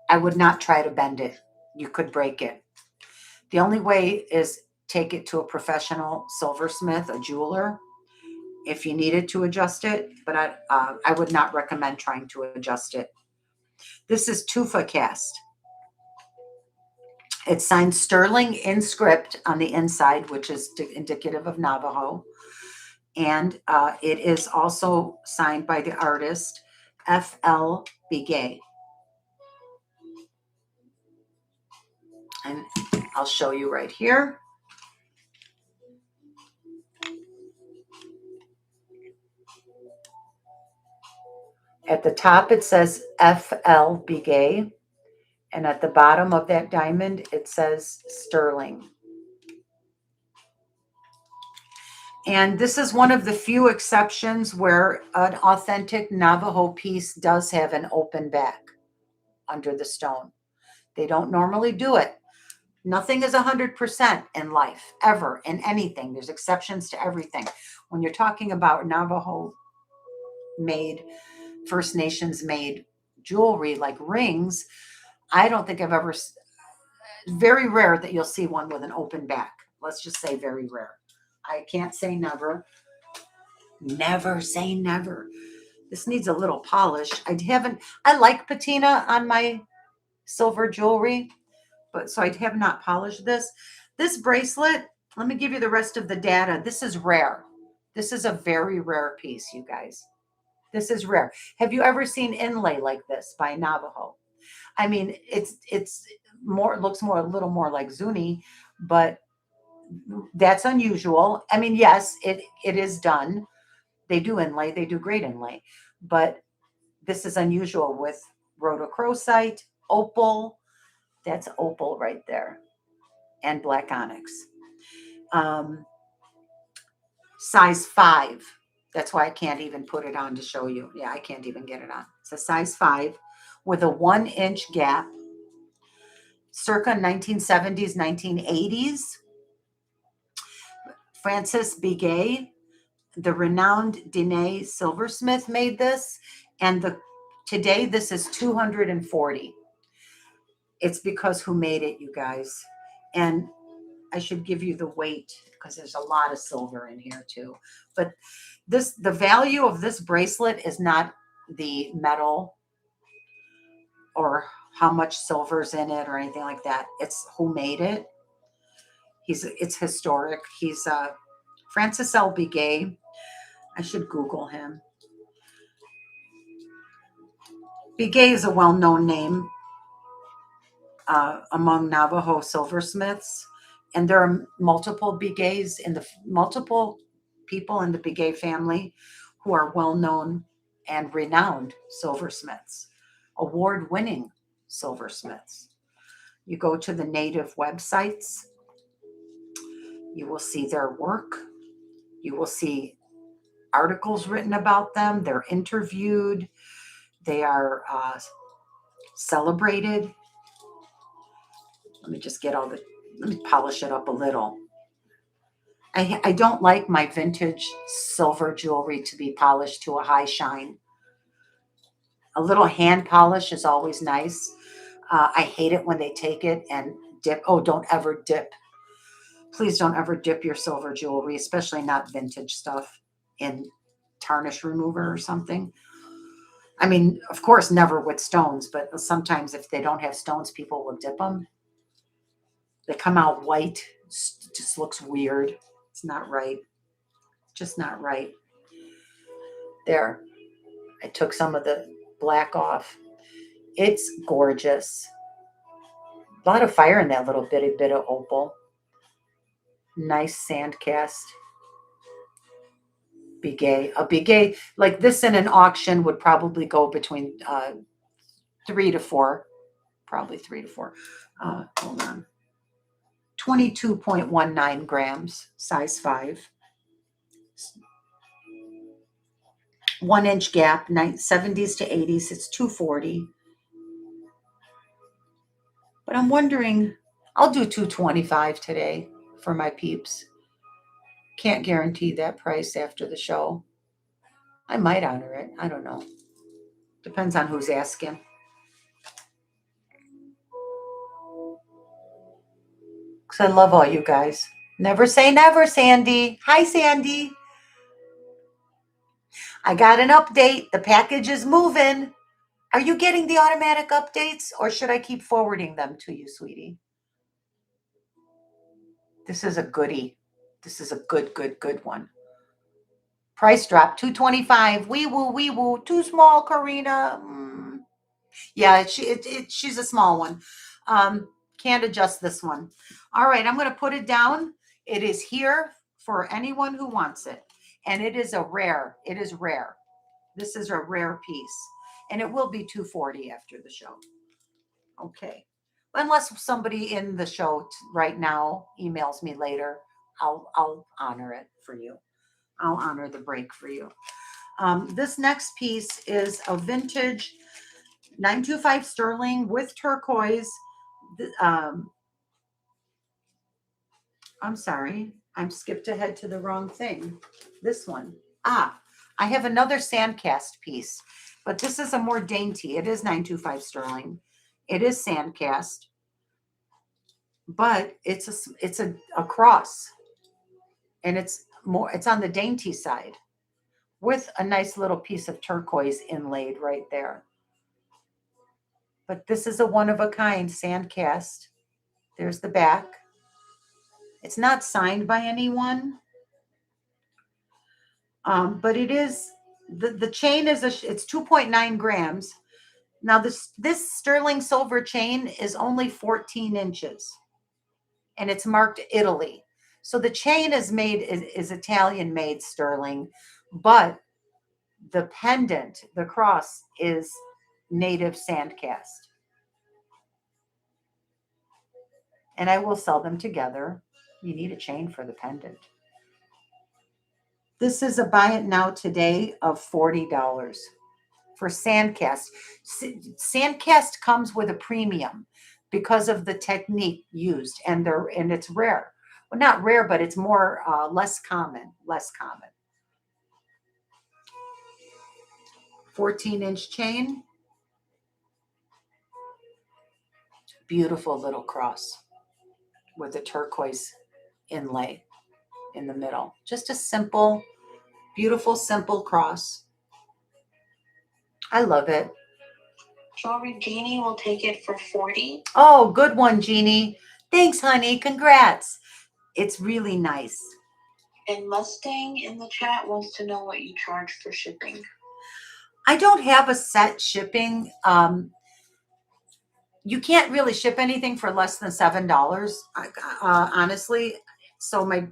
I would not try to bend it. You could break it. The only way is take it to a professional silversmith, a jeweler, if you needed to adjust it. But I would not recommend trying to adjust it. This is tufa cast. It's signed sterling in script on the inside, which is indicative of Navajo. And it is also signed by the artist F.L. Begay. And I'll show you right here. At the top, it says F.L. Begay. And at the bottom of that diamond, it says sterling. And this is one of the few exceptions where an authentic Navajo piece does have an open back under the stone. They don't normally do it. Nothing is 100% in life, ever, in anything. There's exceptions to everything. When you're talking about Navajo made, First Nations made jewelry like rings, I don't think I've ever, very rare that you'll see one with an open back. Let's just say very rare. I can't say never. Never say never. This needs a little polish. I like patina on my silver jewelry, but so I have not polished this. This bracelet, let me give you the rest of the data. This is rare. This is a very rare piece, you guys. This is rare. Have you ever seen inlay like this by Navajo? I mean, it's more, it looks more, a little more like Zuni, but that's unusual. I mean, yes, it is done. They do inlay, they do great inlay, but this is unusual with rhodochrosite, opal. That's opal right there, and black onyx. Size 5. That's why I can't even put it on to show you. Yeah, I can't even get it on. It's a size 5 with a 1-inch gap, circa 1970s, 1980s. Francis Begay, the renowned Dene silversmith, made this, and today this is 240. It's because who made it, you guys. And I should give you the weight because there's a lot of silver in here too. But the value of this bracelet is not the metal or how much silver's in it or anything like that. It's who made it. It's historic. He's Francis L. Begay. I should Google him. Begay is a well-known name among Navajo silversmiths, and there are multiple Begays multiple people in the Begay family who are well-known and renowned silversmiths, award-winning silversmiths. You go to the native websites, you will see their work, you will see articles written about them, they're interviewed, they are celebrated. Let me just let me polish it up a little. I don't like my vintage silver jewelry to be polished to a high shine. A little hand polish is always nice. I hate it when they take it and dip. Oh, don't ever dip. Please don't ever dip your silver jewelry, especially not vintage stuff, in tarnish remover or something. I mean, of course, never with stones, but sometimes if they don't have stones, people will dip them. They come out white. It just looks weird. It's not right. Just not right. There. I took some of the black off. It's gorgeous. A lot of fire in that little bitty bit of opal. Nice sand cast. Begay. A Begay like this in an auction would probably go between 3 to 4. Probably 3 to 4. Hold on. 22.19 grams, size 5. 1 inch gap, 70s to 80s. It's 240. But I'm wondering, I'll do 225 today for my peeps. Can't guarantee that price after the show. I might honor it. I don't know. Depends on who's asking. Because I love all you guys. Never say never, Sandy. Hi, Sandy. I got an update. The package is moving. Are you getting the automatic updates or should I keep forwarding them to you, sweetie? This is a goodie. This is a good one. Price drop, $225. Wee woo, wee woo. Too small, Karina. Yeah, she's a small one. Can't adjust this one. All right, I'm going to put it down. It is here for anyone who wants it. And it is rare. It is rare. This is a rare piece. And it will be $240 after the show. Okay. Unless somebody in the show right now emails me later, I'll honor it for you. I'll honor the break for you. This next piece is a vintage 925 sterling with turquoise. I'm sorry, I'm skipped ahead to the wrong thing. This one. I have another sand cast piece, but this is a more dainty. It is 925 sterling. It is sand cast, but it's a cross, and it's on the dainty side with a nice little piece of turquoise inlaid right there. But this is a one of a kind sand cast. There's the back. It's not signed by anyone, but it is the chain is it's 2.9 grams. Now this sterling silver chain is only 14 inches, and it's marked Italy. So the chain is Italian made sterling, but the pendant, the cross, is native sand cast. And I will sell them together. You need a chain for the pendant. This is a buy it now today of $40 for sandcast. Sandcast comes with a premium because of the technique used, and it's rare. Well, not rare, but it's more less common. 14-inch chain. Beautiful little cross with a turquoise inlay in the middle. Just a simple, beautiful, simple cross. I love it. Jewelry Jeannie will take it for 40. Oh, good one, Jeannie. Thanks, honey. Congrats. It's really nice. And Mustang in the chat wants to know what you charge for shipping. I don't have a set shipping. You can't really ship anything for less than $7, honestly. So my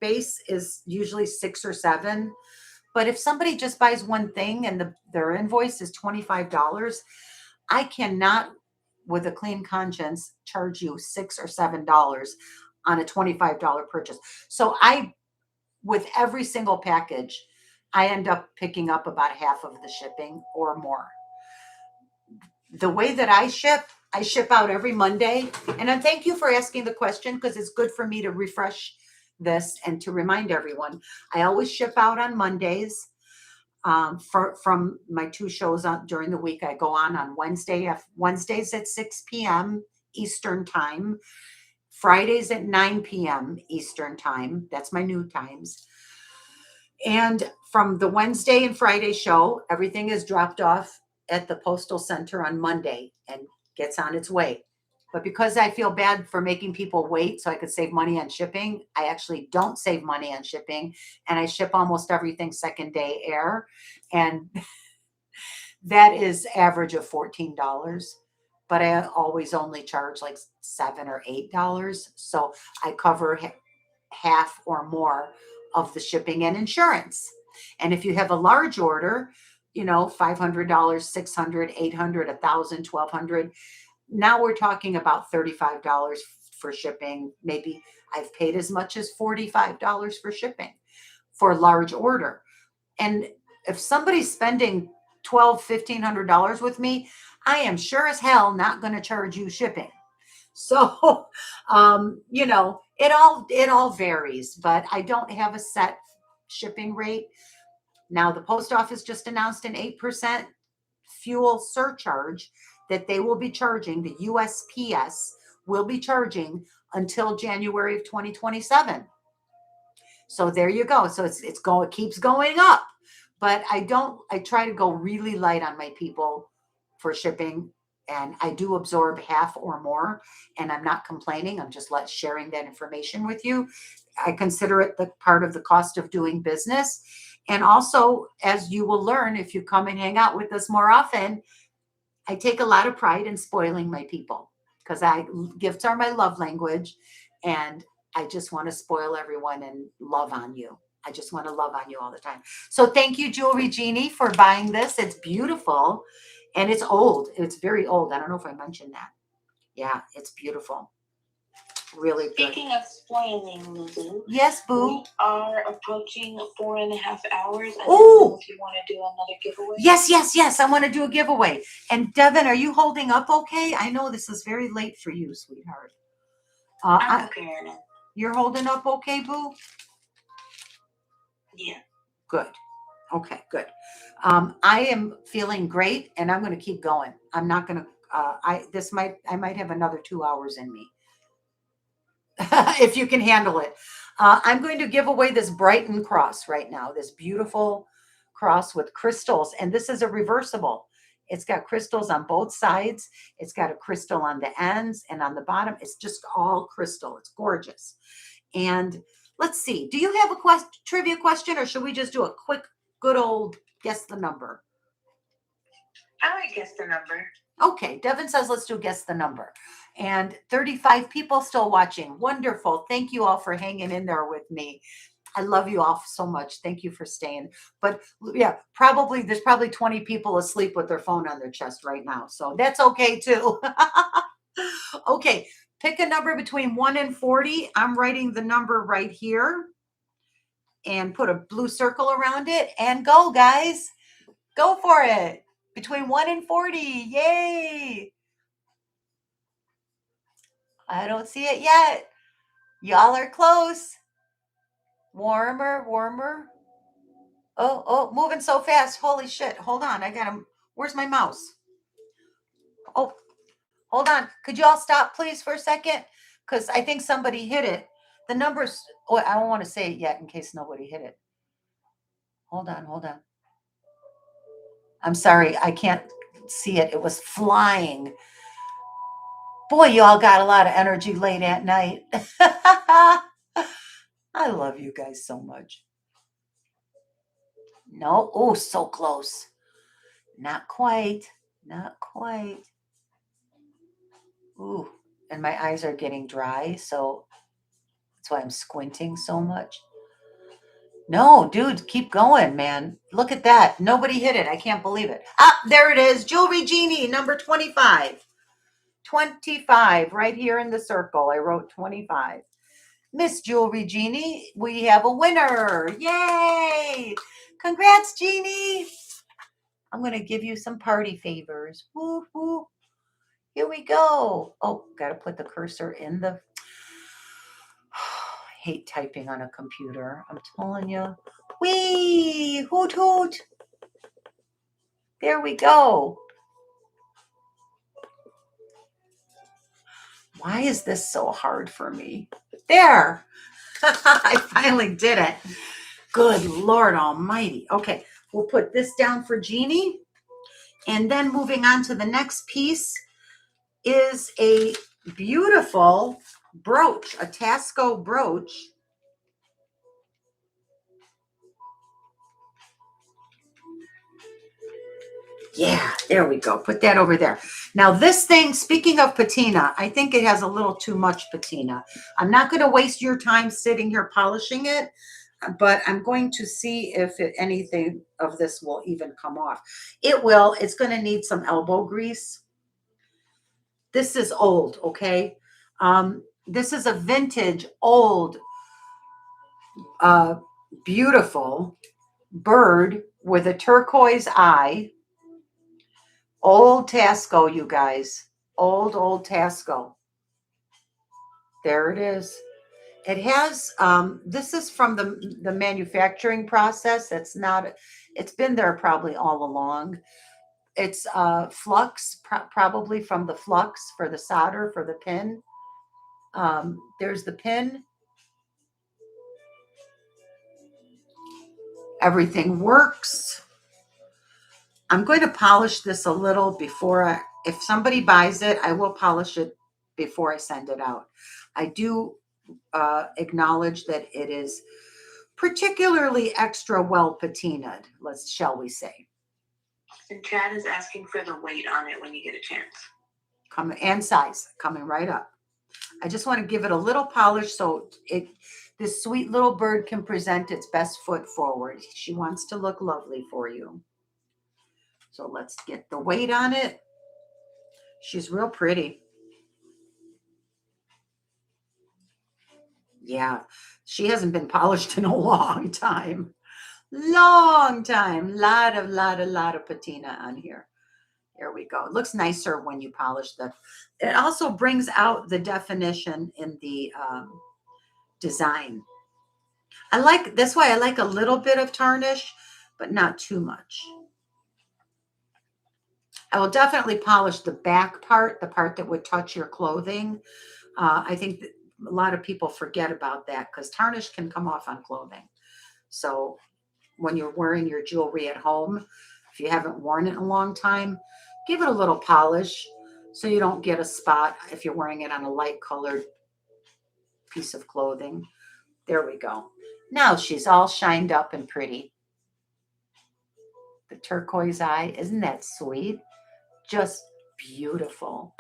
base is usually 6 or 7. But if somebody just buys one thing and their invoice is $25, I cannot, with a clean conscience, charge you $6 or $7 on a $25 purchase. So with every single package, I end up picking up about half of the shipping or more. The way that I ship out every Monday. And I thank you for asking the question, because it's good for me to refresh this and to remind everyone. I always ship out on Mondays. From my 2 shows during the week. I go on Wednesdays at 6 p.m. Eastern time, Fridays at 9 p.m. Eastern time. That's my new times. And from the Wednesday and Friday show, everything is dropped off at the postal center on Monday and gets on its way. But because I feel bad for making people wait so I could save money on shipping, I actually don't save money on shipping, and I ship almost everything second day air. And that is average of $14. But I always only charge like $7 or $8. So I cover half or more of the shipping and insurance. And if you have a large order, $500, $600, $800, $1,000, $1,200, now we're talking about $35 for shipping. Maybe I've paid as much as $45 for shipping for a large order. And if somebody's spending $1,200, $1,500 with me, I am sure as hell not going to charge you shipping. So, it all varies, but I don't have a set shipping rate. Now, the post office just announced an 8% fuel surcharge that they will be charging, the USPS will be charging until January of 2027. So there you go. So it keeps going up. But I try to go really light on my people for shipping, and I do absorb half or more, and I'm not complaining. I'm just sharing that information with you. I consider it the part of the cost of doing business. And also, as you will learn if you come and hang out with us more often, I take a lot of pride in spoiling my people, because gifts are my love language, and I just want to spoil everyone and love on you. I just want to love on you all the time. So thank you, Jewelry Jeannie, for buying this. It's beautiful, and it's old. It's very old. I don't know if I mentioned that. Yeah, it's beautiful. Really good. Speaking of spoiling, Lulu. Yes, Boo. We are approaching 4.5 hours. I don't Ooh. know if you want to do another giveaway. Yes. I want to do a giveaway. And Devin, are you holding up okay? I know this is very late for you, sweetheart. I'm okay, Anna. You're holding up okay, Boo? Yeah. Good. Okay, good. I am feeling great, and I'm going to keep going. I'm not going to. I might have another 2 hours in me. If you can handle it. I'm going to give away this Brighton cross right now, this beautiful cross with crystals. And this is a reversible. It's got crystals on both sides. It's got a crystal on the ends, and on the bottom, it's just all crystal. It's gorgeous. And let's see. Do you have a trivia question, or should we just do a quick, good old guess the number? I like guess the number. Okay, Devin says let's do guess the number. And 35 people still watching. Wonderful. Thank you all for hanging in there with me. I love you all so much. Thank you for staying. But yeah, there's probably 20 people asleep with their phone on their chest right now. So that's okay too. Okay, pick a number between 1 and 40. I'm writing the number right here and put a blue circle around it, and go, guys. Go for it. Between 1 and 40. Yay. I don't see it yet. Y'all are close. Warmer. Oh, moving so fast. Holy shit. Hold on. Where's my mouse? Oh, hold on. Could you all stop, please, for a second? Because I think somebody hit it. The numbers, I don't want to say it yet in case nobody hit it. Hold on. I'm sorry. I can't see it. It was flying. Boy, you all got a lot of energy late at night. I love you guys so much. No, oh, so close. Not quite. Not quite. Ooh, and my eyes are getting dry, so that's why I'm squinting so much. No, dude, keep going, man. Look at that. Nobody hit it. I can't believe it. Ah, there it is. Jewelry Genie, number 25. 25, right here in the circle. I wrote 25. Miss Jewelry Genie, we have a winner. Yay! Congrats, Genie. I'm going to give you some party favors. Woo, woo. Here we go. Oh, got to put the cursor in the... I hate typing on a computer. I'm telling you. Whee! Hoot, hoot. There we go. Why is this so hard for me? There. I finally did it. Good Lord Almighty. Okay, we'll put this down for Jeannie. And then moving on to the next piece is a beautiful brooch, a Taxco brooch. Yeah, there we go. Put that over there. Now this thing, speaking of patina, I think it has a little too much patina. I'm not going to waste your time sitting here polishing it, but I'm going to see if anything of this will even come off. It will. It's going to need some elbow grease. This is old, okay? This is a vintage, old, beautiful bird with a turquoise eye. Old Taxco, you guys. Old Taxco. There it is. It has, this is from the manufacturing process. It's been there probably all along. It's flux, probably from the flux for the solder, for the pin. There's the pin. Everything works. I'm going to polish this a little before if somebody buys it, I will polish it before I send it out. I do acknowledge that it is particularly extra well patinaed, shall we say. And Chad is asking for the weight on it when you get a chance. And size, coming right up. I just want to give it a little polish so this sweet little bird can present its best foot forward. She wants to look lovely for you. So let's get the weight on it. She's real pretty. Yeah, she hasn't been polished in a long time. Long time. Lot of patina on here. There we go. It looks nicer when you polish it also brings out the definition in the design. That's why I like a little bit of tarnish, but not too much. I will definitely polish the back part, the part that would touch your clothing. I think that a lot of people forget about that because tarnish can come off on clothing. So when you're wearing your jewelry at home, if you haven't worn it in a long time, give it a little polish so you don't get a spot if you're wearing it on a light colored piece of clothing. There we go. Now she's all shined up and pretty. The turquoise eye, isn't that sweet? Just beautiful.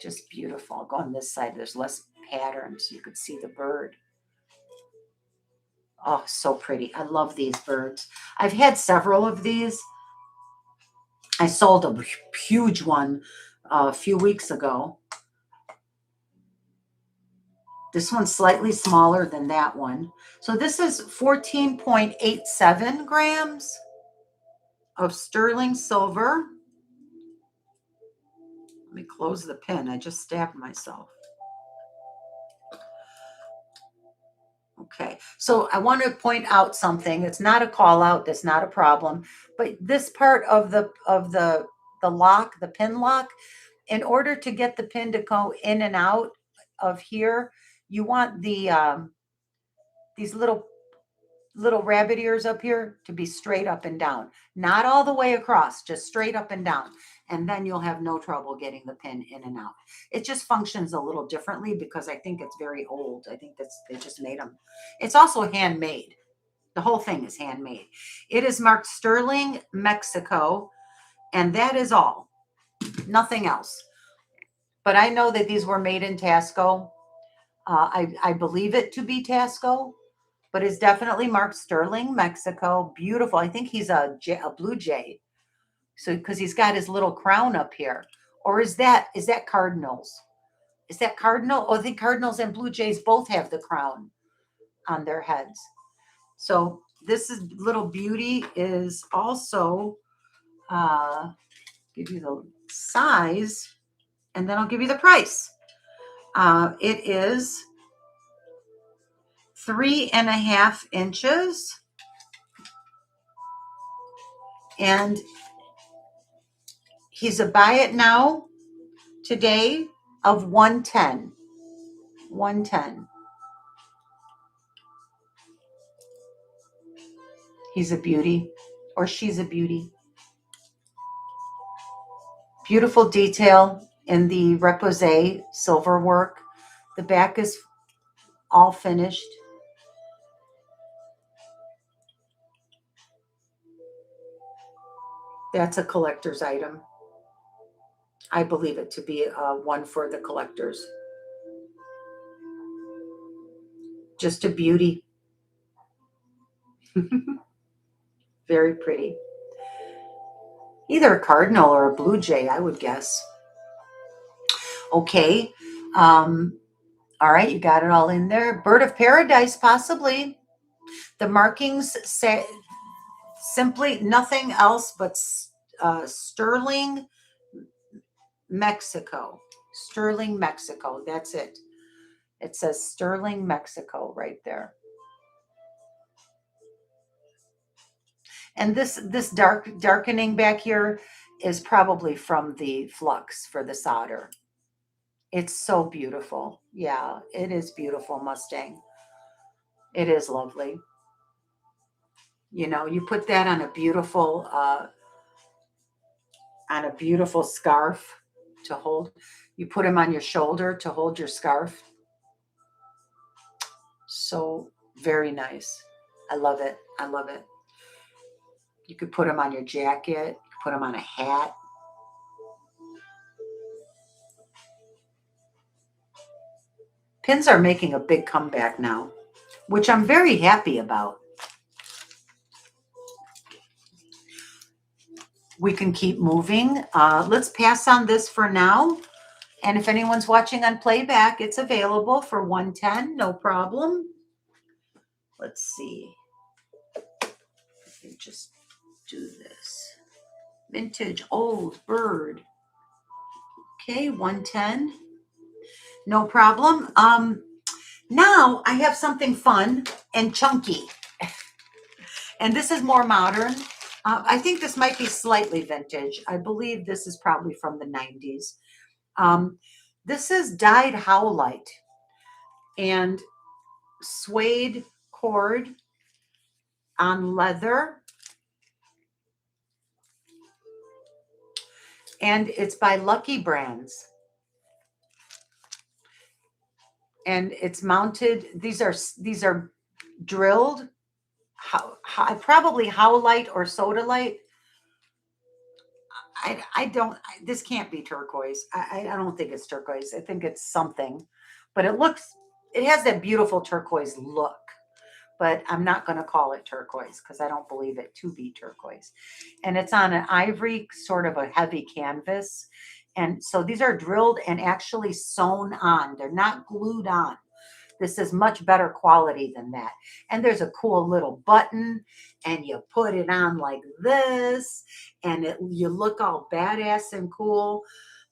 Just beautiful. I'll go on this side. There's less pattern so you could see the bird. Oh, so pretty. I love these birds. I've had several of these. I sold a huge one a few weeks ago. This one's slightly smaller than that one. So this is 14.87 grams of sterling silver. Let me close the pin. I just stabbed myself. Okay, so I want to point out something. It's not a call out. That's not a problem. But this part of the lock, the pin lock, in order to get the pin to go in and out of here, you want the these little little rabbit ears up here to be straight up and down, not all the way across, just straight up and down. And then you'll have no trouble getting the pin in and out. It just functions a little differently because I think it's very old. I think they just made them. It's also handmade. The whole thing is handmade. It is marked Sterling, Mexico, and that is all. Nothing else. But I know that these were made in Taxco. I believe it to be Taxco, but it's definitely marked Sterling, Mexico. Beautiful. I think he's a blue jay. So because he's got his little crown up here. Or is that cardinals? Is that cardinal? Oh, I think cardinals and blue jays both have the crown on their heads. So this is little beauty is also give you the size, and then I'll give you the price. It is 3.5 inches, and he's a buy it now today of 110. 110. He's a beauty, or she's a beauty. Beautiful detail in the repose silver work. The back is all finished. That's a collector's item. I believe it to be one for the collectors. Just a beauty. Very pretty. Either a cardinal or a blue jay, I would guess. Okay. All right, you got it all in there. Bird of paradise, possibly. The markings say simply nothing else but Sterling, Mexico. Sterling, Mexico. That's it. It says Sterling, Mexico right there. And this darkening back here is probably from the flux for the solder. It's so beautiful. Yeah, it is beautiful, Mustang. It is lovely. You know, you put that on a beautiful scarf to hold. You put them on your shoulder to hold your scarf. So very nice. I love it. I love it. You could put them on your jacket, you could put them on a hat. Pins are making a big comeback now, which I'm very happy about. We can keep moving. Let's pass on this for now. And if anyone's watching on playback, it's available for 110, no problem. Let's see. Let me just do this. Vintage old bird. Okay, 110. No problem. Now I have something fun and chunky. And this is more modern. I think this might be slightly vintage. I believe this is probably from the 90s. This is dyed howlite and suede cord on leather. And it's by Lucky Brands. And it's mounted. These are drilled, probably howlite or sodalite. This can't be turquoise. I don't think it's turquoise. I think it's something, but it has that beautiful turquoise look, but I'm not going to call it turquoise because I don't believe it to be turquoise. And it's on an ivory, sort of a heavy canvas. And so these are drilled and actually sewn on. They're not glued on. This is much better quality than that. And there's a cool little button, and you put it on like this, and you look all badass and cool.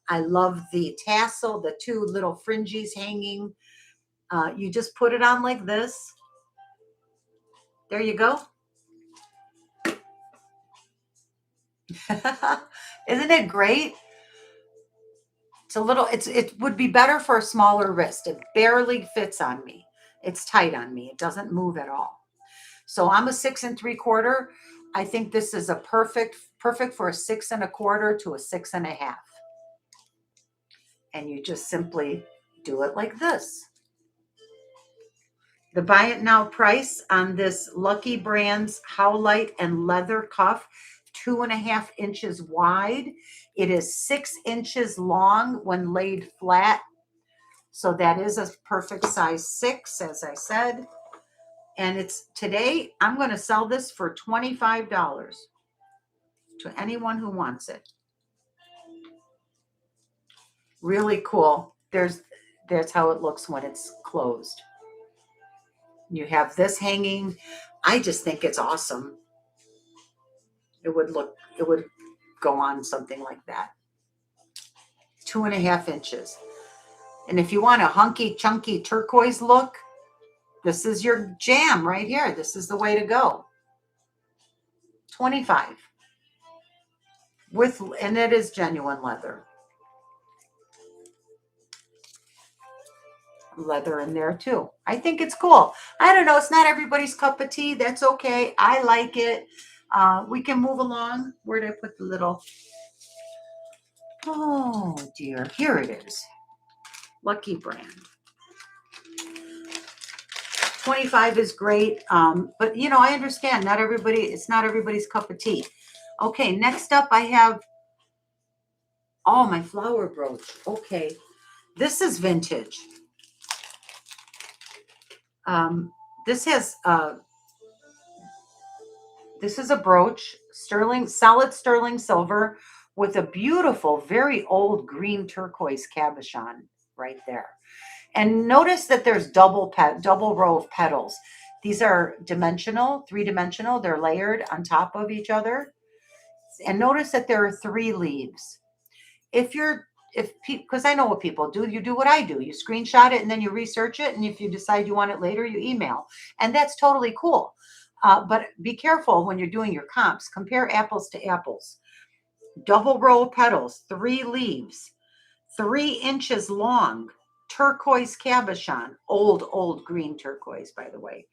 I love the tassel, the two little fringes hanging. You just put it on like this. There you go. Isn't it great? It would be better for a smaller wrist. It barely fits on me. It's tight on me. It doesn't move at all. So I'm a 6 3/4. I think this is a perfect for a 6 1/4 to a 6 1/2. And you just simply do it like this. The buy it now price on this Lucky Brands Howlite and leather cuff, 2.5 inches wide. It is 6 inches long when laid flat. So that is a perfect size 6, as I said. And it's today, I'm going to sell this for $25 to anyone who wants it. Really cool. That's how it looks when it's closed. You have this hanging. I just think it's awesome. It would go on something like that. 2.5 inches. And if you want a hunky chunky turquoise look, this is your jam right here. This is the way to go. 25 and it is genuine leather in there too. I think it's cool. I don't know. It's not everybody's cup of tea. That's okay. I like it. We can move along. Where did I put the little? Oh dear. Here it is. Lucky Brand. 25 is great. But I understand it's not everybody's cup of tea. Okay, next up I have, my flower brooch. Okay, this is vintage. This is a brooch, solid sterling silver with a beautiful, very old green turquoise cabochon right there. And notice that there's double row of petals. These are dimensional, 3-dimensional. They're layered on top of each other. And notice that there are 3 leaves. Because I know what people do, you do what I do. You screenshot it and then you research it. And if you decide you want it later, you email. And that's totally cool. But be careful when you're doing your comps. Compare apples to apples. Double row of petals, 3 leaves, 3 inches long, turquoise cabochon, old green turquoise, by the way.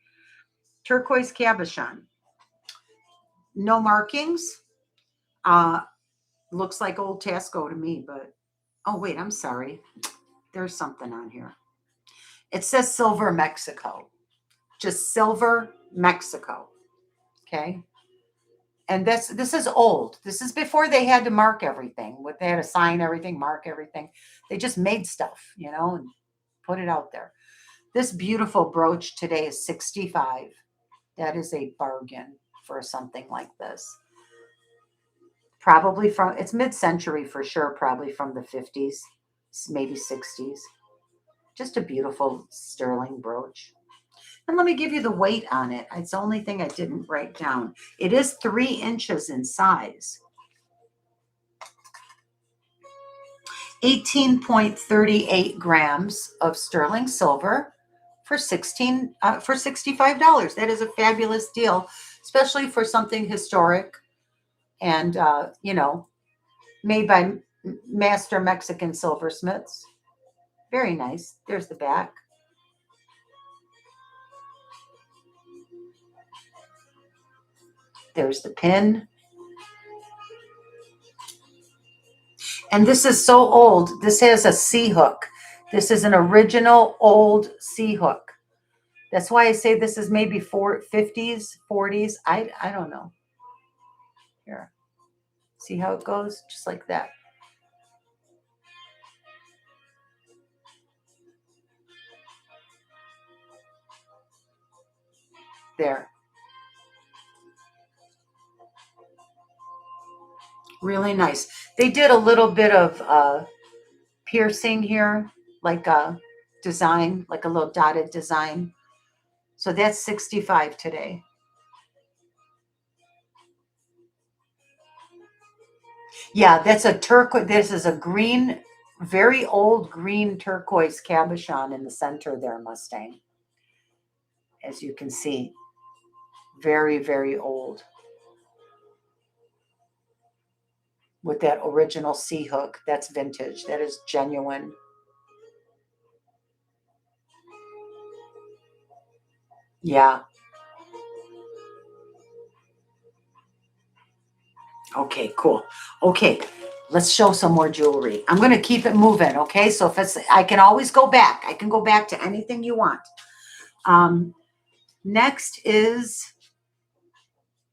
Turquoise cabochon. No markings. Looks like old Taxco to me, but oh wait, I'm sorry. There's something on here. It says Silver Mexico. Just Silver Mexico. Okay. And this is old. This is before they had to mark everything. They had to sign everything, mark everything. They just made stuff, and put it out there. This beautiful brooch today is $65. That is a bargain for something like this. Probably it's mid-century for sure, probably from the 50s, maybe 60s. Just a beautiful sterling brooch. And let me give you the weight on it. It's the only thing I didn't write down. It is 3 inches in size. 18.38 grams of sterling silver for $65. That is a fabulous deal, especially for something historic and made by Master Mexican Silversmiths. Very nice. There's the back. There's the pin. And this is so old. This has a C hook. This is an original old C hook. That's why I say this is maybe 50s, 40s. I don't know. Here. See how it goes? Just like that. There. Really nice. They did a little bit of piercing here, like a design, like a little dotted design. So that's 65 today. Yeah, that's a turquoise. This is a green, very old green turquoise cabochon in the center there, Mustang. As you can see, very, very old. With that original C hook. That's vintage. That is genuine. Yeah. Okay, cool. Okay, let's show some more jewelry. I'm going to keep it moving, okay? So if it's, I can always go back. I can go back to anything you want. Next is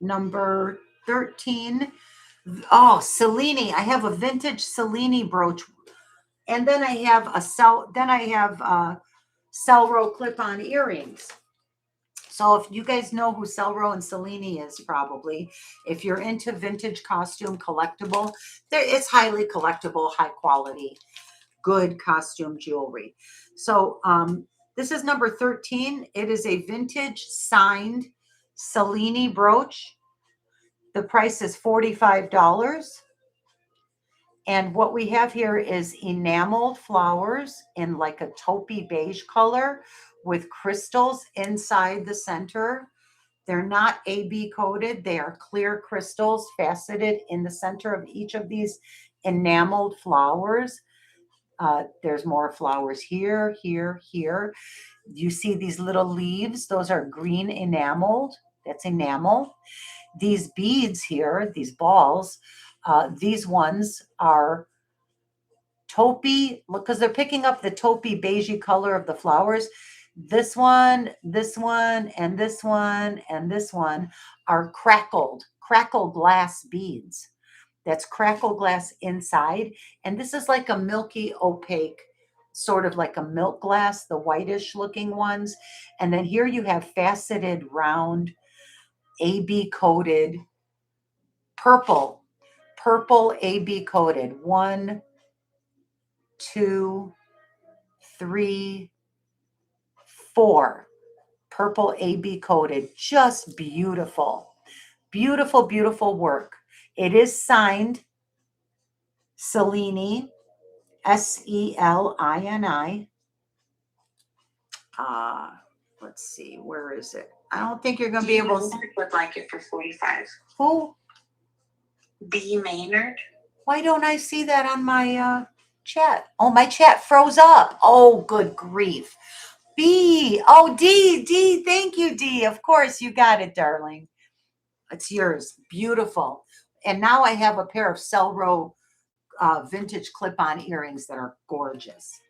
number 13. Oh, Cellini. I have a vintage Cellini brooch. And then I have Celro clip-on earrings. So if you guys know who Celro and Cellini is, probably, if you're into vintage costume collectible, it's highly collectible, high quality, good costume jewelry. So this is number 13. It is a vintage signed Cellini brooch. The price is $45. And what we have here is enameled flowers in like a taupey beige color with crystals inside the center. They're not AB coated. They are clear crystals faceted in the center of each of these enameled flowers. There's more flowers here, here, here. You see these little leaves? Those are green enameled. That's enamel. These beads here, these balls, these ones are taupey, because they're picking up the taupey beigey color of the flowers. This one, and this one, and this one are crackled glass beads. That's crackle glass inside. And this is like a milky opaque, sort of like a milk glass, the whitish looking ones. And then here you have faceted round AB coated purple AB coated. 1, 2, 3, 4. Purple AB coated. Just beautiful. Beautiful, beautiful work. It is signed Cellini, Selini. Let's see, where is it? I don't think you're going to be able to. Would like it for 45. Who? B. Maynard. Why don't I see that on my chat? Oh, my chat froze up. Oh, good grief. B. Oh, D. Thank you, D. Of course, you got it, darling. It's yours. Beautiful. And now I have a pair of Celro vintage clip-on earrings that are gorgeous.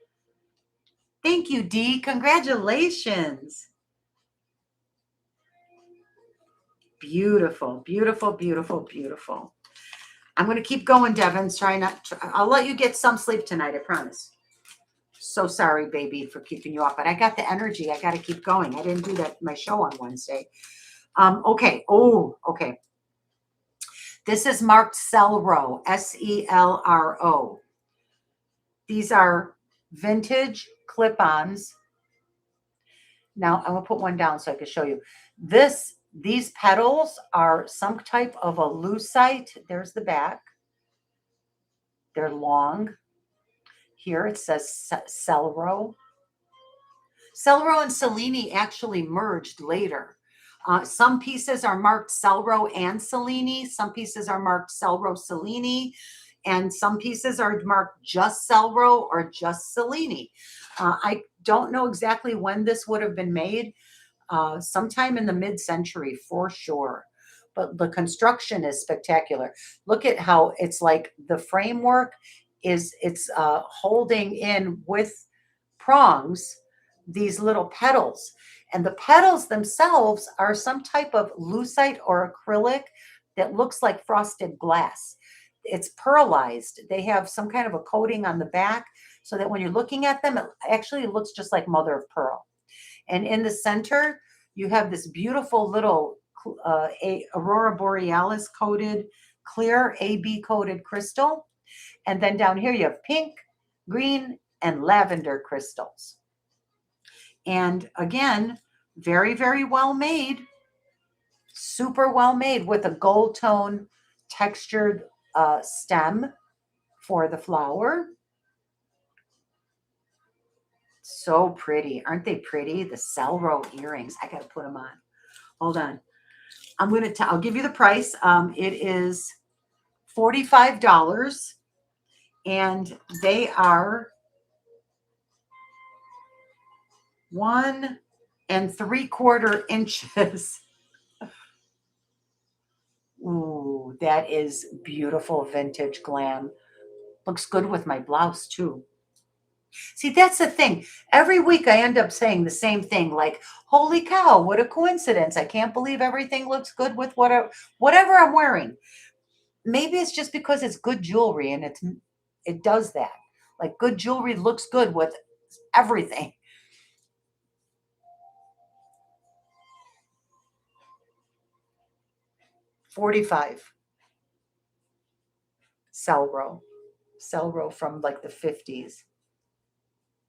Thank you, D. Congratulations. Beautiful, beautiful, beautiful, beautiful. I'm going to keep going, Devin. I'll let you get some sleep tonight, I promise. So sorry, baby, for keeping you up, but I got the energy. I got to keep going. I didn't do my show on Wednesday. Okay. Oh, okay. This is marked Celro, Selro. These are vintage clip-ons. Now I'm gonna put one down so I can show you. These petals are some type of a lucite. There's the back. They're long. Here it says Celro. Celro and Cellini actually merged later. Some pieces are marked Celro and Cellini. Some pieces are marked Celro Cellini. And some pieces are marked just Celro or just Cellini. I don't know exactly when this would have been made. Sometime in the mid-century for sure. But the construction is spectacular. Look at how it's like the framework it's holding in with prongs these little petals. And the petals themselves are some type of lucite or acrylic that looks like frosted glass. It's pearlized. They have some kind of a coating on the back so that when you're looking at them, it actually looks just like mother of pearl. And in the center, you have this beautiful little Aurora Borealis coated, clear AB coated crystal. And then down here, you have pink, green, and lavender crystals. And again, very, very well made, super well made with a gold tone textured stem for the flower. So pretty. Aren't they pretty? The Celro earrings. I got to put them on. Hold on. I'll give you the price. It is $45 and they are 1 3/4 inches. Ooh, That is beautiful vintage glam. Looks good with my blouse too. See, that's the thing. Every week I end up saying the same thing, like, holy cow, what a coincidence. I can't believe everything looks good with whatever I'm wearing. Maybe it's just because it's good jewelry and it does that. Like good jewelry looks good with everything. 45 Celro. Celro from like the 50s.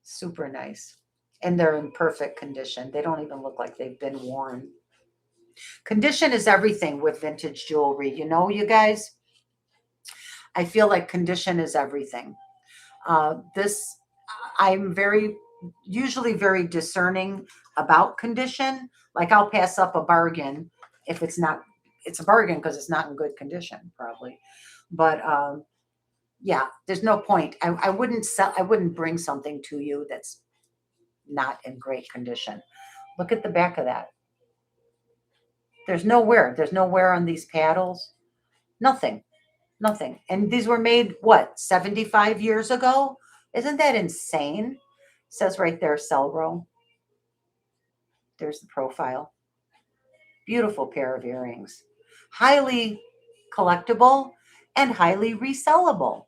Super nice. And they're in perfect condition. They don't even look like they've been worn. Condition is everything with vintage jewelry. You know, you guys, I feel like condition is everything. This, I'm usually very discerning about condition. Like I'll pass up a bargain if it's a bargain because it's not in good condition, probably. But yeah, there's no point. I wouldn't bring something to you that's not in great condition. Look at the back of that. There's no wear. There's no wear on these paddles. Nothing. Nothing. And these were made, what, 75 years ago? Isn't that insane? It says right there, Celro. There's the profile. Beautiful pair of earrings. Highly collectible and highly resellable.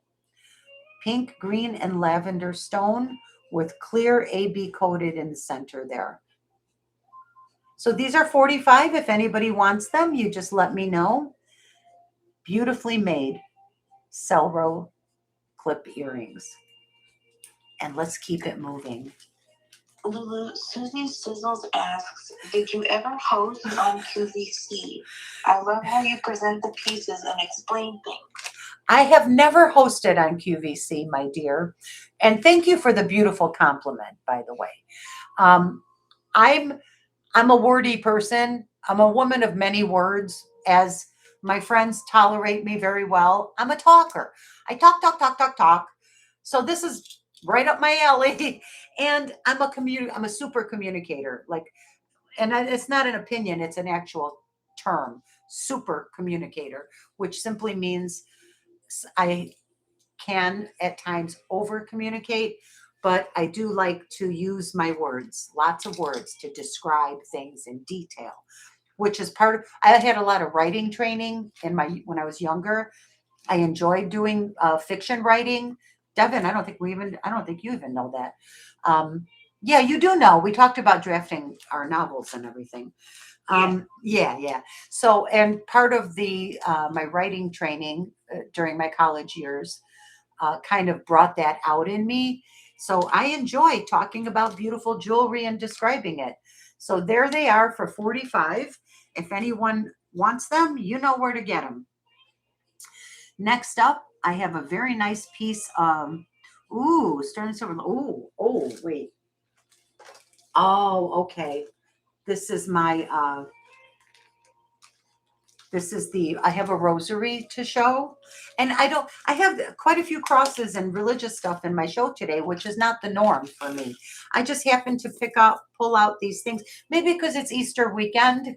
Pink, green, and lavender stone with clear AB coated in the center there. So these are 45. If anybody wants them, you just let me know. Beautifully made Celro clip earrings. And let's keep it moving. Lulu, Susie Sizzles asks, did you ever host on QVC? I love how you present the pieces and explain things. I have never hosted on QVC, my dear. And thank you for the beautiful compliment, by the way. I'm a wordy person. I'm a woman of many words, as my friends tolerate me very well. I'm a talker. I talk, talk, talk, talk, talk. So this is right up my alley. And I'm a super communicator. Like, and it's not an opinion, it's an actual term, super communicator, which simply means I can at times over communicate, but I do like to use my words, lots of words to describe things in detail, which is part of, I had a lot of writing training when I was younger. I enjoyed doing fiction writing. Devin, I don't think you even know that. Yeah, you do know. We talked about drafting our novels and everything. Yeah. So, and part of my writing training during my college years kind of brought that out in me. So I enjoy talking about beautiful jewelry and describing it. So there they are for 45. If anyone wants them, you know where to get them. Next up, I have a very nice piece of, sterling silver. Wait. Oh, okay. This is my, I have a rosary to show. And I have quite a few crosses and religious stuff in my show today, which is not the norm for me. I just happen to pull out these things, maybe because it's Easter weekend.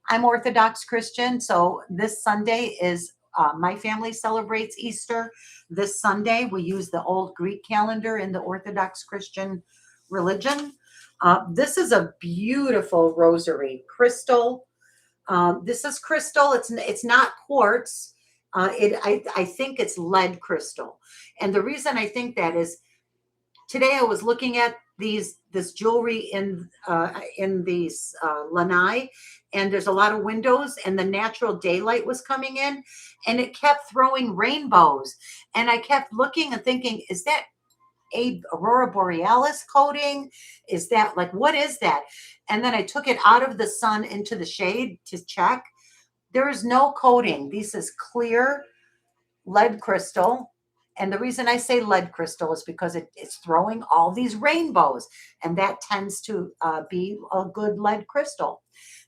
I'm Orthodox Christian. So this Sunday is, my family celebrates Easter. This Sunday, we use the old Greek calendar in the Orthodox Christian religion. This is a beautiful rosary, crystal. This is crystal. It's not quartz. I think it's lead crystal. And the reason I think that is today I was looking at this jewelry in these lanai, and there's a lot of windows, and the natural daylight was coming in, and it kept throwing rainbows. And I kept looking and thinking, is that aurora borealis coating? Is that like, what is that? And then I took it out of the sun into the shade to check. There is no coating. This is clear lead crystal. And the reason I say lead crystal is because it's throwing all these rainbows, and that tends to be a good lead crystal.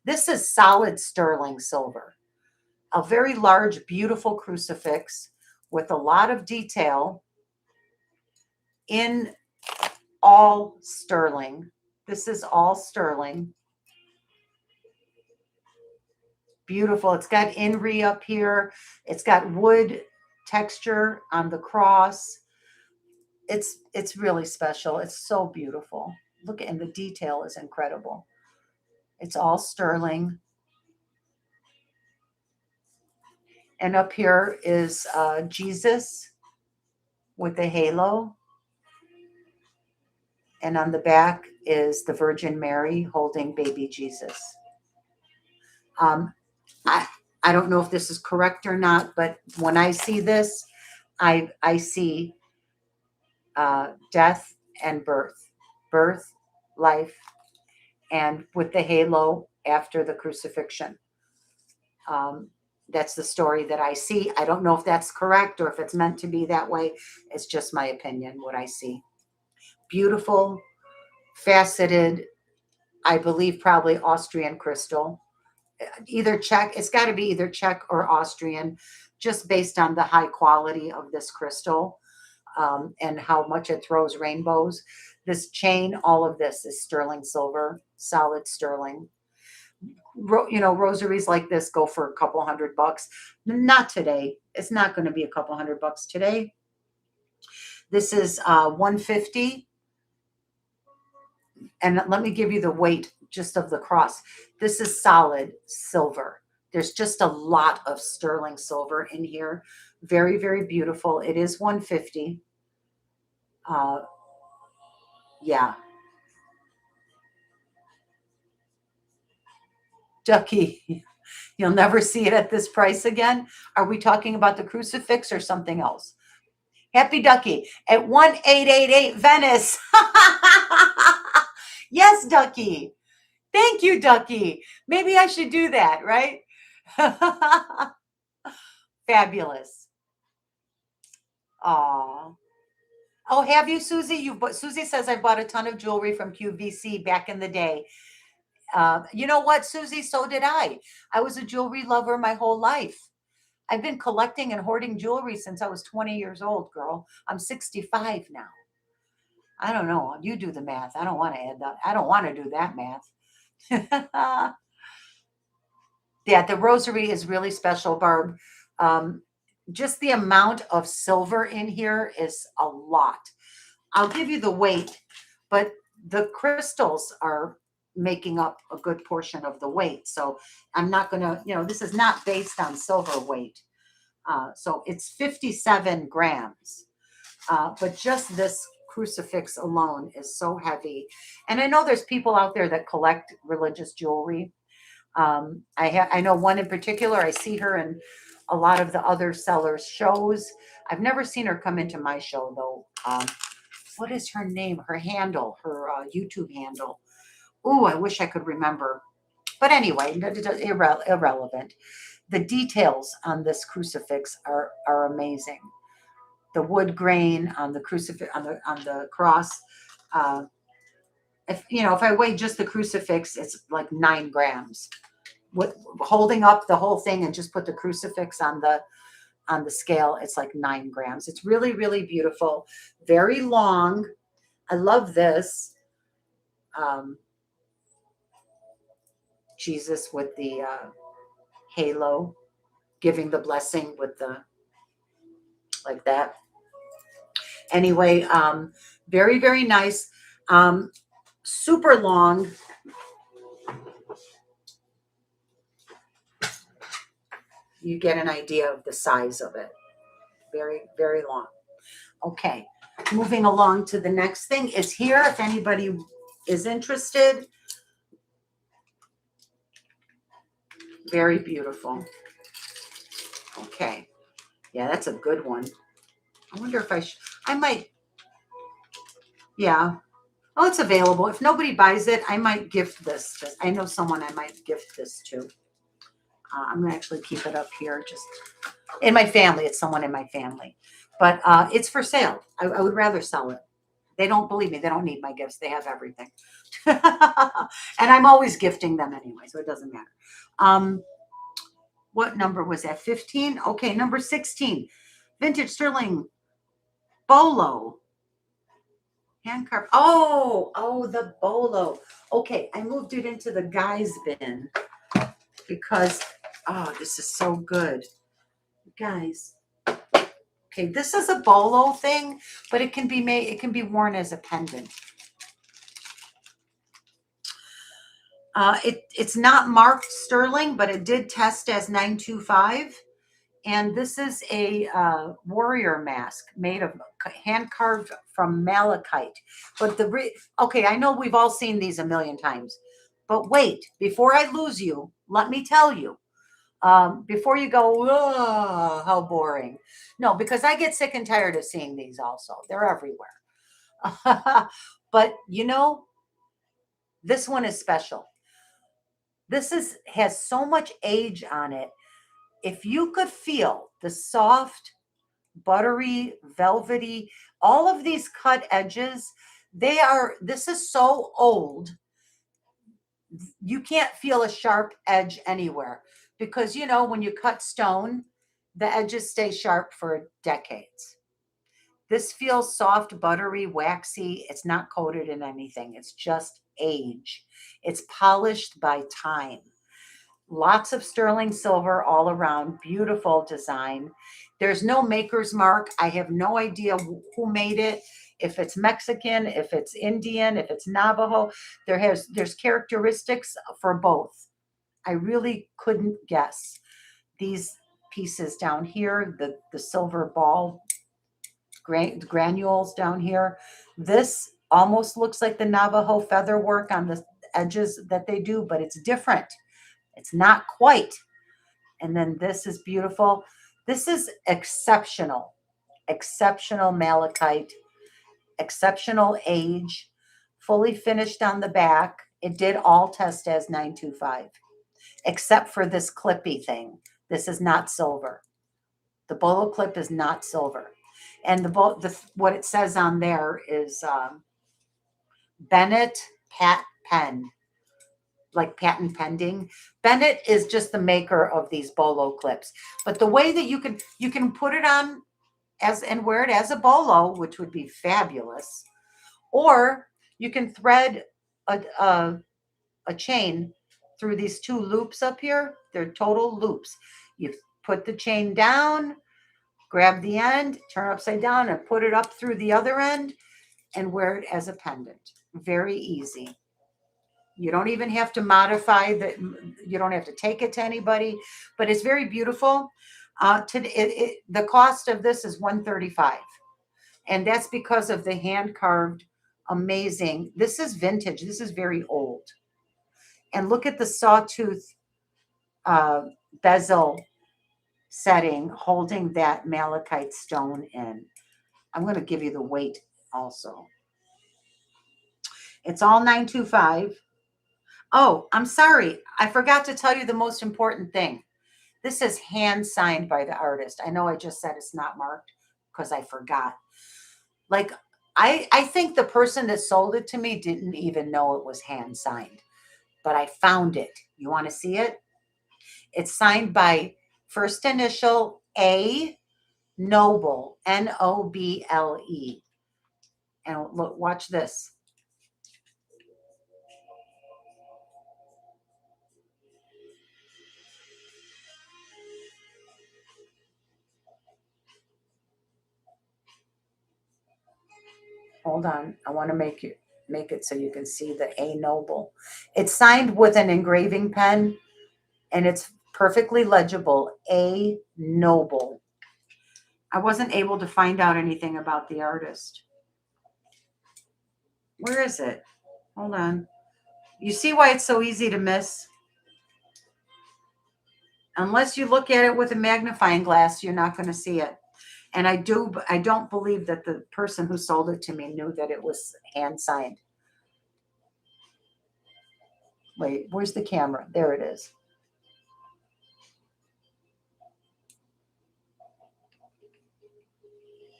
This is solid sterling silver, a very large, beautiful crucifix with a lot of detail in all sterling. This is all sterling. Beautiful. It's got inri up here. It's got wood texture on the cross. It's really special. It's so beautiful. Look, and the detail is incredible. It's all sterling. And up here is Jesus with the halo. And on the back is the Virgin Mary holding baby Jesus. Um, I I don't know if this is correct or not, but when I see this, I see death and birth, life, and with the halo after the crucifixion. Um, that's the story that I see. I don't know if that's correct or if it's meant to be that way. It's just my opinion, what I see. Beautiful, faceted, I believe probably Austrian crystal. Either Czech, it's got to be either Czech or Austrian, just based on the high quality of this crystal and how much it throws rainbows. This chain, all of this is sterling silver, solid sterling. Rosaries like this go for a couple $100. Not today. It's not going to be a couple $100 today. This is 150. And let me give you the weight just of the cross. This is solid silver. There's just a lot of sterling silver in here. Very, very beautiful. It is 150. Yeah. Ducky, you'll never see it at this price again. Are we talking about the crucifix or something else? Happy Ducky at 1888 Venice. Yes, Ducky. Thank you, Ducky. Maybe I should do that, right? Fabulous. Aw. Oh, have you, Susie? Susie says I bought a ton of jewelry from QVC back in the day. You know what, Susie? So did I. I was a jewelry lover my whole life. I've been collecting and hoarding jewelry since I was 20 years old, girl. I'm 65 now. I don't know. You do the math. I don't want to add that. I don't want to do that math. Yeah, the rosary is really special, Barb. Just the amount of silver in here is a lot. I'll give you the weight, but the crystals are making up a good portion of the weight. So I'm not going to, this is not based on silver weight. So it's 57 grams. But just this crucifix alone is so heavy. And I know there's people out there that collect religious jewelry. I know one in particular. I see her in a lot of the other sellers' shows. I've never seen her come into my show though. What is her name? Her handle, her YouTube handle. Oh, I wish I could remember. But anyway, irrelevant. The details on this crucifix are amazing. The wood grain on the crucifix on the cross. If I weigh just the crucifix, it's like 9 grams. Holding up the whole thing and just put the crucifix on the scale, it's like 9 grams. It's really, really beautiful. Very long. I love this. Jesus with the halo, giving the blessing with the, like that. Anyway, very, very nice. Super long. You get an idea of the size of it. Very, very long. Okay, moving along to the next thing is here. If anybody is interested. Very beautiful. Okay. Yeah, that's a good one. I wonder if I might, yeah. Oh, it's available. If nobody buys it, I might gift this. I know someone I might gift this to. I'm going to actually keep it up here. Just in my family. It's someone in my family. But it's for sale. I would rather sell it. They don't believe me. They don't need my gifts. They have everything. And I'm always gifting them anyway, so it doesn't matter. What number was that? 15? Okay, number 16. Vintage sterling bolo. Hand carved. Oh, the bolo. Okay, I moved it into the guys bin because Oh, this is so good. Guys. Okay, this is a bolo thing, but it can be worn as a pendant. It's not marked sterling, but it did test as 925. And this is a warrior mask made of hand carved from malachite. But okay, I know we've all seen these a million times, but wait, before I lose you, let me tell you. Before you go, oh, how boring. No, because I get sick and tired of seeing these also. They're everywhere. But this one is special. Has so much age on it. If you could feel the soft, buttery, velvety, all of these cut edges, this is so old, you can't feel a sharp edge anywhere because, when you cut stone, the edges stay sharp for decades. This feels soft, buttery, waxy. It's not coated in anything. It's just age. It's polished by time. Lots of sterling silver all around. Beautiful design. There's no maker's mark. I have no idea who made it. If it's Mexican, if it's Indian, if it's Navajo, there's characteristics for both. I really couldn't guess. These pieces down here, the silver ball granules down here. This almost looks like the Navajo feather work on the edges that they do, but it's different. It's not quite. And then this is beautiful. This is exceptional, exceptional malachite, exceptional age, fully finished on the back. It did all test as 925, except for this clippy thing. This is not silver. The bolo clip is not silver. And what it says on there is Bennett Pen, like patent pending. Bennett is just the maker of these bolo clips. But the way that you can put it on and wear it as a bolo, which would be fabulous, or you can thread a chain through these two loops up here. They're total loops. You put the chain down, grab the end, turn upside down, and put it up through the other end and wear it as a pendant. Very easy. You don't even have to modify that. You don't have to take it to anybody, but it's very beautiful. The cost of this is $135, and that's because of the hand carved, amazing. This is vintage. This is very old. And look at the sawtooth uh, bezel setting holding that malachite stone in. I'm going to give you the weight also. It's all 925. Oh, I'm sorry. I forgot to tell you the most important thing. This is hand signed by the artist. I know I just said it's not marked because I forgot. Like, I think the person that sold it to me didn't even know it was hand signed, but I found it. You want to see it? It's signed by first initial A Noble, Noble. And look, watch this. Hold on. I want to make it so you can see the A Noble. It's signed with an engraving pen and it's perfectly legible. A Noble. I wasn't able to find out anything about the artist. Where is it? Hold on. You see why it's so easy to miss? Unless you look at it with a magnifying glass, you're not going to see it. And I don't believe that the person who sold it to me knew that it was hand signed. Wait, where's the camera? There it is.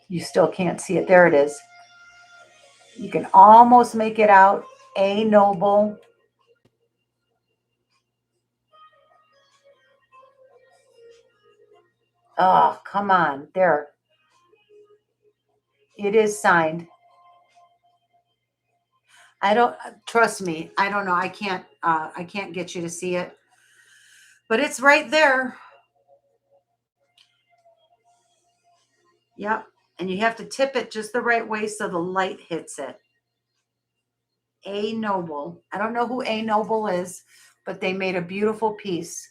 You still can't see it. There it is. You can almost make it out. A Noble. Oh, come on. There. It is signed. I don't trust me. I don't know. I can't get you to see it. But it's right there. Yep. And you have to tip it just the right way so the light hits it. A Noble. I don't know who A Noble is, but they made a beautiful piece.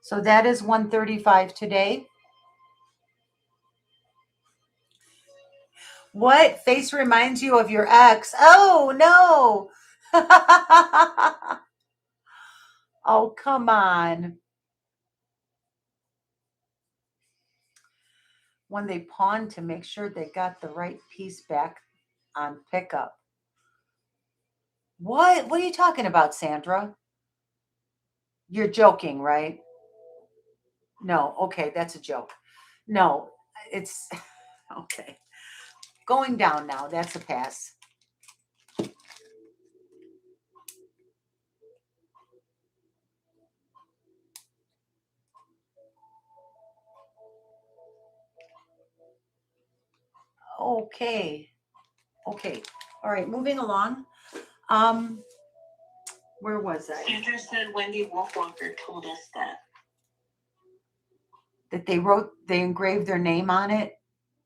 So that is $135 today. What face reminds you of your ex? Oh, no. Oh, come on. When they pawned to make sure they got the right piece back on pickup. What? What are you talking about, Sandra? You're joking, right? No. Okay, that's a joke. No, it's okay. Going down now. That's a pass. Okay. Okay. All right, moving along. Where was I? Sandra said Wendy Wolfwalker told us That they engraved their name on it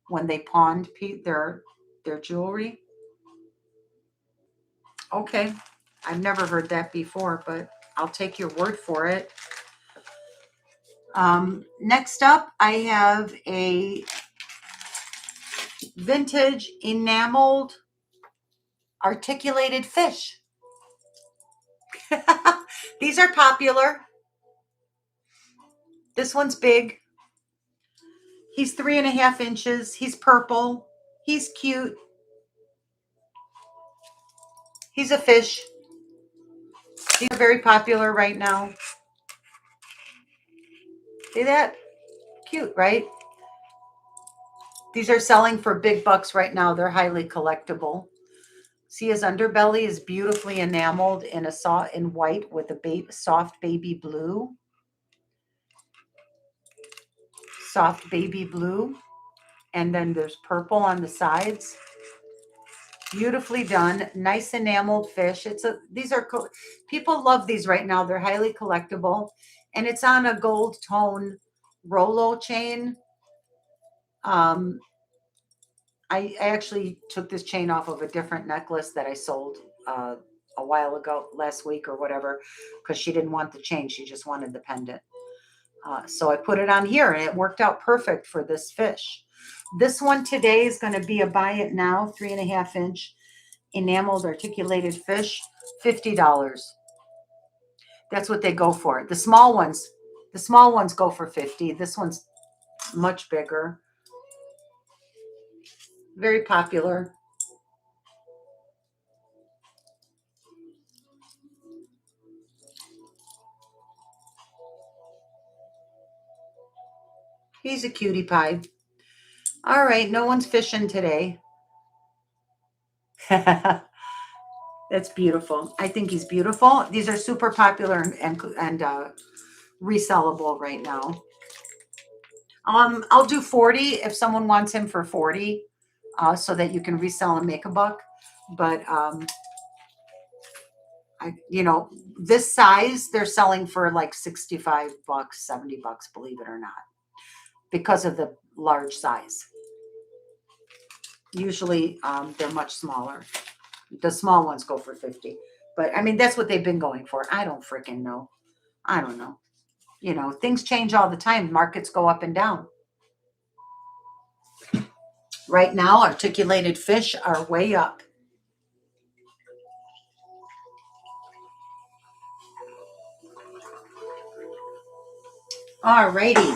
when they pawned their jewelry. Okay. I've never heard that before, but I'll take your word for it. Next up, I have a vintage enameled articulated fish. These are popular. This one's big. He's 3.5 inches. He's purple. He's cute. He's a fish. These are very popular right now. See that? Cute, right? These are selling for big bucks right now. They're highly collectible. See, his underbelly is beautifully enameled in white with a soft baby blue. Soft baby blue. And then there's purple on the sides. Beautifully done. Nice enameled fish. People love these right now. They're highly collectible. And it's on a gold tone Rolo chain. I actually took this chain off of a different necklace that I sold a while ago, last week or whatever, because she didn't want the chain. She just wanted the pendant. So I put it on here and it worked out perfect for this fish. This one today is going to be a buy it now, 3.5 inch enameled articulated fish, $50. That's what they go for. The small ones go for $50. This one's much bigger. Very popular. He's a cutie pie. All right, no one's fishing today. That's beautiful. I think he's beautiful. These are super popular and resellable right now. I'll do 40 if someone wants him for 40, so that you can resell and make a buck. But this size they're selling for like $65, $70, believe it or not, because of the large size. Usually they're much smaller. The small ones go for 50. But I mean, that's what they've been going for. I don't freaking know. I don't know. Things change all the time. Markets go up and down. Right now, articulated fish are way up. All righty.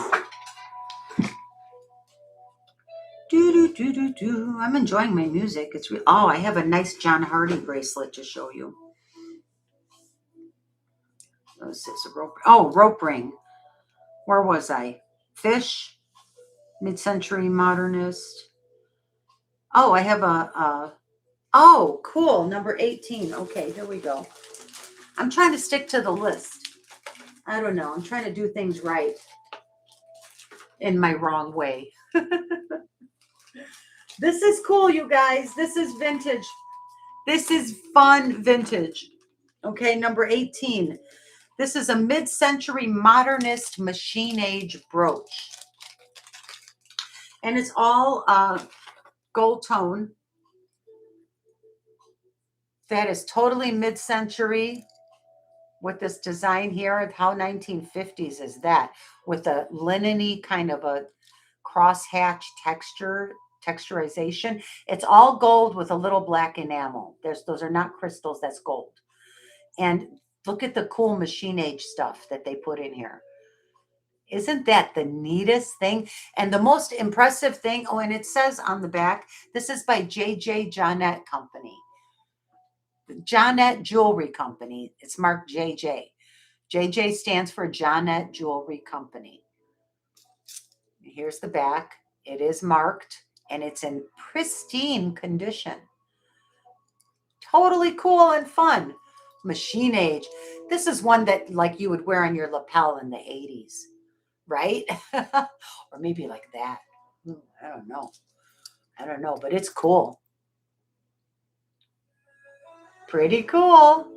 I'm enjoying my music. I have a nice John Hardy bracelet to show you. It's a rope. Oh, rope ring. Where was I? Fish, mid-century modernist. Oh, I have oh, cool. Number 18. Okay, here we go. I'm trying to stick to the list. I don't know. I'm trying to do things right in my wrong way. This is cool, you guys. This is vintage. This is fun vintage. Okay, number 18. This is a mid-century modernist machine age brooch. And it's all gold tone. That is totally mid-century with this design here. How 1950s is that? With a linen-y kind of a crosshatch texturization. It's all gold with a little black enamel. Those are not crystals, that's gold. And look at the cool machine age stuff that they put in here. Isn't that the neatest thing? And the most impressive thing, oh, and it says on the back, this is by J.J. Johnette Company. Johnette Jewelry Company. It's marked J.J. J.J. stands for Johnette Jewelry Company. Here's the back. It is marked, and it's in pristine condition. Totally cool and fun. Machine age. This is one that like you would wear on your lapel in the 80s, right? Or maybe like that. I don't know. I don't know, but it's cool. Pretty cool.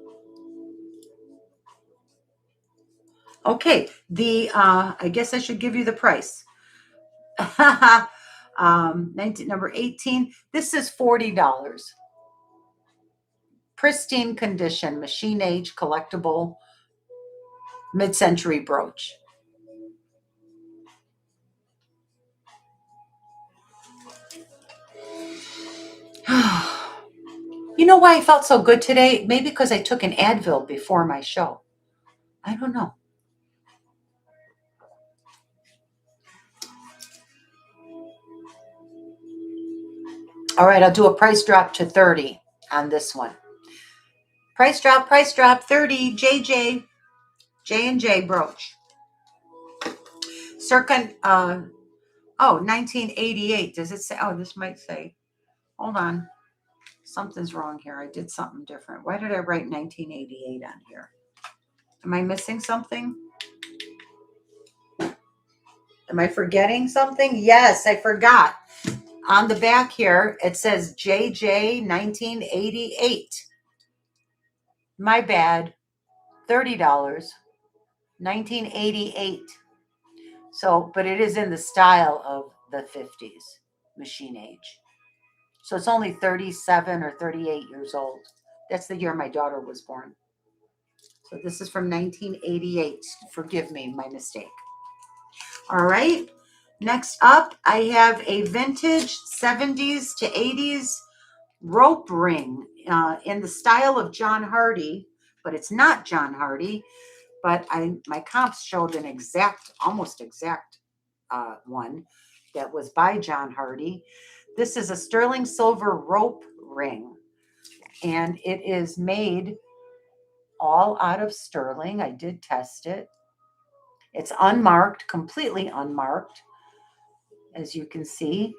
Okay, I guess I should give you the price. 19, number 18. This is $40. Pristine condition, machine age, collectible, mid-century brooch. You know why I felt so good today? Maybe because I took an Advil before my show. I don't know. All right, I'll do a price drop to 30 on this one. Price drop, 30, JJ, J&J brooch. Circa, 1988. Does it say, oh, this might say, hold on. Something's wrong here. I did something different. Why did I write 1988 on here? Am I missing something? Am I forgetting something? Yes, I forgot. On the back here, it says JJ 1988. My bad. $30. 1988. So, but it is in the style of the 50s, machine age. So it's only 37 or 38 years old. That's the year my daughter was born. So this is from 1988. Forgive me, my mistake. All right. Next up, I have a vintage 70s to 80s rope ring in the style of John Hardy, but it's not John Hardy. But my comps showed an almost exact one that was by John Hardy. This is a sterling silver rope ring, and it is made all out of sterling. I did test it. It's unmarked, completely unmarked, as you can see.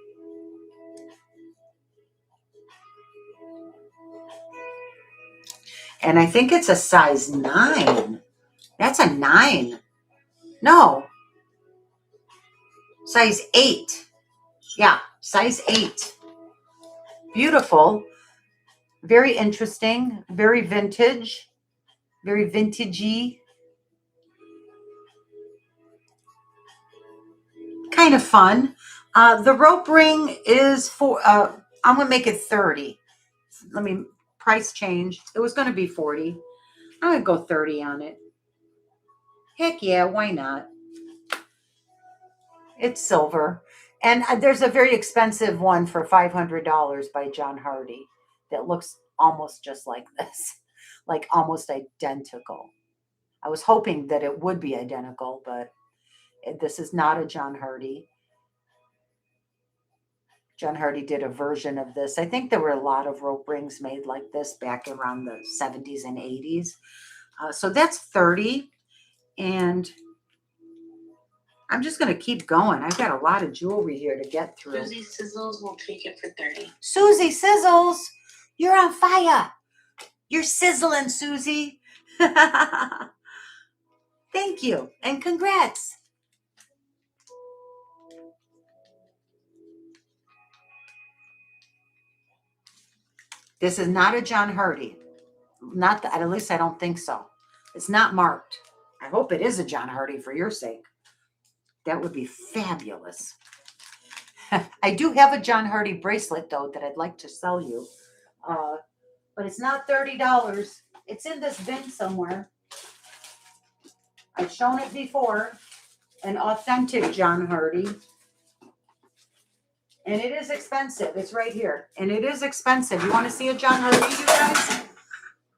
And I think it's a size 9. That's a 9. No, size 8. Yeah, size 8. Beautiful. Very interesting. Very vintage. Very vintagey. Kind of fun. The rope ring is I'm going to make it 30. Let me, price change. It was going to be 40. I'm going to go 30 on it. Heck yeah, why not? It's silver. And there's a very expensive one for $500 by John Hardy that looks almost just like this, like almost identical. I was hoping that it would be identical, but this is not a John Hardy. John Hardy did a version of this. I think there were a lot of rope rings made like this back around the 70s and 80s. So that's 30. And I'm just going to keep going. I've got a lot of jewelry here to get through. Susie Sizzles will take it for 30. Susie Sizzles, you're on fire. You're sizzling, Susie. Thank you and congrats. This is not a John Hardy. Not that, at least I don't think so. It's not marked. I hope it is a John Hardy for your sake. That would be fabulous. I do have a John Hardy bracelet, though, that I'd like to sell you. But it's not $30. It's in this bin somewhere. I've shown it before. An authentic John Hardy. And it is expensive. It's right here. And it is expensive. You want to see a John Hardy, you guys?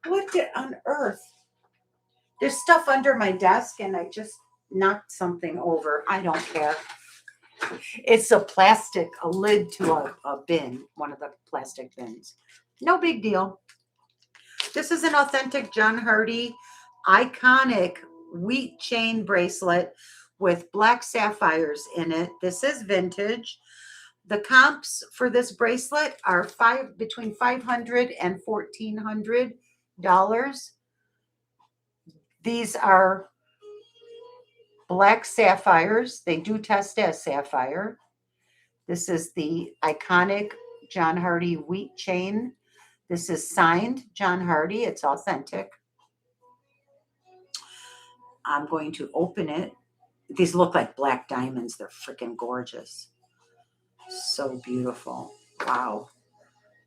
What on earth? There's stuff under my desk and I just knocked something over. I don't care. It's a lid to a bin, one of the plastic bins. No big deal. This is an authentic John Hardy iconic wheat chain bracelet with black sapphires in it. This is vintage. The comps for this bracelet are between $500 and $1,400. These are black sapphires. They do test as sapphire. This is the iconic John Hardy wheat chain. This is signed John Hardy. It's authentic. I'm going to open it. These look like black diamonds. They're freaking gorgeous. So beautiful. Wow.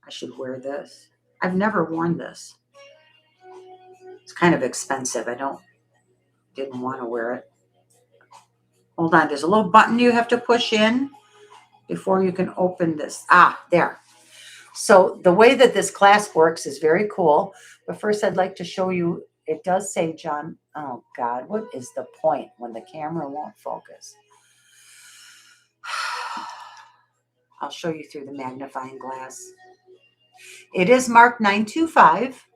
I should wear this. I've never worn this. It's kind of expensive. Didn't want to wear it. Hold on. There's a little button you have to push in before you can open this. Ah, there. So the way that this clasp works is very cool. But first I'd like to show you, it does say John. Oh God, what is the point when the camera won't focus? I'll show you through the magnifying glass. It is marked 925.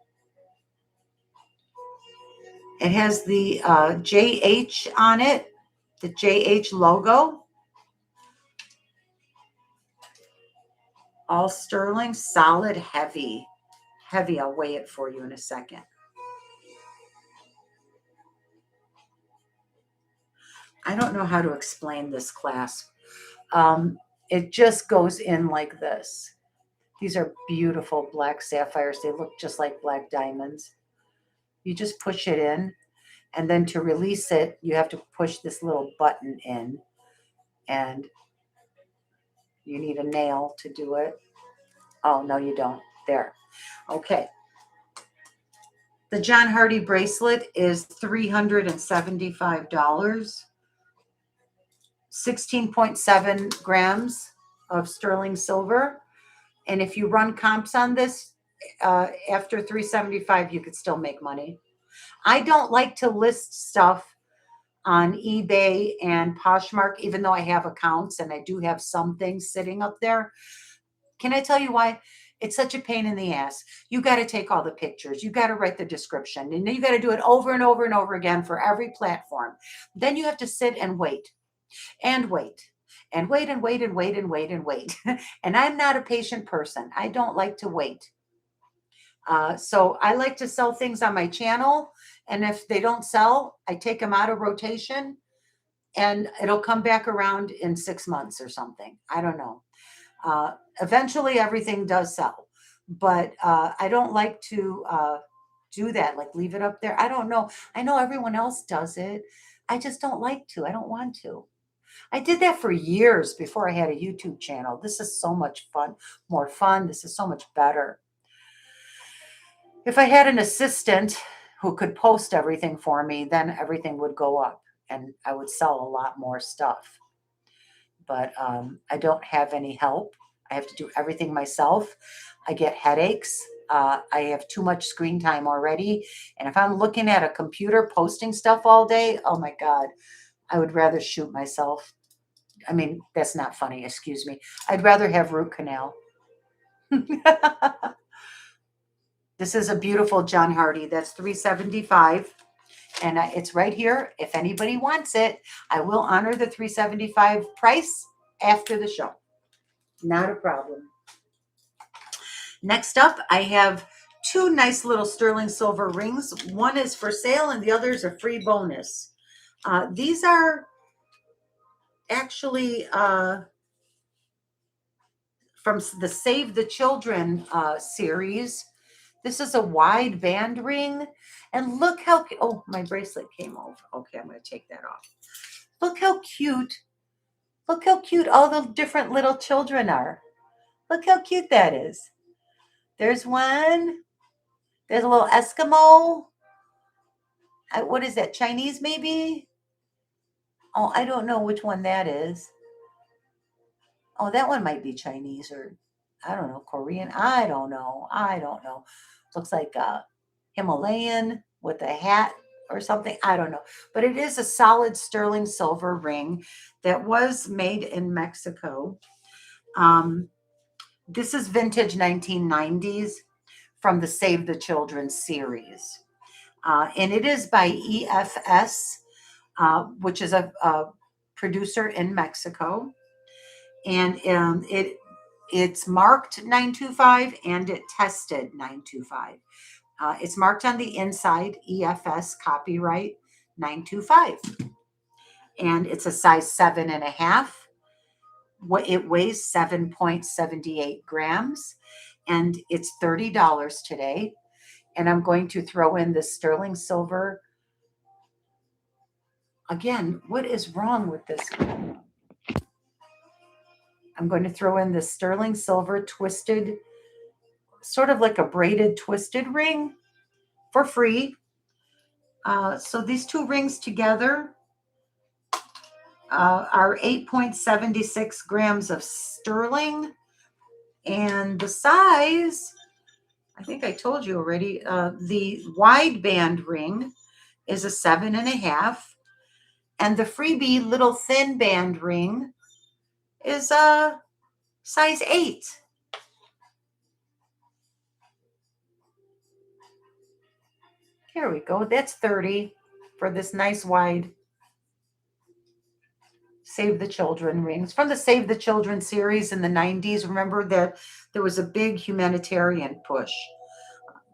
It has the JH on it, the JH logo. All sterling, solid, heavy. Heavy, I'll weigh it for you in a second. I don't know how to explain this clasp. It just goes in like this. These are beautiful black sapphires. They look just like black diamonds. You just push it in, and then to release it, you have to push this little button in, and you need a nail to do it. Oh, no, you don't. There. Okay. The John Hardy bracelet is $375. 16.7 grams of sterling silver. And if you run comps on this, after $375, you could still make money. I don't like to list stuff on eBay and Poshmark, even though I have accounts and I do have some things sitting up there. Can I tell you why? It's such a pain in the ass. You got to take all the pictures. You got to write the description. And then you got to do it over and over and over again for every platform. Then you have to sit and wait and wait and wait and wait and wait and wait and wait. And I'm not a patient person. I don't like to wait. So I like to sell things on my channel. And if they don't sell, I take them out of rotation and it'll come back around in 6 months or something. I don't know. Eventually everything does sell, but I don't like to do that, like leave it up there. I don't know. I know everyone else does it. I just don't like to. I don't want to. I did that for years before I had a YouTube channel. This is so much fun, more fun. This is so much better. If I had an assistant who could post everything for me, then everything would go up and I would sell a lot more stuff. But I don't have any help. I have to do everything myself. I get headaches. I have too much screen time already. And if I'm looking at a computer posting stuff all day, oh my God, I would rather shoot myself. I mean, that's not funny, excuse me. I'd rather have root canal. This is a beautiful John Hardy. That's $375. And it's right here. If anybody wants it, I will honor the $375 price after the show. Not a problem. Next up, I have two nice little sterling silver rings. One is for sale and the other is a free bonus. These are actually from the Save the Children series. This is a wide band ring. And look how, oh, my bracelet came off. Okay, I'm going to take that off. Look how cute. Look how cute all the different little children are. Look how cute that is. There's one. There's a little Eskimo. What is that? Chinese, maybe? Oh, I don't know which one that is. Oh, that one might be Chinese or I don't know, Korean. I don't know. Looks like a Himalayan with a hat or something. I don't know. But it is a solid sterling silver ring that was made in Mexico. This is vintage 1990s from the Save the Children series. And it is by EFS, which is a producer in Mexico. And it's marked 925 and it tested 925. It's marked on the inside, EFS copyright 925. And it's a size 7.5. It weighs 7.78 grams. And it's $30 today. And I'm going to throw in the sterling silver. Again, what is wrong with this? I'm going to throw in the sterling silver twisted, sort of like a braided twisted ring for free. So these two rings together are 8.76 grams of sterling. And the size, I think I told you already, the wide band ring is a 7.5. And the freebie little thin band ring is a size 8. Here we go. That's 30 for this nice wide Save the Children rings from the Save the Children series in the 90s. Remember that there was a big humanitarian push.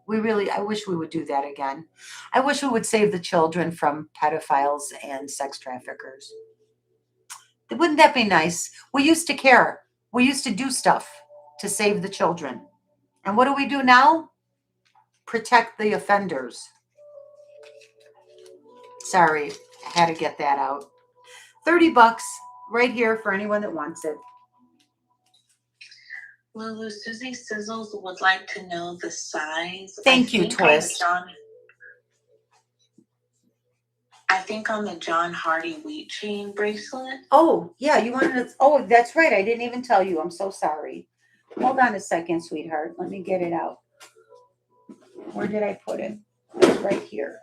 I wish we would do that again. I wish we would save the children from pedophiles and sex traffickers. Wouldn't that be nice? We used to care. We used to do stuff to save the children. And what do we do now? Protect the offenders. Sorry, I had to get that out. $30 right here for anyone that wants it. Lulu, Susie Sizzles would like to know the size. Thank you, Twist. I think on the John Hardy wheat chain bracelet. Oh, yeah, you wanted to, oh, that's right. I didn't even tell you. I'm so sorry. Hold on a second, sweetheart. Let me get it out. Where did I put it? It's right here.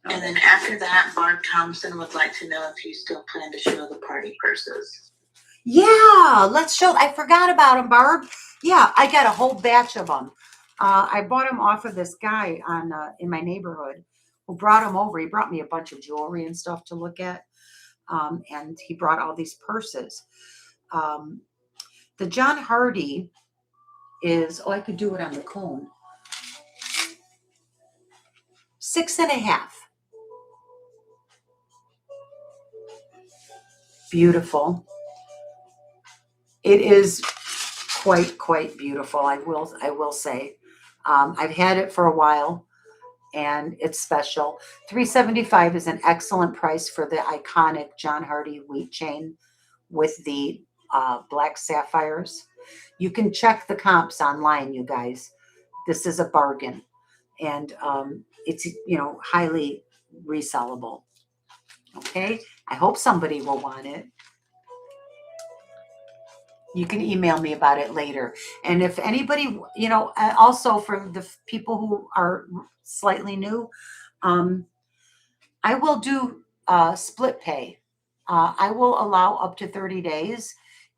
And then after that, Barb Thompson would like to know if you still plan to show the party purses. Yeah, let's show. I forgot about them, Barb. Yeah, I got a whole batch of them. I bought them off of this guy in my neighborhood who brought them over. He brought me a bunch of jewelry and stuff to look at. And he brought all these purses. The John Hardy is, I could do it on the cone. 6.5. Beautiful. It is quite beautiful. I will say. I've had it for a while, and it's special. $375 is an excellent price for the iconic John Hardy wheat chain with the black sapphires. You can check the comps online, you guys. This is a bargain, and it's highly resellable. Okay, I hope somebody will want it. You can email me about it later. And if anybody, also for the people who are slightly new, I will do split pay. I will allow up to 30 days,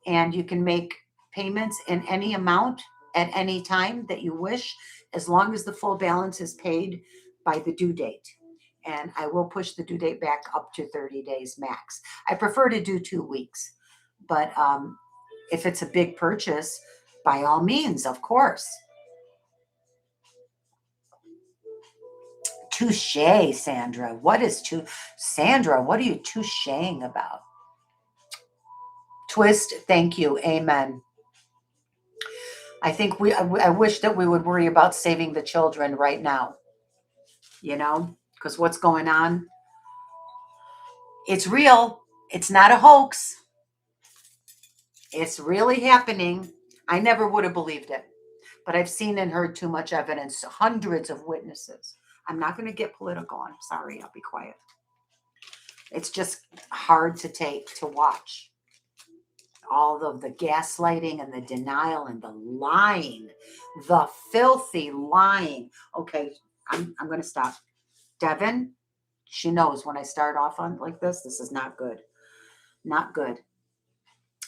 and you can make payments in any amount at any time that you wish, as long as the full balance is paid by the due date. And I will push the due date back up to 30 days max. I prefer to do 2 weeks, but if it's a big purchase, by all means, of course. Touche, Sandra. Sandra, what are you toucheing about? Twist, thank you. Amen. I think I wish that we would worry about saving the children right now, because what's going on, it's real. It's not a hoax. It's really happening. I never would have believed it, but I've seen and heard too much evidence, hundreds of witnesses. I'm not going to get political. I'm sorry. I'll be quiet. It's just hard to watch. All of the gaslighting and the denial and the lying, the filthy lying. Okay, I'm going to stop. Devin, she knows when I start off on like this is not good. Not good.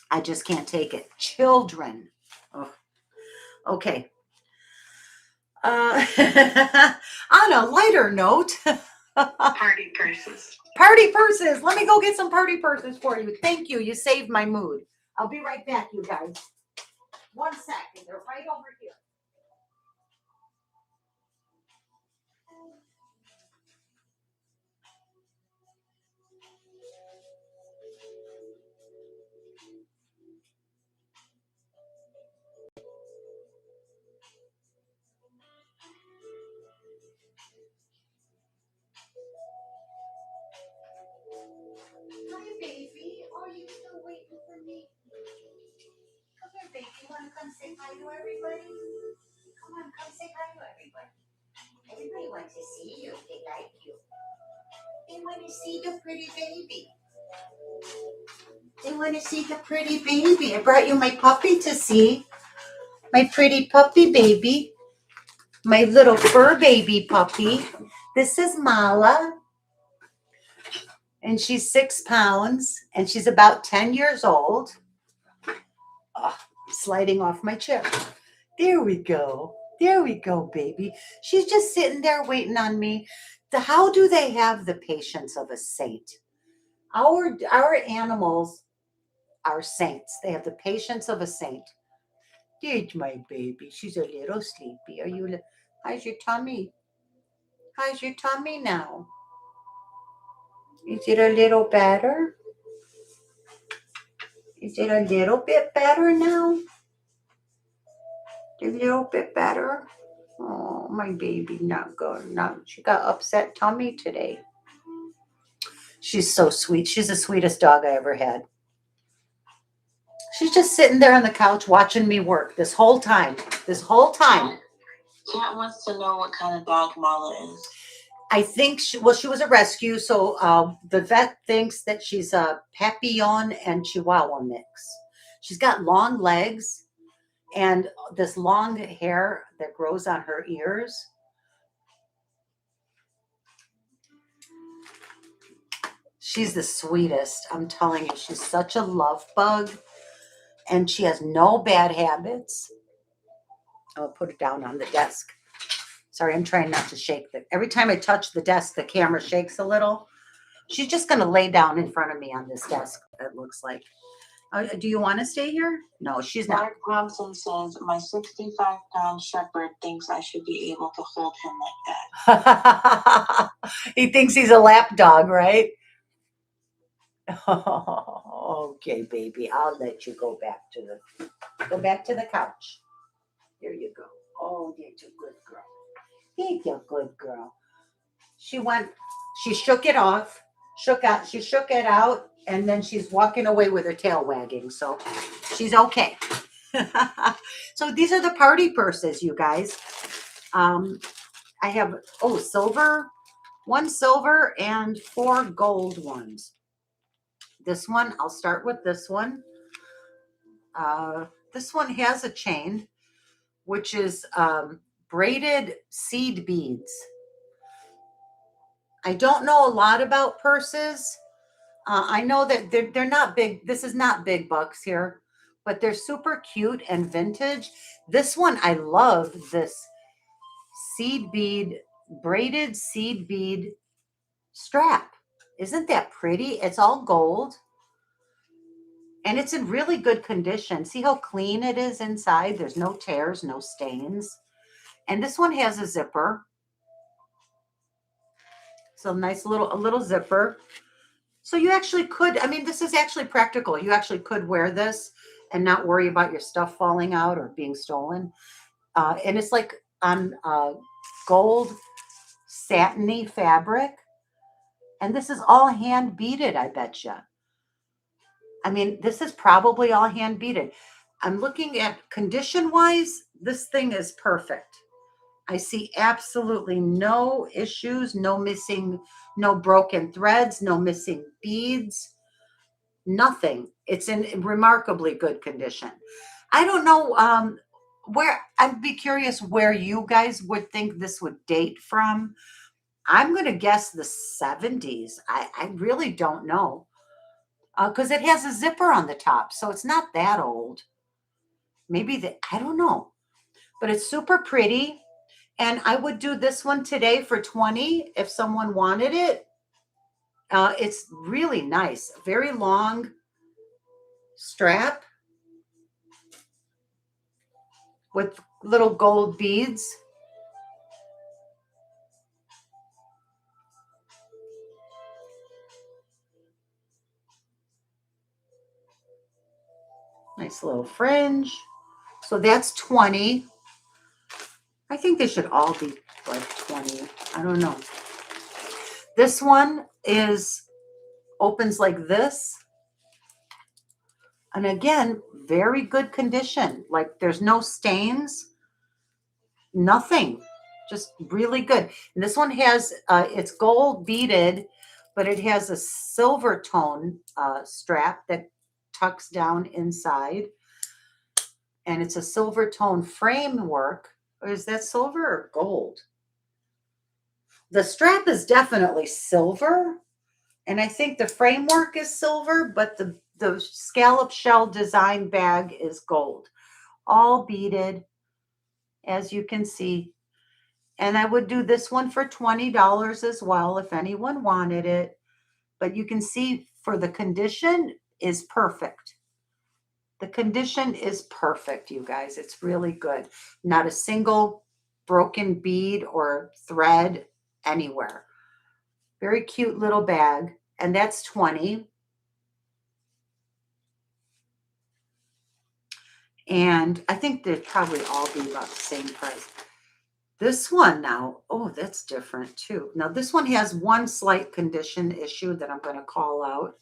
I just can't take it. Children. Oh, okay. On a lighter note, Party purses. Party purses. Let me go get some party purses for you. Thank you. You saved my mood. I'll be right back, you guys. 1 second. They're right over here. Hi, baby. Are you still waiting for me? Come here, baby. You want to come say hi to everybody? Come on, come say hi to everybody. Everybody wants to see you. They like you. They want to see the pretty baby. They want to see the pretty baby. I brought you my puppy to see. My pretty puppy baby. My little fur baby puppy. This is Mala. And she's 6 pounds. And she's about 10 years old. Oh, sliding off my chair. There we go. There we go, baby. She's just sitting there waiting on me. How do they have the patience of a saint? Our animals are saints. They have the patience of a saint. There's my baby. She's a little sleepy. How's your tummy? How's your tummy now? Is it a little better? Is it a little bit better now? A little bit better? Oh, my baby, not good. No, she got upset tummy today. She's so sweet. She's the sweetest dog I ever had. She's just sitting there on the couch watching me work this whole time. This whole time. Cat wants to know what kind of dog Mala is. I think she was a rescue, so the vet thinks that she's a Papillon and Chihuahua mix. She's got long legs and this long hair that grows on her ears. She's the sweetest. I'm telling you, she's such a love bug, and she has no bad habits. I'll put it down on the desk. Sorry, I'm trying not to shake it. Every time I touch the desk, the camera shakes a little. She's just going to lay down in front of me on this desk, it looks like. Do you want to stay here? No, she's not. Mark Thompson says, my 65-pound shepherd thinks I should be able to hold him like that. He thinks he's a lap dog, right? Okay, baby. I'll let you go back to the couch. There you go. Oh, you're a good girl. You're a good girl. She shook it off, she shook it out, and then she's walking away with her tail wagging. So she's okay. So these are the party purses, you guys. I have, silver, 1 silver and 4 gold ones. This one, I'll start with this one. This one has a chain, which is braided seed beads. I don't know a lot about purses. I know that they're not big. This is not big bucks here, but they're super cute and vintage. This one, I love this braided seed bead strap. Isn't that pretty? It's all gold. And it's in really good condition. See how clean it is inside? There's no tears, no stains. And this one has a zipper. So nice a little zipper. So you actually could, this is actually practical. You actually could wear this and not worry about your stuff falling out or being stolen. And it's like on gold satiny fabric. And this is all hand beaded, I bet you. I mean, this is probably all hand beaded. I'm looking at condition wise, this thing is perfect. I see absolutely no issues, no missing, no broken threads, no missing beads, nothing. It's in remarkably good condition. I don't know where, I'd be curious where you guys would think this would date from. I'm going to guess the 70s. I really don't know because it has a zipper on the top, so it's not that old. Maybe I don't know, but it's super pretty. And I would do this one today for 20 if someone wanted it. It's really nice, very long strap with little gold beads. Nice little fringe. So that's 20. I think they should all be like 20. I don't know. This one opens like this. And again, very good condition. Like there's no stains, nothing. Just really good. And this one has, it's gold beaded, but it has a silver tone strap that tucks down inside. And it's a silver tone framework. Or is that silver or gold? The strap is definitely silver. And I think the framework is silver, but the scallop shell design bag is gold. All beaded, as you can see. And I would do this one for $20 as well if anyone wanted it. But you can see for the condition is perfect. The condition is perfect, you guys. It's really good. Not a single broken bead or thread anywhere. Very cute little bag. And that's 20. And I think they'd probably all be about the same price. This one now, oh, that's different too. Now this one has one slight condition issue that I'm going to call out.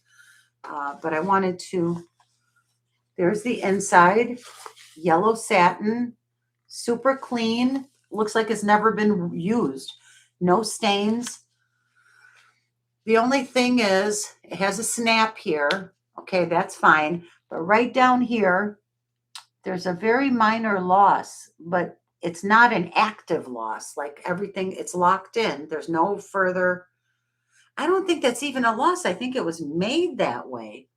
But I wanted to, there's the inside, yellow satin, super clean. Looks like it's never been used. No stains. The only thing is it has a snap here. Okay, that's fine. But right down here, there's a very minor loss, but it's not an active loss. Like everything, it's locked in. There's no further. I don't think that's even a loss. I think it was made that way.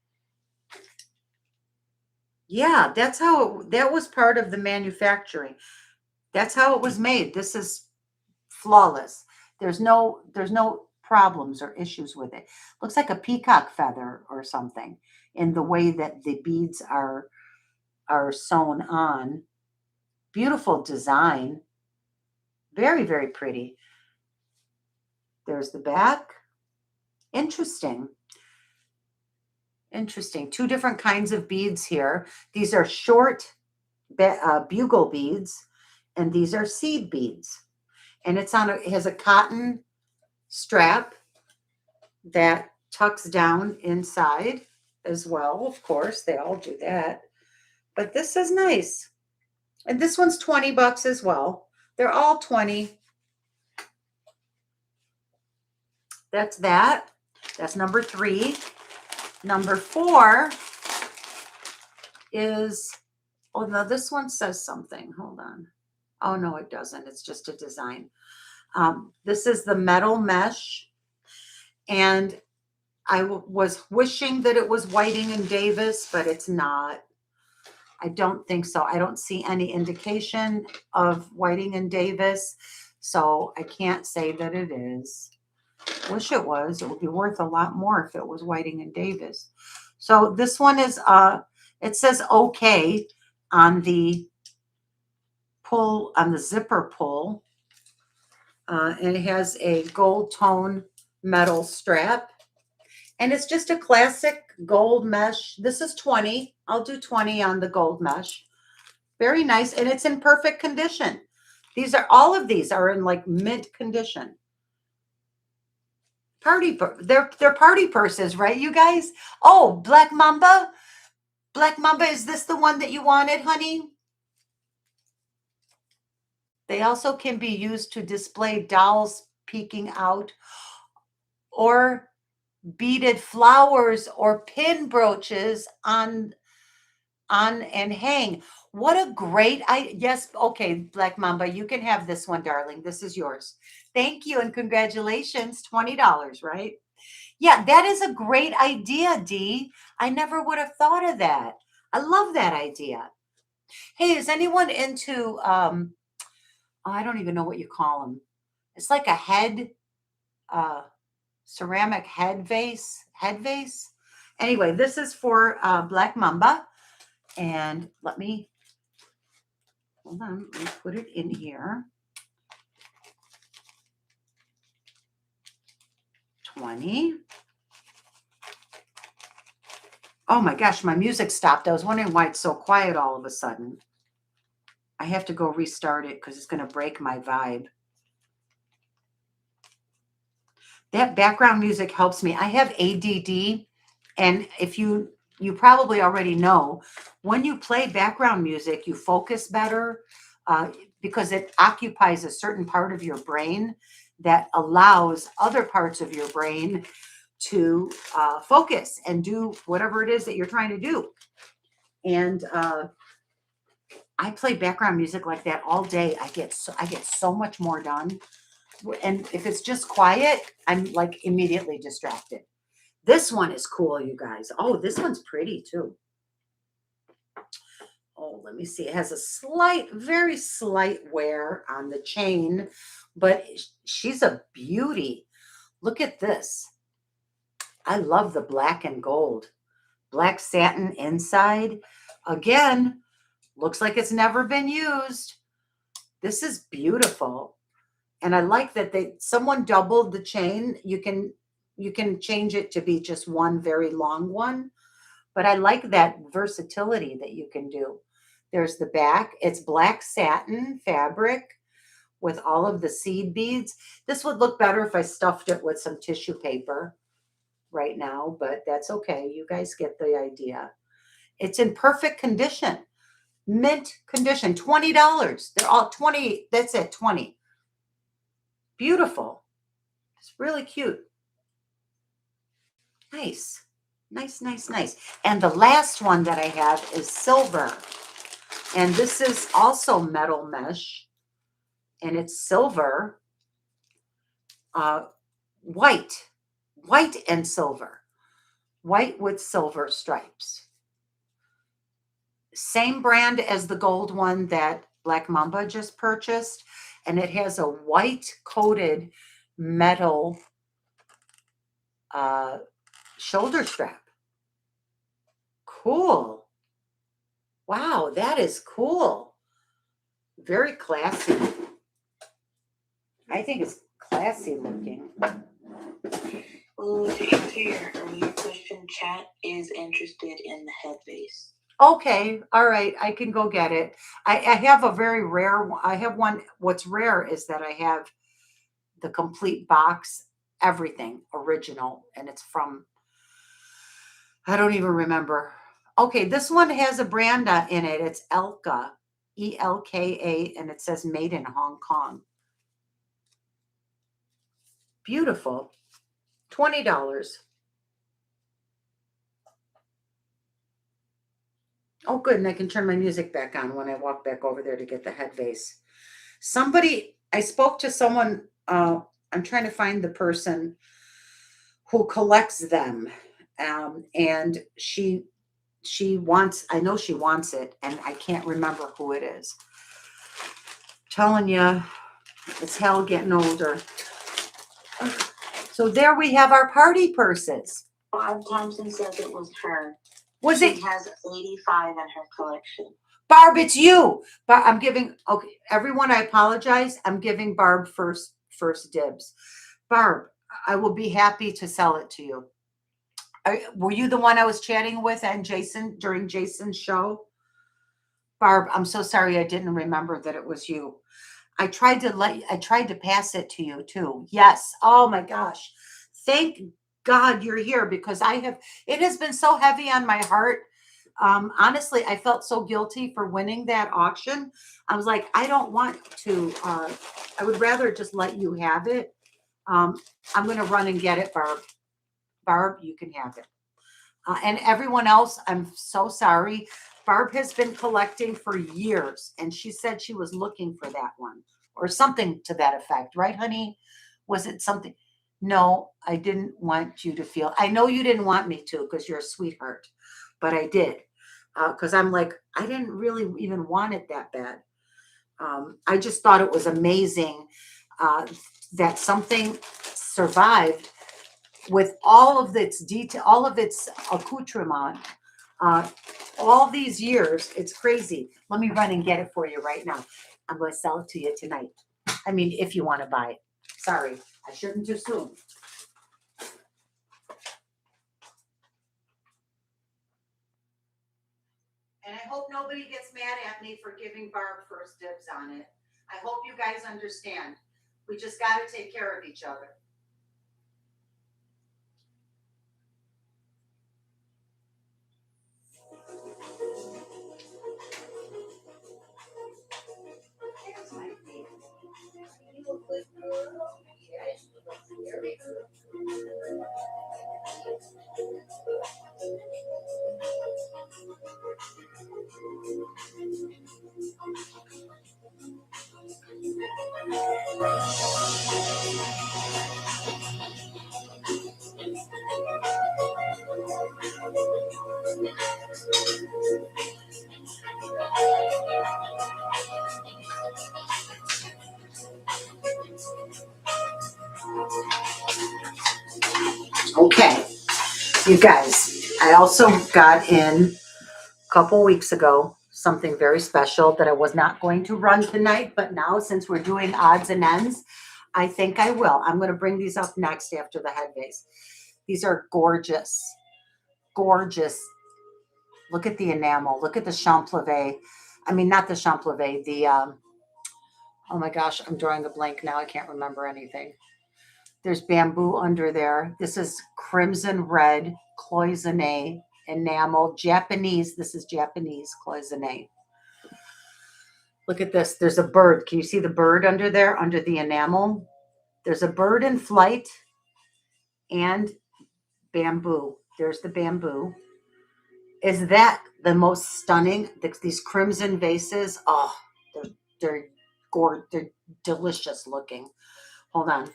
Yeah, that was part of the manufacturing. That's how it was made. This is flawless. There's no problems or issues with it. Looks like a peacock feather or something in the way that the beads are sewn on. Beautiful design. Very, very pretty. There's the back. Interesting. Interesting. Two different kinds of beads here. These are short bugle beads, and these are seed beads. And it has a cotton strap that tucks down inside as well. Of course, they all do that. But this is nice. And this one's 20 bucks as well. They're all 20. That's that. That's number 3. Number 4 is, oh no, this one says something. Hold on. Oh no, it doesn't. It's just a design. This is the metal mesh. And I was wishing that it was Whiting and Davis, but it's not. I don't think so. I don't see any indication of Whiting and Davis, so I can't say that it is. Wish it was. It would be worth a lot more if it was Whiting and Davis. So this one is, it says okay on the pull, on the zipper pull. And it has a gold tone metal strap. And it's just a classic gold mesh. This is 20. I'll do 20 on the gold mesh. Very nice. And it's in perfect condition. All of these are in like mint condition. They're party purses, right, you guys? Oh, Black Mamba. Black Mamba, is this the one that you wanted, honey? They also can be used to display dolls peeking out, or beaded flowers or pin brooches on and hang. What a great yes, okay, Black Mamba, you can have this one, darling. This is yours. Thank you and congratulations. $20, right? Yeah, that is a great idea, Dee. I never would have thought of that. I love that idea. Hey, is anyone into I don't even know what you call them. It's like a ceramic head vase. Anyway, this is for Black Mamba. And let me hold on, let me put it in here. 20. Oh my gosh, my music stopped. I was wondering why it's so quiet all of a sudden. I have to go restart it because it's going to break my vibe. That background music helps me. I have ADD, and if you probably already know, when you play background music, you focus better because it occupies a certain part of your brain that allows other parts of your brain to focus and do whatever it is that you're trying to do. And I play background music like that all day. I get so much more done. And if it's just quiet, I'm like immediately distracted. This one is cool, you guys. Oh, this one's pretty too. Oh, let me see. It has a very slight wear on the chain, but she's a beauty. Look at this. I love the black and gold. Black satin inside. Again, looks like it's never been used. This is beautiful. And I like that someone doubled the chain. You can change it to be just one very long one. But I like that versatility that you can do. There's the back. It's black satin fabric with all of the seed beads. This would look better if I stuffed it with some tissue paper right now, but that's okay. You guys get the idea. It's in perfect condition. Mint condition. $20. They're all 20. That's it, 20. Beautiful. It's really cute. Nice. Nice. And the last one that I have is silver. And this is also metal mesh. And it's silver. White and silver. White with silver stripes. Same brand as the gold one that Black Mamba just purchased. And it has a white coated metal shoulder strap. Cool. Wow, that is cool. Very classy. I think it's classy looking. Well, to answer your earlier question, chat is interested in the head base. Okay, all right, I can go get it. I have a very rare one. I have one. What's rare is that I have the complete box, everything original, and it's from, I don't even remember. Okay, this one has a brand in it. It's Elka, ELKA, and it says made in Hong Kong. Beautiful. $20. Oh, good. And I can turn my music back on when I walk back over there to get the head vase. I spoke to someone, I'm trying to find the person who collects them. And she wants, I know she wants it, and I can't remember who it is. Telling you, it's hell getting older. So there we have our party purses. Barb Thompson says it was her. Was it? She has 85 in her collection. Barb, it's you. But I'm giving, okay, everyone, I apologize. I'm giving Barb first dibs. Barb, I will be happy to sell it to you. Were you the one I was chatting with and Jason during Jason's show? Barb, I'm so sorry I didn't remember that it was you. I tried to pass it to you too. Yes. Oh my gosh. Thank God you're here because it has been so heavy on my heart. Honestly, I felt so guilty for winning that auction. I was like, I don't want to, I would rather just let you have it. I'm going to run and get it, Barb. Barb, you can have it. And everyone else, I'm so sorry. Barb has been collecting for years, and she said she was looking for that one or something to that effect, right, honey? Was it something? No, I didn't want you to feel. I know you didn't want me to because you're a sweetheart, but I did because I'm like, I didn't really even want it that bad. I just thought it was amazing that something survived with all of its detail, all of its accoutrement, uh, all these years. It's crazy. Let me run and get it for you right now. I'm going to sell it to you tonight. I mean, if you want to buy it. Sorry, I shouldn't too soon. And I hope nobody gets mad at me for giving Barb first dibs on it. I hope you guys understand. We just got to take care of each other. There's my baby. You a good girl. Yes, you look very good. Okay, you guys, I also got in a couple weeks ago something very special that I was not going to run tonight, but now since we're doing odds and ends, I think I will. I'm going to bring these up next after the head vase. These are gorgeous, gorgeous. Look at the enamel. Look at the champleve. I mean, not the champleve, oh my gosh, I'm drawing a blank now. I can't remember anything. There's bamboo under there. This is crimson red cloisonne enamel. Japanese. This is Japanese cloisonne. Look at this. There's a bird. Can you see the bird under there, under the enamel? There's a bird in flight and bamboo. There's the bamboo. Is that the most stunning? These crimson vases. Oh, they're gorgeous. They're delicious looking. Hold on.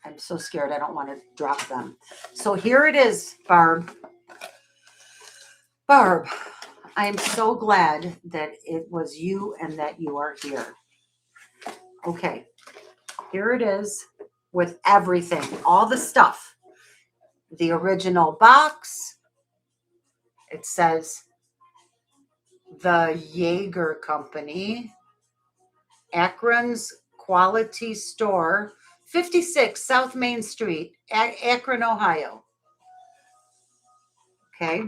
I'm so scared. I don't want to drop them. So here it is, Barb. Barb, I am so glad that it was you and that you are here. Okay, here it is with everything, all the stuff. The original box. It says the Jaeger Company, Akron's Quality Store, 56 South Main Street, Akron, Ohio. Okay.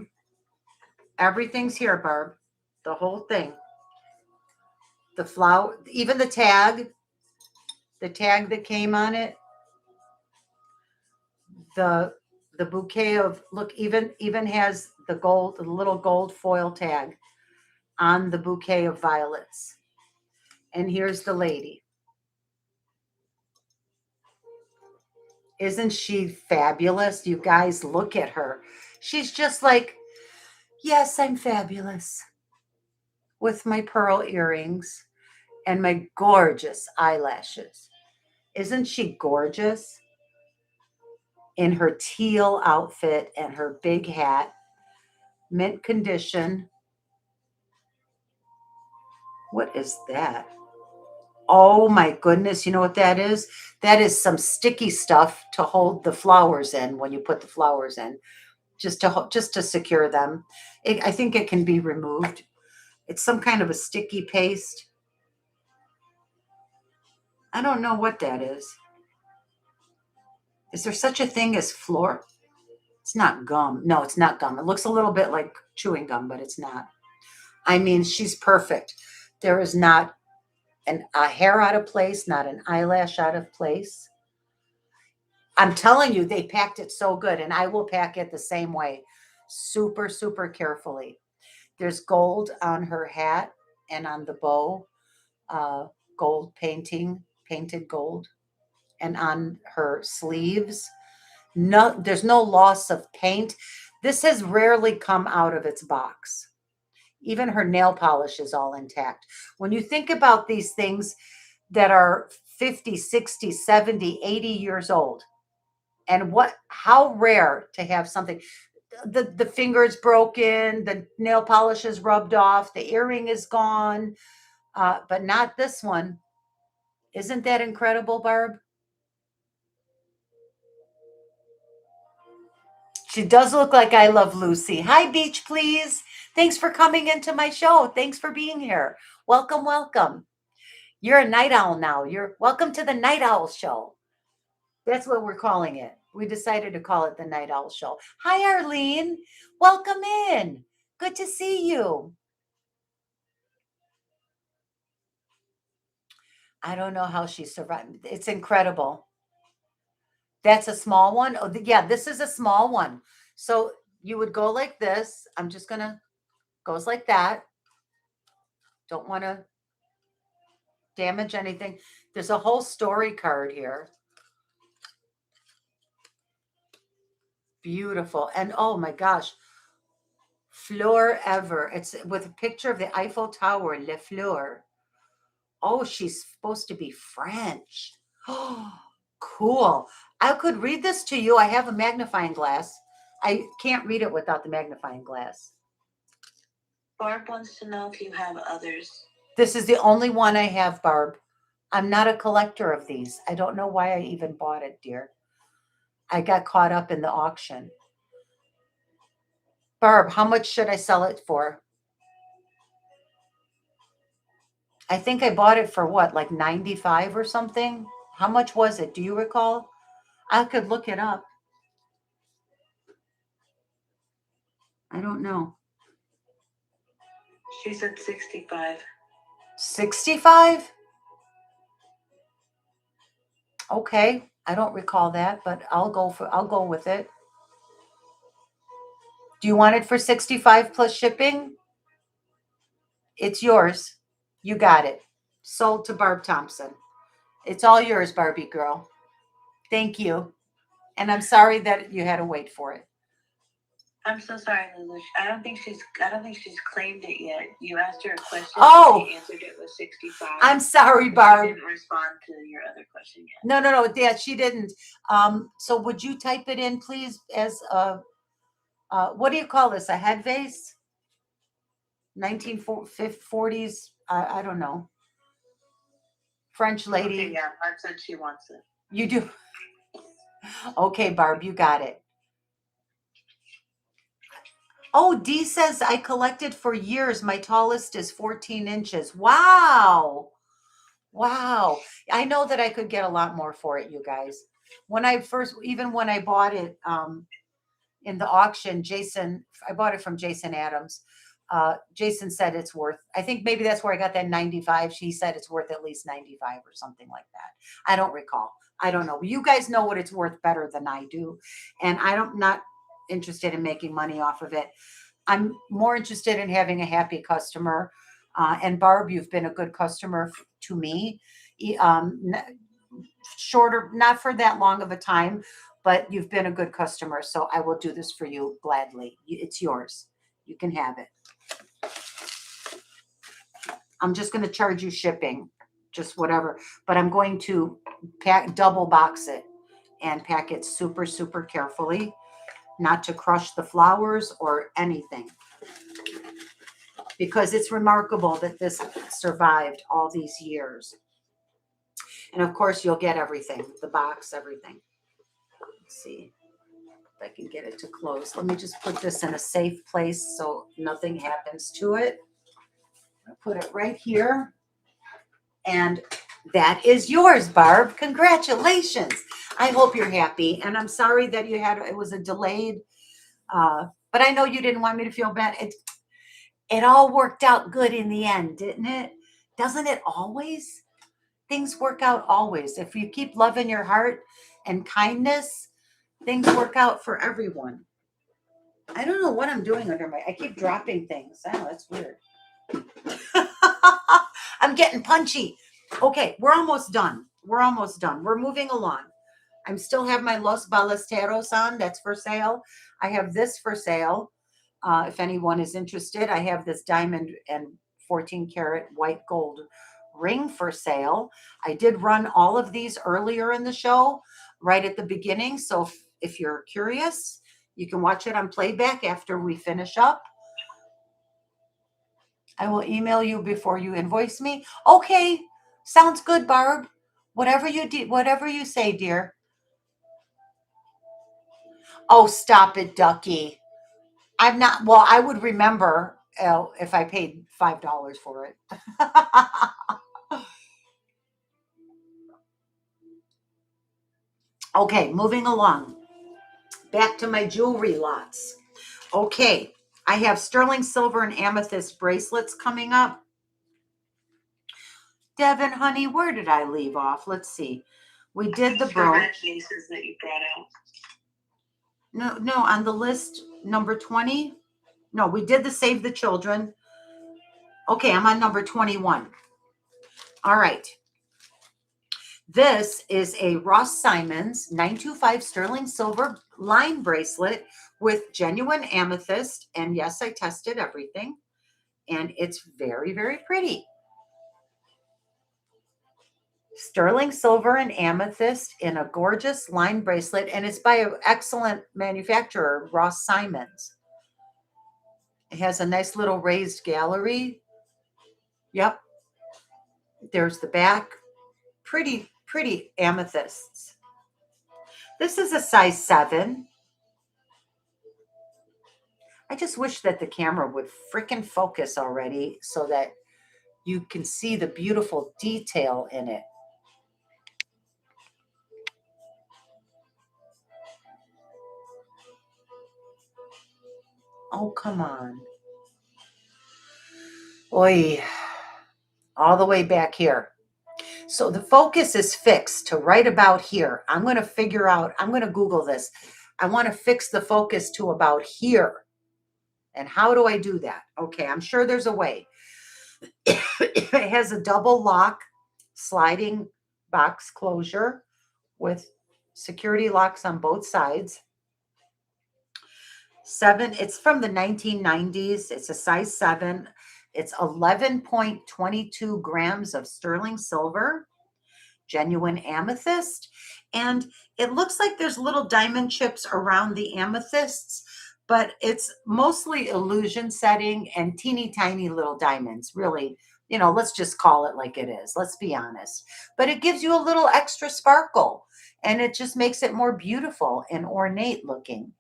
Everything's here, Barb. The whole thing. The flower, even the tag that came on it. The bouquet of, look, even has the gold, the little gold foil tag on the bouquet of violets. And here's the lady. Isn't she fabulous? You guys, look at her. She's just like, yes, I'm fabulous. With my pearl earrings and my gorgeous eyelashes. Isn't she gorgeous? In her teal outfit and her big hat, mint condition. What is that? Oh my goodness, you know what that is? That is some sticky stuff to hold the flowers in when you put the flowers in, just to secure them. I think it can be removed. It's some kind of a sticky paste. I don't know what that is. Is there such a thing as floor? It's not gum. No, it's not gum. It looks a little bit like chewing gum, but it's not. I mean, she's perfect. There is not a hair out of place, not an eyelash out of place. I'm telling you, they packed it so good, and I will pack it the same way. Super, super carefully. There's gold on her hat and on the bow, uh, gold painting, painted gold, and on her sleeves. No, there's no loss of paint. This has rarely come out of its box. Even her nail polish is all intact. When you think about these things that are 50, 60, 70, 80 years old, and how rare to have something, the finger is broken, the nail polish is rubbed off, the earring is gone, but not this one. Isn't that incredible, Barb? She does look like I Love Lucy. Hi, Beach, please. Thanks for coming into my show. Thanks for being here. Welcome, welcome. You're a night owl now. You're welcome to the Night Owl Show. That's what we're calling it. We decided to call it the Night Owl Show. Hi, Arlene. Welcome in. Good to see you. I don't know how she survived. It's incredible. That's a small one. Oh, yeah, this is a small one. So you would go like this. I'm just going to, goes like that. Don't want to damage anything. There's a whole story card here. Beautiful. And oh my gosh, Fleur Ever. It's with a picture of the Eiffel Tower, Le Fleur. Oh, she's supposed to be French. Oh, cool. I could read this to you. I have a magnifying glass. I can't read it without the magnifying glass. Barb wants to know if you have others. This is the only one I have, Barb. I'm not a collector of these. I don't know why I even bought it, dear. I got caught up in the auction. Barb, how much should I sell it for? I think I bought it for what, like 95 or something? How much was it? Do you recall? I could look it up. I don't know. She said 65. 65? Okay. I don't recall that, but I'll go with it. Do you want it for 65 plus shipping? It's yours. You got it. Sold to Barb Thompson. It's all yours, Barbie girl. Thank you. And I'm sorry that you had to wait for it. I'm so sorry, Lulu. I don't think she's claimed it yet. You asked her a question. Oh, she answered it with 65. I'm sorry, Barb. She didn't respond to your other question yet. No, yeah, she didn't. So would you type it in, please, as what do you call this? A head vase? 1940s? I don't know. French lady. Okay, yeah, Barb said she wants it. You do. Okay, Barb, you got it. Oh, Dee says I collected for years. My tallest is 14 inches. Wow. Wow. I know that I could get a lot more for it, you guys. When I bought it in the auction, I bought it from Jason Adams. Jason said it's worth, I think maybe that's where I got that 95. She said it's worth at least 95 or something like that. I don't recall. I don't know. You guys know what it's worth better than I do. And I'm not interested in making money off of it. I'm more interested in having a happy customer. And Barb, you've been a good customer to me. Shorter, not for that long of a time, but you've been a good customer. So I will do this for you gladly. It's yours. You can have it. I'm just going to charge you shipping, just whatever. But I'm going to double box it and pack it super, super carefully, not to crush the flowers or anything. Because it's remarkable that this survived all these years. And of course, you'll get everything, the box, everything. Let's see if I can get it to close. Let me just put this in a safe place so nothing happens to it. I'll put it right here. And that is yours, Barb. Congratulations. I hope you're happy. And I'm sorry that it was a delayed But I know you didn't want me to feel bad. It all worked out good in the end, didn't it? Doesn't it always? Things work out always. If you keep love in your heart and kindness, things work out for everyone. I don't know what I'm doing under I keep dropping things. I know, that's weird. I'm getting punchy. Okay, we're almost done. We're almost done. We're moving along. I'm still have my Los Ballesteros on. That's for sale. I have this for sale. If anyone is interested, I have this diamond and 14 karat white gold ring for sale. I did run all of these earlier in the show, right at the beginning. So if you're curious, you can watch it on playback after we finish up. I will email you before you invoice me. Okay, sounds good, Barb. Whatever you say, dear. Oh, stop it, Ducky. I'm not. Well, I would remember if I paid $5 for it. Okay, moving along. Back to my jewelry lots. Okay, I have sterling silver and amethyst bracelets coming up. Devin, honey, where did I leave off? Let's see. We did the red cases that you brought out. No, on the list, number 20. No, we did the Save the Children. Okay, I'm on number 21. All right. This is a Ross Simons 925 sterling silver line bracelet with genuine amethyst. And yes, I tested everything. And it's very, very pretty. Sterling silver and amethyst in a gorgeous line bracelet. And it's by an excellent manufacturer, Ross Simons. It has a nice little raised gallery. Yep. There's the back. Pretty, pretty amethysts. This is a size 7. I just wish that the camera would freaking focus already so that you can see the beautiful detail in it. Oh, come on. Oi. All the way back here. So the focus is fixed to right about here. I'm going to Google this. I want to fix the focus to about here. And how do I do that? Okay, I'm sure there's a way. It has a double lock sliding box closure with security locks on both sides. 7, it's from the 1990s. It's a size 7. It's 11.22 grams of sterling silver, genuine amethyst. And it looks like there's little diamond chips around the amethysts, but it's mostly illusion setting and teeny tiny little diamonds. Really, let's just call it like it is. Let's be honest. But it gives you a little extra sparkle and it just makes it more beautiful and ornate looking.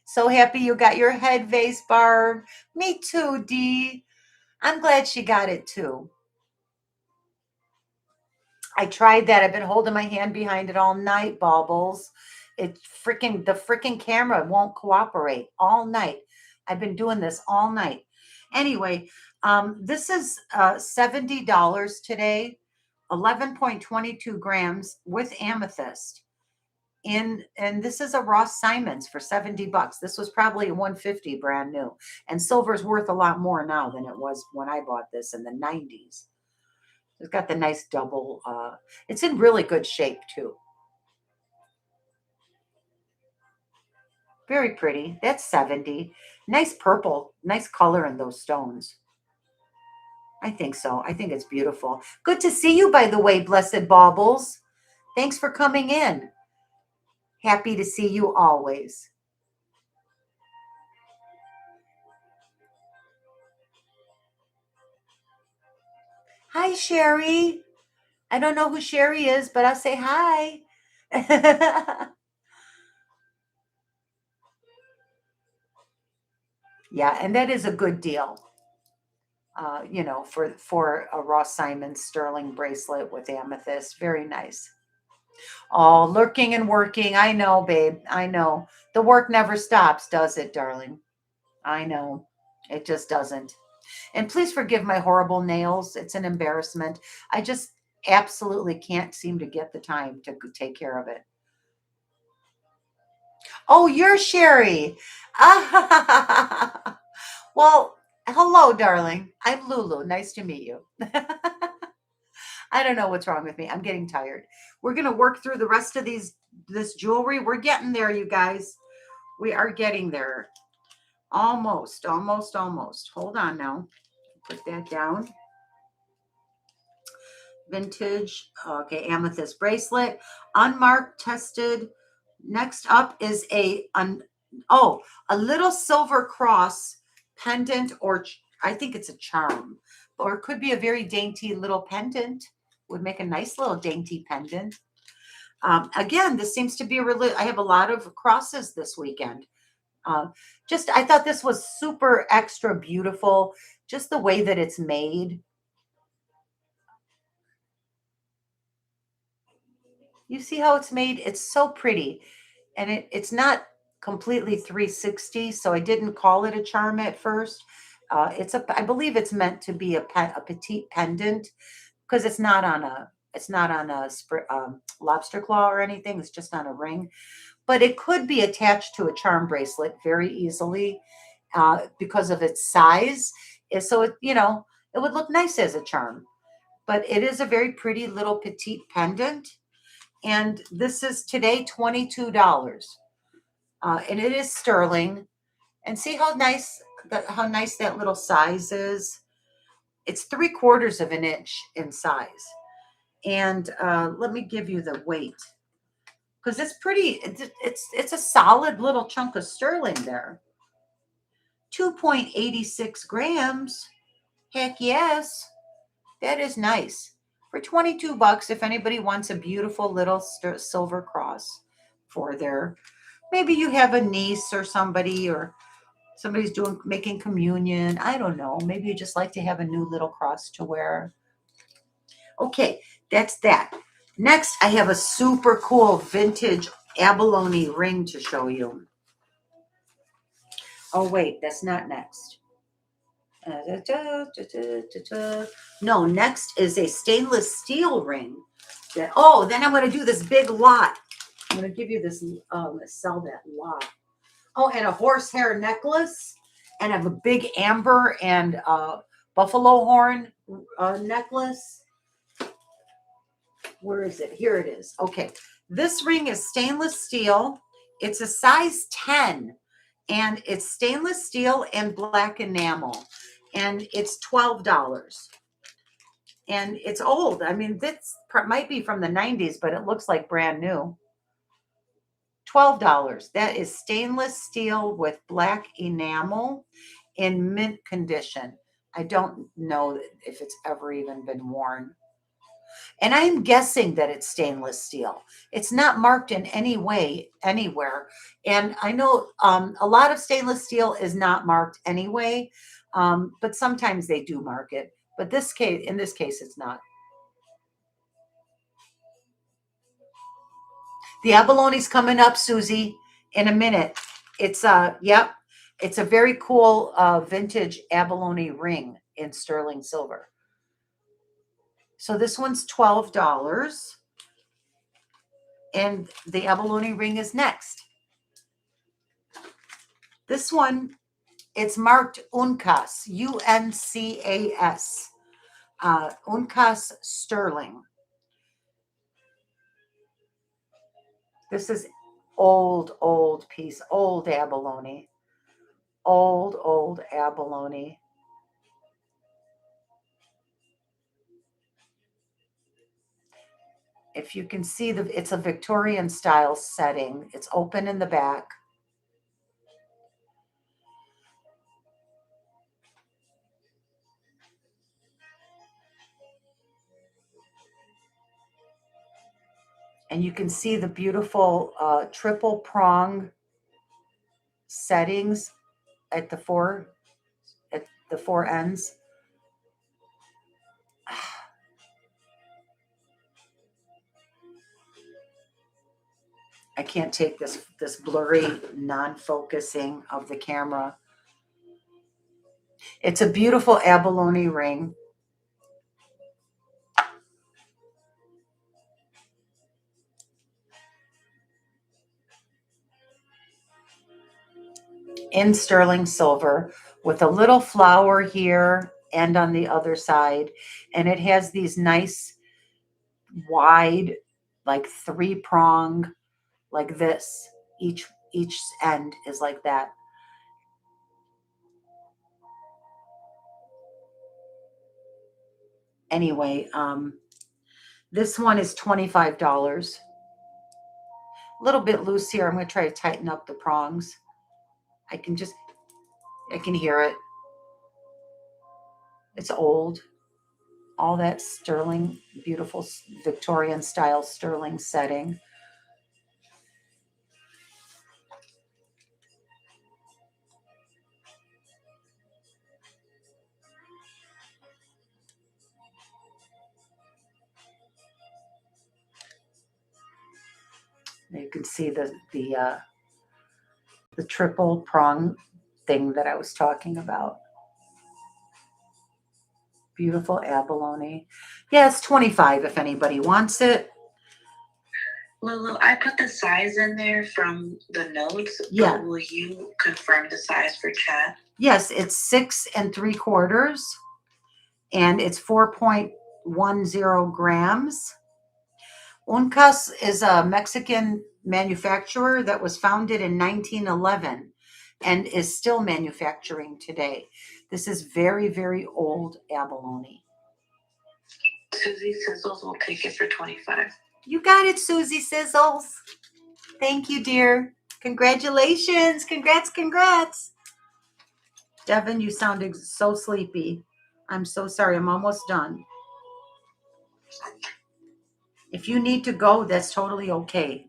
So happy you got your head vase, Barb. Me too, Dee. I'm glad she got it too. I tried that. I've been holding my hand behind it all night, Baubles. The freaking camera won't cooperate all night. I've been doing this all night. Anyway, this is $70 today, 11.22 grams with amethyst. And this is a Ross Simons for $70. This was probably a 150 brand new. And silver's worth a lot more now than it was when I bought this in the 90s. It's got the nice double, it's in really good shape too. Very pretty. That's 70. Nice purple, nice color in those stones. I think so. I think it's beautiful. Good to see you, by the way, Blessed Baubles. Thanks for coming in. Happy to see you always. Hi, Sherry. I don't know who Sherry is, but I'll say hi. Yeah, and that is a good deal. For a Ross Simons sterling bracelet with amethyst. Very nice. Oh, lurking and working. I know, babe. I know. The work never stops, does it, darling? I know. It just doesn't. And please forgive my horrible nails. It's an embarrassment. I just absolutely can't seem to get the time to take care of it. Oh, you're Sherry. Ah, well, hello, darling. I'm Lulu. Nice to meet you. I don't know what's wrong with me. I'm getting tired. We're going to work through the rest of this jewelry. We're getting there, you guys. We are getting there. Almost, almost, almost. Hold on now. Put that down. Vintage. Okay, amethyst bracelet. Unmarked, tested. Next up is a little silver cross pendant, or I think it's a charm, or it could be a very dainty little pendant. Would make a nice little dainty pendant. Again, this seems to be I have a lot of crosses this weekend. Just I thought this was super extra beautiful, just the way that it's made. You see how it's made? It's so pretty. And it's not completely 360, so I didn't call it a charm at first. I believe it's meant to be a petite pendant because it's not on a lobster claw or anything. It's just on a ring, but it could be attached to a charm bracelet very easily because of its size. So it would look nice as a charm. But it is a very pretty little petite pendant, and this is today $22. And it is sterling. And see how nice that little size is. It's 3/4 of an inch in size. And let me give you the weight because it's pretty. It's a solid little chunk of sterling there. 2.86 grams. Heck yes, that is nice for $22. If anybody wants a beautiful little silver cross for their, maybe you have a niece or somebody, or somebody's making communion. I don't know. Maybe you just like to have a new little cross to wear. Okay, that's that. Next, I have a super cool vintage abalone ring to show you. Oh, wait, that's not next. No, next is a stainless steel ring. Then I'm going to do this big lot. I'm going to give you this, sell that lot. Oh, and a horsehair necklace, and I have a big amber and buffalo horn necklace. Where is it? Here it is. Okay. This ring is stainless steel. It's a size 10, and it's stainless steel and black enamel, and it's $12. And it's old. I mean, this might be from the 90s, but it looks like brand new. $12. That is stainless steel with black enamel in mint condition. I don't know if it's ever even been worn. And I'm guessing that it's stainless steel. It's not marked in any way anywhere. And I know a lot of stainless steel is not marked anyway, but sometimes they do mark it. But in this case, it's not. The abalone's coming up, Susie, in a minute. Yep, it's a very cool vintage abalone ring in sterling silver. So this one's $12, and the abalone ring is next. This one, it's marked Uncas, Uncas, Uncas sterling. This is old piece, old abalone, old abalone. If you can see, it's a Victorian style setting. It's open in the back. And you can see the beautiful triple prong settings at the four ends. I can't take this blurry non-focusing of the camera. It's a beautiful abalone ring. In sterling silver with a little flower here and on the other side. And it has these nice wide, like 3-prong, like this. Each end is like that. Anyway, this one is $25. A little bit loose here. I'm going to try to tighten up the prongs. I can hear it. It's old. All that sterling, beautiful Victorian style sterling setting. You can see the triple prong thing that I was talking about. Beautiful abalone. Yeah, it's 25 if anybody wants it. Lulu, I put the size in there from the notes. Yeah. But will you confirm the size for chat? Yes, it's 6 3/4, and it's 4.10 grams. Uncas is a Mexican manufacturer that was founded in 1911 and is still manufacturing today. This is very, very old abalone. Susie Sizzles will take it for 25. You got it, Susie Sizzles. Thank you, dear. Congratulations. Congrats. Devin, you sound so sleepy. I'm so sorry. I'm almost done. If you need to go, that's totally okay.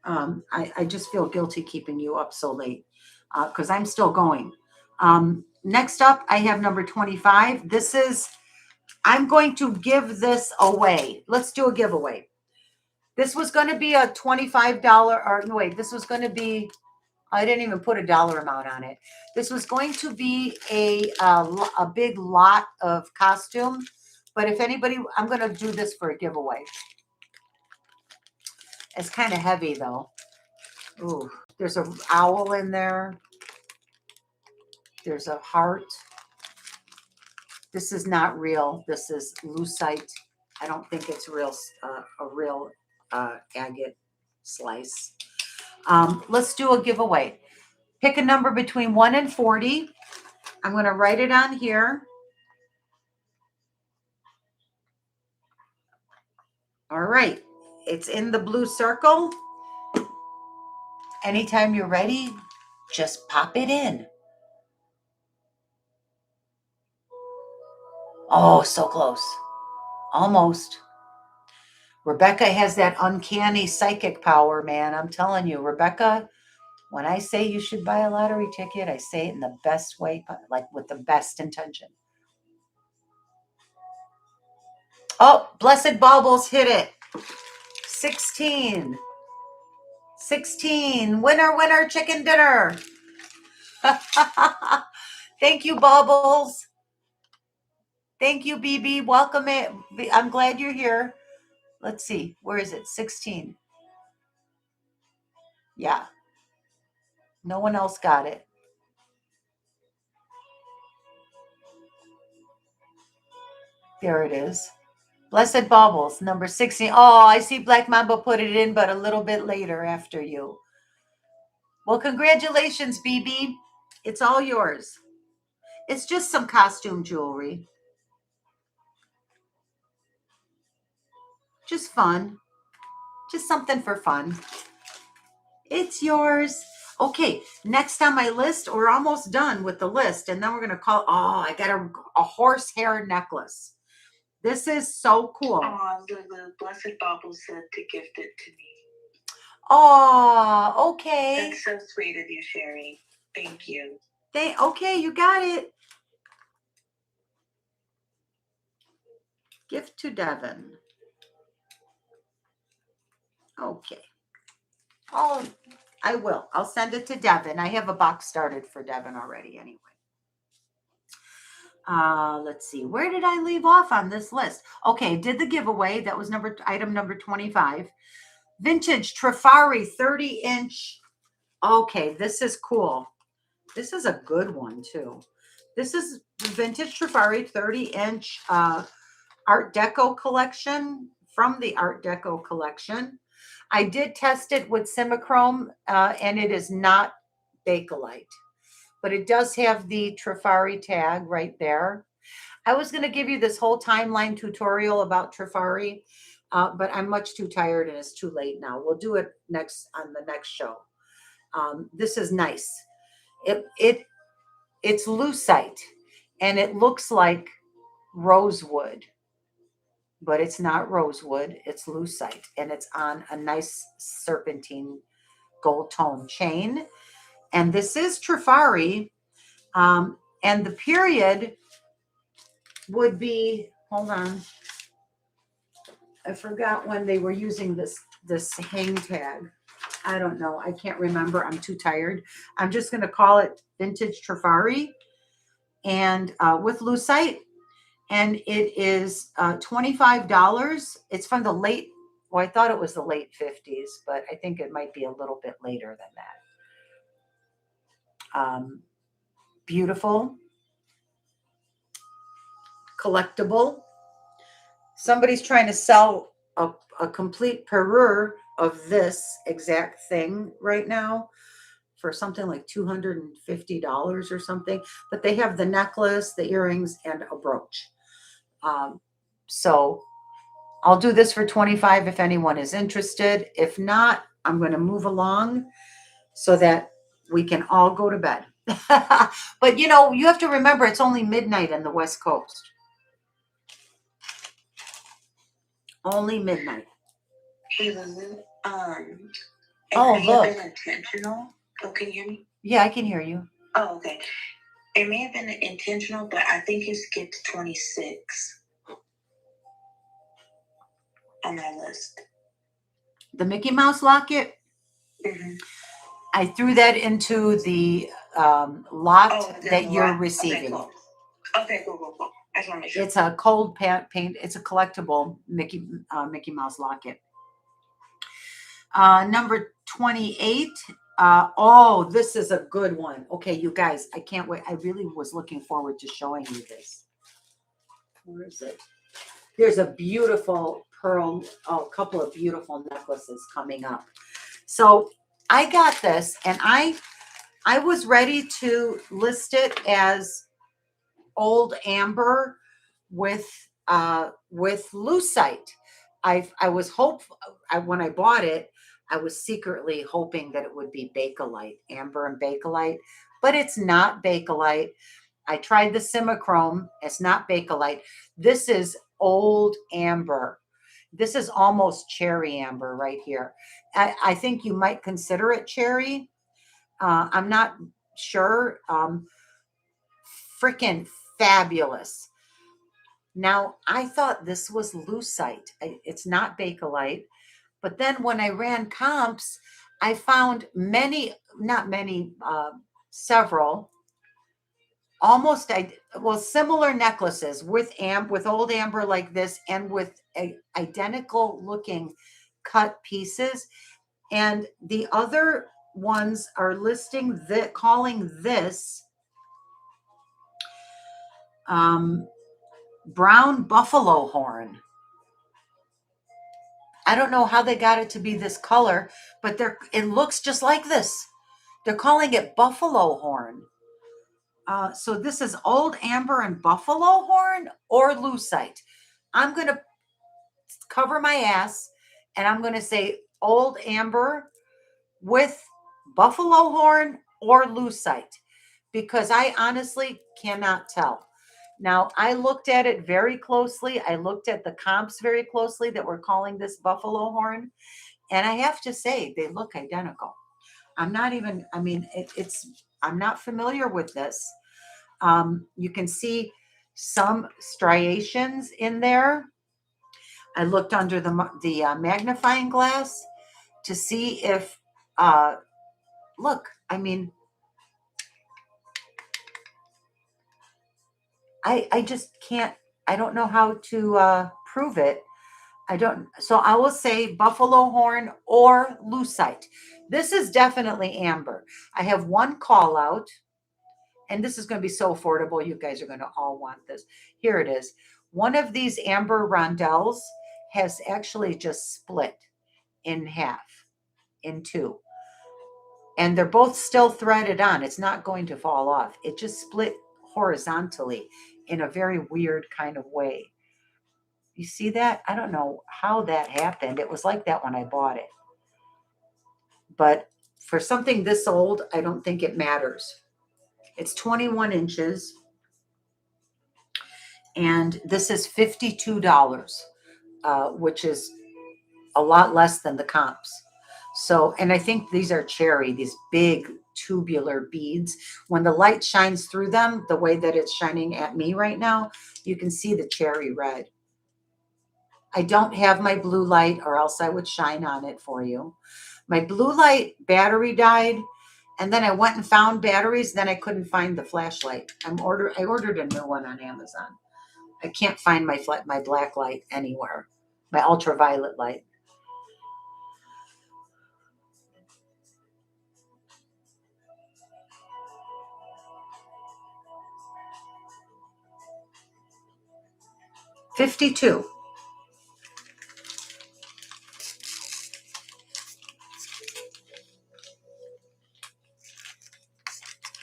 I just feel guilty keeping you up so late because I'm still going. Next up, I have number 25. I'm going to give this away. Let's do a giveaway. This was going to be a $25, or no, wait, this was going to be, I didn't even put a dollar amount on it. This was going to be a big lot of costume. But if anybody, I'm going to do this for a giveaway. It's kind of heavy though. Ooh, there's an owl in there. There's a heart. This is not real. This is lucite. I don't think it's real. A real agate slice. Let's do a giveaway. Pick a number between 1 and 40. I'm going to write it on here. All right. It's in the blue circle. Anytime you're ready, just pop it in. Oh, so close. Almost. Rebecca has that uncanny psychic power, man. I'm telling you, Rebecca, when I say you should buy a lottery ticket, I say it in the best way, like with the best intention. Oh, Blessed Baubles hit it. 16. Winner, chicken dinner. Thank you, Baubles. Thank you, BB. Welcome it. I'm glad you're here. Let's see. Where is it? 16. Yeah. No one else got it. There it is. Blessed Baubles, number 16. Oh, I see Black Mamba put it in, but a little bit later after you. Well, congratulations, BB. It's all yours. It's just some costume jewelry. Just fun. Just something for fun. It's yours. Okay, next on my list, we're almost done with the list, and then we're going to call, I got a horsehair necklace. This is so cool. Oh, Lulu, Blessed Bauble said to gift it to me. Oh, okay. That's so sweet of you, Sherry. Thank you. Okay, you got it. Gift to Devin. Okay. Oh, I will. I'll send it to Devin. I have a box started for Devin already anyway. Let's see. Where did I leave off on this list? Okay, did the giveaway. That was item number 25. Vintage Trifari 30-inch. Okay, this is cool. This is a good one too. This is the Vintage Trifari 30-inch Art Deco collection from the Art Deco collection. I did test it with Simichrome, and it is not Bakelite, but it does have the Trifari tag right there. I was going to give you this whole timeline tutorial about Trifari, but I'm much too tired and it's too late now. We'll do it next on the next show. This is nice. It's lucite, and it looks like rosewood, but it's not rosewood. It's lucite, and it's on a nice serpentine gold tone chain. And this is Trifari, and the period would be, hold on, I forgot when they were using this hang tag. I don't know. I can't remember. I'm too tired. I'm just going to call it Vintage Trifari, and with lucite, and it is $25. It's from the late, well, I thought it was the late 50s, but I think it might be a little bit later than that. Beautiful, collectible. Somebody's trying to sell a complete parure of this exact thing right now for something like $250 or something. But they have the necklace, the earrings, and a brooch. So I'll do this for 25 if anyone is interested. If not, I'm going to move along so that we can all go to bed. But you have to remember it's only midnight in the West Coast. Only midnight. Hey, Lulu. Oh, it may look. have been intentional. Oh, can you hear me? Yeah, I can hear you. Oh, okay. It may have been intentional, but I think you skipped 26 on my list. The Mickey Mouse locket. Mm-hmm. I threw that into the lot that you're receiving. Okay, cool. I just want to make sure. It's a cold paint. It's a collectible Mickey Mouse locket. Number 28. Oh, this is a good one. Okay, you guys, I can't wait. I really was looking forward to showing you this. Where is it? There's a beautiful pearl, a couple of beautiful necklaces coming up. So I got this, and I was ready to list it as old amber with lucite. I was hopeful when I bought it. I was secretly hoping that it would be Bakelite, amber and Bakelite, but it's not Bakelite. I tried the Simichrome. It's not Bakelite. This is old amber. This is almost cherry amber right here. I think you might consider it cherry. I'm not sure. Freaking fabulous. Now, I thought this was lucite. It's not Bakelite. But then when I ran comps, I found several, almost similar necklaces with old amber like this, and with identical looking cut pieces. And the other ones are calling this brown buffalo horn. I don't know how they got it to be this color, but it looks just like this. They're calling it buffalo horn. So this is old amber and buffalo horn or lucite. I'm going to cover my ass, and I'm going to say old amber with buffalo horn or lucite, because I honestly cannot tell. Now, I looked at it very closely. I looked at the comps very closely that were calling this buffalo horn. And I have to say, they look identical. I'm not familiar with this. You can see some striations in there. I looked under the magnifying glass. to see if, look, I mean, I just can't, I don't know how to prove it. So I will say buffalo horn or lucite. This is definitely amber. I have one call out, and this is going to be so affordable. You guys are going to all want this. Here it is. One of these amber rondelles has actually just split in half, in two. And they're both still threaded on. It's not going to fall off. It just split horizontally in a very weird kind of way. You see that? I don't know how that happened. It was like that when I bought it. But for something this old, I don't think it matters. It's 21 inches. And this is $52, which is a lot less than the comps. So, and I think these are cherry, these big tubular beads. When the light shines through them, the way that it's shining at me right now, you can see the cherry red. I don't have my blue light, or else I would shine on it for you. My blue light battery died, and then I went and found batteries. Then I couldn't find the flashlight. I ordered a new one on Amazon. I can't find my black light anywhere, my ultraviolet light. $52.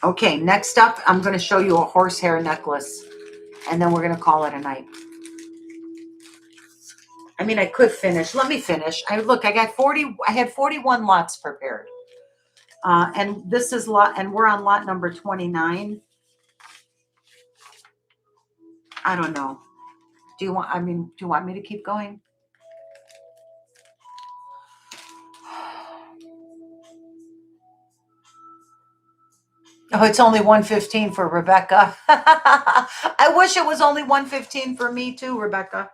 Okay, next up, I'm going to show you a horsehair necklace, and then we're going to call it a night. I mean, I could finish. Let me finish. I had 41 lots prepared. And this is and we're on lot number 29. I don't know. Do you want me to keep going? Oh, it's only 115 for Rebecca. I wish it was only 115 for me too, Rebecca.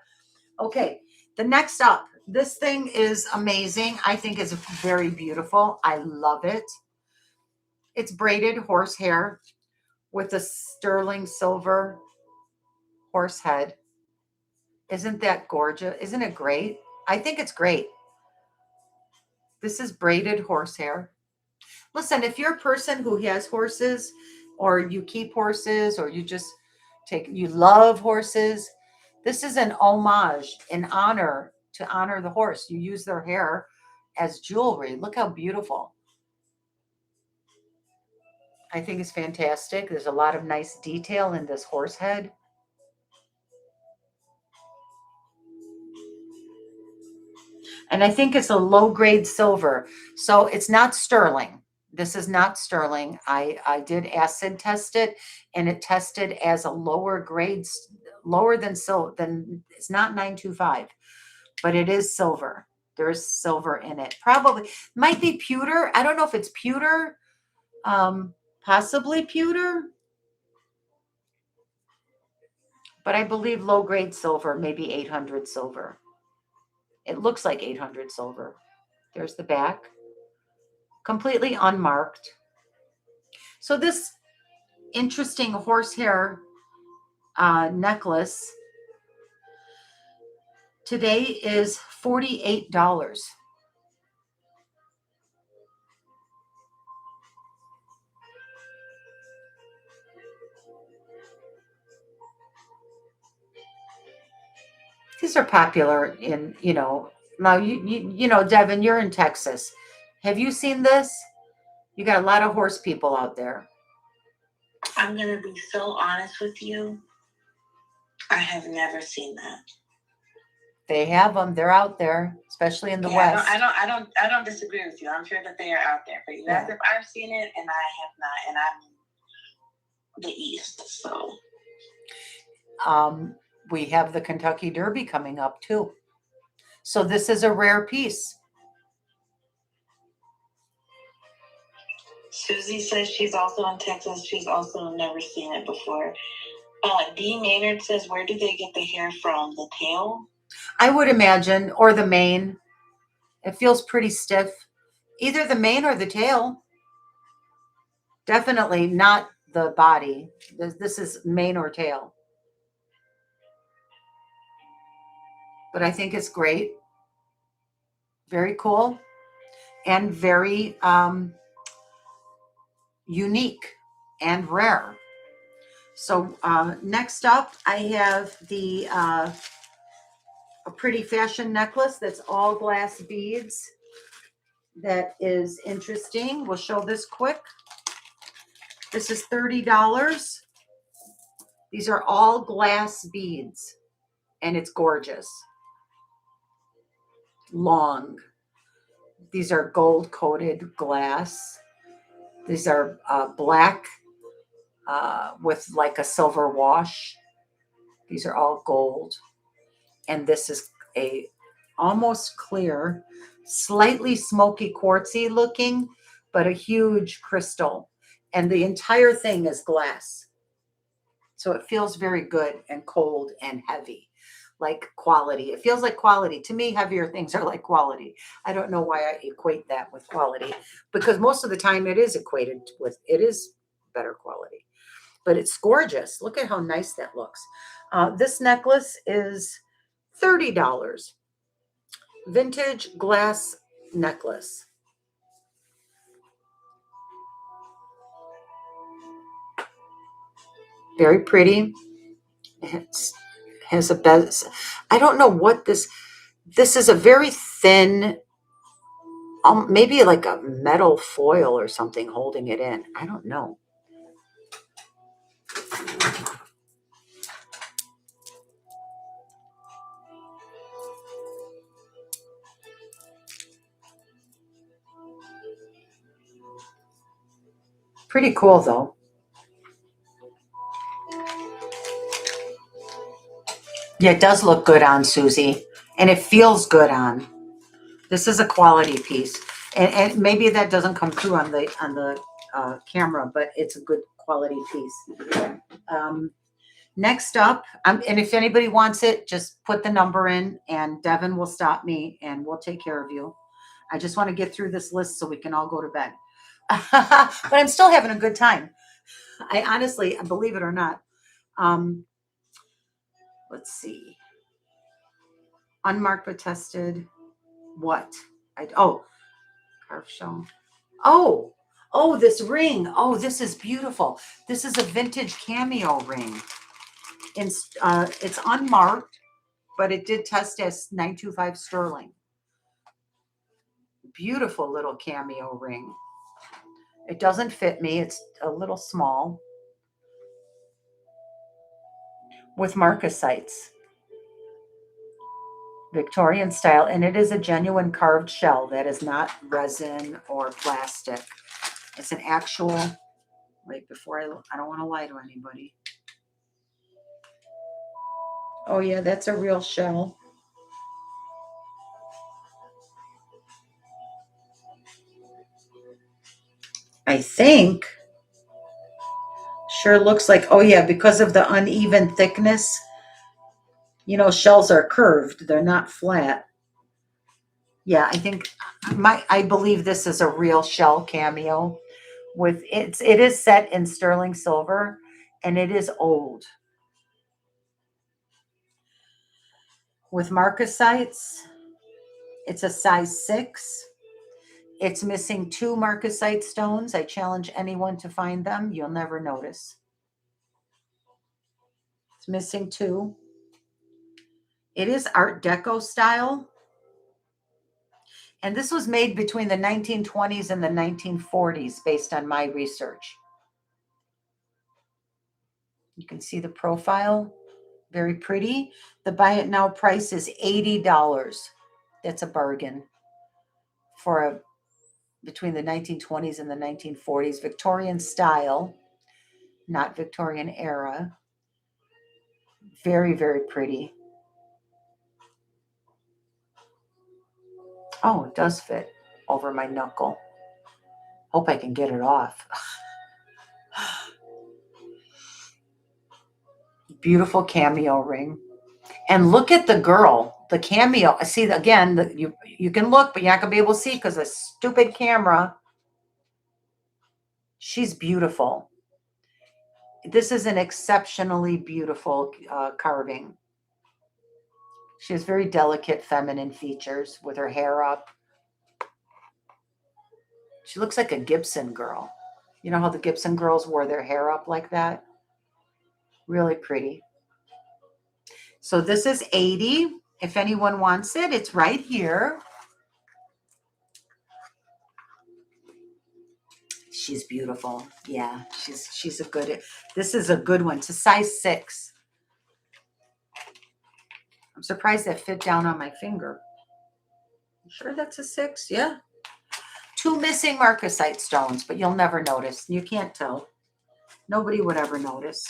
Okay, the next up. This thing is amazing. I think it's very beautiful. I love it. It's braided horsehair with a sterling silver horse head. Isn't that gorgeous? Isn't it great? I think it's great. This is braided horsehair. Listen, if you're a person who has horses, or you keep horses, or you love horses, this is an homage, an honor to honor the horse. You use their hair as jewelry. Look how beautiful. I think it's fantastic. There's a lot of nice detail in this horse head. And I think it's a low grade silver. So it's not sterling. This is not sterling. I did acid test it, and it tested as a lower grade, lower than silver. Then it's not 925, but it is silver. There's silver in it. Probably might be pewter. I don't know if it's pewter. Possibly pewter. But I believe low grade silver, maybe 800 silver. It looks like 800 silver. There's the back. Completely unmarked. So this interesting horsehair necklace today is $48. These are popular in, now you know, Devin, you're in Texas. Have you seen this? You got a lot of horse people out there. I'm going to be so honest with you. I have never seen that. They have them. They're out there, especially in the West. I don't disagree with you. I'm sure that they are out there. But that's if I've seen it, and I have not, and I'm in the East, so. We have the Kentucky Derby coming up too. So this is a rare piece. Susie says she's also in Texas. She's also never seen it before. D. Maynard says, where do they get the hair from? The tail? I would imagine, or the mane. It feels pretty stiff. Either the mane or the tail. Definitely not the body. This is mane or tail. But I think it's great. Very cool and very unique and rare. So next up, I have the a pretty fashion necklace that's all glass beads. That is interesting. We'll show this quick. This is $30. These are all glass beads, and it's gorgeous. Long. These are gold coated glass. These are black with like a silver wash. These are all gold. And this is a almost clear, slightly smoky quartzy looking, but a huge crystal. And the entire thing is glass. So it feels very good and cold and heavy, like quality. It feels like quality. To me, heavier things are like quality. I don't know why I equate that with quality, because most of the time it is equated with, it is better quality. But it's gorgeous. Look at how nice that looks. This necklace is $30. Vintage glass necklace. Very pretty. It has a bez. I don't know what this is a very thin, maybe like a metal foil or something holding it in. I don't know. Pretty cool though. Yeah, it does look good on Susie, and it feels good on. This is a quality piece, and maybe that doesn't come through on the camera, but it's a good quality piece. Next up, and if anybody wants it, just put the number in, and Devin will stop me, and we'll take care of you. I just want to get through this list so we can all go to bed. But I'm still having a good time. I honestly, believe it or not. Let's see. Unmarked but tested. What? Carved stone. Oh, this ring. Oh, this is beautiful. This is a vintage cameo ring. It's unmarked, but it did test as 925 sterling. Beautiful little cameo ring. It doesn't fit me. It's a little small. With marcasites. Victorian style, and it is a genuine carved shell that is not resin or plastic. It's an actual, wait, before I don't want to lie to anybody. Oh yeah, that's a real shell. I think. Sure looks like, oh yeah, because of the uneven thickness, shells are curved. They're not flat. Yeah, I think I believe this is a real shell cameo with it is set in sterling silver, and it is old. With marcasites, it's a size 6. It's missing 2 marcasite stones. I challenge anyone to find them. You'll never notice. It's missing 2. It is Art Deco style. And this was made between the 1920s and the 1940s based on my research. You can see the profile. Very pretty. The buy it now price is $80. That's a bargain for between the 1920s and the 1940s. Victorian style, not Victorian era. Very, very pretty. Oh, it does fit over my knuckle. Hope I can get it off. Beautiful cameo ring. And look at the girl, the cameo. See, again, you can look, but you're not going to be able to see because a stupid camera. She's beautiful. This is an exceptionally beautiful carving. She has very delicate feminine features with her hair up. She looks like a Gibson girl. You know how the Gibson girls wore their hair up like that? Really pretty. So this is 80. If anyone wants it, it's right here. She's beautiful. Yeah, she's a good. This is a good one. It's a size 6. I'm surprised that fit down on my finger. I'm sure that's a 6. Yeah. 2 missing marcasite stones, but you'll never notice. You can't tell. Nobody would ever notice.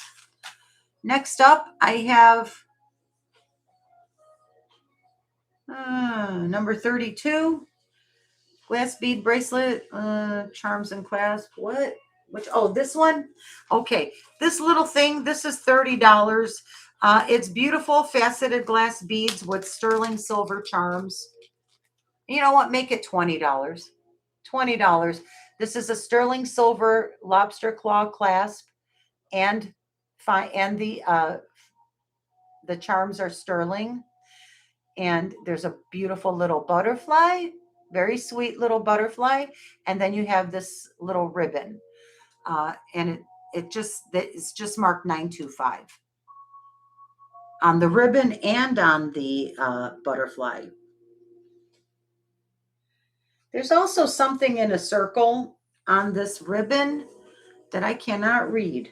Next up, I have number 32. Glass bead bracelet, charms and clasp. What? Which? Oh, this one? Okay. This little thing, this is $30. It's beautiful faceted glass beads with sterling silver charms. You know what? Make it $20. $20. This is a sterling silver lobster claw clasp, and the charms are sterling. And there's a beautiful little butterfly, very sweet little butterfly, and then you have this little ribbon, and it's just marked 925 on the ribbon and on the butterfly. There's also something in a circle on this ribbon that I cannot read.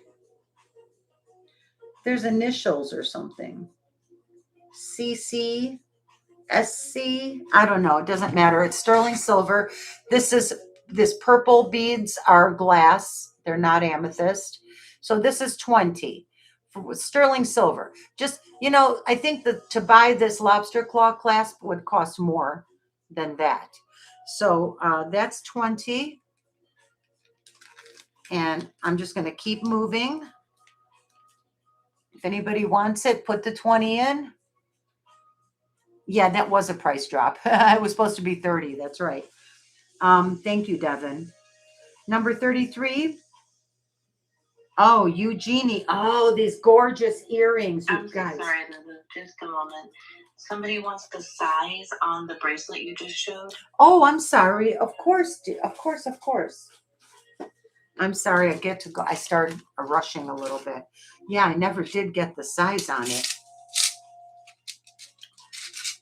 There's initials or something. CC, SC, I don't know. It doesn't matter. It's sterling silver. This purple beads are glass. They're not amethyst. So this is 20 for sterling silver. Just, I think that to buy this lobster claw clasp would cost more than that. So that's 20. And I'm just going to keep moving. If anybody wants it, put the 20 in. Yeah, that was a price drop. It was supposed to be 30. That's right. Thank you, Devin. Number 33. Oh, Eugenie. Oh, these gorgeous earrings, you guys. I'm sorry, just a moment. Somebody wants the size on the bracelet you just showed. Oh, I'm sorry. Of course. Of course. I'm sorry. I started rushing a little bit. Yeah, I never did get the size on it.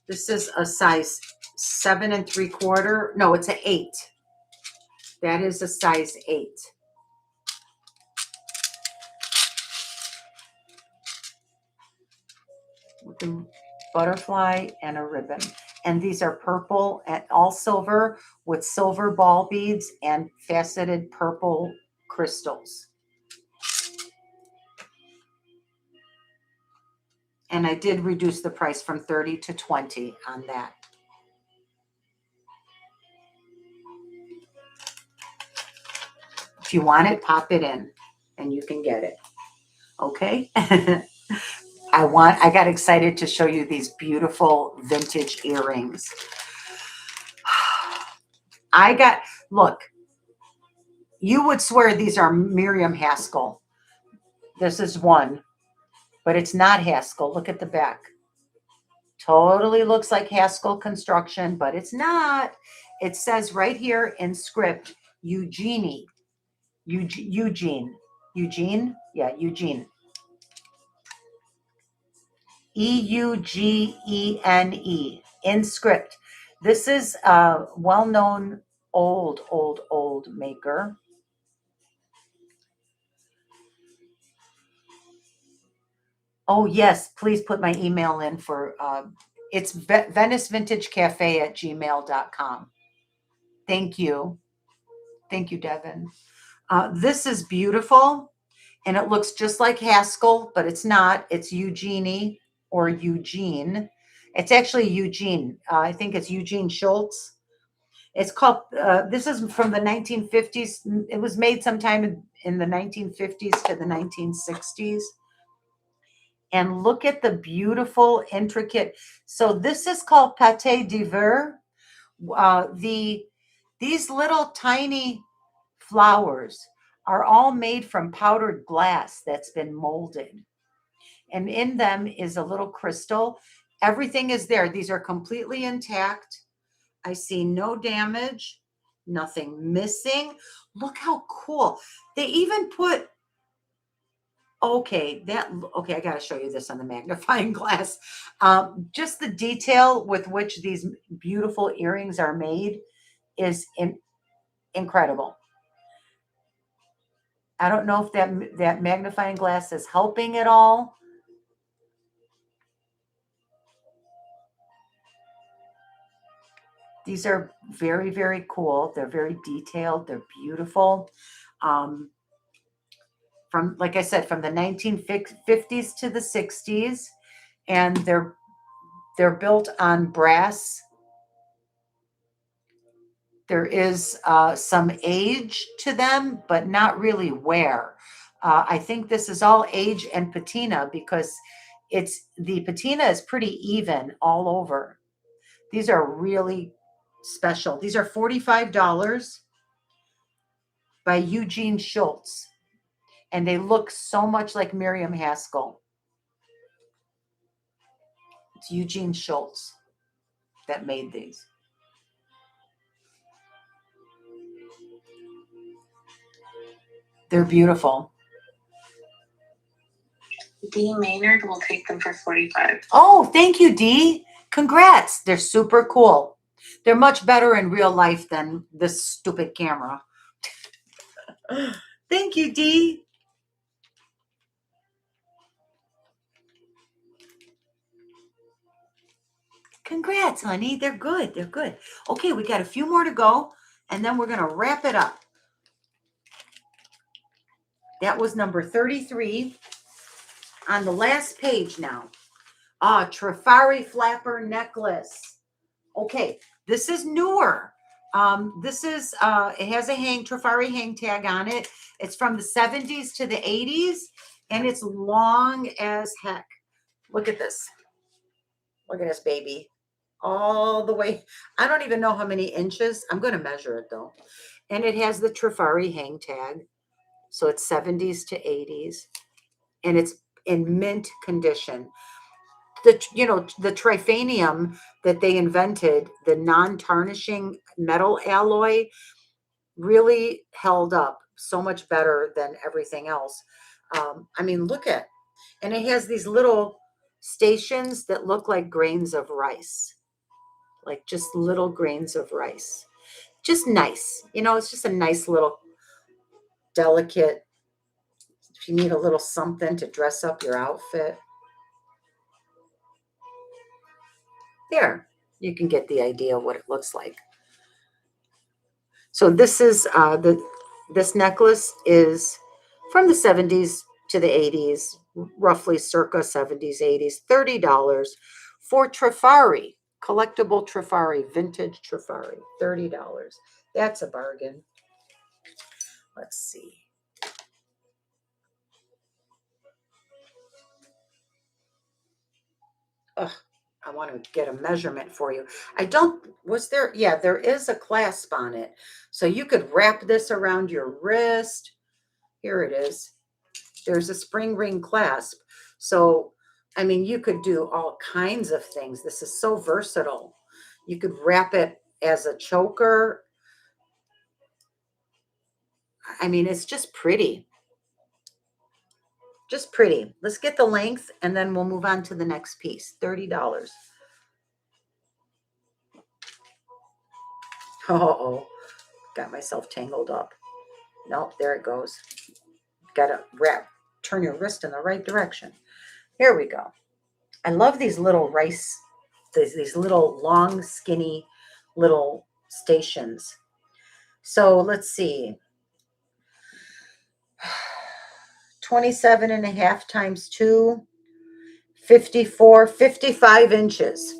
This is a size 7 3/4. No, it's an 8. That is a size 8. With a butterfly and a ribbon. And these are purple and all silver with silver ball beads and faceted purple crystals. And I did reduce the price from 30 to 20 on that. If you want it, pop it in and you can get it. Okay? I got excited to show you these beautiful vintage earrings. Look, you would swear these are Miriam Haskell. This is one, but it's not Haskell. Look at the back. Totally looks like Haskell Construction, but it's not. It says right here in script, Eugene. Eugene. Yeah, Eugene. Eugene in script. This is a well-known old maker. Oh, yes, please put my email in for, it's VeniceVintageCafe@gmail.com. Thank you. Thank you, Devin. This is beautiful, and it looks just like Haskell, but it's not. It's Eugenie or Eugene. It's actually Eugene. I think it's Eugene Schultz. It's called, this is from the 1950s. It was made sometime in the 1950s to the 1960s. And look at the beautiful, intricate. So this is called pâté de verre. These little tiny flowers are all made from powdered glass that's been molded. And in them is a little crystal. Everything is there. These are completely intact. I see no damage, nothing missing. Look how cool. They even put, okay, I got to show you this on the magnifying glass. Just the detail with which these beautiful earrings are made is incredible. I don't know if that magnifying glass is helping at all. These are very, very cool. They're very detailed. They're beautiful. From, like I said, from the 1950s to the 60s, and they're built on brass. There is some age to them, but not really wear. I think this is all age and patina because the patina is pretty even all over. These are really special. These are $45 by Eugene Schultz, and they look so much like Miriam Haskell. It's Eugene Schultz that made these. They're beautiful. Dee Maynard will take them for $45. Oh, thank you, Dee. Congrats. They're super cool. They're much better in real life than this stupid camera. Thank you, Dee. Congrats, honey. They're good. They're good. Okay, we got a few more to go, and then we're going to wrap it up. That was number 33. On the last page now. Trifari flapper necklace. Okay, this is newer. This is, it has a Trifari hang tag on it. It's from the 70s to the 80s, and it's long as heck. Look at this. Look at this baby. All the way. I don't even know how many inches. I'm going to measure it though. And it has the Trifari hang tag. So it's 70s to 80s, and it's in mint condition. The trifanium that they invented, the non-tarnishing metal alloy, really held up so much better than everything else. I mean, look at, and it has these little stations that look like grains of rice, like just little grains of rice. Just nice. It's just a nice little delicate, if you need a little something to dress up your outfit. There, you can get the idea of what it looks like. So this is this necklace is from the 70s to the 80s, roughly circa 70s, 80s, $30 for Trifari, collectible Trifari, vintage Trifari, $30. That's a bargain. Let's see. Ugh, I want to get a measurement for you. Yeah, there is a clasp on it. So you could wrap this around your wrist. Here it is. There's a spring ring clasp. So, I mean, you could do all kinds of things. This is so versatile. You could wrap it as a choker. I mean, it's just pretty. Just pretty. Let's get the length and then we'll move on to the next piece. $30. Oh, got myself tangled up. Nope, there it goes. Got to turn your wrist in the right direction. Here we go. I love these little these little long, skinny little stations. So let's see. 27 and a half times 2, 54, 55 inches.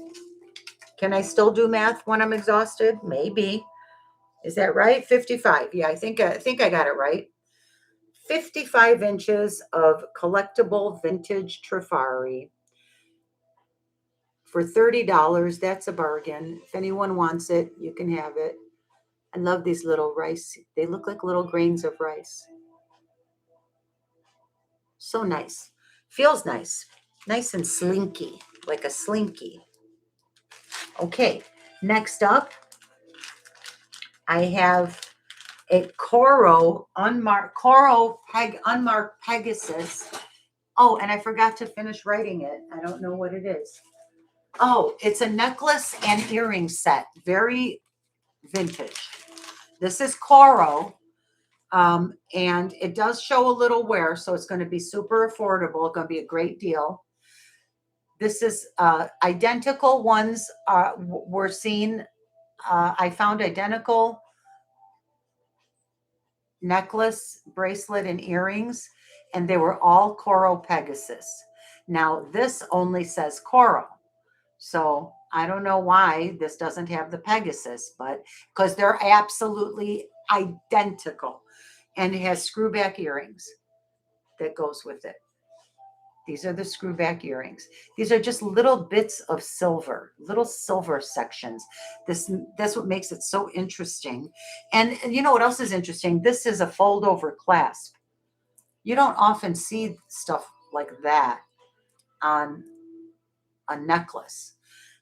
Can I still do math when I'm exhausted? Maybe. Is that right? 55. Yeah, I think I got it right. 55 inches of collectible vintage Trifari for $30. That's a bargain. If anyone wants it, you can have it. I love these little rice. They look like little grains of rice. So nice. Feels nice. Nice and slinky, like a slinky. Okay, next up, I have a unmarked Pegasus. Oh, and I forgot to finish writing it. I don't know what it is. Oh, it's a necklace and earring set. Very vintage. This is Coro. And it does show a little wear, so it's going to be super affordable. It's going to be a great deal. This is identical ones were seen. I found identical necklace, bracelet, and earrings, and they were all Coro Pegasus. Now, this only says Coro. So I don't know why this doesn't have the Pegasus, but because they're absolutely identical. And it has screwback earrings that goes with it. These are the screwback earrings. These are just little bits of silver, little silver sections. That's what makes it so interesting. And you know what else is interesting? This is a fold over clasp. You don't often see stuff like that on a necklace.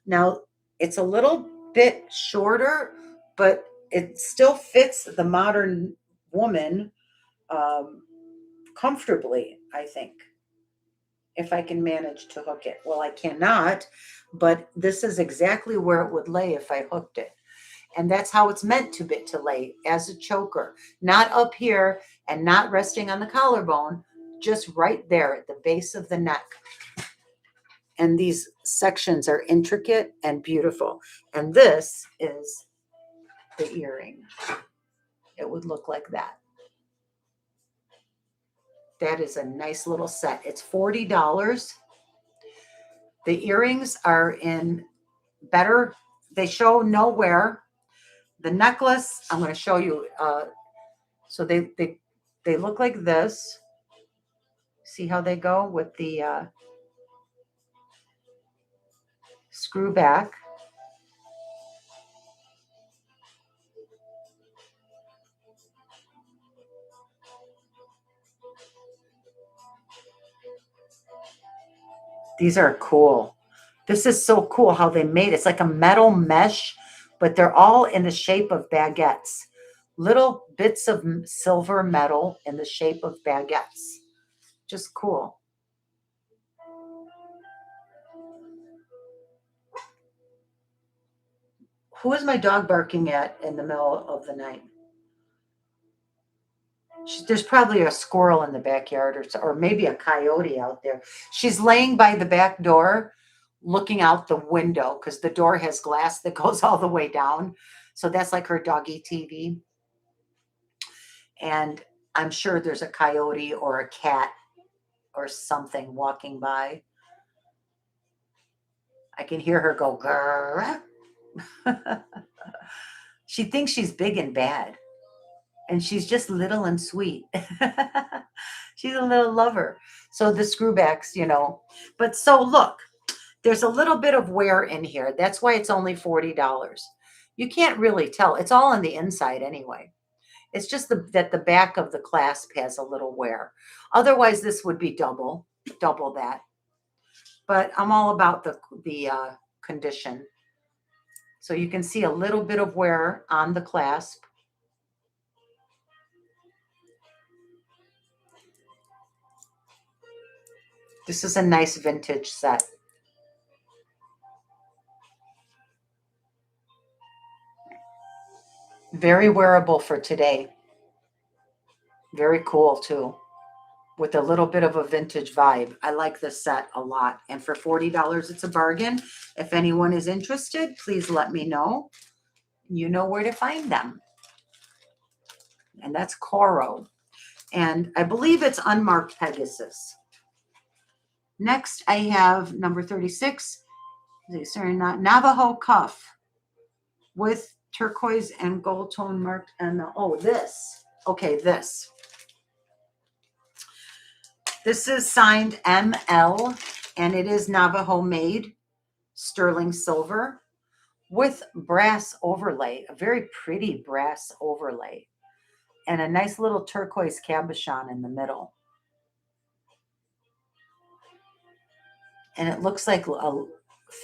Now, it's a little bit shorter, but it still fits the modern woman comfortably, I think, if I can manage to hook it. Well, I cannot, but this is exactly where it would lay if I hooked it. And that's how it's meant to lay, as a choker, not up here and not resting on the collarbone, just right there at the base of the neck. And these sections are intricate and beautiful. And this is the earring. It would look like that. That is a nice little set. It's $40. The earrings are in better, they show no wear. The necklace, I'm going to show you. So they look like this. See how they go with the screw back. These are cool. This is so cool how they made it. It's like a metal mesh, but they're all in the shape of baguettes. Little bits of silver metal in the shape of baguettes. Just cool. Who is my dog barking at in the middle of the night? There's probably a squirrel in the backyard, or maybe a coyote out there. She's laying by the back door looking out the window because the door has glass that goes all the way down. So that's like her doggy TV. And I'm sure there's a coyote or a cat or something walking by. I can hear her go, grrr. She thinks she's big and bad. And she's just little and sweet. She's a little lover. So the screwbacks, But so look, there's a little bit of wear in here. That's why it's only $40. You can't really tell. It's all on the inside anyway. It's just that the back of the clasp has a little wear. Otherwise, this would be double that. But I'm all about the condition. So you can see a little bit of wear on the clasp. This is a nice vintage set. Very wearable for today. Very cool too, with a little bit of a vintage vibe. I like this set a lot. And for $40, it's a bargain. If anyone is interested, please let me know. You know where to find them. And that's Coro. And I believe it's unmarked Pegasus. Next, I have number 36, Navajo cuff with turquoise and gold tone marked. And this. Okay, this. This is signed ML, and it is Navajo made sterling silver with brass overlay, a very pretty brass overlay, and a nice little turquoise cabochon in the middle. And it looks like a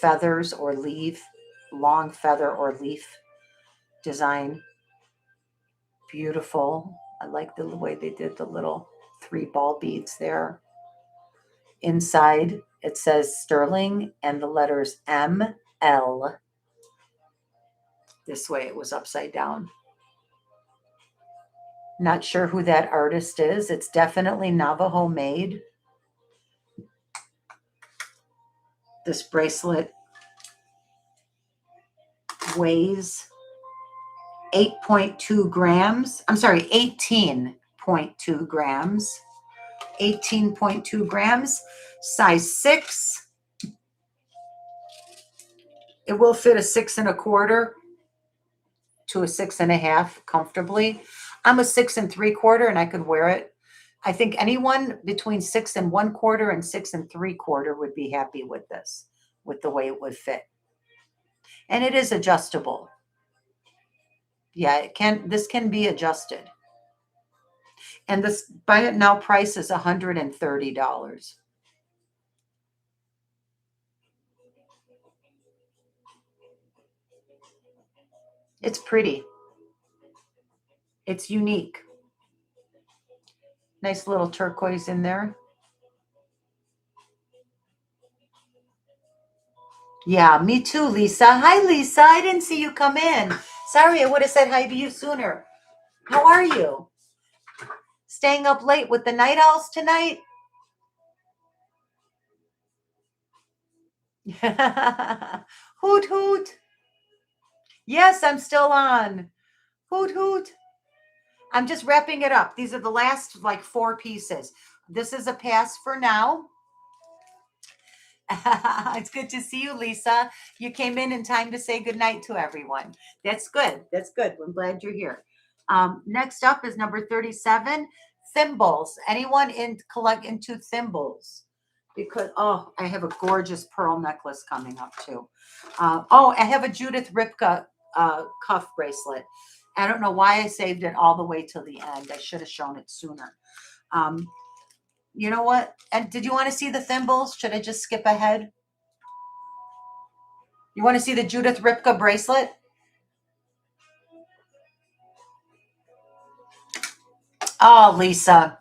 feathers or leaf, long feather or leaf design. Beautiful. I like the way they did the little 3 ball beads there. Inside, it says sterling and the letters ML. This way it was upside down. Not sure who that artist is. It's definitely Navajo made. This bracelet weighs 8.2 grams. I'm sorry, 18.2 grams. 18.2 grams, size 6. It will fit a 6 1/4 to a 6 1/2 comfortably. I'm a 6 3/4 and I could wear it. I think anyone between 6 1/4 and 6 3/4 would be happy with this, with the way it would fit. And it is adjustable. Yeah, this can be adjusted. And this buy it now price is $130. It's pretty. It's unique. Nice little turquoise in there. Yeah, me too, Lisa. Hi, Lisa. I didn't see you come in. Sorry, I would have said hi to you sooner. How are you? Staying up late with the night owls tonight? Hoot, hoot. Yes, I'm still on. Hoot, hoot. I'm just wrapping it up. These are the last like 4 pieces. This is a pass for now. It's good to see you, Lisa. You came in time to say goodnight to everyone. That's good. That's good. I'm glad you're here. Next up is number 37, thimbles. Anyone into thimbles? Because, oh, I have a gorgeous pearl necklace coming up too. I have a Judith Ripka cuff bracelet. I don't know why I saved it all the way till the end. I should have shown it sooner. You know what? And did you want to see the thimbles? Should I just skip ahead? You want to see the Judith Ripka bracelet? Oh, Lisa,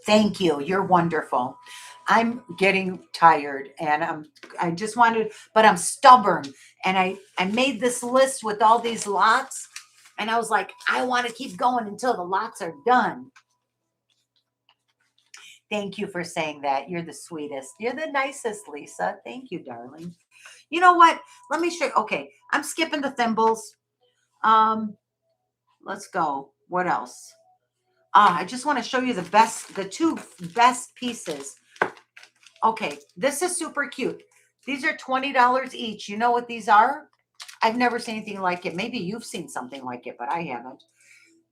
thank you. You're wonderful. I'm getting tired and I just wanted, but I'm stubborn. And I made this list with all these lots. And I was like, I want to keep going until the lots are done. Thank you for saying that. You're the sweetest. You're the nicest, Lisa. Thank you, darling. You know what? Let me show you. Okay, I'm skipping the thimbles. Let's go. What else? I just want to show you the 2 best pieces. Okay, this is super cute. These are $20 each. You know what these are? I've never seen anything like it. Maybe you've seen something like it, but I haven't.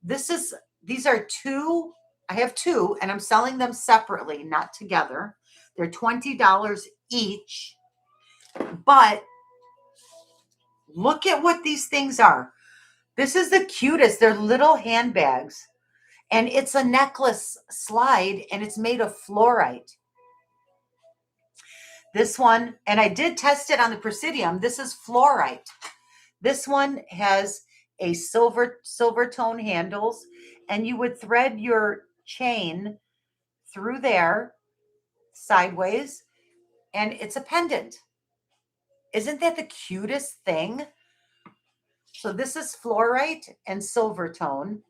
These are 2. I have 2 and I'm selling them separately, not together. They're $20 each. But look at what these things are. This is the cutest. They're little handbags. And it's a necklace slide and it's made of fluorite. This one, and I did test it on the Presidium. This is fluorite. This one has a silver tone handles, and you would thread your chain through there sideways, and it's a pendant. Isn't that the cutest thing? So this is fluorite and silver tone,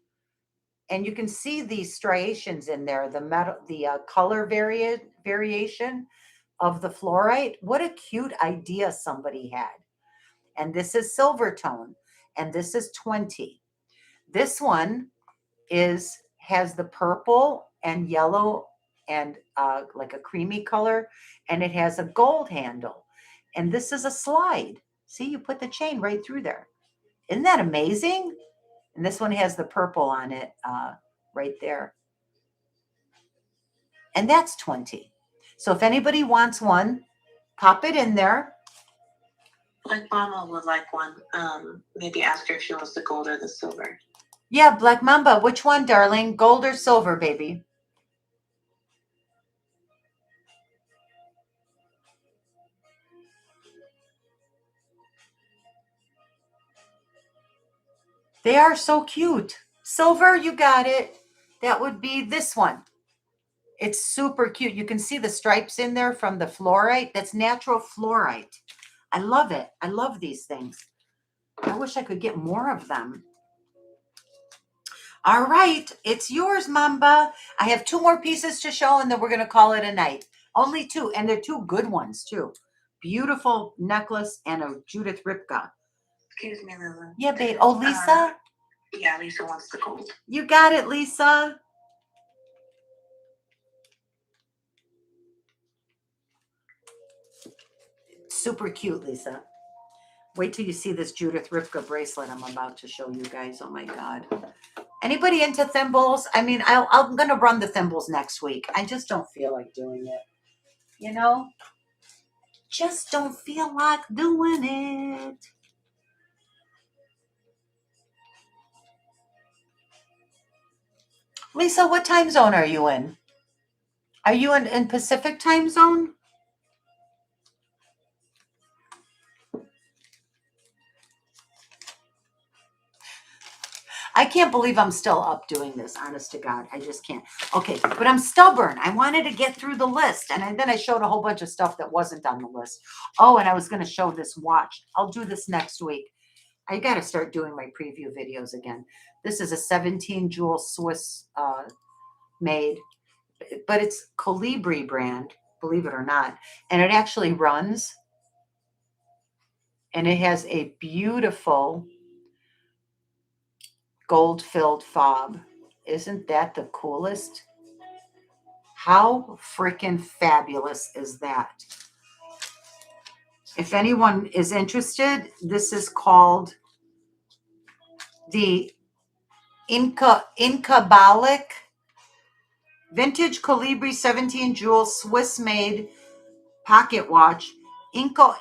and you can see these striations in there, the metal, the color variation of the fluorite. What a cute idea somebody had. And this is silver tone, and this is 20. This one has the purple and yellow and like a creamy color, and it has a gold handle. And this is a slide. See, you put the chain right through there. Isn't that amazing? And this one has the purple on it right there. and that's 20. So if anybody wants one, pop it in there. Like Mama would like one. Maybe ask her if she wants the gold or the silver. Yeah, Black Mamba, which one, darling? Gold or silver, baby? They are so cute. Silver, you got it. That would be this one. It's super cute. You can see the stripes in there from the fluorite. That's natural fluorite. I love it. I love these things. I wish I could get more of them. All right, it's yours, Mamba. I have 2 more pieces to show, and then we're going to call it a night. Only 2, and they're 2 good ones, too. Beautiful necklace and a Judith Ripka. Excuse me, Lila. Yeah, babe. Oh, Lisa? Yeah, Lisa wants the gold. You got it, Lisa. Super cute, Lisa. Wait till you see this Judith Ripka bracelet I'm about to show you guys. Oh, my God. Anybody into thimbles? I mean, I'm going to run the thimbles next week. I just don't feel like doing it. You know? Just don't feel like doing it. Lisa, what time zone are you in? Are you in Pacific time zone? I can't believe I'm still up doing this, honest to God. I just can't. Okay, but I'm stubborn. I wanted to get through the list. And then I showed a whole bunch of stuff that wasn't on the list. Oh, and I was going to show this watch. I'll do this next week. I got to start doing my preview videos again. This is a 17 jewel Swiss made, but it's Colibri brand, believe it or not. And it actually runs. And it has a beautiful gold-filled fob. Isn't that the coolest? How freaking fabulous is that? If anyone is interested, this is called the Incabalic Vintage Colibri 17 Jewel Swiss made pocket watch. Incabolic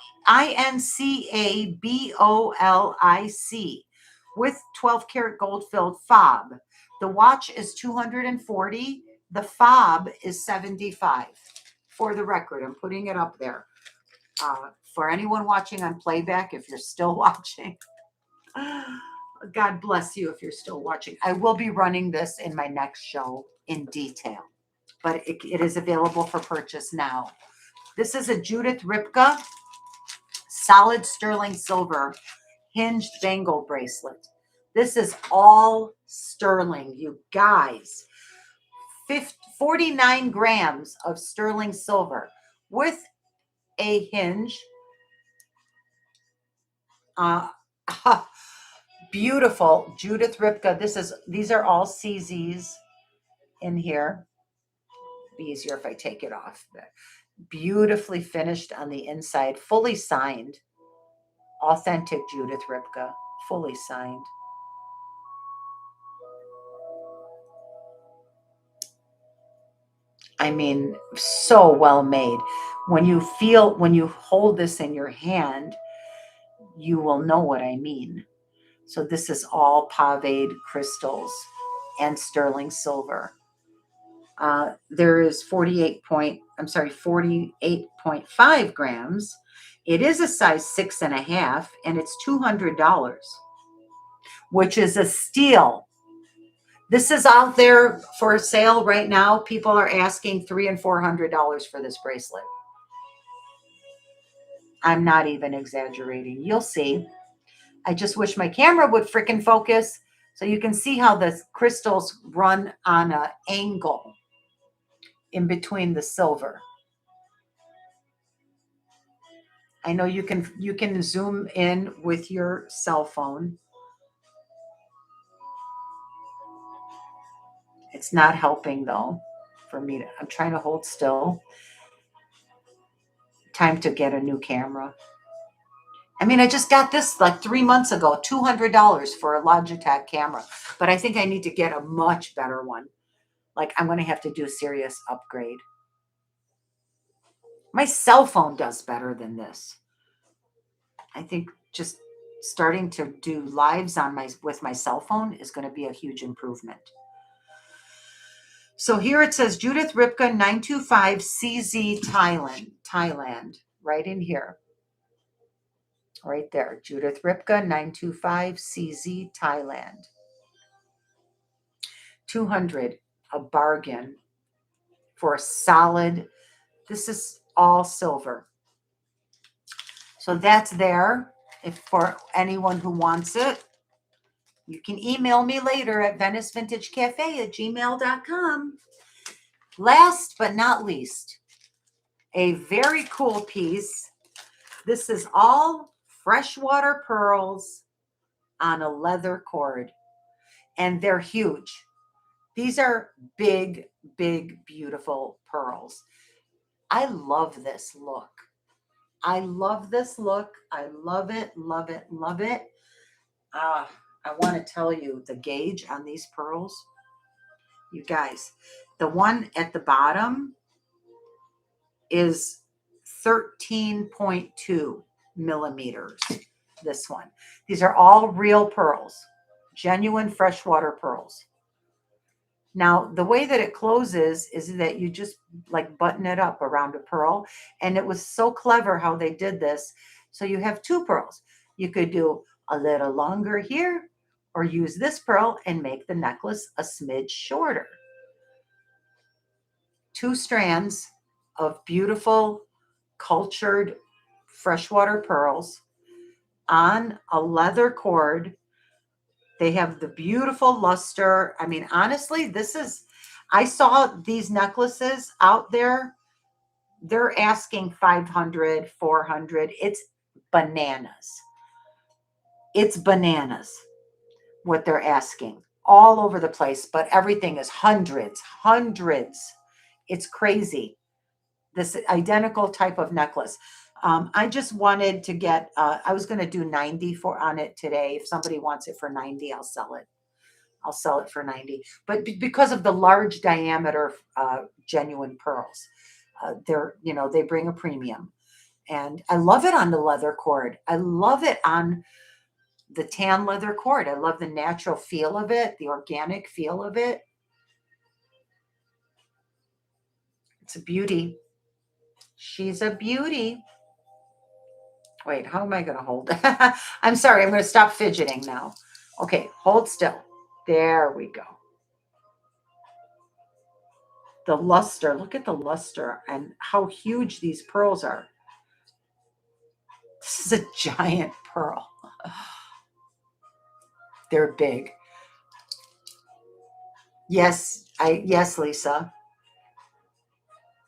with 12 karat gold filled fob. The watch is 240. The fob is 75. For the record, I'm putting it up there. For anyone watching on playback, if you're still watching, God bless you if you're still watching. I will be running this in my next show in detail, but it is available for purchase now. This is a Judith Ripka solid sterling silver hinged bangle bracelet. This is all sterling, you guys. 49 grams of sterling silver with a hinge. Beautiful Judith Ripka. These are all CZs in here. Be easier if I take it off. Beautifully finished on the inside, fully signed. Authentic Judith Ripka, fully signed. I mean, so well made. When you hold this in your hand, you will know what I mean. So this is all paved crystals and sterling silver. There is 48.5 grams. It is a size 6.5, and it's $200, which is a steal. This is out there for sale right now. People are asking $300 and $400 for this bracelet. I'm not even exaggerating. You'll see. I just wish my camera would freaking focus so you can see how the crystals run on an angle in between the silver. I know you can zoom in with your cell phone. It's not helping though for me. I'm trying to hold still. Time to get a new camera. I mean, I just got this like 3 months ago, $200 for a Logitech camera, but I think I need to get a much better one. Like, I'm going to have to do a serious upgrade. My cell phone does better than this. I think just starting to do lives on with my cell phone is going to be a huge improvement. So here it says Judith Ripka 925 CZ Thailand, right in here. Right there, Judith Ripka 925 CZ Thailand. 200, a bargain for a solid. This is all silver. So that's there. If for anyone who wants it, you can email me later at venicevintagecafe@gmail.com. Last but not least, a very cool piece. This is all freshwater pearls on a leather cord, and they're huge. These are big, big, beautiful pearls. I love this look. I love this look. I love it, love it, love it. I want to tell you the gauge on these pearls. You guys, the one at the bottom is 13.2 millimeters. This one. These are all real pearls, genuine freshwater pearls. Now, the way that it closes is that you just like button it up around a pearl. And it was so clever how they did this. So you have two pearls. You could do a little longer here or use this pearl and make the necklace a smidge shorter. Two strands of beautiful, cultured freshwater pearls on a leather cord. They have the beautiful luster. I mean, honestly, I saw these necklaces out there. They're asking 500, 400. It's bananas. It's bananas what they're asking all over the place, but everything is hundreds. It's crazy. This identical type of necklace. I just wanted to get, I was going to do 90 on it today. If somebody wants it for 90, I'll sell it. I'll sell it for 90. But because of the large diameter genuine pearls, they bring a premium. And I love it on the leather cord. I love it on the tan leather cord. I love the natural feel of it, the organic feel of it. It's a beauty. She's a beauty. Wait, how am I going to hold it? I'm sorry. I'm going to stop fidgeting now. Okay, hold still. There we go. The luster. Look at the luster and how huge these pearls are. This is a giant pearl. They're big. Yes, Lisa.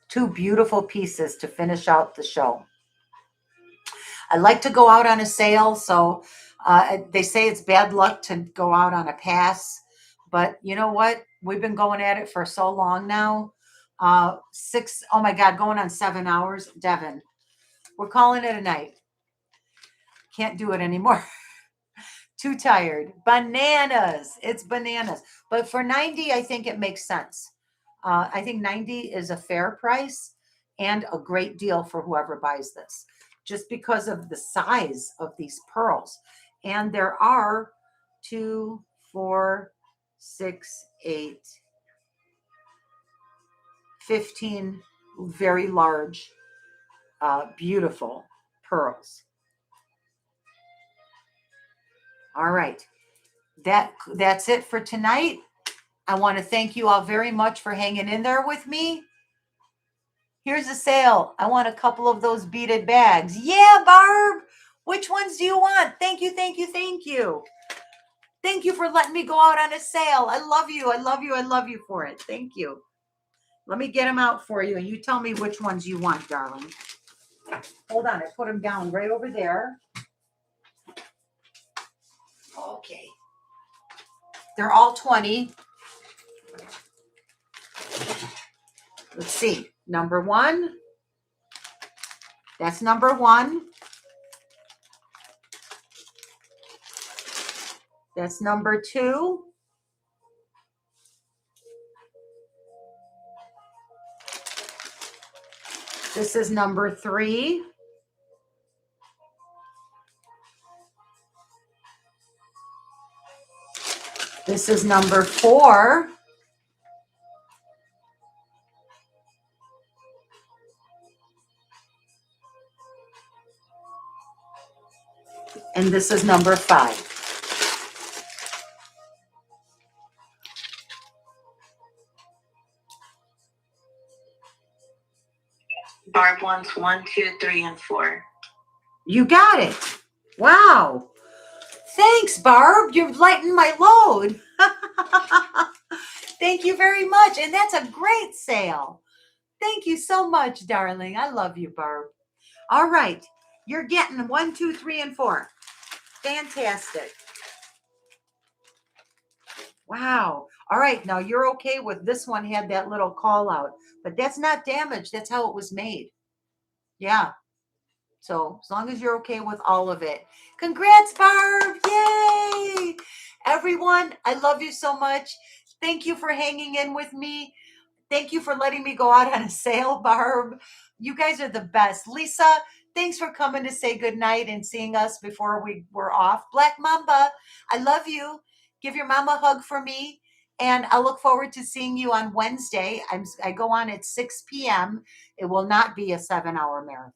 Two beautiful pieces to finish out the show. I like to go out on a sale, so they say it's bad luck to go out on a pass, but you know what? We've been going at it for so long now. Oh my God, going on 7 hours. Devin, we're calling it a night. Can't do it anymore. Too tired. Bananas. It's bananas. But for 90, I think it makes sense. I think 90 is a fair price and a great deal for whoever buys this, just because of the size of these pearls. And there are 2, 4, 6, 8, 15 very large, beautiful pearls. All right. That's it for tonight. I want to thank you all very much for hanging in there with me. Here's a sale. I want a couple of those beaded bags. Yeah, Barb. Which ones do you want? Thank you, thank you, thank you. Thank you for letting me go out on a sale. I love you. I love you. I love you for it. Thank you. Let me get them out for you, and you tell me which ones you want, darling. Hold on. I put them down right over there. Okay. They're all 20. Let's see. Number 1. That's number 1. That's number 2. This is number 3. This is number 4. And this is number 5. Barb wants 1, 2, 3, and 4. You got it. Wow. Thanks, Barb. You've lightened my load. Thank you very much. And that's a great sale. Thank you so much, darling. I love you, Barb. All right. You're getting 1, 2, 3, and 4. Fantastic. Wow. All right. Now you're okay with this one had that little call out, but that's not damage. That's how it was made. Yeah. So as long as you're okay with all of it. Congrats, Barb. Yay. Everyone, I love you so much. Thank you for hanging in with me. Thank you for letting me go out on a sale, Barb. You guys are the best. Lisa, thanks for coming to say goodnight and seeing us before we were off. Black Mamba, I love you. Give your mama a hug for me. And I look forward to seeing you on Wednesday. I go on at 6 p.m. It will not be a 7-hour marathon.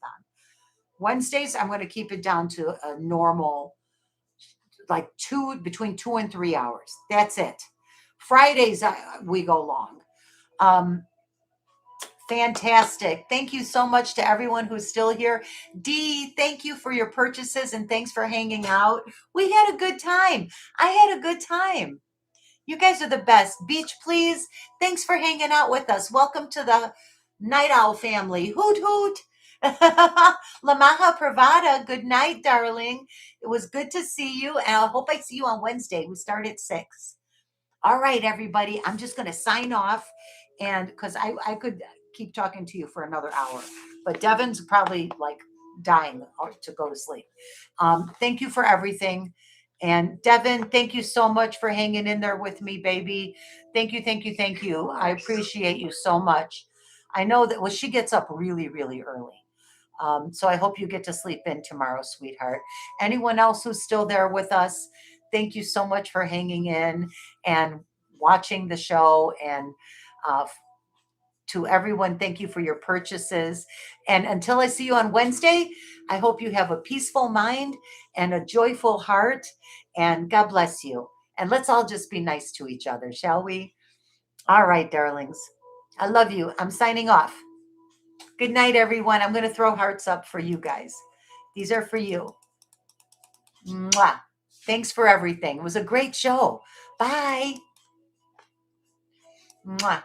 Wednesdays, I'm going to keep it down to a normal, like between 2 and 3 hours. That's it. Fridays, we go long. Fantastic. Thank you so much to everyone who's still here. Dee, thank you for your purchases and thanks for hanging out. We had a good time. I had a good time. You guys are the best. Beach, please. Thanks for hanging out with us. Welcome to the Night Owl family. Hoot, hoot. Lamaha Pravada, good night, darling. It was good to see you, and I hope I see you on Wednesday. We start at 6. All right, everybody. I'm just going to sign off, and because I could keep talking to you for another hour, but Devin's probably like dying to go to sleep. Thank you for everything. And Devin, thank you so much for hanging in there with me, baby. Thank you, thank you, thank you. I appreciate you so much. I know that she gets up really, really early. So I hope you get to sleep in tomorrow, sweetheart. Anyone else who's still there with us, thank you so much for hanging in and watching the show. And to everyone, thank you for your purchases. And until I see you on Wednesday, I hope you have a peaceful mind and a joyful heart. And God bless you. And let's all just be nice to each other, shall we? All right, darlings. I love you. I'm signing off. Good night, everyone. I'm going to throw hearts up for you guys. These are for you. Mwah. Thanks for everything. It was a great show. Bye. Mwah.